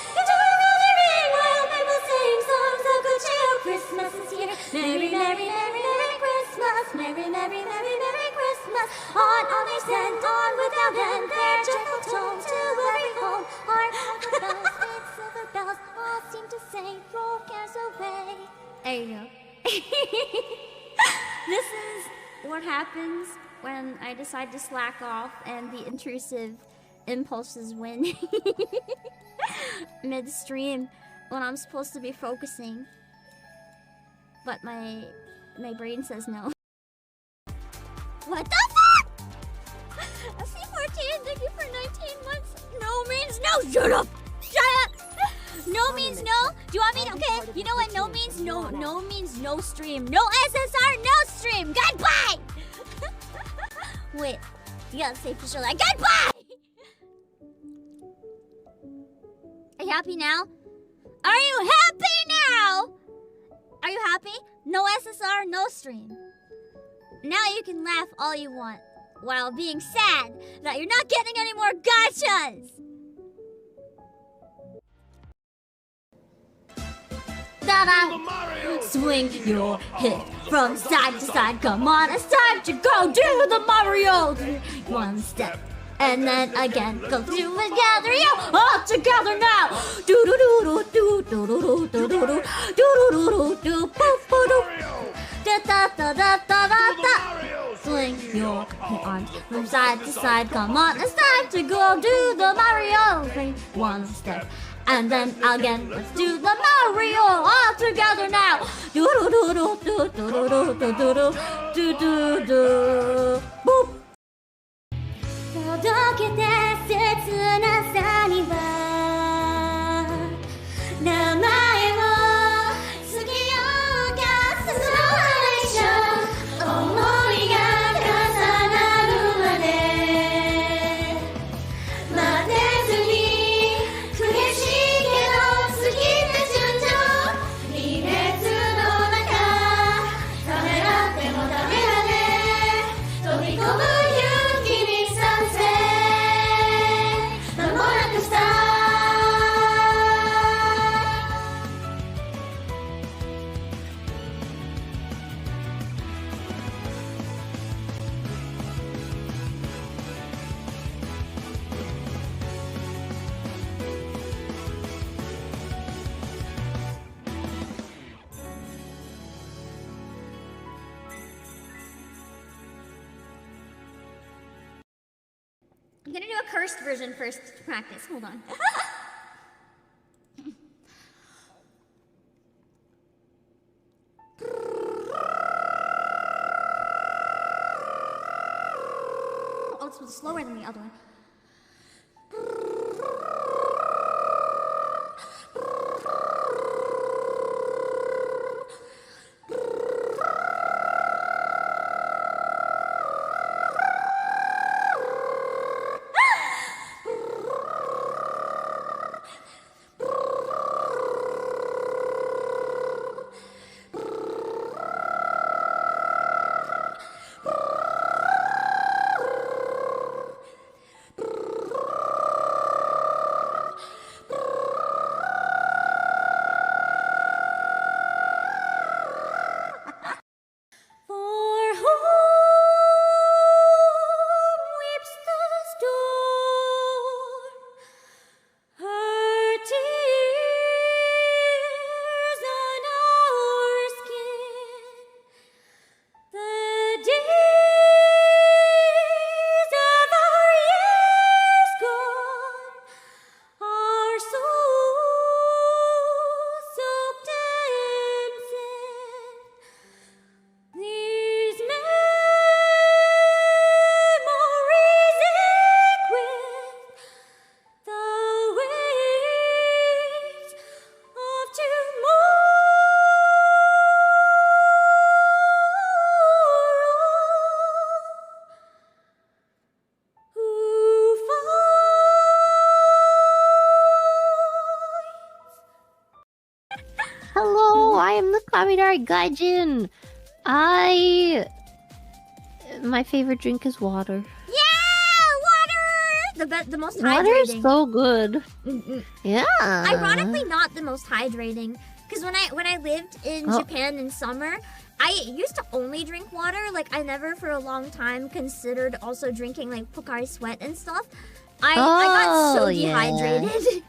Christmas is here. Merry, merry, merry, merry Christmas. Merry, merry, merry, merry Christmas. On they send on without end their joyful tones to every home. Hark, hark the bells, big silver bells, all seem to say, roll cares away. There you go. This is what happens when I decide to slack off and the intrusive impulses win. Midstream, when I'm supposed to be focusing. But my brain says no. What the fuck? C14, thank you for 19 months. No means no. Shut up. Shut up. No means no. Do you want me to? Okay. You know what? No means no. No means no stream. No SSR. No stream. Goodbye. Wait. You gotta say for sure. Like goodbye. Are you happy now? Are you happy now? Are you happy? No SSR, no stream. Now you can laugh all you want while being sad that you're not getting any more gachas. Ta-da! Swing your hip from side to side. Come on, it's time to go do the Mario. One step. And then again, go do it together, yo! All together now! Do do do do do do do do do do do do do do do da da da da da da da. Swing your arms from side to side. Come on, it's time to go do the Mario. One step, and then again, let's do the Mario all together now. Do do do do do do do do do do do do. Boop. 届けて切なさには名前を告げようかスローレーション思いが重なるまで待てずに悔しいけど過ぎて順調離別の中ためらってもダメだね飛び込む I'm gonna do a cursed version first to practice. Hold on. Oh, this was slower than the other one. Kamidari Gaijin. My favorite drink is water. Yeah, water. The most Water is hydrating. so good. Yeah. Ironically, not the most hydrating. Because when I lived in Japan in summer, I used to only drink water. Like, I never for a long time considered also drinking like Pocari Sweat and stuff. I got so dehydrated.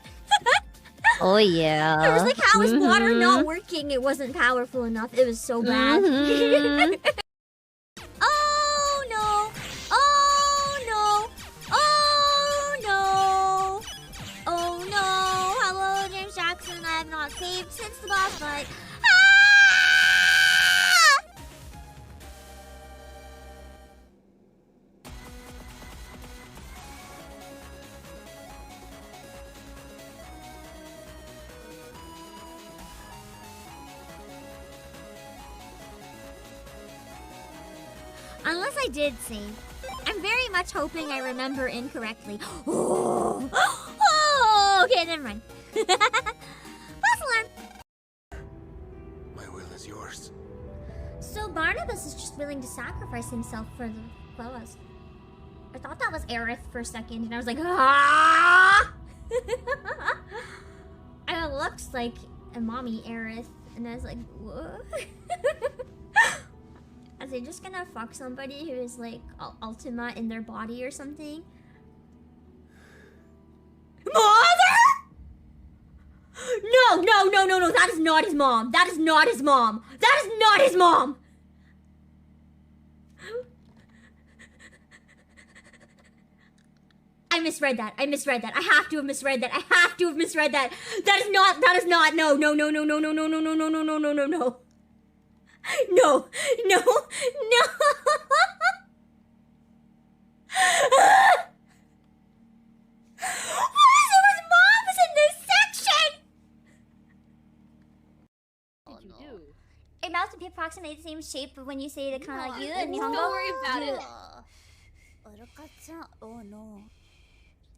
Oh yeah. I was like, how is water not working? It wasn't powerful enough. It was so bad. Oh no! Oh no! Oh no! Oh no! Hello, James Jackson. I have not saved since the boss fight. Unless I did save. I'm very much hoping I remember incorrectly. Oh, okay, never mind. False alarm. My will is yours. So Barnabas is just willing to sacrifice himself for the cause. I thought that was Aerith for a second, and I was like, ah! And it looks like a mommy Aerith, and I was like, what? Are they just gonna fuck somebody who is like Ultima in their body or something? Mother! No, no, no, no, no, that is not his mom. That is not his mom. That is not his mom! I misread that. I misread that. I have to have misread that. I have to have misread that. That is not, no, no, no, no, no, no, no, no, no, no, no, no, no, no, no. No, no, no. His mom is in this section. What did you do? It mouths to be approximately the same shape, but when you say it kind of like you and Don't Nihongo. worry about it. Oh no.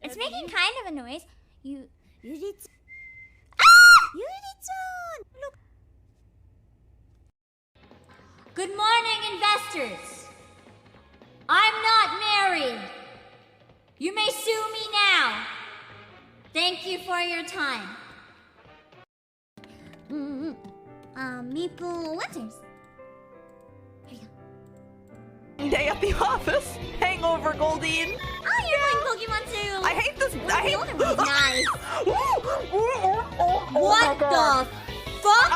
It's making kind of a noise. Yuri-chan. Look. Good morning, investors. I'm not married. You may sue me now. Thank you for your time. Meeple Winters. Day at the office. Hangover, Goldine. Oh, you're playing Pokemon too. I hate this. I hate. The other one's nice. Oh What the fuck?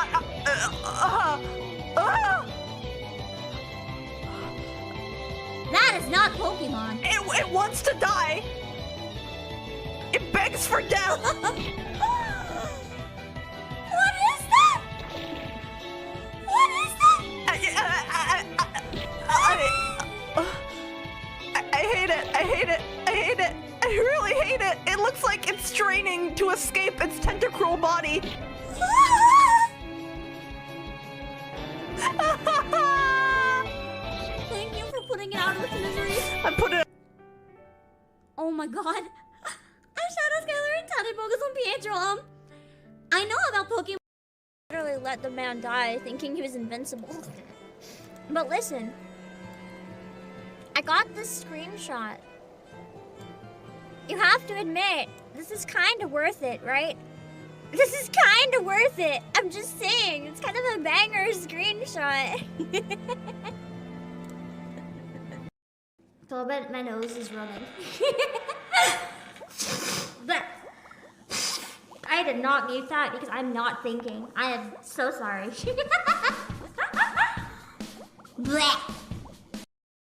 That is not Pokemon. It wants to die. It begs for death. What is that? What is that? I hate it. I hate it. I hate it. I really hate it. It looks like it's straining to escape its tentacruel body. Thank you for putting it out of its misery. I put it. Oh my god. I'm Shadow Skylar and Tade Bogus on Pietro. I know about Pokemon. Literally let the man die thinking he was invincible. But listen. I got this screenshot. You have to admit, this is kind of worth it, right? This is kind of worth it. I'm just saying, it's kind of a banger screenshot. A little bit, my nose is running. But I did not mute that because I'm not thinking. I am so sorry. Blech.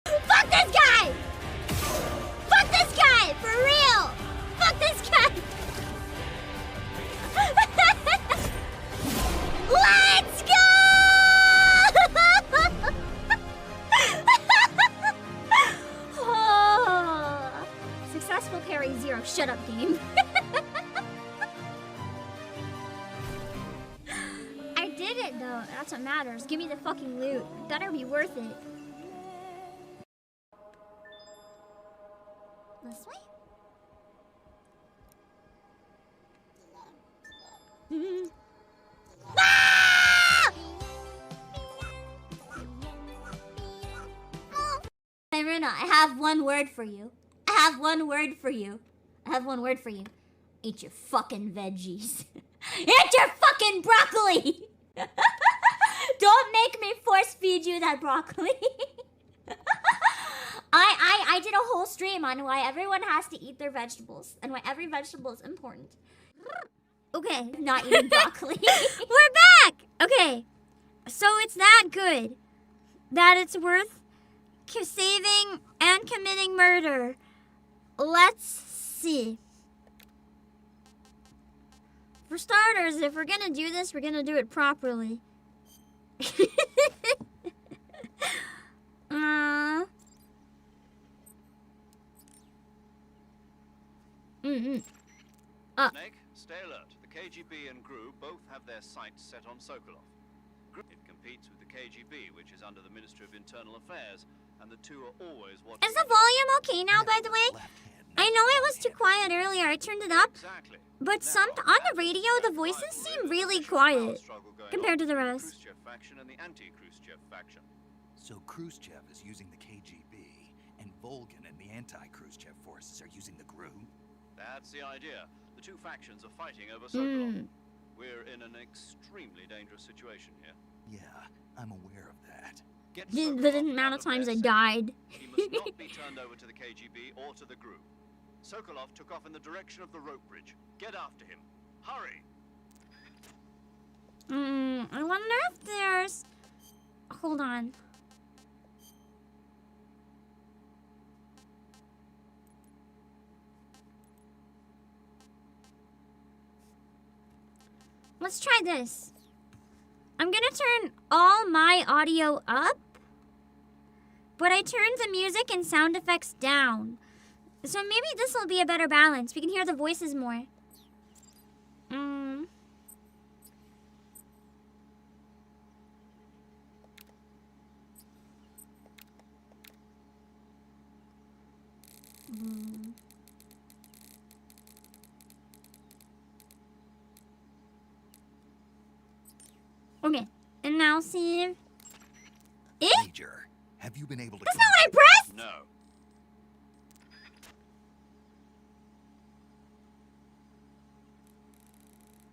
Fuck this guy! Fuck this guy! For real! Fuck this guy! Let's go! Oh. Successful parry 0. Shut up, game. I did it though. That's what matters. Give me the fucking loot. It better be worth it. This way? Ah! have one word for you. I have one word for you. I have one word for you. Eat your fucking veggies. Eat your fucking broccoli! Don't make me force feed you that broccoli. I did a whole stream on why everyone has to eat their vegetables and why every vegetable is important. Okay, not eating broccoli. We're back! Okay, so it's that good that it's worth saving and committing murder. Let's see. For starters, if we're gonna do this, we're gonna do it properly. Snake, stay alert. The KGB and GRU both have their sights set on Sokolov. It competes with the KGB, which is under the Ministry of Internal Affairs, and the two are always watching. Is the volume okay now, by the way? I know it was too quiet earlier. I turned it up. Exactly. But on the radio, the voices seem really quiet compared to the rest. Khrushchev faction and the anti-Khrushchev faction. So Khrushchev is using the KGB, and Volgin and the anti-Khrushchev forces are using the GRU? That's the idea. The two factions are fighting over Sokolov. We're in an extremely dangerous situation here. Yeah, I'm aware of that. The amount of times I died. He must not be turned over to the KGB or to the GRU. Sokolov took off in the direction of the rope bridge. Get after him. Hurry! I wonder if there's... Hold on. Let's try this. I'm gonna turn all my audio up, but I turned the music and sound effects down. So maybe this will be a better balance. We can hear the voices more. Okay, and now see. Major, have you been able to? That's not what I pressed. No.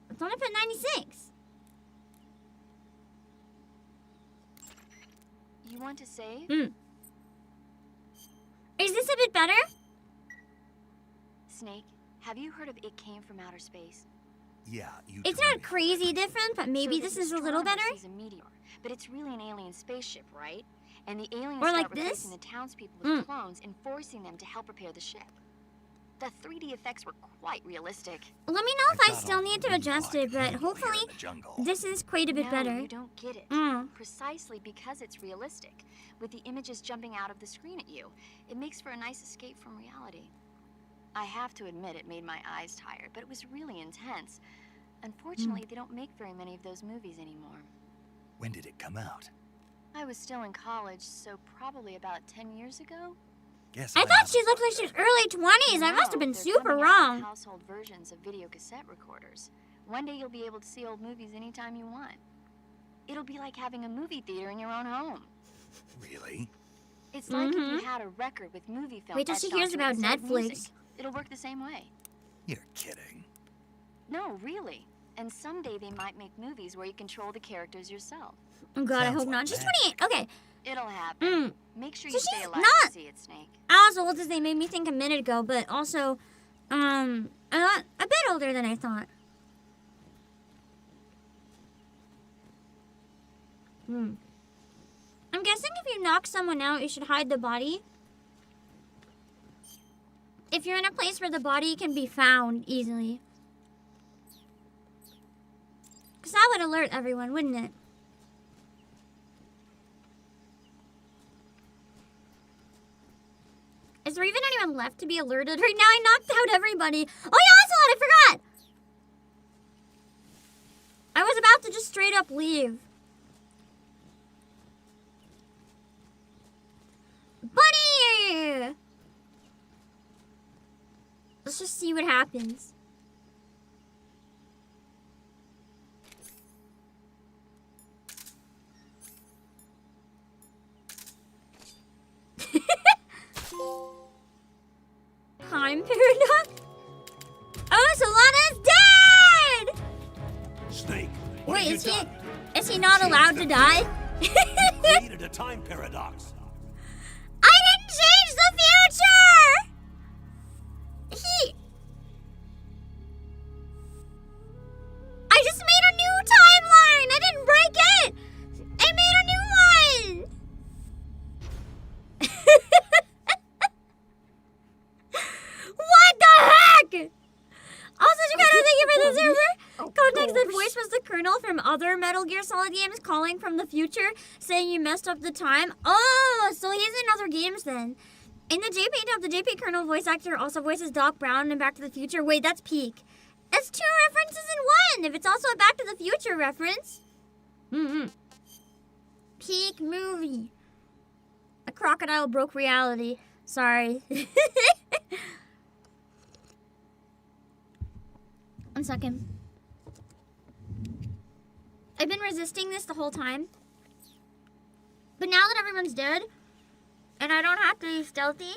I thought I put 96. You want to save? Is this a bit better? Snake, have you heard of It Came from Outer Space? Yeah, you. It's not crazy different, but maybe this is a little better. Sees a meteor, but it's really an alien spaceship, right? And the aliens Or start like this? replacing the townspeople with clones and forcing them to help repair the ship. The 3D effects were quite realistic. Let me know if I still need to adjust it, but hopefully this is quite a bit better. You don't get it. Precisely because it's realistic, with the images jumping out of the screen at you. It makes for a nice escape from reality. I have to admit it made my eyes tired, but it was really intense. Unfortunately, they don't make very many of those movies anymore. When did it come out? I was still in college, so probably about 10 years ago. I thought she looked like she was early 20s. I must have been super wrong. Household versions of video cassette recorders. One day you'll be able to see old movies anytime you want. It'll be like having a movie theater in your own home. Really? It's like if you had a record with movie film. Wait till she hears about Netflix. It'll work the same way. You're kidding. No, really. And someday they might make movies where you control the characters yourself. Oh god, I hope not. She's 28. Okay. It'll happen. Make sure you stay alive to see it, Snake. As old as they made me think a minute ago, but also, a bit older than I thought. I'm guessing if you knock someone out, you should hide the body. If you're in a place where the body can be found easily. Because that would alert everyone, wouldn't it? Is there even anyone left to be alerted right now? I knocked out everybody. Oh yeah, Ocelot, I forgot! I was about to just straight up leave. Buddy! Let's just see what happens. Wait, is he not allowed to die? Created a time paradox. I didn't change the future! I just made a new timeline! I didn't break it! I made a new one! What the heck? Also, thank you for the server. Context, that voice was the Colonel from other Metal Gear Solid games calling from the future, saying you messed up the time. Oh, so he's in other games then. In the JP dub, the JP Colonel voice actor also voices Doc Brown in Back to the Future. Wait, that's peak. That's 2 references in one, if it's also a Back to the Future reference. Peak movie. A crocodile broke reality. Sorry. 1 second. I've been resisting this the whole time. But now that everyone's dead, and I don't have to be stealthy.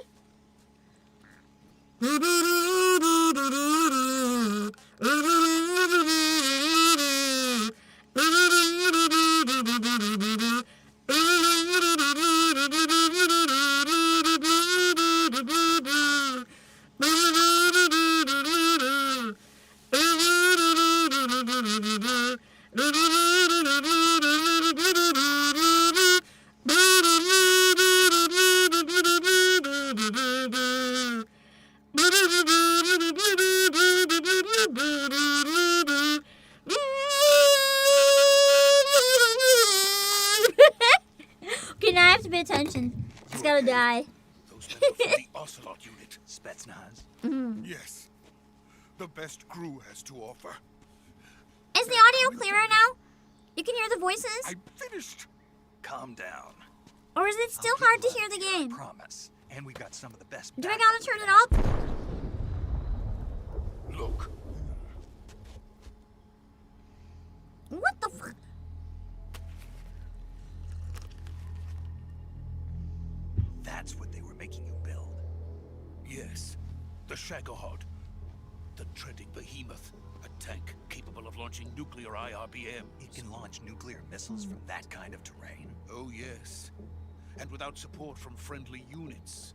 Okay, now I have to pay attention. It's gotta die. Those men are from the Ocelot unit. Spetsnaz. Yes. The best crew has to offer. Is the audio clearer now? You can hear the voices? I'm finished. Calm down. Or is it still hard to hear the game? Promise. And we got some of the best. Do I gotta turn it up? Look. What the fuck? That's what they were making you build. Yes. The Shagohod. The treading behemoth. A tank capable of launching nuclear IRBM. It can launch nuclear missiles from that kind of terrain? Oh, yes. And without support from friendly units.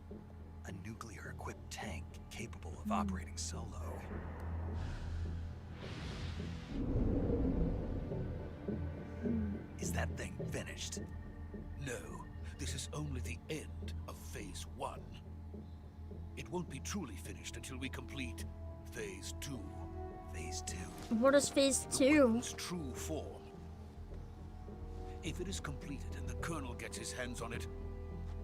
A nuclear-equipped tank capable of operating solo. Is that thing finished? No. This is only the end of Phase 1. It won't be truly finished until we complete Phase 2. Phase 2? What is Phase 2? The weapon's true form. If it is completed and the Colonel gets his hands on it,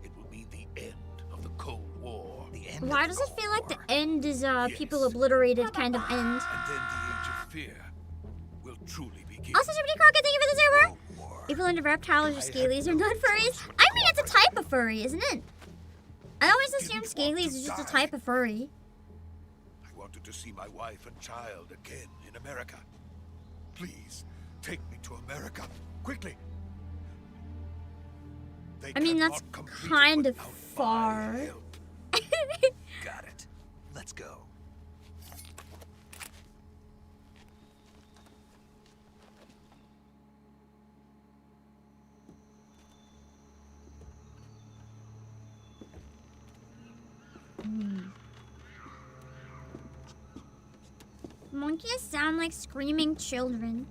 it will mean the end of the Cold War. The end Why of does the it feel Cold like the War? end is Yes. people obliterated kind of end? And then the Age of Fear will truly begin. Also, Jiminy Crockett, thank you for the server! People into reptiles or scalies are not furries. I mean, it's a type of furry, isn't it? I always assumed scalies is just a type of furry. I wanted to see my wife and child again in America. Please, take me to America. Quickly. They I mean, cannot that's complete it kind of without my far. help. Got it. Let's go. Monkeys sound like screaming children.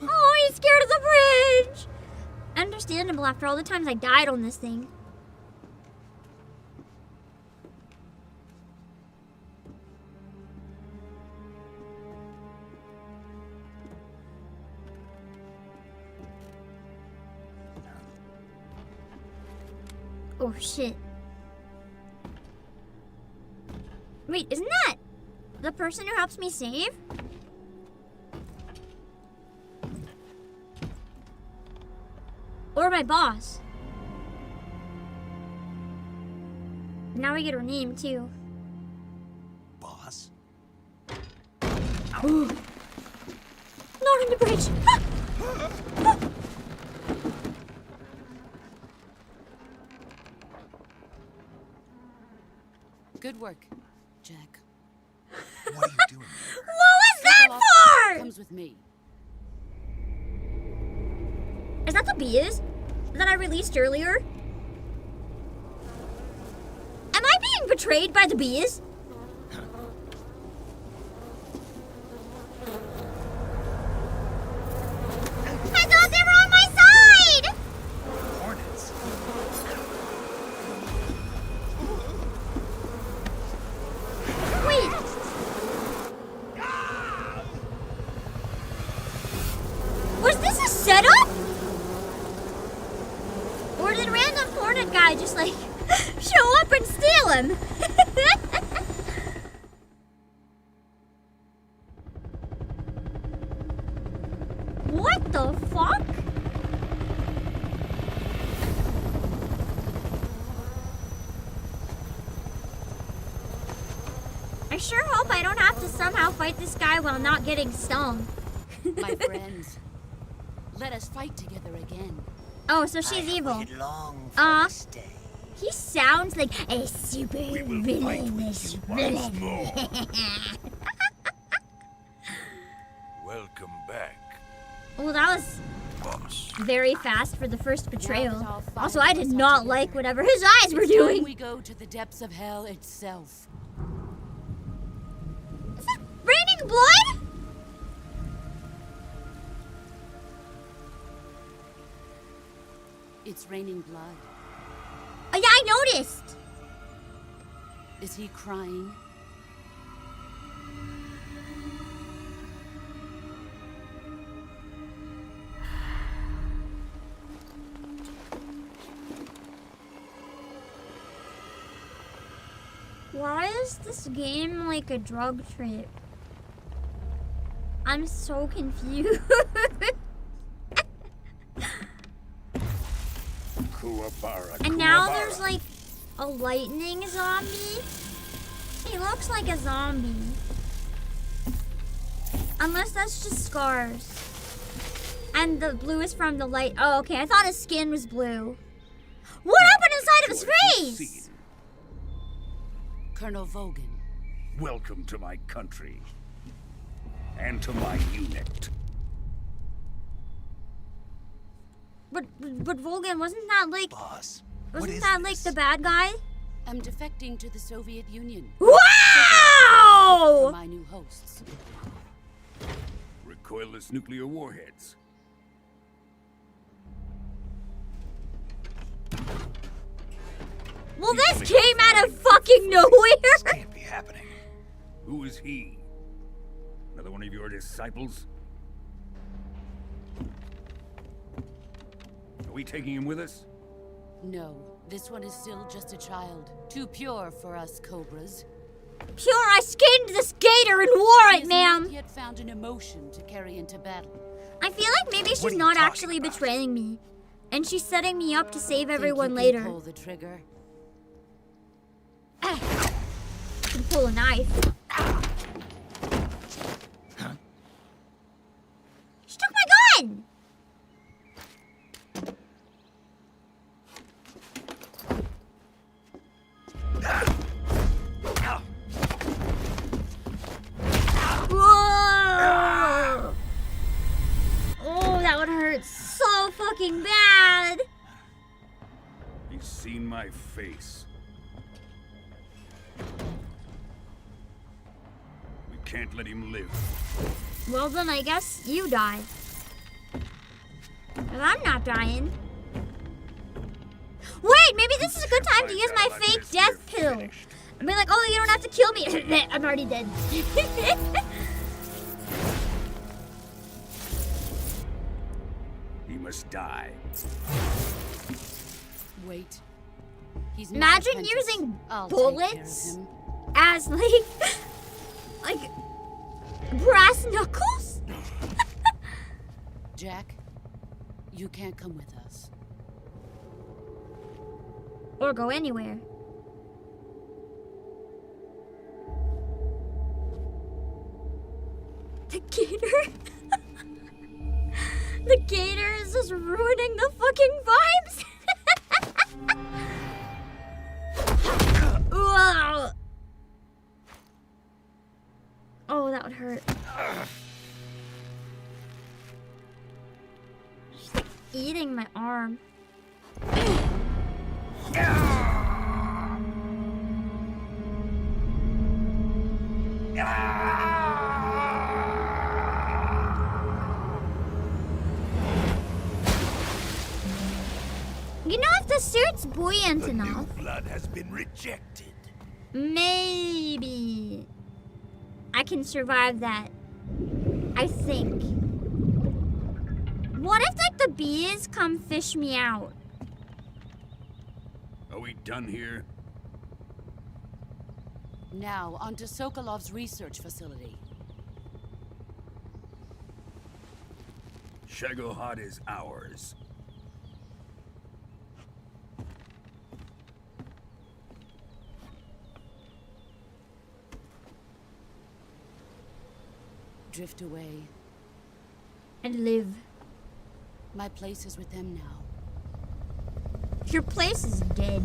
Oh, he's scared of the bridge! Understandable after all the times I died on this thing. Oh shit. Wait, isn't that the person who helps me save? Or my boss? Now we get her name too. Boss? Not on the bridge. Good work, Jack. What are you doing? What was that for? Comes with me. Is that the bees that I released earlier? Am I being betrayed by the bees? I thought they were on my side! Hornets. Wait. Was this a setup? Or did random hornet guy just like show up and steal him? What the fuck? I sure hope I don't have to somehow fight this guy while not getting stung. My friends, let us fight together again. Oh, so she's evil. He sounds like a super villainous villain. Welcome back. Well, that was Boss. very fast for the first betrayal. Now that all Also, five I of did us are not together, like whatever his eyes were it's time doing. we go to the depths of hell itself. Is it raining blood? It's raining blood. Oh, yeah, I noticed. Is he crying? Why is this game like a drug trip? I'm so confused. And now there's like a lightning zombie. He looks like a zombie. Unless that's just scars. And the blue is from the light. Oh, okay. I thought his skin was blue. What happened inside of his face? Colonel Vogan. Welcome to my country. And to my unit. But Volgan, wasn't that like... Boss, wasn't that like the bad guy? I'm defecting to the Soviet Union. Wow! For my new hosts. Recoilless nuclear warheads. Well, this came out of fucking nowhere. This can't be happening. Who is he? Another one of your disciples? Are we taking him with us? No, this one is still just a child. Too pure for us cobras. Pure, I skinned this gator and wore it, ma'am. He had found an emotion to carry into battle. I feel like maybe she's not actually betraying me. And she's setting me up to save everyone later. Pull the trigger. I can pull a knife. She took my gun! Whoa! Oh, that would hurt so fucking bad. He's seen my face. We can't let him live. Well, then I guess you die. But I'm not dying. Wait, maybe this is a good time to use my fake death pill. I'd be like, oh, you don't have to kill me. I'm already dead. He must die. Wait. He's not Imagine apprentice. using I'll take care of bullets him. as like brass knuckles. Jack, you can't come with us. Or go anywhere. The gator? The gator is just ruining the fucking vibes. Ugh. eating my arm. You know, if the suit's buoyant enough, Blood has been rejected. maybe I can survive that. I think. What if, like, the bees come fish me out? Are we done here? Now, on to Sokolov's research facility. Shagohod is ours. Drift away. And live. My place is with them now. Your place is dead.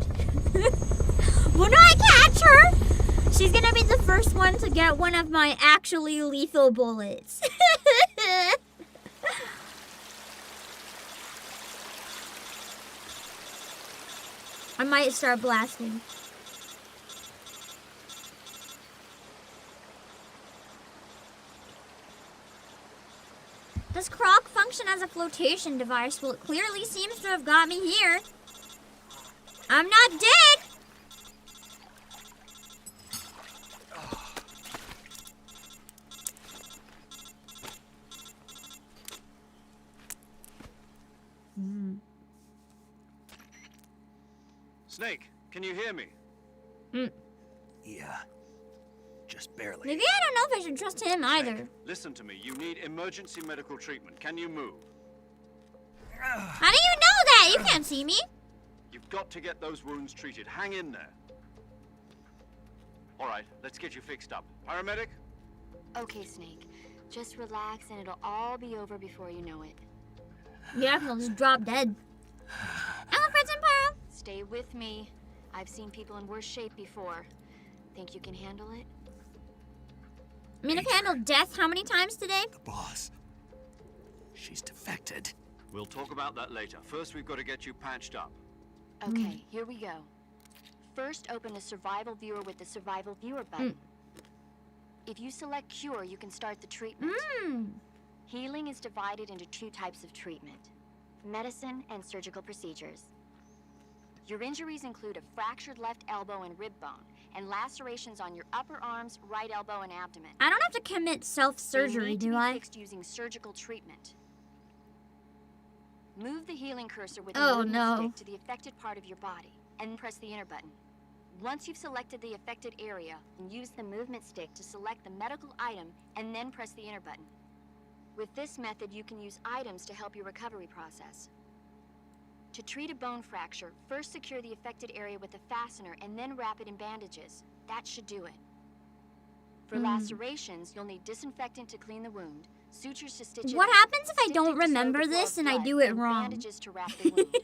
When I catch her, she's gonna be the first one to get one of my actually lethal bullets. I might start blasting. Does Croc function as a flotation device? Well, it clearly seems to have got me here. I'm not dead! Snake, can you hear me? Yeah. Just barely. Maybe I don't know if I should trust him either. Snake, listen to me. You need emergency medical treatment. Can you move? How do you know that? You can't see me. You've got to get those wounds treated. Hang in there. All right, let's get you fixed up. Paramedic? Okay, Snake. Just relax and it'll all be over before you know it. Yeah, I'll just drop dead. Elephants Empire! Stay with me. I've seen people in worse shape before. Think you can handle it? I mean, I've handled death how many times today? The boss. She's defected. We'll talk about that later. First, we've got to get you patched up. Okay, here we go. First, open the survival viewer with the survival viewer button. If you select cure, you can start the treatment. Healing is divided into two types of treatment: medicine and surgical procedures. Your injuries include a fractured left elbow and rib bone, and lacerations on your upper arms, right elbow, and abdomen. I don't have to commit self-surgery, do I? Fixed using surgical treatment. Move the healing cursor with Oh, the movement no. stick to the affected part of your body, and press the enter button. Once you've selected the affected area, use the movement stick to select the medical item, and then press the enter button. With this method, you can use items to help your recovery process. To treat a bone fracture, first secure the affected area with a fastener and then wrap it in bandages. That should do it. For lacerations, you'll need disinfectant to clean the wound, sutures to stitch it What up, happens if I stick don't tape to slow remember the flow this of and I blood, do it and wrong? bandages to wrap the wound.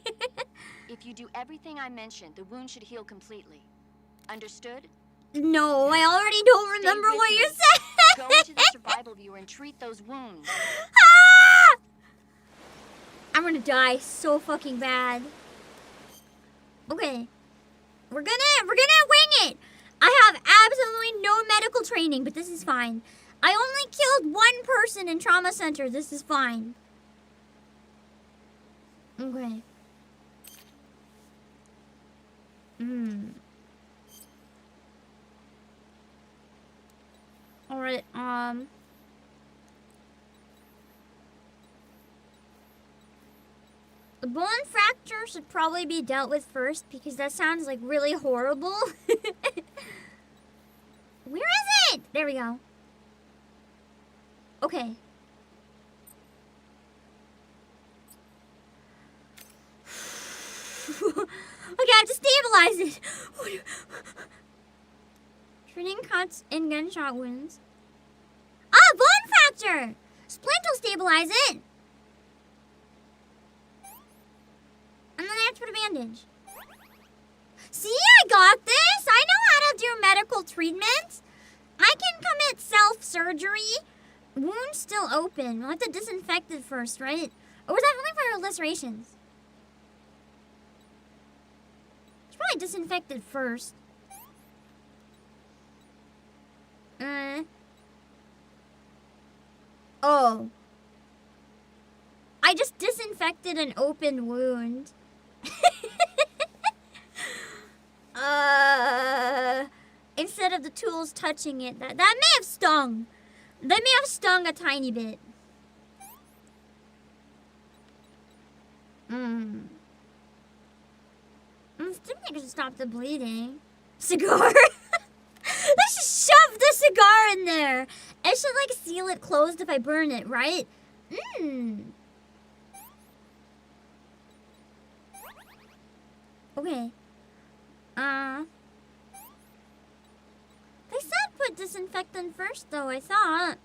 If you do everything I mentioned, the wound should heal completely. Understood? No, I already don't remember with what me. you said. Go into the survival viewer and treat those wounds. Ah! I'm gonna die so fucking bad. Okay. We're gonna wing it. I have absolutely no medical training, but this is fine. I only killed one person in trauma center. This is fine. Okay. Alright, the bone fracture should probably be dealt with first because that sounds like really horrible. Where is it? There we go. Okay. Okay, I have to stabilize it. Treating cuts and gunshot wounds. Ah, bone fracture! Splint will stabilize it. And then I have to put a bandage. See, I got this. I know how to do medical treatment. I can commit self-surgery. Wound's still open. We'll have to disinfect it first, right? Or was that only for lacerations? Should probably disinfect it first. Oh. I just disinfected an open wound. Instead of the tools touching it. That may have stung. That may have stung a tiny bit. I think I should stop the bleeding. Cigar? Let's just shove the cigar in there. It should like seal it closed if I burn it, right? Okay. They said put disinfectant first though, I thought.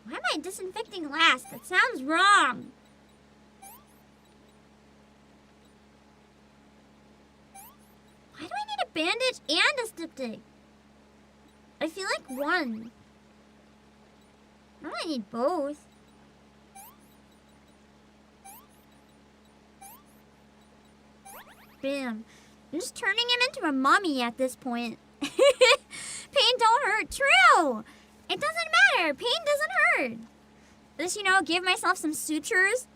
Why am I disinfecting last? That sounds wrong. Why do I need a bandage and a styptic? I feel like one. I don't need both. Bam. I'm just turning him into a mummy at this point. Pain don't hurt. True. It doesn't matter. Pain doesn't hurt. Just, you know, give myself some sutures.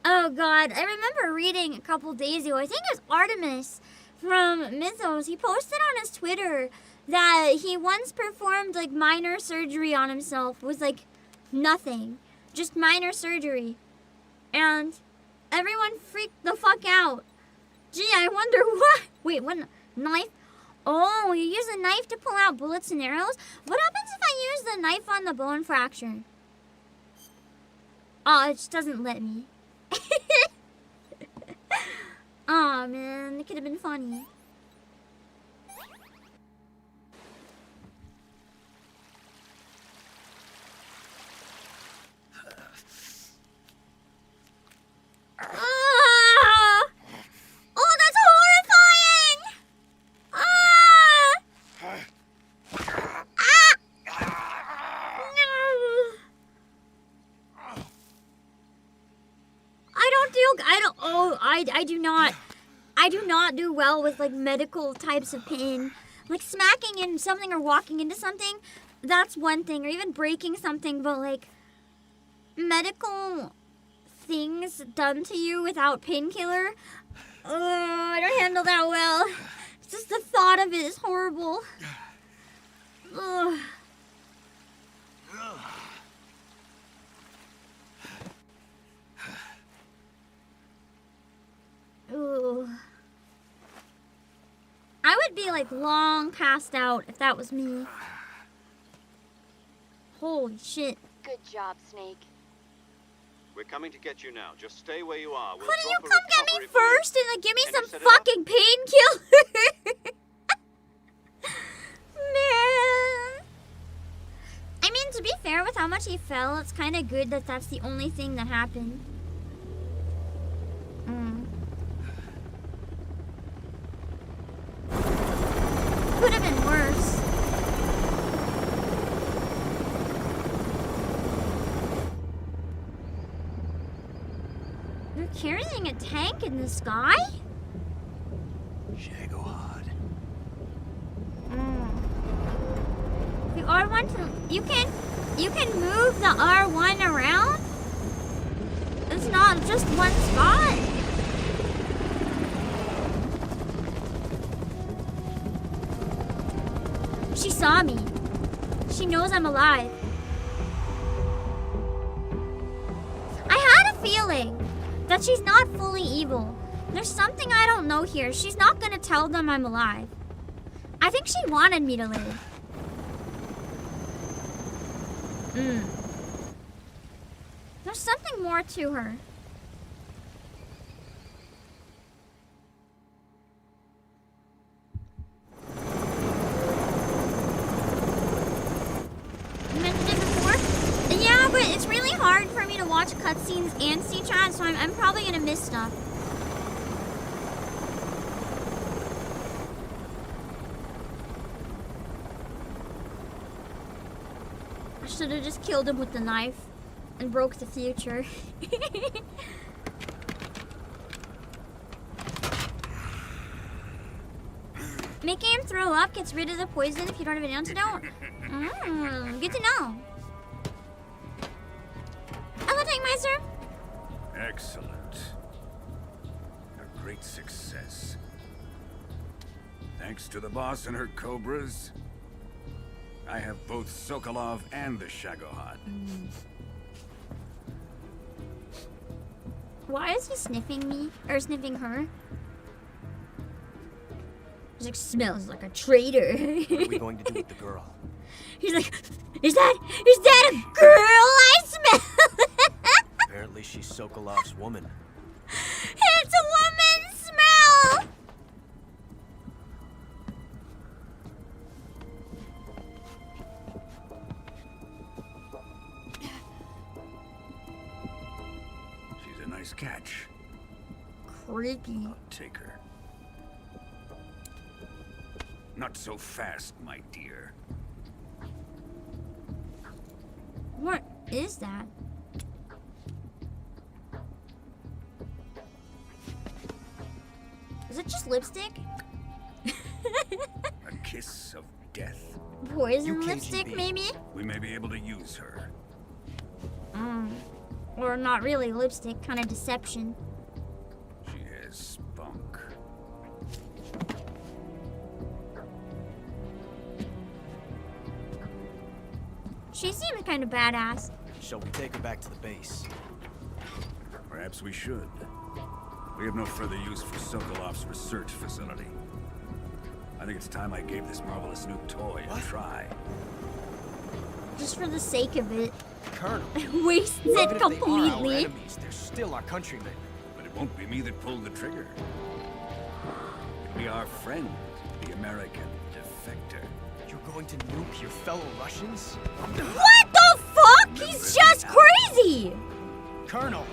Oh, God. I remember reading a couple days ago. I think it was Artemis from Mythos. He posted on his Twitter that he once performed, like, minor surgery on himself. It was, like, nothing. Just minor surgery. And everyone freaked the fuck out. Gee, I wonder what... Wait, what? Knife? Oh, you use a knife to pull out bullets and arrows? What happens if I use the knife on the bone fracture? Oh, it just doesn't let me. Aw, man. It could have been funny. Oh, that's horrifying! No. I do not do well with like medical types of pain. Like smacking into something or walking into something, that's one thing, or even breaking something, but like medical things done to you without painkiller, I don't handle that well. Just the thought of it is horrible. Ugh. Ooh. I would be like long passed out if that was me. Holy shit. Good job, Snake. We're coming to get you now. Just stay where you are. Couldn't you come get me first and like give me some fucking painkiller? Man. I mean, to be fair, with how much he fell, it's kind of good that that's the only thing that happened. Could have been worse. You're carrying a tank in the sky? Shagohod. The R1 you can move the R1 around? It's not just one spot. She saw me. She knows I'm alive. I had a feeling that she's not fully evil. There's something I don't know here. She's not gonna tell them I'm alive. I think she wanted me to live. There's something more to her. But it's really hard for me to watch cutscenes and see chat, so I'm probably gonna miss stuff. should have just killed him with the knife and broke the future. Making him throw up gets rid of the poison if you don't have an antidote. Good to know. Hello, Tankmeister. Excellent. A great success. Thanks to the boss and her cobras, I have both Sokolov and the Shagohod. Why is he sniffing me? Or sniffing her? He's like, smells like a traitor. What are we going to do with the girl? He's like, is that a girl I smell? Apparently she's Sokolov's woman. It's a woman's smell! She's a nice catch. Creepy. I'll take her. Not so fast, my dear. What is that? Is it just lipstick? A kiss of death. Poison lipstick, maybe? We may be able to use her. Or not really lipstick, kind of deception. She has spunk. She seems kind of badass. Shall we take her back to the base? Perhaps we should. We have no further use for Sokolov's research facility. I think it's time I gave this marvelous new toy a try. Just for the sake of it. Colonel. Wastes Even it if they are our completely. enemies, they're still our countrymen. But it won't be me that pulled the trigger. It'll be our friend, the American defector. You're going to nuke your fellow Russians? What the fuck? He's just crazy! Colonel!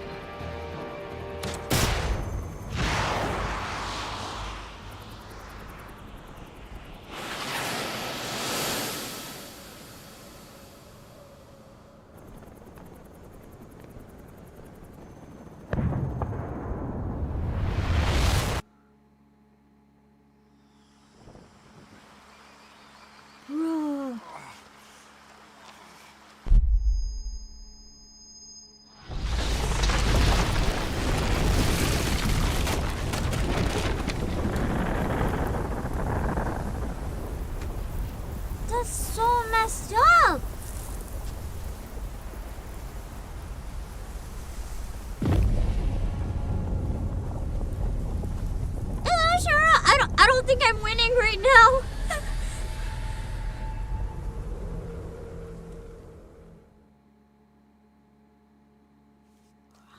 Bro. That's so messed up. Sure, I don't think I'm winning right now.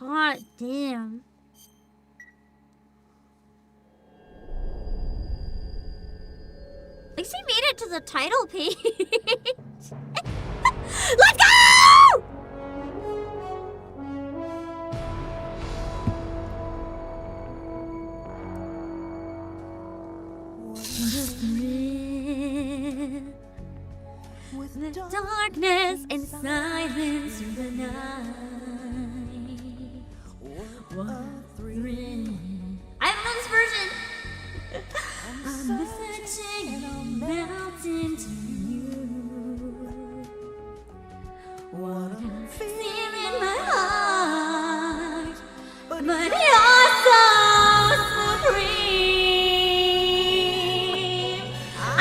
Hot damn. At least we made it to the title page. Let's go! With the darkness and silence through the night. What thrill? I love this version. I'm reflecting and I'm melting to you. What I'm feeling in my heart, but you're so supreme.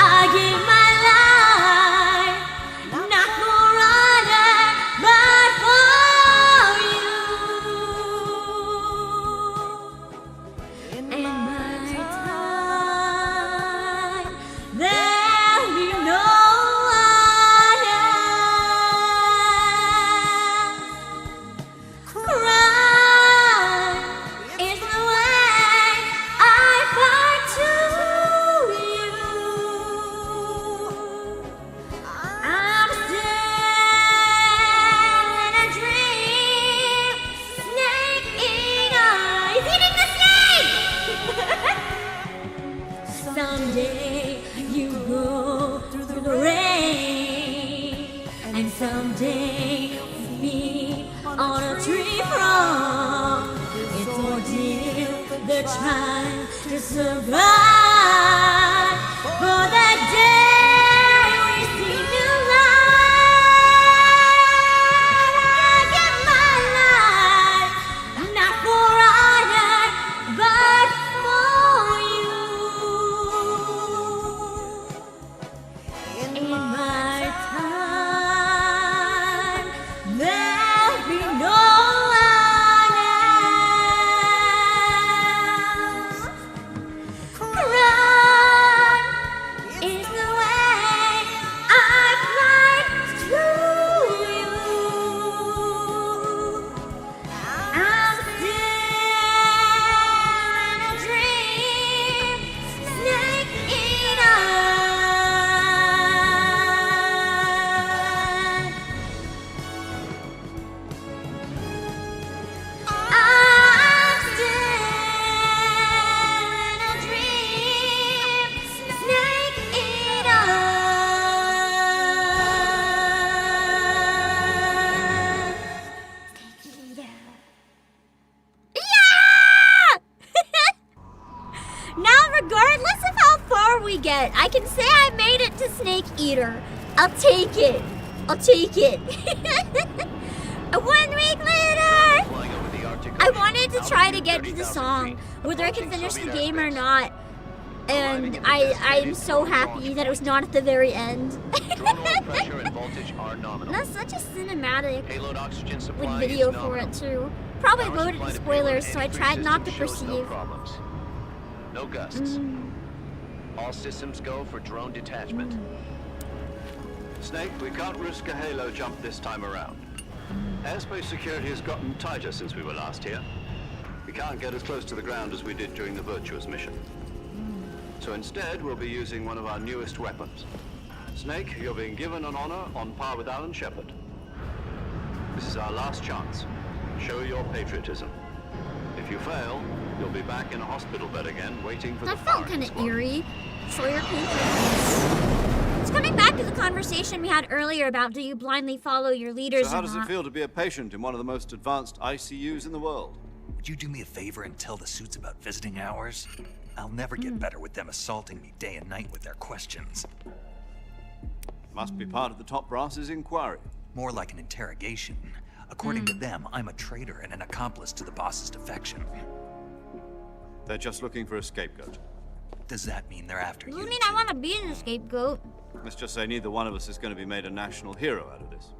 I give my life, not for honor, but for you. day with me on a tree from. It's ordeal, they're trying to survive. For that day we see new light. I give my life, not for honor, but for you. In my time, there'll be no one else. Run is the way I fly to you. I'm still in a dream, snake eater. I'm still in a dream, snake eater. Yeah! Now, regardless of how far we get, I can say I made it to Snake Eater. I'll take it. I'll take it. 1 week later! I wanted to try to get to the song, whether I can finish the game or not. And I'm so happy that it was not at the very end. That's such a cinematic with video for it too. Probably loaded with spoilers, so I tried not to perceive. No gusts. All systems go for drone detachment. Snake, we can't risk a halo jump this time around. Airspace security has gotten tighter since we were last here. We can't get as close to the ground as we did during the Virtuous Mission. So instead, we'll be using one of our newest weapons. Snake, you're being given an honor on par with Alan Shepard. This is our last chance. Show your patriotism. If you fail, you'll be back in a hospital bed again, waiting for That the felt firing kind of squad. eerie. Show your patriotism. It's coming back to the conversation we had earlier about do you blindly follow your leaders So how or does not? it feel to be a patient in one of the most advanced ICUs in the world? Would you do me a favor and tell the suits about visiting hours? I'll never get better with them assaulting me day and night with their questions. Must be part of the top brass's inquiry. More like an interrogation. According to them, I'm a traitor and an accomplice to the boss's defection. They're just looking for a scapegoat. Does that mean they're after Doesn't you? mean I want to be the scapegoat. Let's just say neither one of us is going to be made a national hero out of this.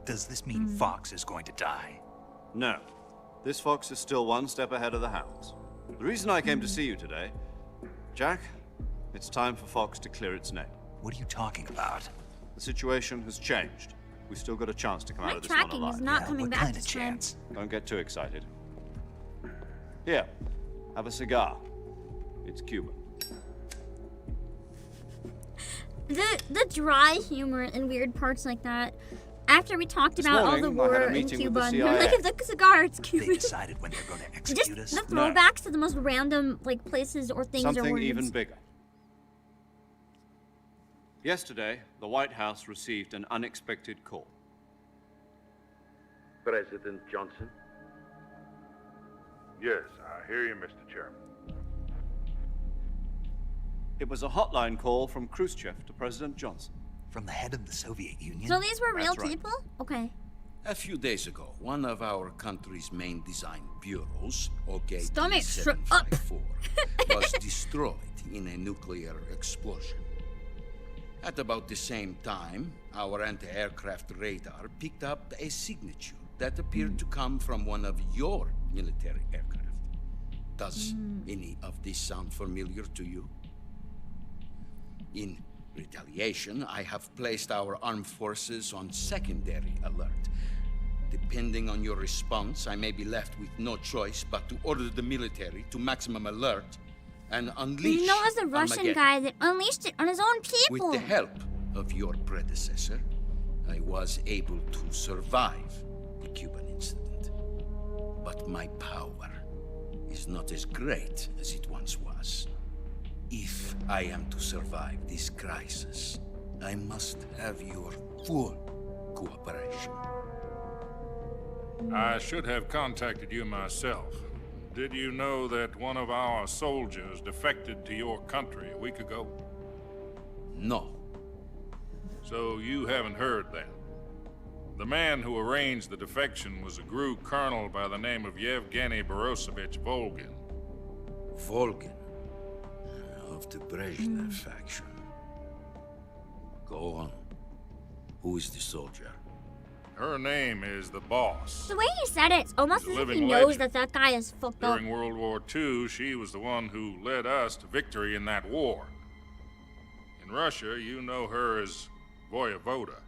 Does this mean Fox is going to die? No. This fox is still one step ahead of the hounds. The reason I came to see you today, Jack, it's time for Fox to clear its name. What are you talking about? The situation has changed. We've still got a chance to come My out of this one tracking alive. is not coming what back kind this of time. chance? Don't get too excited. Here, have a cigar. It's Cuban. The dry humor and weird parts like that. After we talked This about all morning, the I had war a in meeting with Cuba, the and CIA. look at the cigar, it's They Cuban. decided when they're going to Just execute us? the throwbacks to the most random like places or things or Something words. even bigger. Yesterday, the White House received an unexpected call. President Johnson? Yes, I hear you, Mr. Chairman. It was a hotline call from Khrushchev to President Johnson. From the head of the Soviet Union? So these were real That's right. people? Okay. A few days ago, one of our country's main design bureaus, Obake Stomach, shut up. 754, was destroyed in a nuclear explosion. At about the same time, our anti-aircraft radar picked up a signature that appeared to come from one of your military aircraft. Does any of this sound familiar to you? In retaliation, I have placed our armed forces on secondary alert. Depending on your response, I may be left with no choice but to order the military to maximum alert and unleash You know, it was the Russian Armageddon. guy that unleashed it on his own people. With the help of your predecessor, I was able to survive the Cuban incident. But my power is not as great as it once was. If I am to survive this crisis, I must have your full cooperation. I should have contacted you myself. Did you know that one of our soldiers defected to your country a week ago? No. So you haven't heard then. The man who arranged the defection was a GRU colonel by the name of Yevgeny Borisovich Volgin. Volgin? Of the Brezhnev faction. Go on. Who is the soldier? Her name is the Boss. The way he said it, it's almost She's as a if he living knows legend. that that guy is fucked up. During World War II, she was the one who led us to victory in that war. In Russia, you know her as Voyevoda.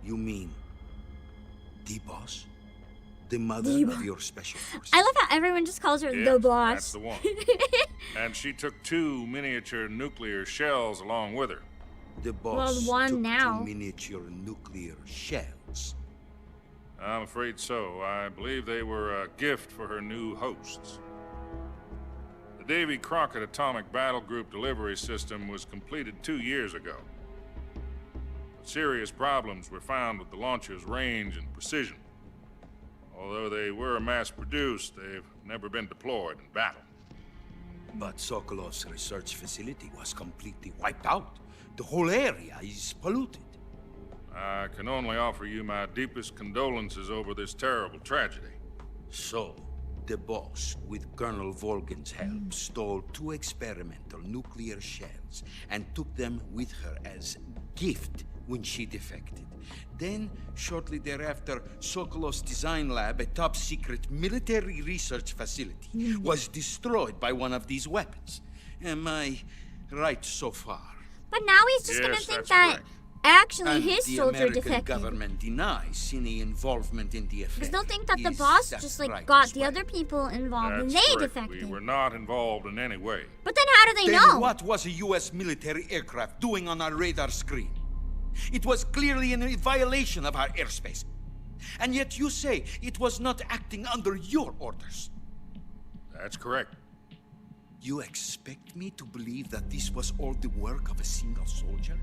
You mean the boss? The mother of your special forces? I love how everyone just calls her Yeah, the boss. that's the one. And she took 2 miniature nuclear shells along with her. The boss one took now. 2 miniature nuclear shells. I'm afraid so. I believe they were a gift for her new hosts. The Davy Crockett Atomic Battle Group delivery system was completed 2 years ago. But serious problems were found with the launcher's range and precision. Although they were mass-produced, they've never been deployed in battle. But Sokolov's research facility was completely wiped out. The whole area is polluted. I can only offer you my deepest condolences over this terrible tragedy. So, the boss, with Colonel Volgin's help, stole 2 experimental nuclear shells and took them with her as gift when she defected. Then, shortly thereafter, Sokolov's design lab, a top-secret military research facility, was destroyed by one of these weapons. Am I right so far? But now he's just gonna Yes, think that's that correct. actually And his the soldier American defected. government denies any involvement in the affair. Because they'll think that the Is boss that just like right got as the well? other people involved and That's they correct. defected. We were not involved in any way. But then how do they Then know? what was a U.S. military aircraft doing on our radar screen? It was clearly in violation of our airspace. And yet you say it was not acting under your orders. That's correct. You expect me to believe that this was all the work of a single soldier?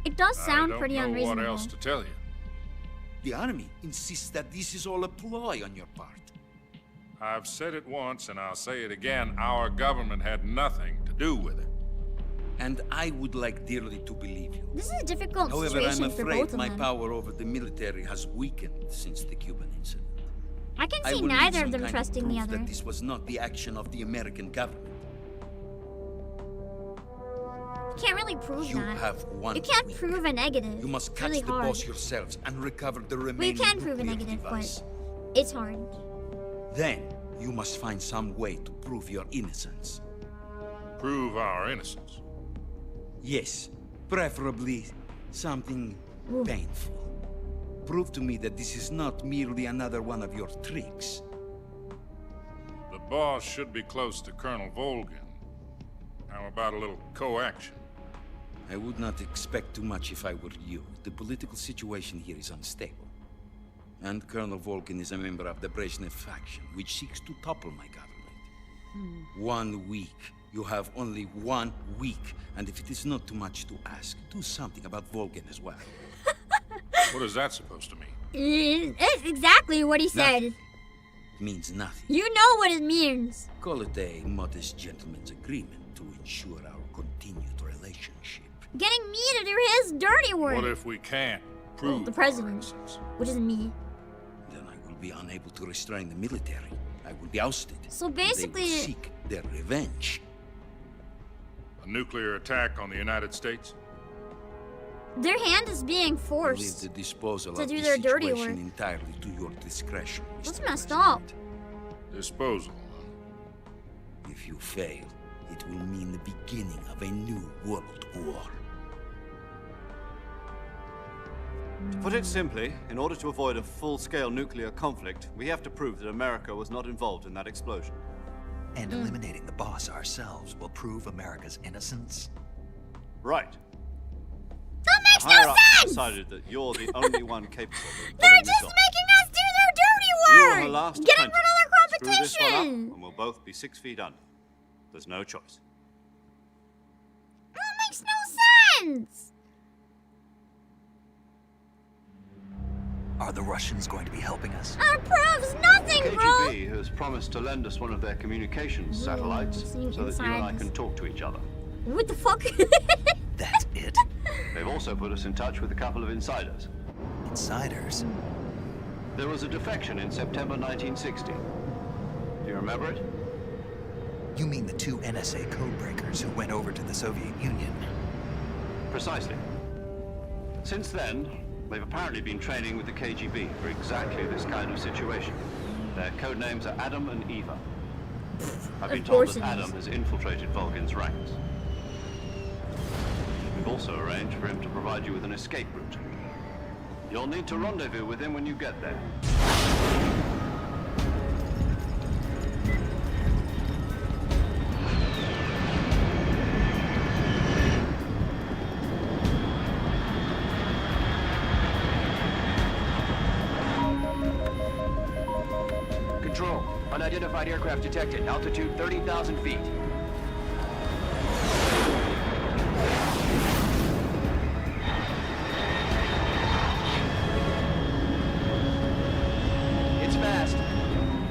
It does sound I pretty don't know unreasonable. what else to tell you. The army insists that this is all a ploy on your part. I've said it once and I'll say it again. Our government had nothing to do with it. And I would like dearly to believe you. This is a difficult However, I'm situation for both afraid of my them. power over the military has weakened since the Cuban incident. I can I see will need neither some of them kind trusting the proof other. that this was not the action of the American government. You can't really prove You that. have one You can't week. prove a negative. You must It's catch really the hard. boss yourselves and recover the Well, you remaining can prove a nuclear negative, device. but it's hard. Then you must find some way to prove your innocence. Prove our innocence. Yes, preferably something painful. Prove to me that this is not merely another one of your tricks. The boss should be close to Colonel Volgin. How about a little co-action? I would not expect too much if I were you. The political situation here is unstable. And Colonel Volgin is a member of the Brezhnev faction, which seeks to topple my government. 1 week. You have only 1 week. And if it is not too much to ask, do something about Volgin as well. What is that supposed to mean? It's exactly what he said. Nothing. It means nothing. You know what it means. Call it a modest gentleman's agreement to ensure our continued relationship. Getting me to do his dirty work. What if we can't prove the president, which is me. Then I will be unable to restrain the military. I will be ousted. So and basically, they will seek their revenge. A nuclear attack on the United States? their hand is being Leave forced the disposal to of do this their dirty situation work. entirely to your discretion. That's Mr. messed up. Disposal. If you fail, it will mean the beginning of a new world war. To put it simply, in order to avoid a full-scale nuclear conflict, we have to prove that America was not involved in that explosion. And eliminating the boss ourselves will prove America's innocence? Right. That makes The higher no ups sense! decided that you're the only one capable of They're pulling this just off. making us do their dirty You work! are her last Getting rid apprentice. of their Screw this one up, competition! and we'll both be 6 feet under. There's no choice. That makes no sense! Are the Russians going to be helping us? Proves nothing, bro! KGB has promised to lend us one of their communications satellites so that you and I can talk to each other. What the fuck? That's it. They've also put us in touch with a couple of insiders. Insiders? There was a defection in September 1960. Do you remember it? You mean the 2 NSA codebreakers who went over to the Soviet Union? Precisely. Since then, they've apparently been training with the KGB for exactly this kind of situation. Their code names are Adam and Eva. I've been told that Adam has infiltrated Vulcan's ranks. We've also arranged for him to provide you with an escape route. You'll need to rendezvous with him when you get there. Control. Unidentified aircraft detected. Altitude 30,000 feet. It's fast.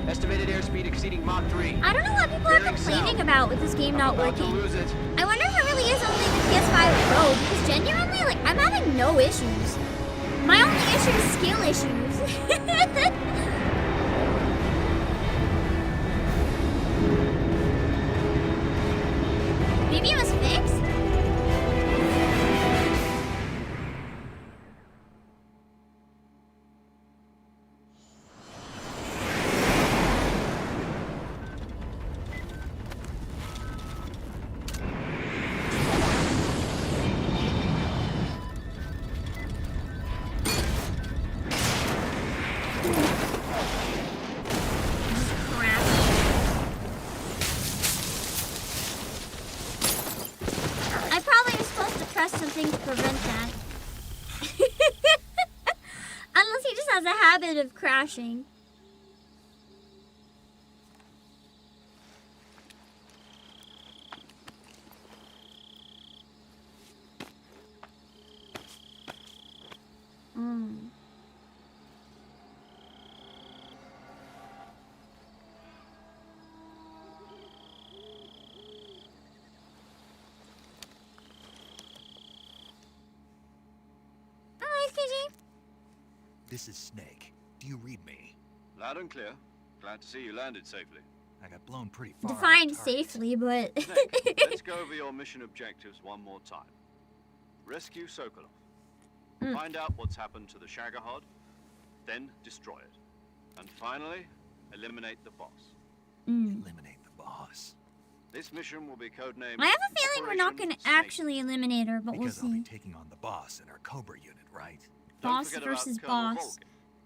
Estimated airspeed exceeding Mach 3. I don't know what people are complaining about with this game not working. I wonder if it really is only the PS5 Pro, because genuinely, like, I'm having no issues. My only issue is skill issues. Maybe it was fixed? Something to prevent that. Unless he just has a habit of crashing. This is Snake. Do you read me? Loud and clear. Glad to see you landed safely. I got blown pretty far. Defined safely, but... Snake, let's go over your mission objectives one more time. Rescue Sokolov. Find out what's happened to the Shagohod, then destroy it. And finally, eliminate the boss. Eliminate the boss. This mission will be codenamed... I have a feeling we're not going to actually eliminate her, but we'll see. Because I'll be taking on the boss in our Cobra unit, right? Boss versus boss.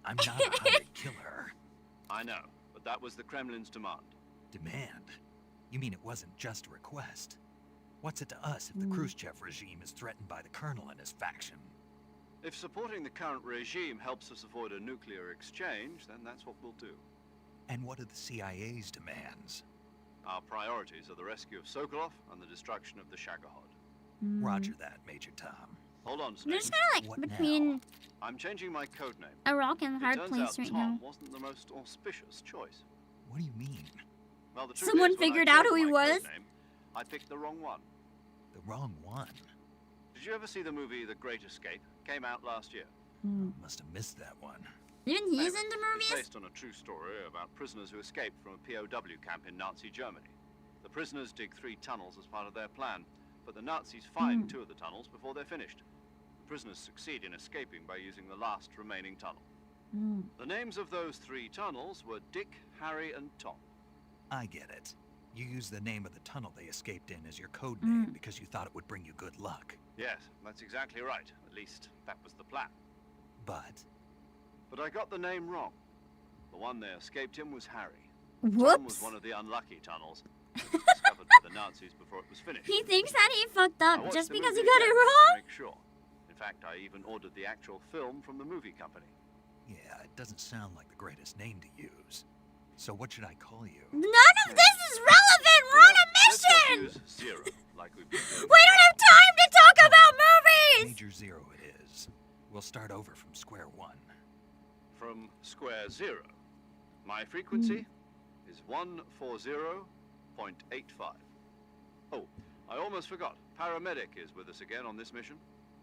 I'm not a hired killer. I know, but that was the Kremlin's demand. Demand? You mean it wasn't just a request? What's it to us if the Khrushchev regime is threatened by the Colonel and his faction? If supporting the current regime helps us avoid a nuclear exchange, then that's what we'll do. And what are the CIA's demands? Our priorities are the rescue of Sokolov and the destruction of the Shagohod. Roger that, Major Tom. Hold on, Snake. They're just kind of like between I'm changing my codename. a rock and a hard Turns place out right Tom now. wasn't the most auspicious choice. What do you mean? Well, the truth Someone is, when figured I out chose who he my was. codename, I picked the wrong one. The wrong one? Did you ever see the movie The Great Escape? Came out last year. Must have missed that one. Even he's Anyway, into It's movies? based on a true story about prisoners who escaped from a POW camp in Nazi Germany. The prisoners dig 3 tunnels as part of their plan, but the Nazis find 2 of the tunnels before they're finished. The prisoners succeed in escaping by using the last remaining tunnel. The names of those 3 tunnels were Dick, Harry, and Tom. I get it. You used the name of the tunnel they escaped in as your code name because you thought it would bring you good luck. Yes, that's exactly right. At least, that was the plan. But I got the name wrong. The one they escaped in was Harry. Whoops. Tom was one of the unlucky tunnels. It was discovered by the Nazis before it was finished. He thinks that he fucked I up watched just the because he movie got it again to wrong? Make sure. In fact, I even ordered the actual film from the movie company. yeah, it doesn't sound like the greatest name to use. So what should I call you? None of this is relevant! We're on a Let's just mission! use Zero, like we've been doing. We don't have time to talk about movies! Major Zero it is. We'll start over from square one. from square zero. My frequency is 140.85. Oh, I almost forgot. Paramedic is with us again on this mission.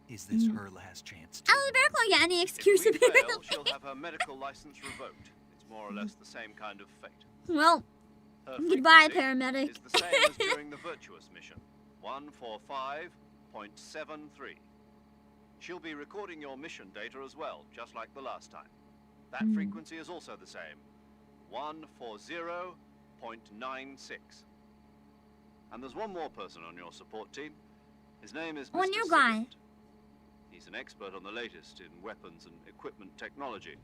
Is this her last chance? Alberto, yeah, any excuse If we fail, apparently. she'll have her medical license revoked. It's more or less the same kind of fate. Well, Her goodbye, frequency paramedic. is the same as during the Virtuous Mission, 145.73. She'll be recording your mission data as well, just like the last time. That frequency is also the same, 140.96. And there's one more person on your support team. His name is One Mr. new guy. Sigurd. He's an expert on the latest in weapons and equipment technology.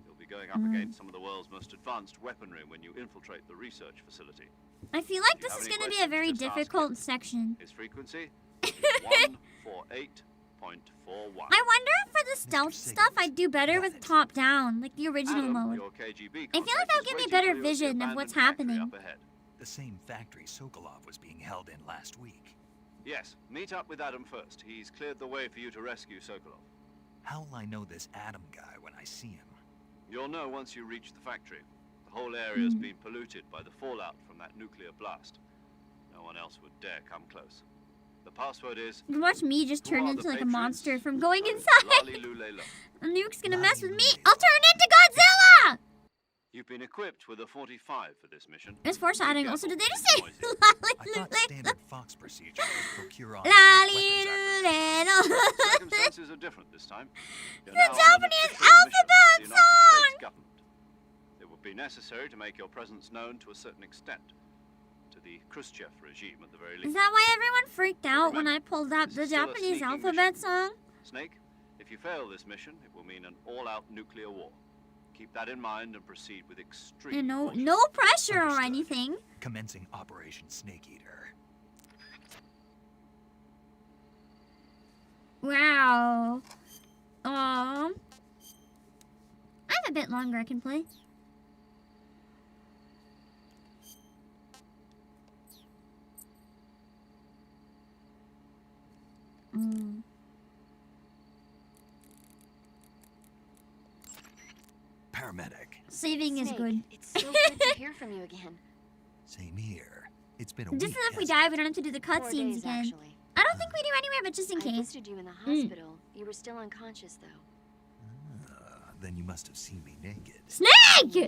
You'll be going up against some of the world's most advanced weaponry when you infiltrate the research facility. I feel like this is going to be a very difficult section. His frequency is 148.41. I wonder if for the stealth stuff I'd do better with top down, like the original mode. Your KGB I feel like that'll give me a better vision of what's happening. The same factory Sokolov was being held in last week. Yes, meet up with Adam first. He's cleared the way for you to rescue Sokolov. How'll I know this Adam guy when I see him? You'll know once you reach the factory. The whole area's been polluted by the fallout from that nuclear blast. No one else would dare come close. The password is... Watch me just turn into like a monster from going inside. The nuke's gonna mess with me. I'll turn into Godzilla! You've been equipped with a 45 for this mission. It's foreshadowing. Also, did they just say I thought standard Fox procedure was procure all Circumstances are different this time. You're The now on an Japanese official mission of the alphabet United song! States government. It would be necessary to make your presence known to a certain extent. To the Khrushchev regime at the very least. Is that why everyone freaked out when I pulled up the still a Japanese sneaking alphabet song? Snake, if you fail this mission, it will mean an all-out nuclear war. Keep that in mind and proceed with extreme You know, caution. no pressure or anything. Commencing Operation Snake Eater. Wow. I have a bit longer I can play. Paramedic. Saving is Snake, good. It's so good to hear from you again. Same here. It's been a Just week. so if we die, we don't have to do the 4 cutscenes days, again. actually. I don't think we do anyway, but just in I case. visited you in the hospital. You were still unconscious, though. Then you must have seen me naked. Snake! Yeah,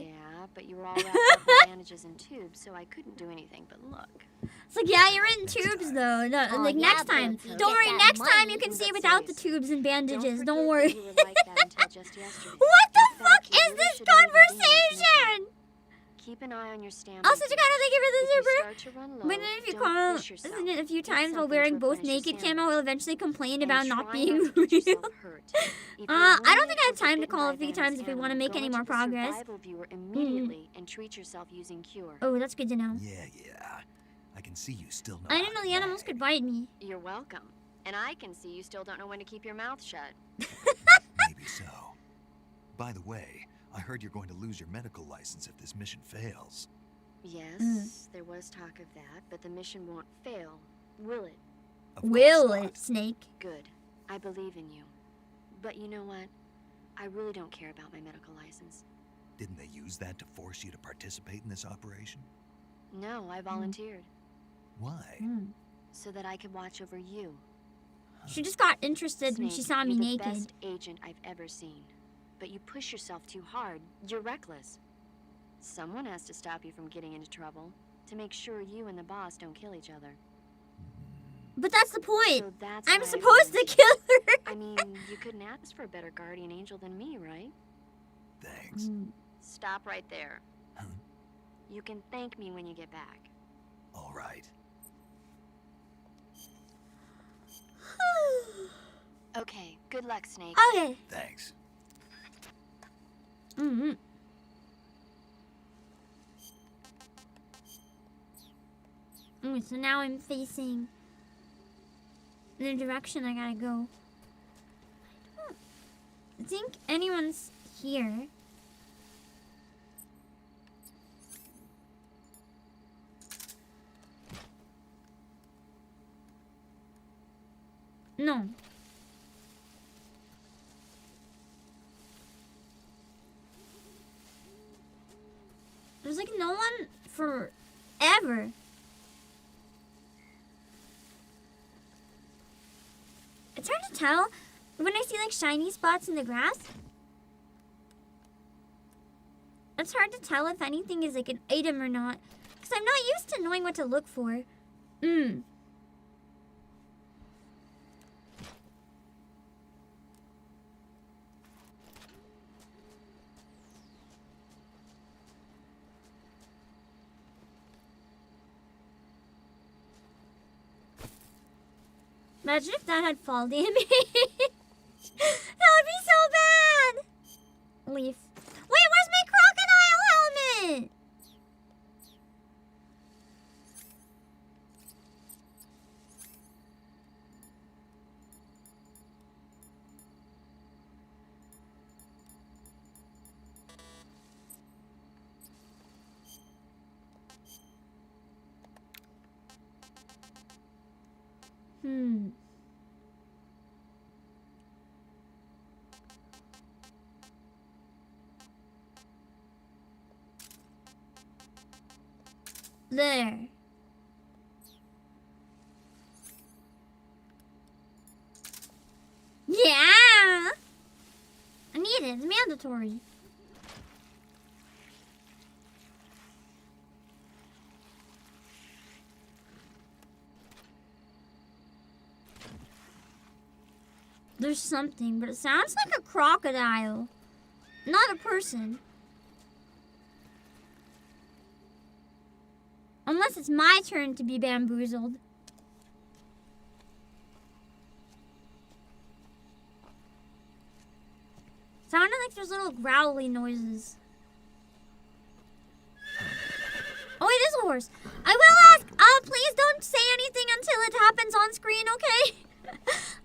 but you were all wrapped up in bandages and tubes, so I couldn't do anything but look. It's like, yeah, you're in tubes though. No, Oh, like yeah, next but time. if you Don't get worry, that next time money, you can you see get without the serious. tubes and bandages. Don't Don't forget worry. that you were like that until just yesterday. What the In fuck fact, you is really this should have been doing this conversation? Keep an eye on your stamina. Also, Chicano, thank you for the If you super. start to run low, But then if you don't call push yourself. isn't it a few Eat times while something wearing to both replenish your naked stamina. camo, will eventually complain And about try not being to get real. yourself hurt. If you're I don't worried think I have you'll time to get call a bitten few by times if we want to make go any into more the progress. survival viewer immediately and treat yourself using Cure. Oh, that's good to know. Yeah. I can see you still know. I didn't know the animals could bite me. You're welcome. And I can see you still don't know when to keep your mouth shut. Maybe so. By the way, I heard you're going to lose your medical license if this mission fails. Yes, there was talk of that, but the mission won't fail, will it? Will it, Snake? Good. I believe in you. But you know what? I really don't care about my medical license. Didn't they use that to force you to participate in this operation? No, I volunteered. Why? So that I could watch over you. She just got interested when she Snake, saw me you're the naked. best agent I've ever seen. But you push yourself too hard. You're reckless. Someone has to stop you from getting into trouble. To make sure you and the boss don't kill each other. But that's the point. So that's I'm why I supposed to volunteered. kill her. I mean, you couldn't ask for a better guardian angel than me, right? Thanks. Stop right there. You can thank me when you get back. All right. Okay, good luck, Snake. Okay. Thanks. So now I'm facing the direction I gotta go. I think anyone's here. No. There's like no one forever. It's hard to tell when I see like shiny spots in the grass. It's hard to tell if anything is like an item or not, because I'm not used to knowing what to look for. Imagine if that had fall damage. That would be so bad. Leaf. Wait, where's my crocodile helmet? There. Yeah! I need it. It's mandatory. There's something, but it sounds like a crocodile. Not a person. Unless it's my turn to be bamboozled. Sounded like there's little growly noises. Oh, it is a horse. I will ask, please don't say anything until it happens on screen, okay?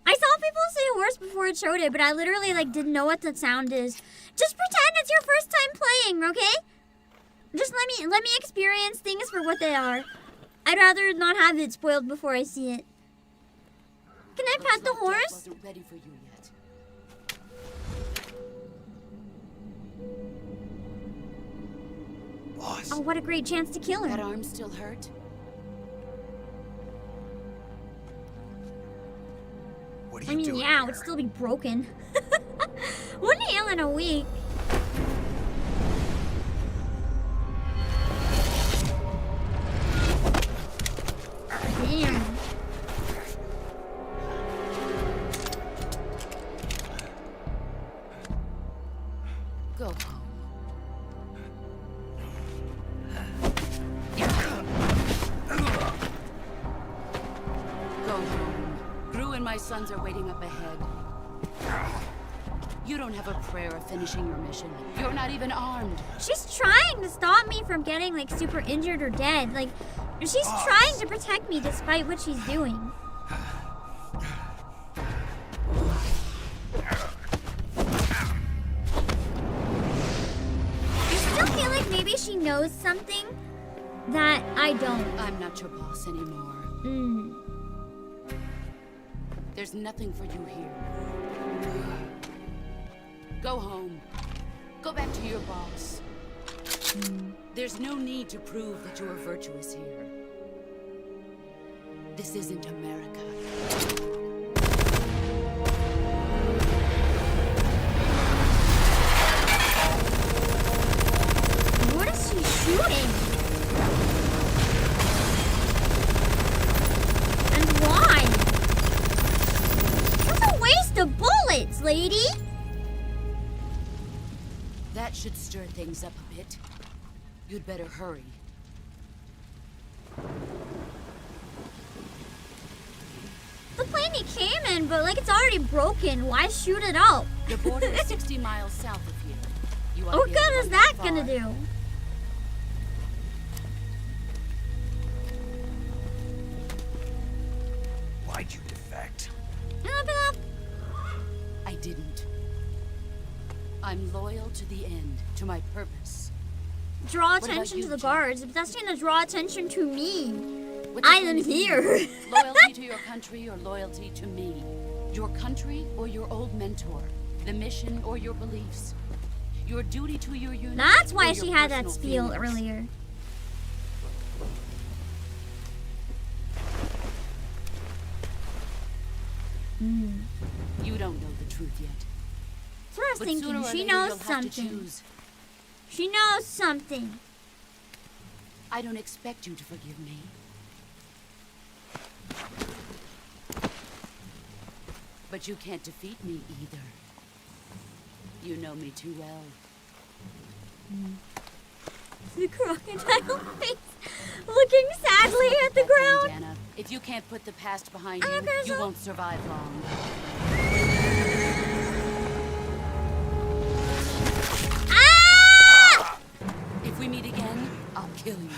I saw people say horse before it showed it, but I literally like didn't know what the sound is. Just pretend it's your first time playing, okay? Just let me experience things for what they are. I'd rather not have it spoiled before I see it. Can I pet the horse? Wasn't ready for you yet. Boss. Oh, what a great chance to kill her. That arm still hurt? What are you doing yeah, it here? would still be broken. Wouldn't heal in a week. Damn. Go home. Go home. Gru and my sons are waiting up ahead. You don't have a prayer of finishing your mission. You're not even armed. She's trying to stop me from getting like super injured or dead. Like, she's trying to protect me despite what she's doing. I still feel like maybe she knows something that I don't. I'm not your boss anymore. There's nothing for you here. Go home. Go back to your boss. There's no need to prove that you are virtuous here. This isn't America. What is she shooting? And why? That's a waste of bullets, lady. That should stir things up a bit. You'd better hurry. The plane he came in, but like it's already broken. Why shoot it out? The border is 60 miles south of here. You ought to What be able good to is run that far. gonna do? Why'd you defect? I didn't. I'm loyal to the end, to my purpose. Draw What about attention you, to the Jim? guards, but that's gonna draw attention to me. What's I it am going to be? here. Loyalty to your country or loyalty to me? Your country or your old mentor? The mission or your beliefs? Your duty to your unit. That's why or she your had that personal spiel feelings. earlier. You don't know the truth yet. That's what I was But thinking. sooner or She later, knows you'll have to something. choose. She knows something. I don't expect you to forgive me. But you can't defeat me either. You know me too well. The crocodile face looking sadly at the ground. Anna, if you can't put the past behind I you, guess you I'll- won't survive long. Ah! If we meet again, I'll kill you.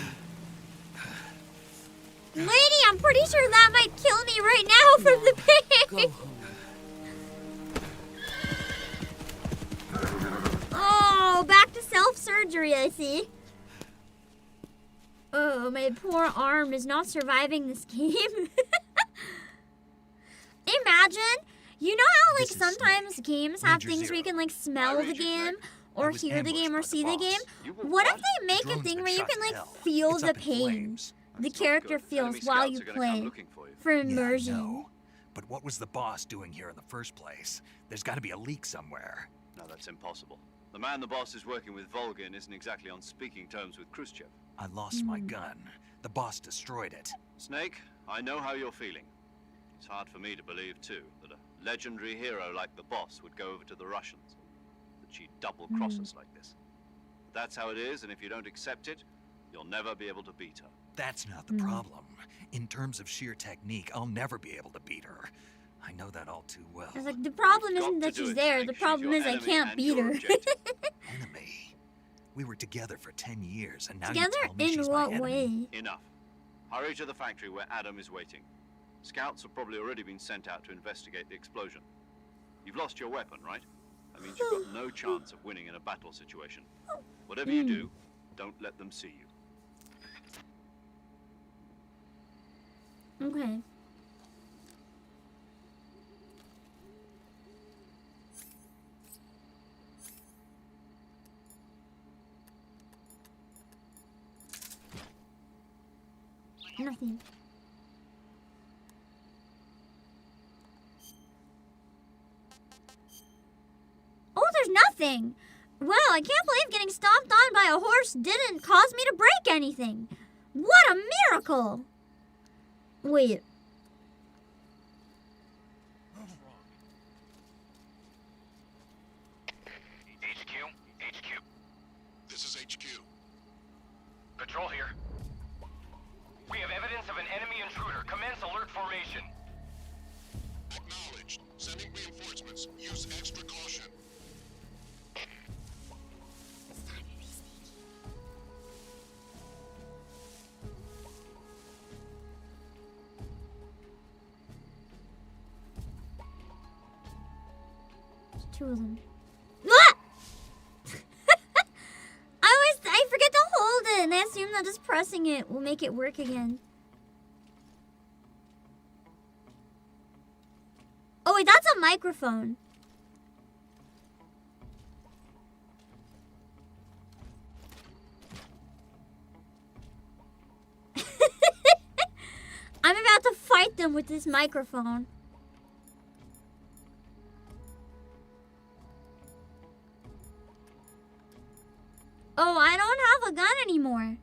Lady, I'm pretty sure that might kill me right now from the pain. Go home. Oh, back to self-surgery, I see. Oh, my poor arm is not surviving this game. Imagine, you know how like This is sometimes games have Major things where you Zero. can like smell the game or was hear the game or ambushed by see the the game? boss. What if they make a drone's thing been where you shot can to like hell. feel It's the up in pain flames. the character feels Enemy while scouts you are gonna come play looking for you. for Yeah, I immersion? know. But what was the boss doing here in the first place? There's got to be a leak somewhere. No, that's impossible. The man the boss is working with, Volgin, isn't exactly on speaking terms with Khrushchev. I lost my gun. The boss destroyed it. Snake, I know how you're feeling. It's hard for me to believe, too, that a legendary hero like the boss would go over to the Russians, that she'd double-cross us like this. But that's how it is, and if you don't accept it, you'll never be able to beat her. That's not the problem. In terms of sheer technique, I'll never be able to beat her. I know that all too well. I was like, the problem You've isn't got that to do she's it, there. Snake. The She's problem your is I enemy can't and beat your her. objective. Enemy? We were together for 10 years, and now Together you tell me in she's my what enemy. way? Enough. Hurry to the factory where Adam is waiting. Scouts have probably already been sent out to investigate the explosion. You've lost your weapon, right? That means you've got no chance of winning in a battle situation. Whatever you do, don't let them see you. Okay. Nothing. Oh, there's nothing. Well, I can't believe getting stomped on by a horse didn't cause me to break anything. What a miracle! Wait. HQ. This is HQ. Patrol here. We have evidence of an enemy intruder. Commence alert formation. Acknowledged. Sending reinforcements. Use extra caution. There's two of them. Ah! I forget to hold it, and I assume that just pressing it will make it work again. Oh wait, that's a microphone. I'm about to fight them with this microphone. Oh, I don't have a gun anymore.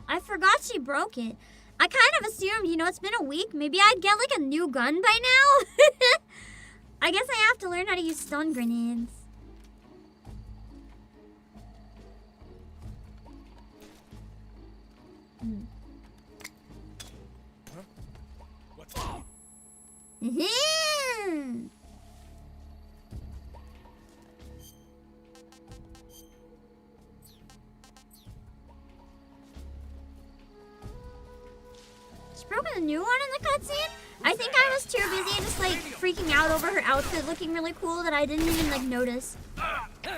I forgot she broke it. I kind of assumed, you know, it's been a week. Maybe I'd get like a new gun by now. I guess I have to learn how to use stun grenades. What's up? She's broken a new one in the cutscene? I think I was too busy just like freaking out over her outfit looking really cool that I didn't even like notice.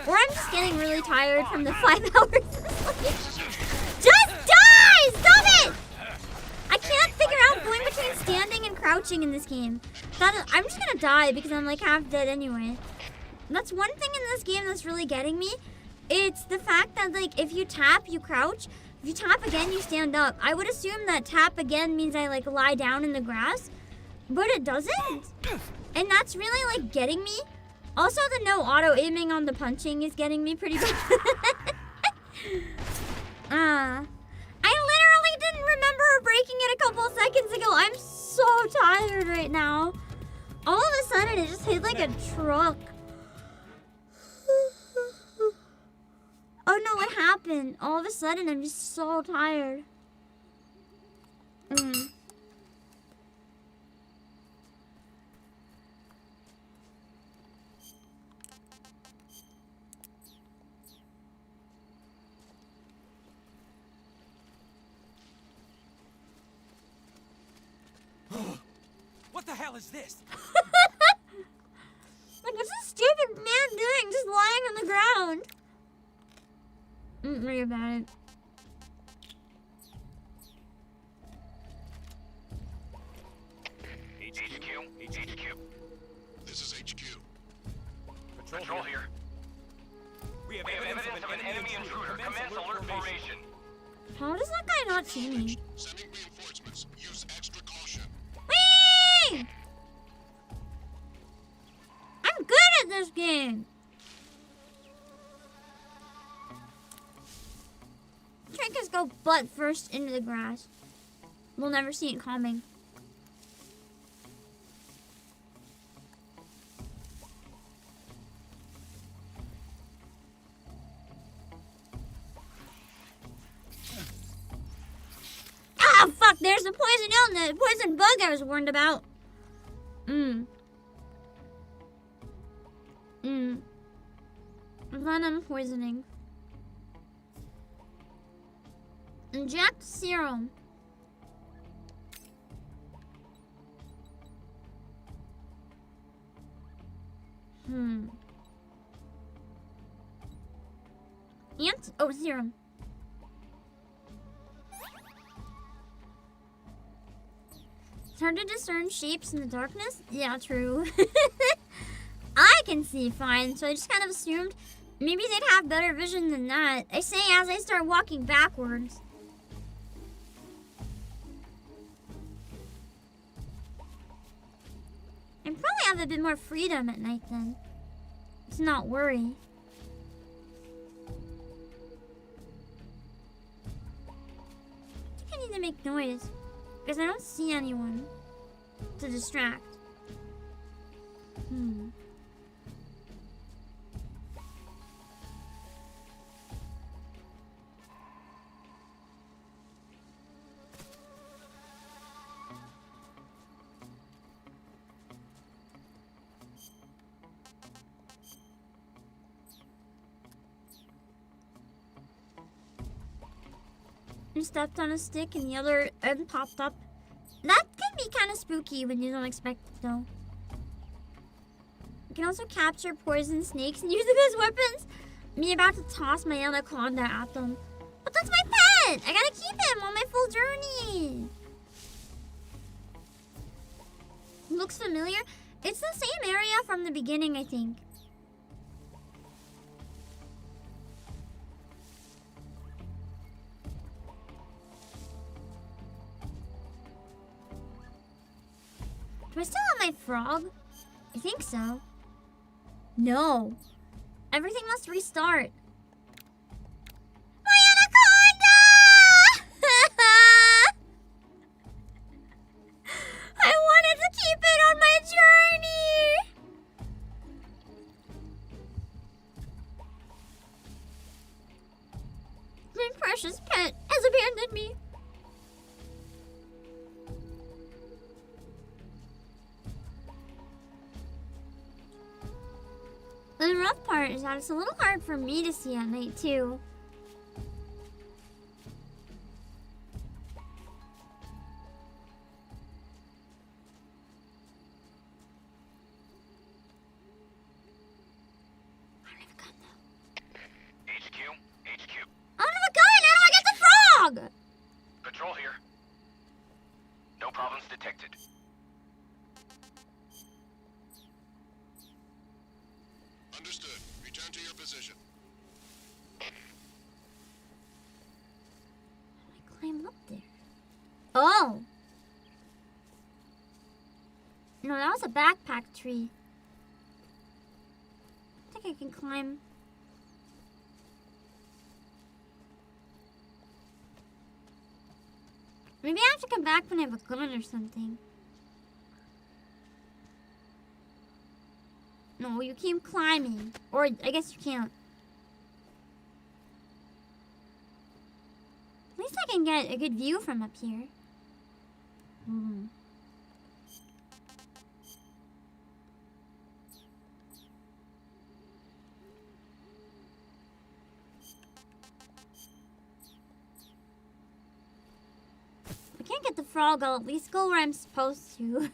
Or I'm just getting really tired from the 5 hours of sleep. Just die! Stop it! I can't figure out going between standing and crouching in this game. I'm just gonna die because I'm like half dead anyway. That's one thing in this game that's really getting me. It's the fact that like if you tap, you crouch. If you tap again, you stand up. I would assume that tap again means I like lie down in the grass, but it doesn't. And that's really like getting me. Also, the no auto aiming on the punching is getting me pretty bad. I literally didn't remember breaking it a couple seconds ago. I'm so tired right now. All of a sudden, it just hit like a truck. Oh no, what happened? All of a sudden, I'm just so tired. What the hell is this? Like, what's this stupid man doing? Just lying on the ground. Worry about it. HQ. This is HQ. Patrol here. We have evidence of an enemy intruder. Commence alert formation. How does that guy not see me? Sending reinforcements. Use extra caution. Whee! I'm good at this game. Trinkers go butt first into the grass. We'll never see it coming. Ah, fuck! There's the poison illness, poison bug I was warned about. Venom poisoning. Inject serum. Serum. It's hard to discern shapes in the darkness? Yeah, true. I can see fine, so I just kind of assumed maybe they'd have better vision than that. I say as I start walking backwards. I probably have a bit more freedom at night then. To not worry. I think I need to make noise. Because I don't see anyone to distract. You stepped on a stick and the other end popped up. That can be kind of spooky when you don't expect it, though. You can also capture poison snakes and use them as weapons. Me about to toss my anaconda at them. But that's my pet! I gotta keep him on my full journey. Looks familiar. It's the same area from the beginning, I think. Do I still have my frog? I think so. No. Everything must restart. My anaconda! I wanted to keep it on my journey! My precious pet has abandoned me. The rough part is that it's a little hard for me to see at night, too. detected. Understood. Return to your position. Climb up there. Oh! No, that was a backpack tree. I think I can climb. Maybe I have to come back when I have a gun or something. No, you keep climbing. Or, I guess you can't. At least I can get a good view from up here. Hmm. I can't get the frog. I'll at least go where I'm supposed to.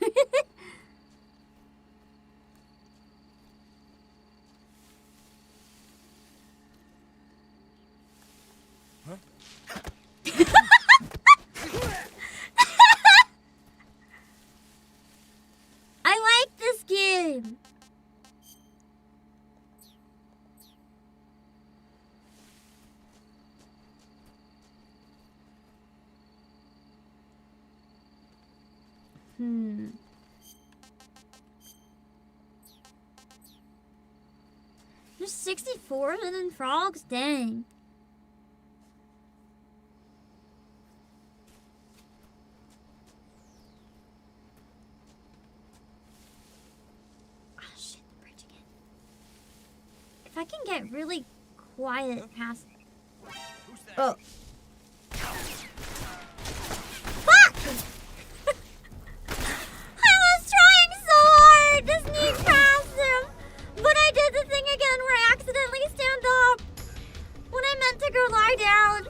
I like this game. There's 64 hidden frogs? Dang. Oh shit, the bridge again. If I can get really quiet past... Oh. Fuck! I was trying so hard to sneak past him, but I did the thing again where I accidentally stand up when I meant to go lie down.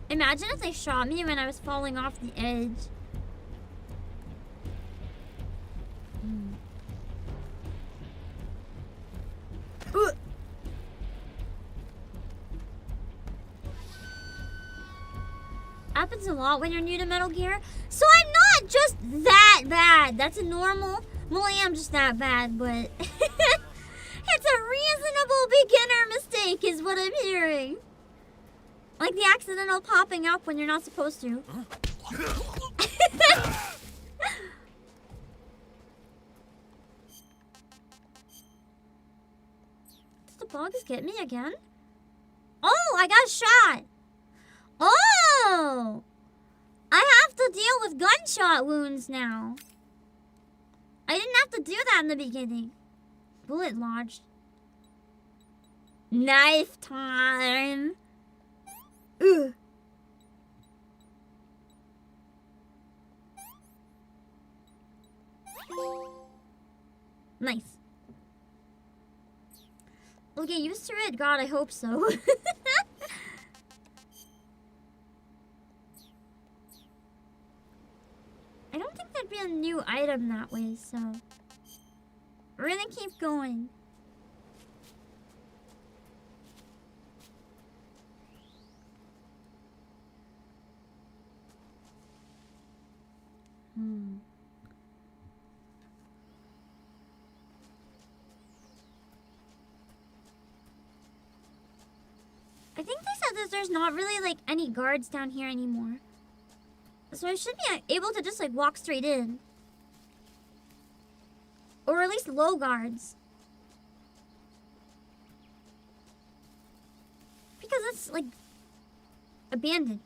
Imagine if they shot me when I was falling off the edge. Happens a lot when you're new to Metal Gear. So I'm not just that bad. That's a normal. Well, I am just that bad, but it's a reasonable beginner mistake is what I'm hearing. Like the accidental popping up when you're not supposed to. Did the bugs get me again? Oh, I got shot. Oh! I have to deal with gunshot wounds now. I didn't have to do that in the beginning. Bullet lodged. Knife time. Ugh. Nice. We'll get used to it. God, I hope so. I don't think there'd be a new item that way, so we're gonna keep going. I think they said that there's not really like any guards down here anymore. So I should be able to just like walk straight in. Or at least low guards. Because it's like abandoned.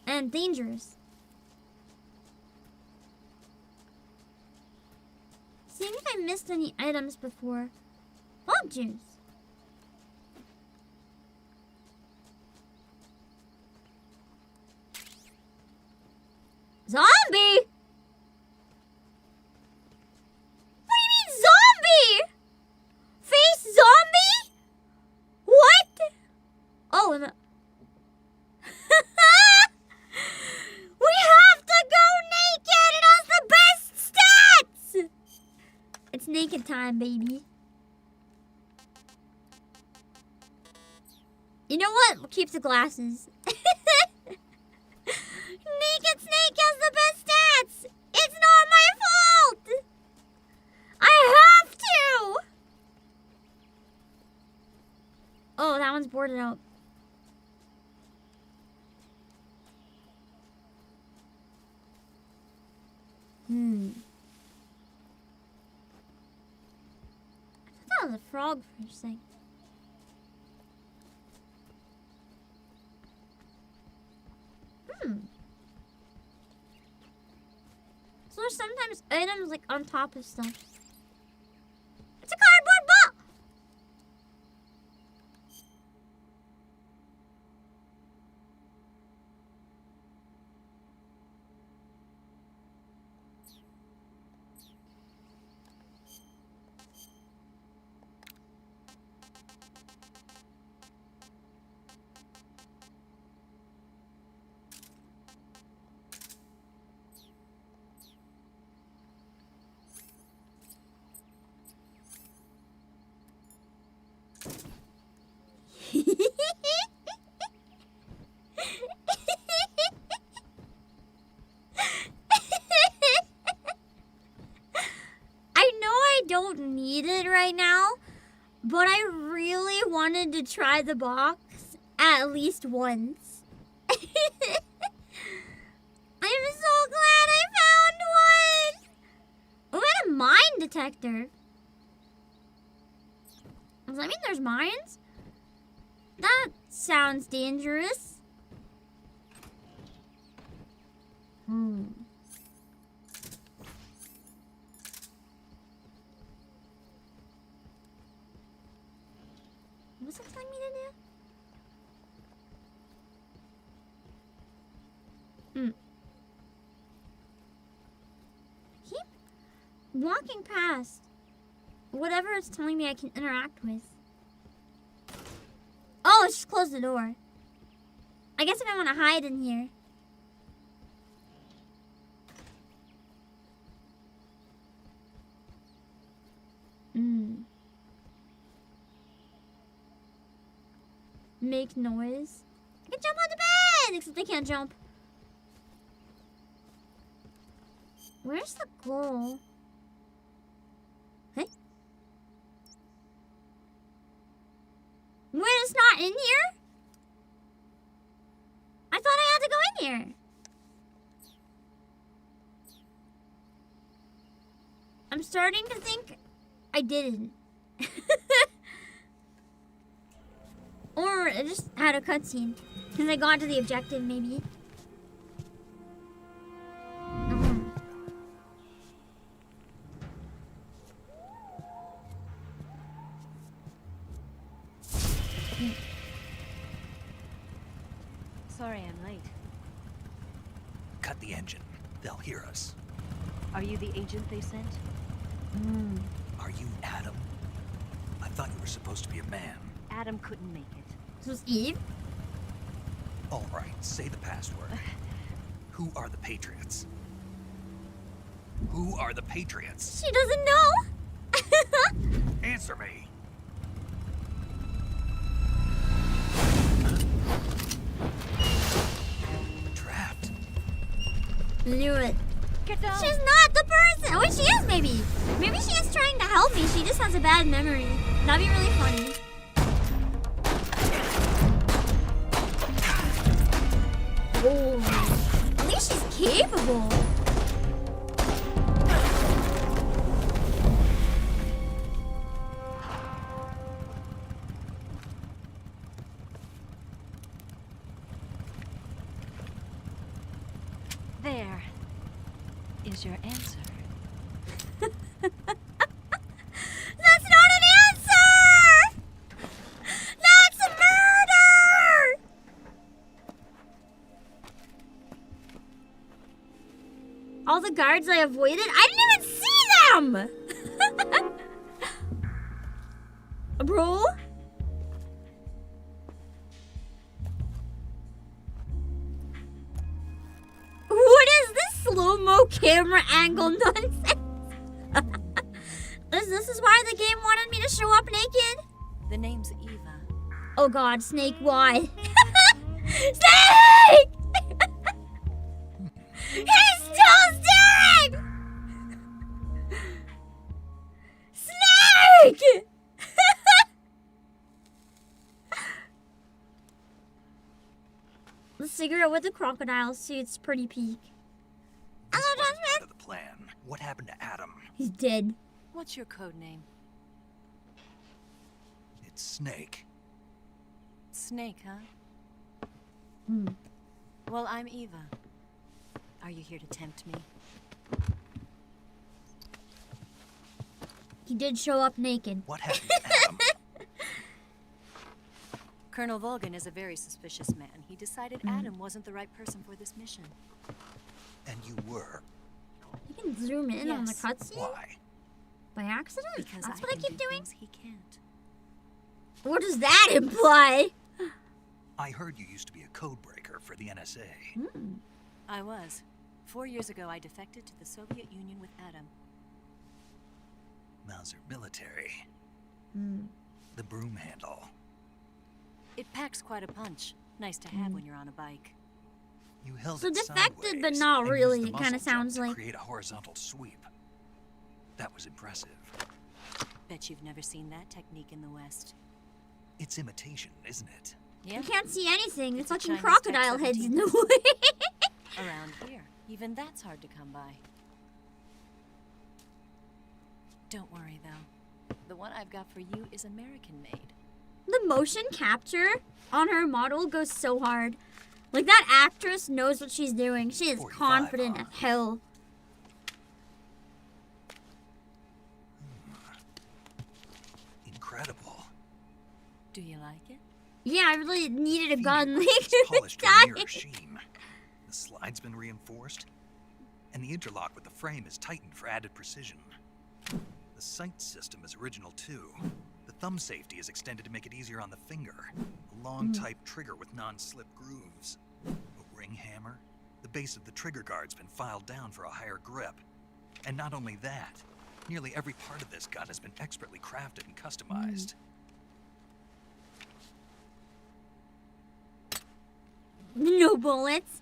And dangerous. Seeing if I missed any items before. Bug juice. Zombie? What do you mean zombie? Face zombie? What? Oh, and we have to go naked! It has the best stats! It's naked time, baby. know what? Keep the glasses. Naked Snake has the best stats. It's not my fault. I have to. Oh, that one's boarded up. I thought that was a frog for a second. So there's sometimes items like on top of stuff. It's a cardboard ball! Don't need it right now, but I really wanted to try the box at least once. I'm so glad I found one. Oh, and a mine detector. Does that mean there's mines? That sounds dangerous. What's it telling me to do? Keep walking past whatever it's telling me I can interact with. Oh, it's just closed the door. I guess if I want to hide in here. Make noise. I can jump on the bed! Except I can't jump. Where's the goal? Hey? Wait, it's not in here? I thought I had to go in here. I'm starting to think I didn't. Or I just had a cutscene. Because I got to the objective, maybe. Sorry I'm late. Cut the engine. They'll hear us. Are you the agent they sent? Are you Adam? I thought you were supposed to be a man. Adam couldn't make it. This was Eve? All right, say the password. Who are the Patriots? Who are the Patriots? She doesn't know. Answer me. Trapped. Knew it. Get down. She's not the person. Oh, she is maybe. Maybe she is trying to help me. She just has a bad memory. That'd be really funny. Oh, at least she's capable. There is your answer. That's not an answer! That's murder! All the guards I avoided, I didn't even see them! Bro? What is this slow-mo camera angle nonsense? This is why the game wanted me to show up naked? The name's Eva. Oh god, Snake, why? Snake! He's still staring! Snake! The cigarette with the crocodile suit's pretty peak. This wasn't part of the plan. What happened to Adam? He's dead. What's your code name? It's Snake. Snake, huh? Hmm. Well, I'm Eva. Are you here to tempt me? He did show up naked. What happened to Adam? Colonel Volgan is a very suspicious man. He decided Adam wasn't the right person for this mission. And you were. You can zoom in on the Yes. cutscene? Why? By accident? Because That's what I can keep do doing? things he can't. What does that imply? I heard you used to be a code breaker for the NSA. I was. 4 years ago, I defected to the Soviet Union with Adam. Mauser military. The broom handle. It packs quite a punch. Nice to have when you're on a bike. You held So it defected, sideways but not and really. used the It kind muscle of sounds jump to like. create a horizontal sweep. That was impressive. Bet you've never seen that technique in the West. It's imitation, isn't it? Yeah. You can't see anything. The It's a fucking Chinese crocodile Tech head's in 17. the way. Around here, even that's hard to come by. Don't worry, though. The one I've got for you is American-made. The motion capture on her model goes so hard. Like, that actress knows what she's doing. She is 45, confident as hell. Incredible. Do you like it? Yeah, I really needed a gun. Like, It's polished to a dying. mirror sheen. The slide's been reinforced, and the interlock with the frame is tightened for added precision. The sight system is original too. The thumb safety is extended to make it easier on the finger. A long type trigger with non-slip grooves. A ring hammer. The base of the trigger guard's been filed down for a higher grip. And not only that, nearly every part of this gun has been expertly crafted and customized. No bullets.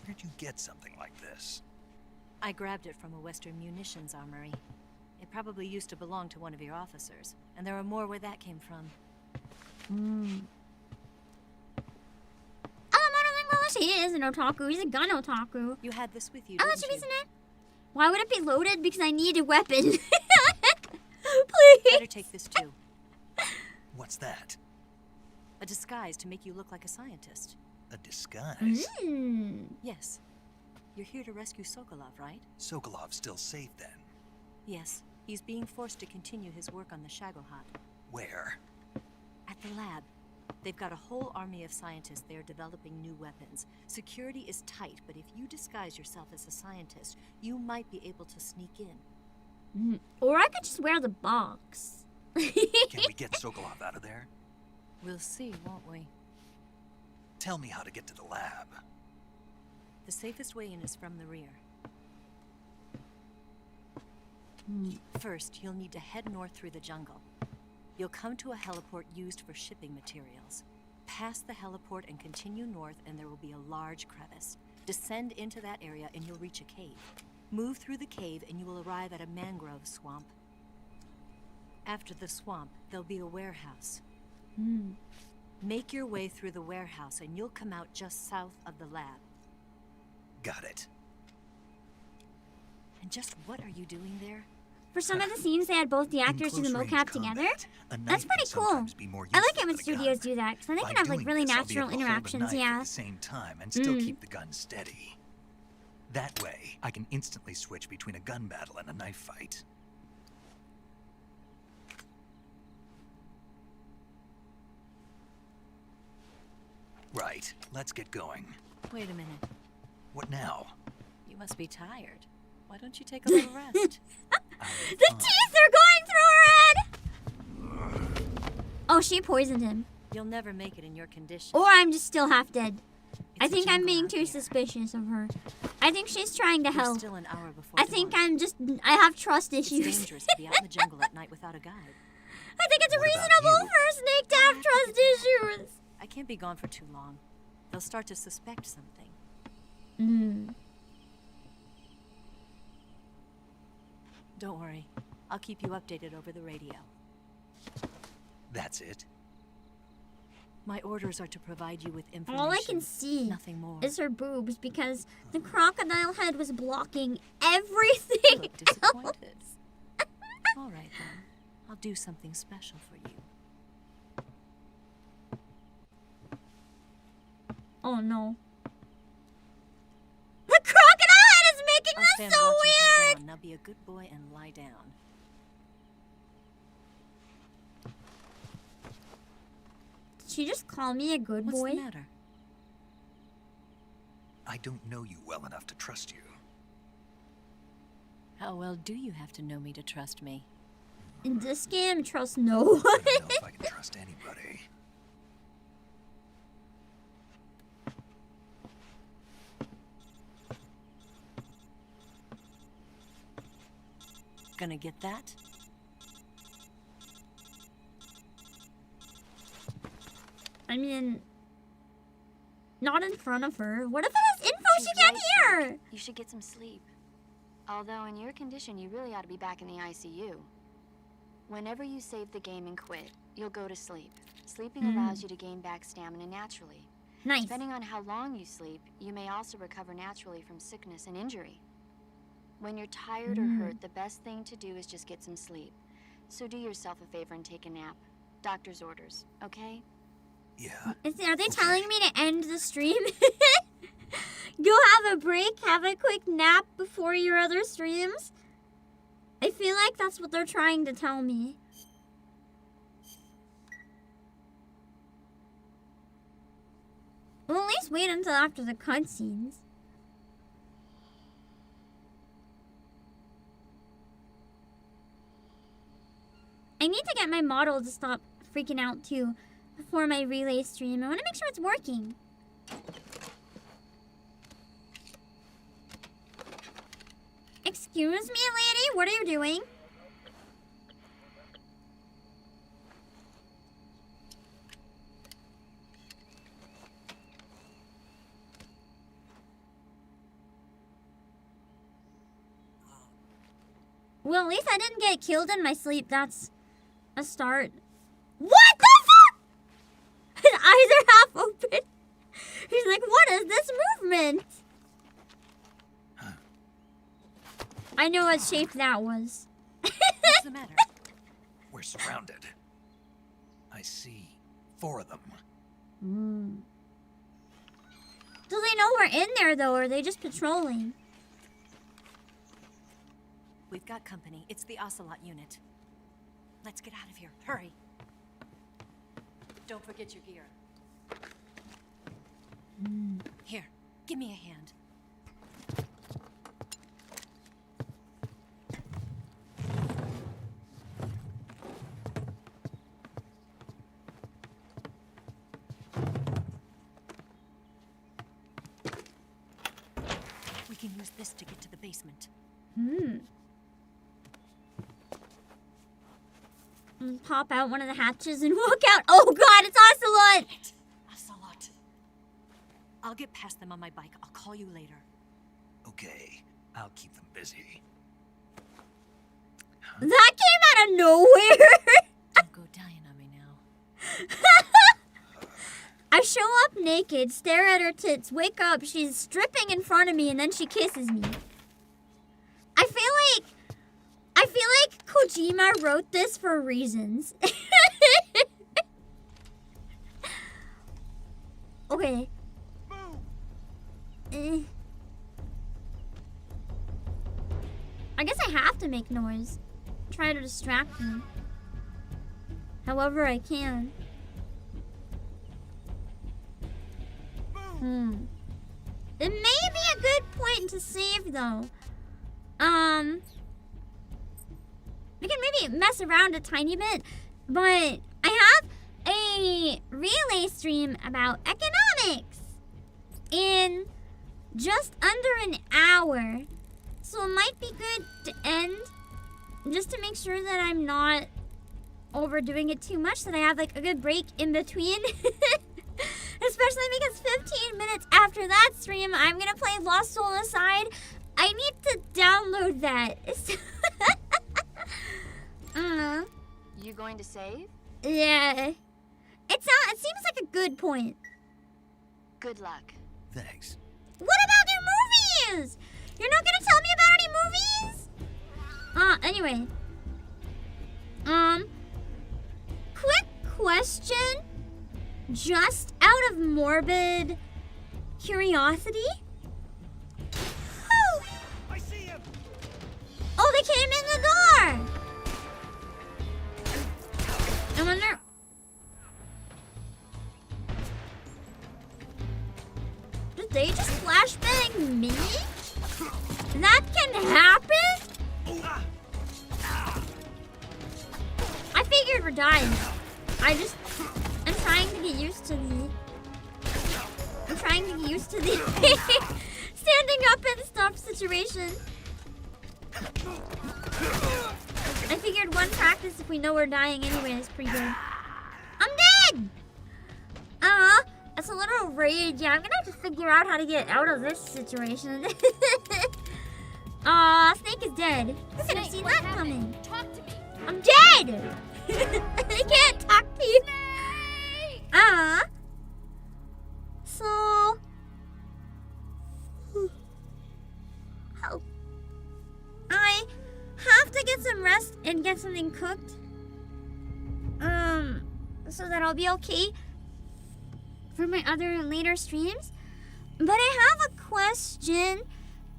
Where'd you get something like this? I grabbed it from a Western munitions armory. It probably used to belong to one of your officers, and there are more where that came from. He is an otaku. He's a gun otaku. You had this with you, Oh, didn't should you? be it. Why would it be loaded? Because I need a weapon. Please. Better take this too. What's that? A disguise to make you look like a scientist. A disguise? Yes. You're here to rescue Sokolov, right? Sokolov's still safe then. Yes. He's being forced to continue his work on the Shagohod. Where? At the lab. They've got a whole army of scientists there developing new weapons. Security is tight, but if you disguise yourself as a scientist, you might be able to sneak in. Or I could just wear the box. Can we get Sokolov out of there? We'll see, won't we? Tell me how to get to the lab. The safest way in is from the rear. First, you'll need to head north through the jungle. You'll come to a heliport used for shipping materials. Pass the heliport and continue north, and there will be a large crevice. Descend into that area and you'll reach a cave. Move through the cave and you will arrive at a mangrove swamp. After the swamp, there'll be a warehouse. Make your way through the warehouse and you'll come out just south of the lab. Got it. And just what are you doing there? For some of the scenes, they had both the actors do the mocap together. That's pretty cool. I like it when studios do that, because then they can have like really natural interactions, At yeah. the same time and still keep the gun steady. That way, I can instantly switch between a gun battle and a knife fight. Right, let's get going. Wait a minute. What now? You must be tired. Why don't you take a little rest? The teeth are going through her head! Oh, she poisoned him. You'll never make it in your condition. Or I'm just still half dead. I think I'm being too suspicious of her. I think she's trying to help. Still an hour before I think I have trust It's issues. dangerous to be out in the jungle at night without a guide. I think it's What about reasonable you? for a snake to have trust issues. I can't be gone for too long. They'll start to suspect something. Don't worry. I'll keep you updated over the radio. That's it. My orders are to provide you with information. All I can see Nothing more. is her boobs because the crocodile head was blocking everything Look disappointed. else. All right then. I'll do something special for you. Oh no. The crocodile head is making I'll this stand so watch until weird! dawn. Now be a good boy and lie down. Did she just call me a good What's boy? the matter? I don't know you well enough to trust you. How well do you have to know me to trust me? In this game, trust no one. I don't know if I can trust anybody. Gonna get that? I mean, not in front of her. What if it has info she can't hear? You should get some sleep. Although in your condition, you really ought to be back in the ICU. Whenever you save the game and quit, you'll go to sleep. Sleeping allows you to gain back stamina naturally. Nice. Depending on how long you sleep, you may also recover naturally from sickness and injury. When you're tired or hurt, the best thing to do is just get some sleep. So do yourself a favor and take a nap. Doctor's orders, okay? Yeah. Are they telling me to end the stream? Go have a break, have a quick nap before your other streams? I feel like that's what they're trying to tell me. Well, at least wait until after the cutscenes. I need to get my model to stop freaking out too before my relay stream. I want to make sure it's working. Excuse me, lady, what are you doing? Well, at least I didn't get killed in my sleep. That's a start. What the fuck? His eyes are half open. He's like, what is this movement? I know what shape that was. What's the matter? We're surrounded. I see 4 of them. Do they know we're in there, though, or are they just patrolling? We've got company. It's the Ocelot unit. Let's get out of here. Hurry. Don't forget your gear. Here, give me a hand. We can use this to get to the basement. Pop out one of the hatches and walk out. Oh god, it's Ocelot! Ocelot. I'll get past them on my bike. I'll call you later. Okay, I'll keep them busy. That came out of nowhere! Don't go dying on me now. I show up naked, stare at her tits, wake up, she's stripping in front of me, and then she kisses me. I feel like Kojima wrote this for reasons. Okay. I guess I have to make noise. Try to distract me. However I can. It may be a good point to save though. We can maybe mess around a tiny bit, but I have a relay stream about economics in just under an hour. So it might be good to end just to make sure that I'm not overdoing it too much, so that I have like a good break in between. Especially because 15 minutes after that stream, I'm gonna play Lost Soul Aside. I need to download that. You going to save? Yeah. It seems like a good point. Good luck. Thanks. What about new movies? You're not gonna tell me about any movies? Anyway. Quick question. Just out of morbid curiosity. Oh, I see him. Oh, they came in the door. I wonder. Did they just flashbang me? That can happen? I figured we're dying. I'm trying to get used to the standing up and stuff situation. I figured one practice if we know we're dying anyway is pretty good. I'm dead! That's a little rage. Yeah, I'm gonna have to figure out how to get out of this situation. Snake is dead. Who could have seen that coming? Talk to me. I'm dead! I can't talk to you. So... Help. I have to get some rest and get something cooked. So that I'll be okay for my other later streams. But I have a question,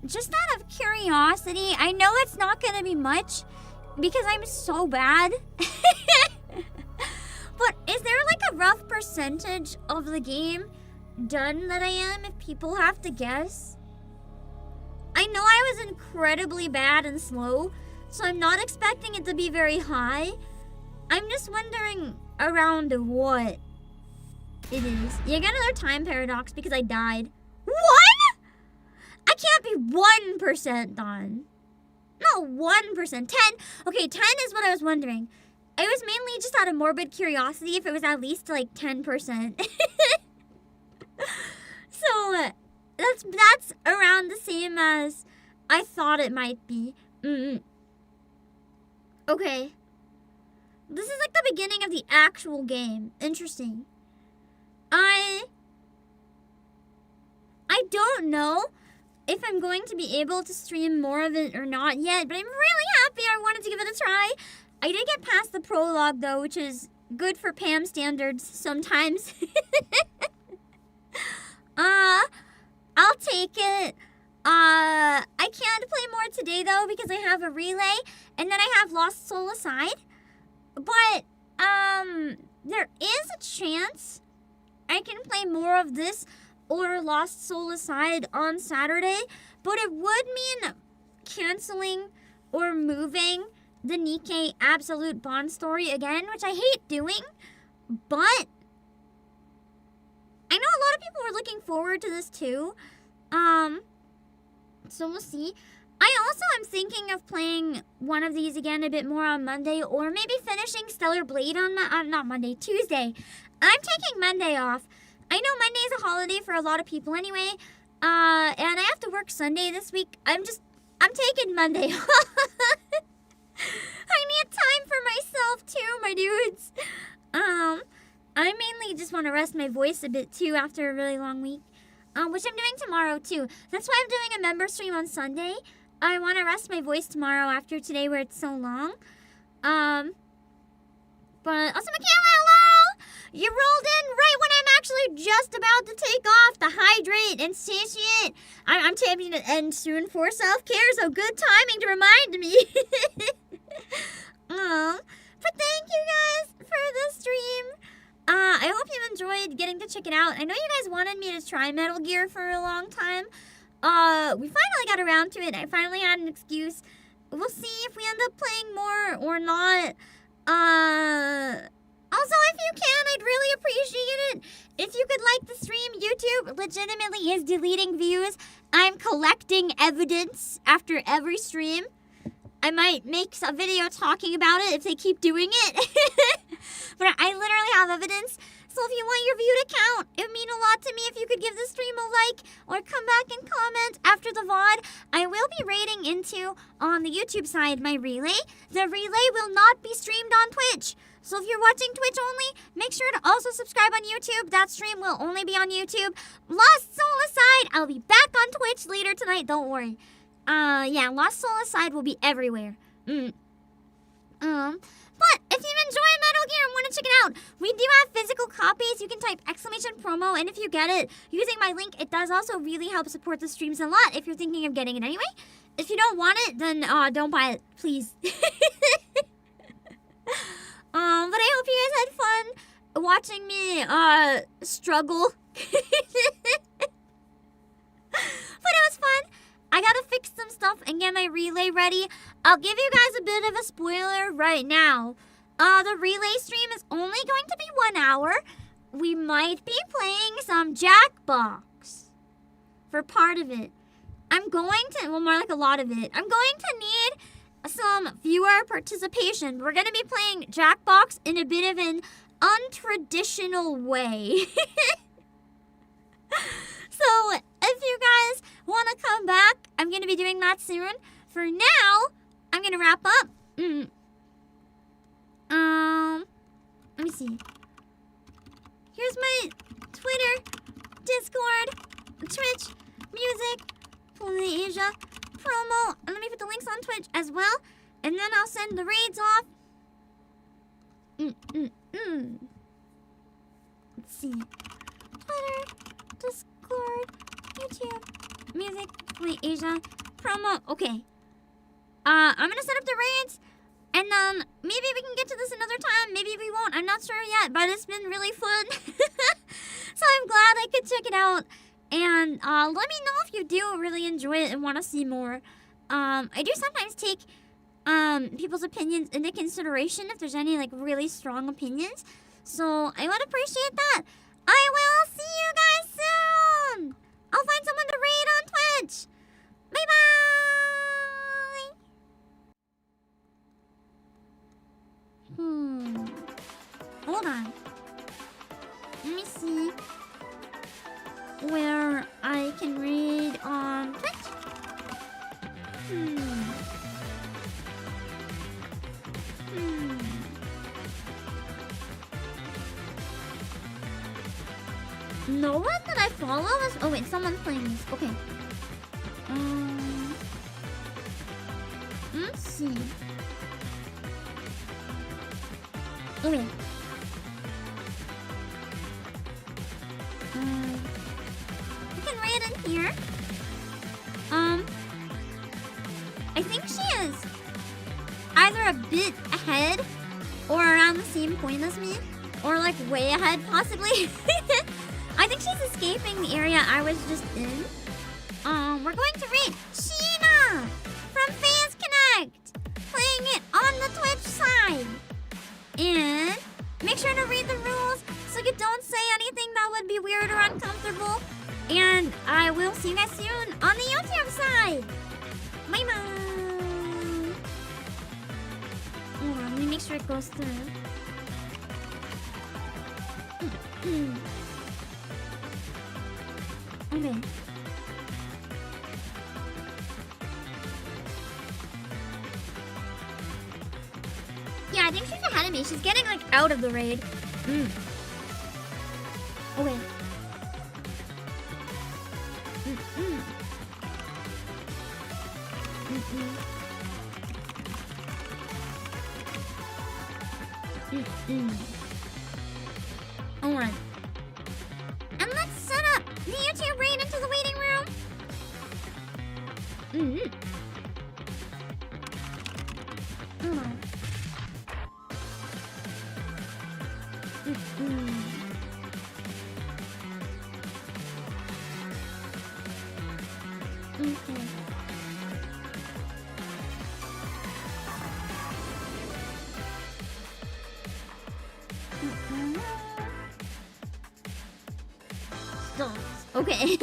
just out of curiosity. I know it's not gonna be much, because I'm so bad. But is there like a rough percentage of the game done that I am, if people have to guess? I know I was incredibly bad and slow, so I'm not expecting it to be very high. I'm just wondering around what it is. You get another time paradox because I died. 1? I can't be 1% done. No, 1%. 10. Okay, 10 is what I was wondering. It was mainly just out of morbid curiosity if it was at least like 10%. So that's around the same as I thought it might be. Okay. This is like the beginning of the actual game. Interesting. I don't know if I'm going to be able to stream more of it or not yet, but I'm really happy. I wanted to give it a try. I did get past the prologue though, which is good for Pam standards sometimes. I'll take it. I can't play more today though because I have a relay and then I have Lost Soul Aside. But there is a chance I can play more of this or Lost Soul Aside on Saturday, but it would mean canceling or moving the Nikkei Absolute Bond story again, which I hate doing, but I know a lot of people were looking forward to this too. So we'll see. I also am thinking of playing one of these again a bit more on Monday, or maybe finishing Stellar Blade on Tuesday. I'm taking Monday off. I know Monday's a holiday for a lot of people anyway, and I have to work Sunday this week. I'm taking Monday off. I need time for myself too, my dudes. I mainly just want to rest my voice a bit too after a really long week, which I'm doing tomorrow too. That's why I'm doing a member stream on Sunday. I want to rest my voice tomorrow after today where it's so long. But also, Michaela, hello! You rolled in right when I'm actually just about to take off to hydrate and satiate. I'm tapping to end soon for self-care, so good timing to remind me. But thank you guys for the stream. I hope you enjoyed getting to check it out. I know you guys wanted me to try Metal Gear for a long time. We finally got around to it. I finally had an excuse. We'll see if we end up playing more or not. Also, if you can, I'd really appreciate it. If you could like the stream, YouTube legitimately is deleting views. I'm collecting evidence after every stream. I might make a video talking about it if they keep doing it. But I literally have evidence. So if you want your view to count, it would mean a lot to me if you could give the stream a like or come back and comment after the VOD. I will be raiding into, on the YouTube side, my relay. The relay will not be streamed on Twitch. So if you're watching Twitch only, make sure to also subscribe on YouTube. That stream will only be on YouTube. Lost Soul aside, I'll be back on Twitch later tonight. Don't worry. Yeah, Lost Soul aside will be everywhere. But if you enjoy Metal Gear and want to check it out, we do have physical copies. You can type !promo, and if you get it using my link, it does also really help support the streams a lot if you're thinking of getting it anyway. If you don't want it, then don't buy it, please. But I hope you guys had fun watching me struggle. But it was fun. I gotta fix some stuff and get my relay ready. I'll give you guys a bit of a spoiler right now. The relay stream is only going to be 1 hour. We might be playing some Jackbox for part of it. I'm going to, well, more like a lot of it. I'm going to need some viewer participation. We're gonna be playing Jackbox in a bit of an untraditional way. So, if you guys want to come back, I'm going to be doing that soon. For now, I'm going to wrap up. Let me see. Here's my Twitter, Discord, Twitch, music, Asia, promo. And let me put the links on Twitch as well. And then I'll send the raids off. Let's see. Twitter, Discord, YouTube, music, Asia, promo. Okay. I'm gonna set up the raids, and maybe we can get to this another time. Maybe we won't. I'm not sure yet, but it's been really fun. So I'm glad I could check it out. And let me know if you do really enjoy it and want to see more. I do sometimes take people's opinions into consideration if there's any like really strong opinions. So I would appreciate that. I will see you guys soon. I'll find someone to raid on Twitch. Bye bye. Hold on. Let me see where I can raid on Twitch. No one that I follow is... Oh wait, someone's playing this. Okay. Let's see. Okay. You can raid in here. I think she is either a bit ahead or around the same point as me, or like way ahead possibly. I think she's escaping the area I was just in. We're going to read Sheena from Fans Connect, playing it on the Twitch side. And make sure to read the rules so you don't say anything that would be weird or uncomfortable. And I will see you guys soon on the YouTube side. Bye bye. Hold on, let me make sure it goes through. Okay. Yeah, I think she's ahead of me. She's getting like out of the raid. Okay. Alright. And let's set up the YouTube raid into the waiting room. Alright. Okay. Okay.